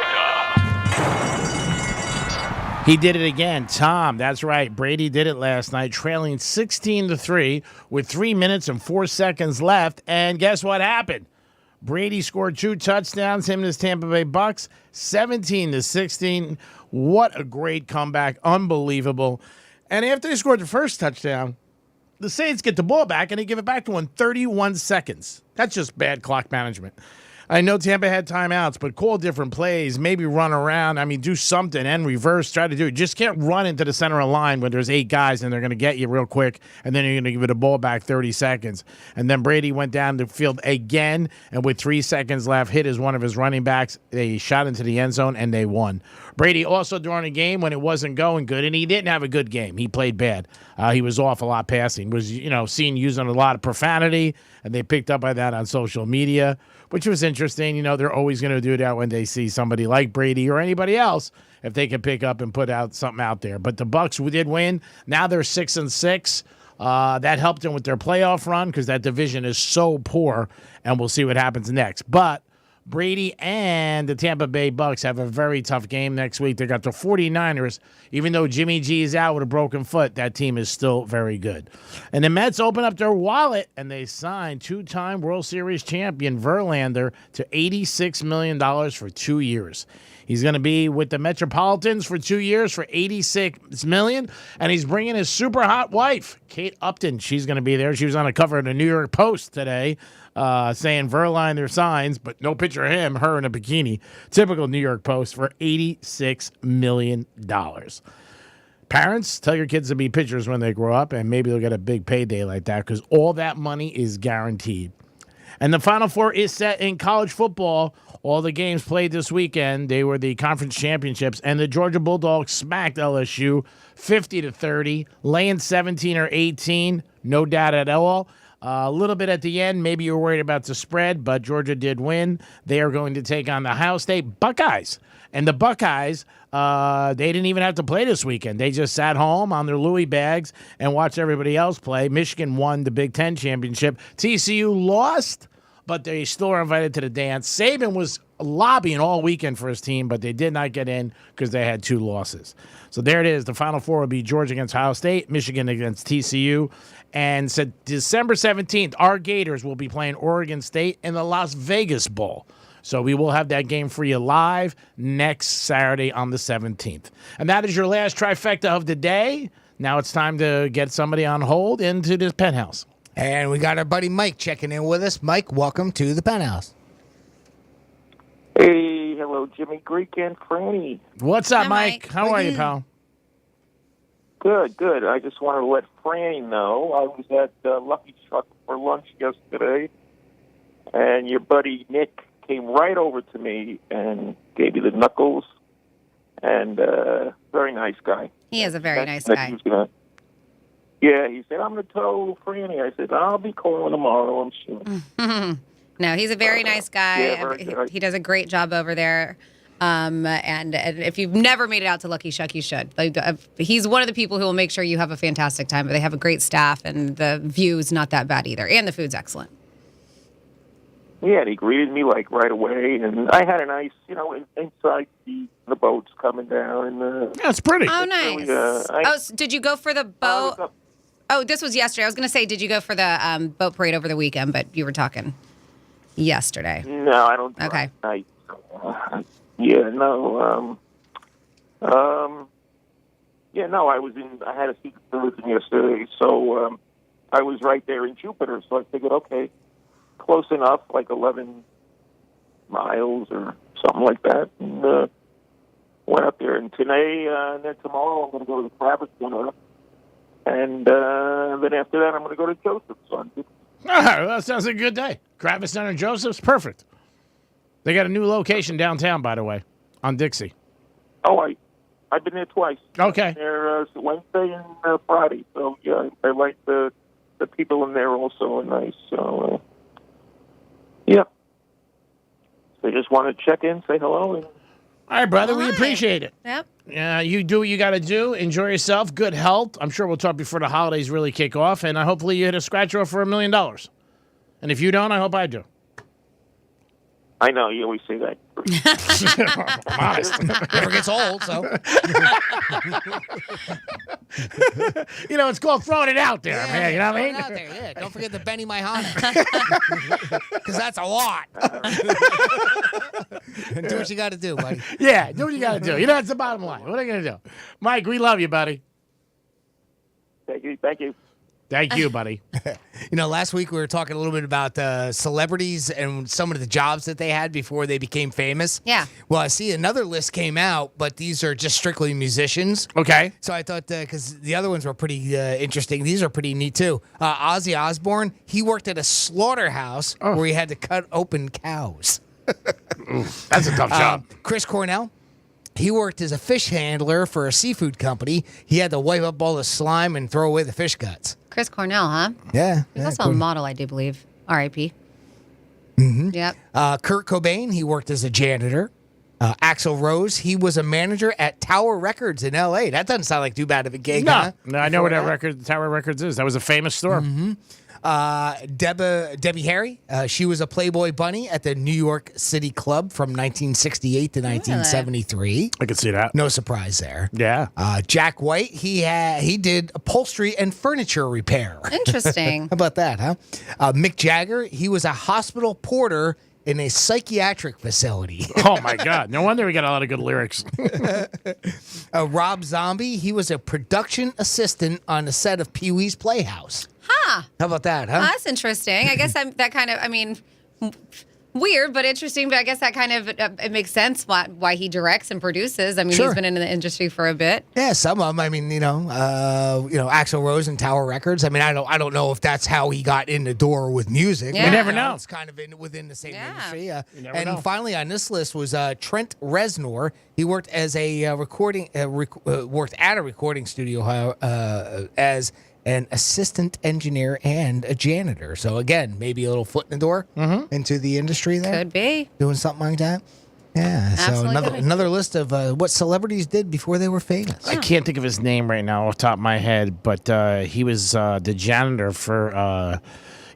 He did it again. Tom, that's right. Brady did it last night, trailing 16-3 with 3 minutes and 4 seconds left. And guess what happened? Brady scored 2 touchdowns, him and his Tampa Bay Bucks, 17-16. What a great comeback. Unbelievable. And after they scored the first touchdown, the Saints get the ball back, and they give it back to him in 31 seconds. That's just bad clock management. I know Tampa had timeouts, but call different plays, maybe run around. I mean, do something and reverse, try to do it. Just can't run into the center of the line when there's 8 guys and they're going to get you real quick, and then you're going to give it a ball back 30 seconds. And then Brady went down the field again, and with 3 seconds left, hit one of his running backs. They shot into the end zone, and they won. Brady also during a game when it wasn't going good, and he didn't have a good game. He played bad. He was off a lot passing. Was seen using a lot of profanity, and they picked up by that on social media, which was interesting. They're always going to do that when they see somebody like Brady or anybody else, if they can pick up and put out something out there. But the Bucs did win. Now they're 6-6. That helped them with their playoff run because that division is so poor, and we'll see what happens next. But Brady and the Tampa Bay Bucks have a very tough game next week. They got the 49ers. Even though Jimmy G is out with a broken foot, that team is still very good. And the Mets open up their wallet, and they signed 2-time World Series champion Verlander to $86 million for 2 years. He's going to be with the Metropolitans for 2 years for $86 million, and he's bringing his super hot wife, Kate Upton. She's going to be there. She was on the cover of the New York Post today, saying Verlander signs, but no picture of him, her in a bikini. Typical New York Post for $86 million. Parents, tell your kids to be pitchers when they grow up, and maybe they'll get a big payday like that because all that money is guaranteed. And the Final Four is set in college football. All the games played this weekend, they were the conference championships, and the Georgia Bulldogs smacked LSU 50-30, laying 17 or 18, no doubt at all. A little bit at the end, maybe you were worried about the spread, but Georgia did win. They are going to take on the Ohio State Buckeyes. And the Buckeyes, they didn't even have to play this weekend. They just sat home on their Louis bags and watched everybody else play. Michigan won the Big Ten championship. TCU lost, but they still are invited to the dance. Saban was lobbying all weekend for his team, but they did not get in because they had 2 losses. So there it is. The Final Four will be Georgia against Ohio State, Michigan against TCU. And said December 17th, our Gators will be playing Oregon State in the Las Vegas Bowl. So we will have that game for you live next Saturday on the 17th. And that is your last trifecta of the day. Now it's time to get somebody on hold into this Penthouse. And we got our buddy Mike checking in with us. Mike, welcome to the Penthouse. Hey, hello, Jimmy, Greek, and Franny. What's up, Mike? How are you, pal? Good, good. I just wanted to let Franny know I was at Lucky Chuck for lunch yesterday, and your buddy Nick came right over to me and gave me the knuckles and very nice guy. He is a very nice That guy. he was gonna, yeah, he said, I'm going to tow Franny. I said, I'll be calling tomorrow, I'm sure. No, he's a very nice guy. yeah, very good. He does a great job over there. And if you've never made it out to Lucky Shuck, you should. He's one of the people who will make sure you have a fantastic time. But they have a great staff, and the view's not that bad either, and the food's excellent. Yeah, and he greeted me like right away, and I had a nice, inside seat, the boat's coming down, and that's pretty. Oh, nice. Really, did you go for the boat? Oh, this was yesterday. I was going to say, did you go for the boat parade over the weekend? But you were talking yesterday. No, I don't. Okay. Yeah, no. Yeah, no. I had a secret tourism yesterday, so I was right there in Jupiter. So I figured, okay, close enough, like 11 miles or something like that, and went up there. And today, and then tomorrow, I'm going to go to the Travis Center, and then after that, I'm going to go to Joseph's. So All right, well, that sounds like a good day. Kravis Center, Joseph's, perfect. They got a new location downtown, by the way, on Dixie. Oh, I've been there twice. Okay. There Wednesday and Friday. So yeah, I like the people in there also are nice. So yeah. So just want to check in, say hello. And... All right, brother. We appreciate it. Yep. Yeah, you do what you got to do. Enjoy yourself. Good health. I'm sure we'll talk before the holidays really kick off, and hopefully you hit a scratch off for $1 million. And if you don't, I hope I do. I know you always say that. I'm honest. Never gets old, so. It's called throwing it out there, man. You know what I mean? Out there, yeah. Don't forget the Benny Maihana. Because that's a lot. And do what you got to do, buddy. Yeah, do what you got to do. That's the bottom line. What are you going to do? Mike, we love you, buddy. Thank you. Thank you. Thank you, buddy. Last week we were talking a little bit about celebrities and some of the jobs that they had before they became famous. Yeah. Well, I see another list came out, but these are just strictly musicians. Okay. So I thought, because the other ones were pretty interesting. These are pretty neat, too. Ozzy Osbourne, he worked at a slaughterhouse where he had to cut open cows. That's a tough job. Chris Cornell. He worked as a fish handler for a seafood company. He had to wipe up all the slime and throw away the fish guts. Chris Cornell, huh? Yeah. He's also a model, I do believe. R.I.P. Mm-hmm. Yep. Kurt Cobain, he worked as a janitor. Axl Rose, he was a manager at Tower Records in L.A. That doesn't sound like too bad of a gig, huh? No, I know where that Tower Records is. That was a famous store. Mm-hmm. Debbie Harry, she was a Playboy bunny at the New York City Club from 1968 to 1973. I could see that. No surprise there. Yeah. Jack White, he did upholstery and furniture repair. Interesting. How about that, huh? Mick Jagger, he was a hospital porter in a psychiatric facility. Oh, my God. No wonder we got a lot of good lyrics. Rob Zombie, he was a production assistant on the set of Pee-wee's Playhouse. Huh. How about that, huh? That's interesting. I guess weird, but interesting. But I guess that kind of it makes sense why he directs and produces. I mean, Sure. He's been in the industry for a bit. Yeah, some of them. I mean, Axl Rose and Tower Records. I mean, I don't know if that's how he got in the door with music. Yeah. You never know. It's kind of within the same industry. You never And know. finally, on this list was Trent Reznor. He worked as a worked at a recording studio as an assistant engineer and a janitor. So again, maybe a little foot in the door into the industry there. Could be Doing something like that. Yeah. Absolutely So could be. another list of what celebrities did before they were famous. I can't think of his name right now off the top of my head, but he was the janitor for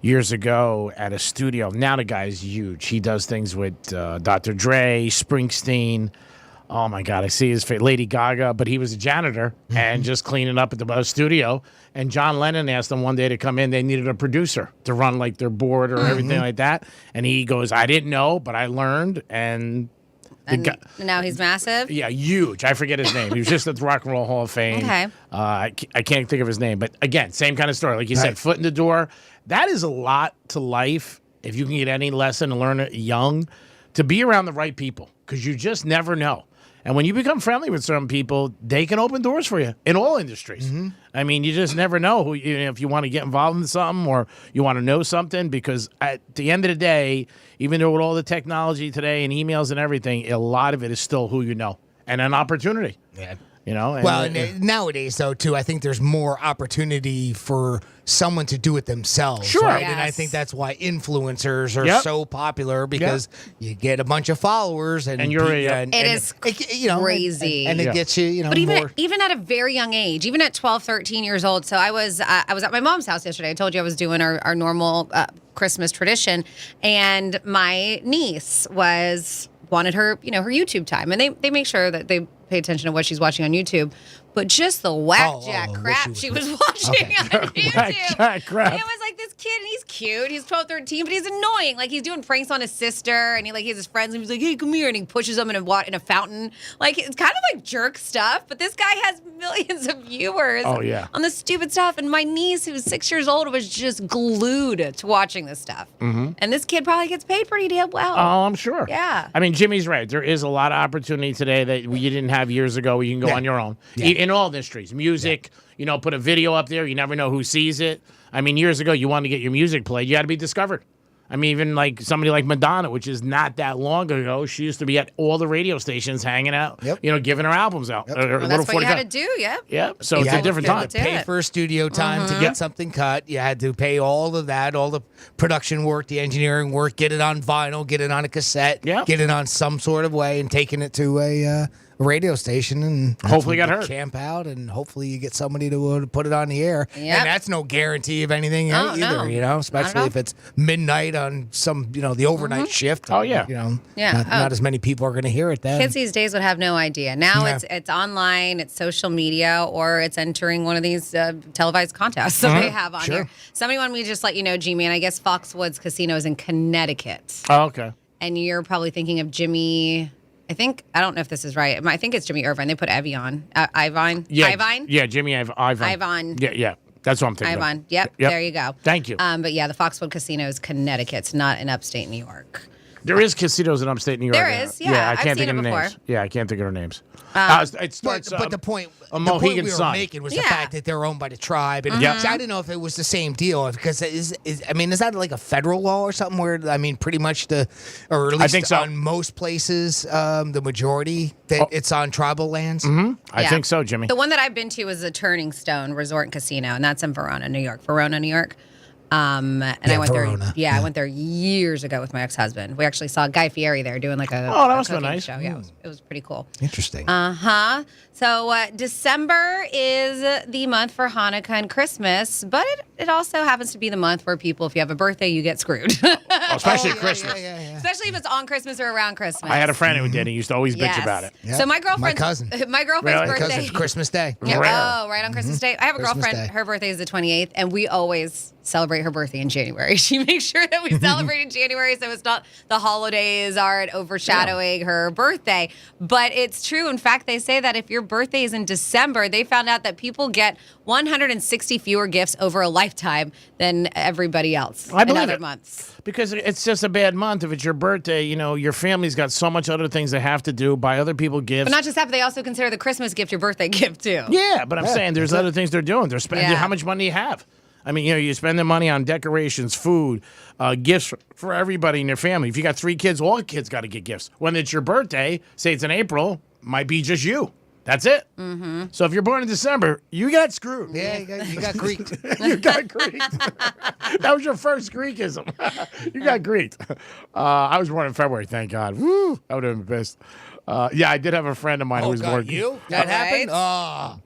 years ago at a studio. Now the guy's huge. He does things with Dr. Dre, Springsteen. Oh, my God, I see his face. Lady Gaga, but he was a janitor and just cleaning up at the studio. And John Lennon asked him one day to come in. They needed a producer to run, like, their board or everything like that. And he goes, I didn't know, but I learned. And now he's massive. yeah, huge. I forget his name. He was just at the Rock and Roll Hall of Fame. Okay. I can't think of his name. But, again, same kind of story. Like you said, foot in the door. That is a lot to life, if you can get any lesson and learn it young, to be around the right people, because you just never know. And when you become friendly with certain people, they can open doors for you in all industries. I mean, you just never know who, if you want to get involved in something or you want to know something, because at the end of the day, even though with all the technology today and emails and everything, a lot of it is still who you know. and an opportunity. Yeah. You know. And nowadays, though, too, I think there's more opportunity for someone to do it themselves. Sure. Right? Yes. And I think that's why influencers are so popular because you get a bunch of followers and you're it is crazy. And it gets you, but more. even at a very young age, even at 12, 13 years old. So I was at my mom's house yesterday. I told you I was doing our normal Christmas tradition, and my niece wanted her, her YouTube time, and they make sure that they pay attention to what she's watching on YouTube. But just the whackjack crap she was watching on YouTube. Whackjack crap. And it was like this kid, and he's cute. He's 12, 13, but he's annoying. Like, he's doing pranks on his sister, and he has his friends, and he's like, hey, come here, and he pushes them in a fountain. Like, it's kind of like jerk stuff, but this guy has millions of viewers on this stupid stuff. And my niece, who's 6 years old, was just glued to watching this stuff. Mm-hmm. And this kid probably gets paid pretty damn well. Oh, I'm sure. Yeah. I mean, Jimmy's right. There is a lot of opportunity today that you didn't have years ago where you can go on your own. In all industries. Music, put a video up there. You never know who sees it. I mean, years ago, you wanted to get your music played. You had to be discovered. I mean, even like somebody like Madonna, which is not that long ago, she used to be at all the radio stations hanging out, giving her albums out. Well, that's what you had to do, Yep. So it's a different time. To pay for studio time to get something cut. You had to pay all of that, all the production work, the engineering work, get it on vinyl, get it on a cassette, get it on some sort of way, and taking it to a radio station and hopefully got heard. Camp out, and hopefully you get somebody to put it on the air. Yep. And that's no guarantee of anything either, especially if it's midnight on some, the overnight shift. Oh, yeah. Not as many people are going to hear it then. Kids these days would have no idea. Now it's online, it's social media, or it's entering one of these televised contests that they have on here. Somebody wanted me to just let you know, G-Man, I guess Foxwoods Casino is in Connecticut. Oh, okay. And you're probably thinking of Jimmy... I don't know if this is right. I think it's Jimmy Irvine. They put Evian. Ivine? Yeah, Ivine? Yeah, Jimmy Ivine. Yeah. That's what I'm thinking Ivine. of. Yep, there you go. Thank you. But yeah, the Foxwood Casino is Connecticut. It's not in upstate New York. There is casinos in upstate New York. There is, yeah. I can't I've think seen of it the names. before. Yeah, I can't think of their names. It starts, but the point a Mohegan we were Sun. making was the fact that they're owned by the tribe, and so I didn't know if it was the same deal because is that like a federal law or something where pretty much or at least I think so. on most places the majority that it's on tribal lands. Mm-hmm. I think so, Jimmy. The one that I've been to is the Turning Stone Resort and Casino, and that's in Verona, New York. And I went Verona. there. I went there years ago with my ex-husband. We actually saw Guy Fieri there doing like a that must have been cooking nice. show. Yeah, it was pretty cool. Interesting. So December is the month for Hanukkah and Christmas, but it also happens to be the month where people, if you have a birthday, you get screwed. Especially at Christmas. Especially if it's on Christmas or around Christmas. I had a friend who did. He used to always bitch Yes. about it. So my girlfriend's my cousin. birthday. Because it's Christmas Day. Yeah. Oh, right on Christmas Day. I have a Christmas girlfriend. Day. Her birthday is the 28th, and we always celebrate her birthday in January. She makes sure that we celebrate in January, so it's not the holidays aren't overshadowing her birthday. But it's true. In fact, they say that if your birthday is in December, they found out that people get 160 fewer gifts over a lifetime than everybody else I believe in other it. months. Because it's just a bad month. If it's your birthday, your family's got so much other things they have to do, buy other people gifts. But not just that, but they also consider the Christmas gift your birthday gift, too. Yeah, but I'm saying there's other things they're doing. They're spending. How much money do you have? I mean, you spend the money on decorations, food, gifts for everybody in your family. If you got 3 kids, all the kids got to get gifts. When it's your birthday, say it's in April, might be just you. That's it. Mm-hmm. So if you're born in December, you got screwed. Yeah, you got Greek. You got Greek. That was your first Greekism. You got Greek. I was born in February, thank God. Woo! I would have been pissed. Yeah, I did have a friend of mine who was born. You? That happened? Oh.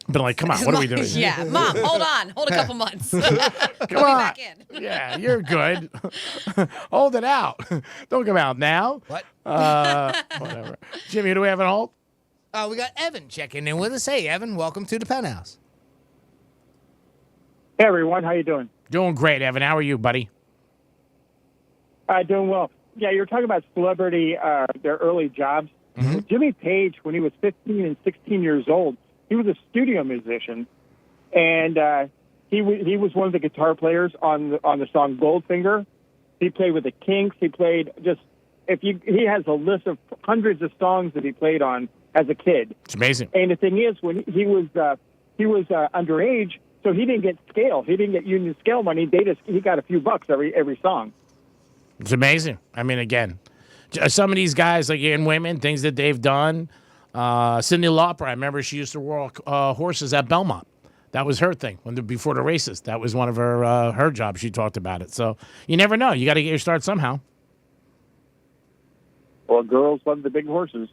But like, come on, what are we doing? Yeah, Mom, hold on. Hold a couple months. Come on. Back in. Yeah, you're good. Hold it out. Don't come out now. What? Whatever. Jimmy, who do we have on hold? We got Evan checking in with us. Hey, Evan, welcome to the Penthouse. Hey, everyone. How you doing? Doing great, Evan. How are you, buddy? Doing well. Yeah, you were talking about celebrity, their early jobs. Mm-hmm. Jimmy Page, when he was 15 and 16 years old, he was a studio musician, and he was one of the guitar players on the song Goldfinger. He played with the Kinks. He played he has a list of hundreds of songs that he played on as a kid. It's amazing. And the thing is, when he was underage, so he didn't get scale. He didn't get union scale money. He got a few bucks every song. It's amazing. I mean, again, some of these guys, like and women, things that they've done. Cyndi Lauper, I remember she used to walk horses at Belmont. That was her thing before the races. That was one of her jobs. She talked about it. So you never know. You got to get your start somehow. Well, girls love the big horses.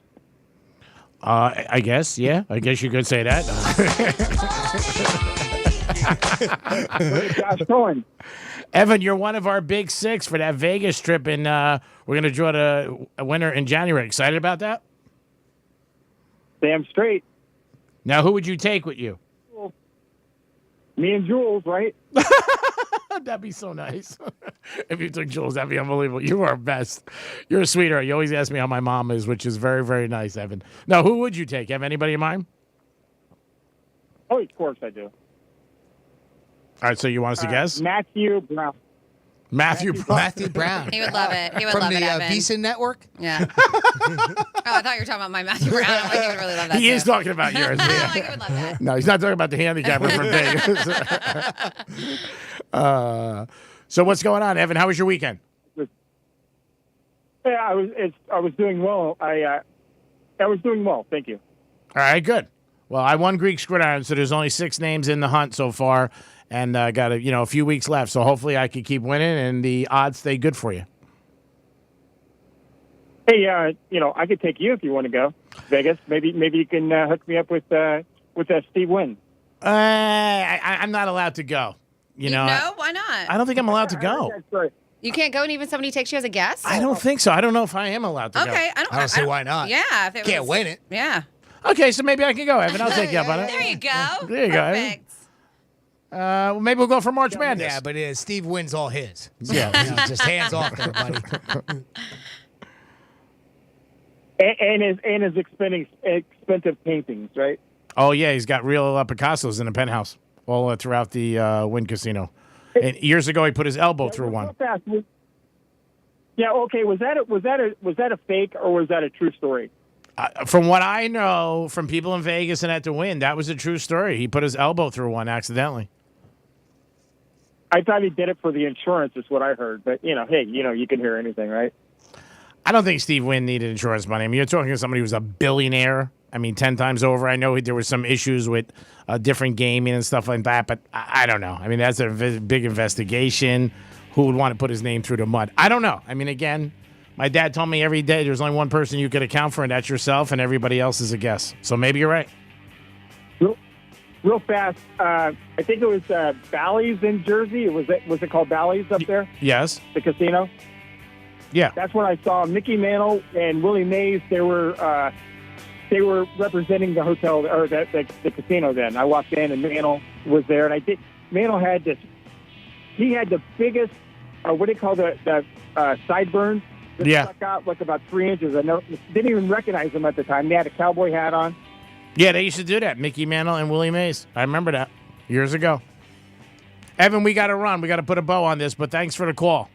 I guess, yeah. I guess you could say that. Josh Cohen. Evan, you're one of our big six for that Vegas trip, and we're going to draw a winner in January. Excited about that? Damn straight. Now, who would you take with you? Me and Jules, right? That'd be so nice. If you took Jules, that'd be unbelievable. You are best. You're a sweetheart. You always ask me how my mom is, which is very, very nice, Evan. Now, who would you take? Have anybody in mind? Oh, of course I do. All right, so you want us to guess? Matthew Brown. Matthew Brown. He would love it. He would From love the it, Evan. Visa Network? Yeah. Oh, I thought you were talking about my Matthew Brown. I'm like, he would really love that He too. is talking about yours. I'm Yeah. like, he would love that. No, he's not talking about the handicapper from Vegas. So what's going on, Evan? How was your weekend? Yeah, I was doing well. I was doing well. Thank you. All right, good. Well, I won Greek Gridiron, so there's only 6 names in the hunt so far, and I got a few weeks left. So hopefully I can keep winning, and the odds stay good for you. Hey, I could take you if you want to go Vegas. Maybe you can hook me up with Steve Wynn. I'm not allowed to go. No, why not? I don't think I'm allowed to go. You can't go and even somebody takes you as a guest? I don't think so. I don't know if I am allowed to go. Okay, I don't see why not. Yeah. If it Can't was, win it. Yeah. Okay, so maybe I can go, Evan. I'll take you up on it. There you go. There you go, Evan. Perfect. Well, maybe we'll go for March Madness. Yeah, but Steve wins all his. Yeah. Just hands off there, buddy. And his expensive paintings, right? Oh, yeah, he's got real Picassos in the Penthouse all throughout the Wynn Casino. And years ago, he put his elbow through one. Yeah, okay. Was that a fake or was that a true story? From what I know from people in Vegas and at the Wynn, that was a true story. He put his elbow through one accidentally. I thought he did it for the insurance, is what I heard. But, hey, you can hear anything, right? I don't think Steve Wynn needed insurance money. I mean, you're talking to somebody who's a billionaire. 10 times over. I know there was some issues with different gaming and stuff like that, but I don't know. I mean, that's a big investigation. Who would want to put his name through the mud? I don't know. Again, my dad told me every day there's only one person you could account for, and that's yourself, and everybody else is a guess. So maybe you're right. Real fast, I think it was Bally's in Jersey. Was it called Bally's up there? Yes. The casino? Yeah. That's when I saw Mickey Mantle and Willie Mays. They were representing the hotel or the casino then. I walked in and Mantle was there, and Mantle had this. He had the biggest, what do you call the sideburns? That stuck out like about 3 inches. I didn't even recognize him at the time. They had a cowboy hat on. Yeah, they used to do that. Mickey Mantle and Willie Mays. I remember that years ago. Evan, we got to run. We got to put a bow on this, but thanks for the call.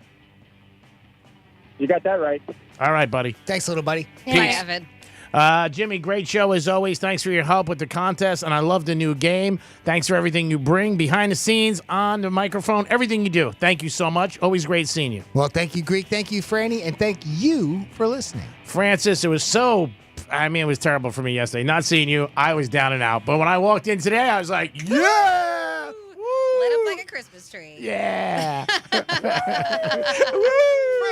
You got that right. All right, buddy. Thanks, little buddy. Bye, Evan. Jimmy, great show as always. Thanks for your help with the contest, and I love the new game. Thanks for everything you bring behind the scenes, on the microphone, everything you do. Thank you so much. Always great seeing you. Well, thank you, Greek. Thank you, Franny, and thank you for listening. Francis, it was it was terrible for me yesterday. Not seeing you, I was down and out. But when I walked in today, I was like, yeah! Lit up like a Christmas tree. Yeah.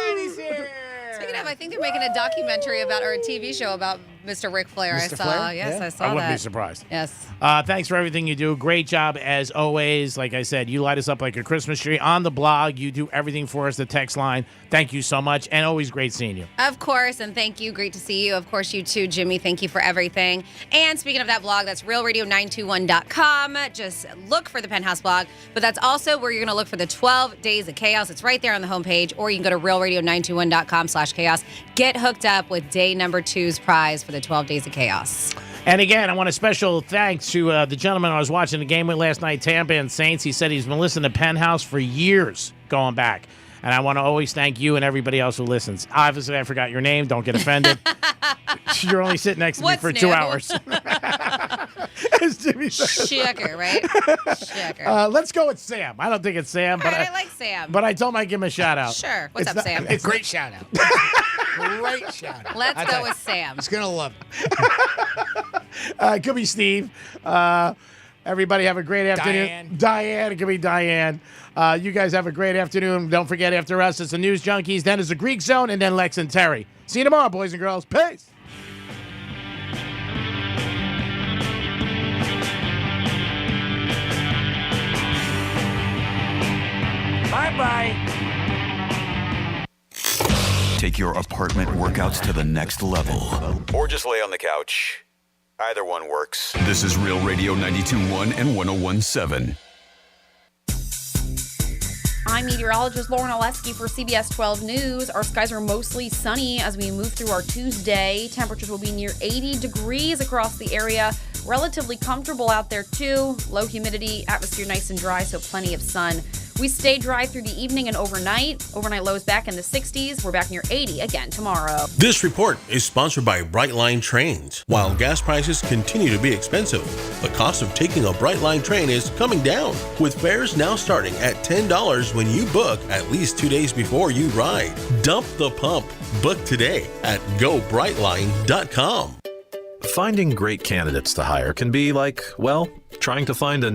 Franny's here. Speaking of, I think they're making a documentary or a TV show about Mr. Ric Flair. Mr. I saw. Flair? Yes, Yeah. I saw I that. wouldn't be surprised. Yes. Thanks for everything you do. Great job as always. Like I said, you light us up like a Christmas tree on the blog. You do everything for us, the text line. Thank you so much, and always great seeing you. Of course, and thank you. Great to see you. Of course, you too, Jimmy. Thank you for everything. And speaking of that blog, that's realradio921.com. Just look for the Penthouse blog, but that's also where you're going to look for the 12 Days of Chaos. It's right there on the homepage, or you can go to realradio921.com/chaos. Get hooked up with day number 2's prize for the 12 Days of Chaos. And again, I want a special thanks to the gentleman I was watching the game with last night, Tampa and Saints. He said he's been listening to Penthouse for years going back. And I want to always thank you and everybody else who listens. Obviously, I forgot your name. Don't get offended. You're only sitting next to me for 2 hours. As Jimmy says. Checker, right? Checker. Let's go with Sam. I don't think it's Sam. All right, I like Sam. But I told him I'd give him a shout out. Sure. What's up, Sam? Great shout out. Great shout out. Let's go with Sam. He's going to love it. It could be Steve. Everybody have a great afternoon. Diane. It could be Diane. You guys have a great afternoon. Don't forget, after us, it's the News Junkies. Then it's the Greek Zone, and then Lex and Terry. See you tomorrow, boys and girls. Peace. Bye-bye. Take your apartment workouts to the next level. Or just lay on the couch. Either one works. This is Real Radio 92.1 and 101.7. I'm meteorologist Lauren Oleski for CBS 12 News. Our skies are mostly sunny as we move through our Tuesday. Temperatures will be near 80 degrees across the area. Relatively comfortable out there, too. Low humidity, atmosphere nice and dry, so plenty of sun. We stay dry through the evening and overnight. Overnight lows back in the 60s. We're back near 80 again tomorrow. This report is sponsored by Brightline Trains. While gas prices continue to be expensive, the cost of taking a Brightline train is coming down, with fares now starting at $10 when you book at least 2 days before you ride. Dump the pump. Book today at gobrightline.com. Finding great candidates to hire can be like, well, trying to find a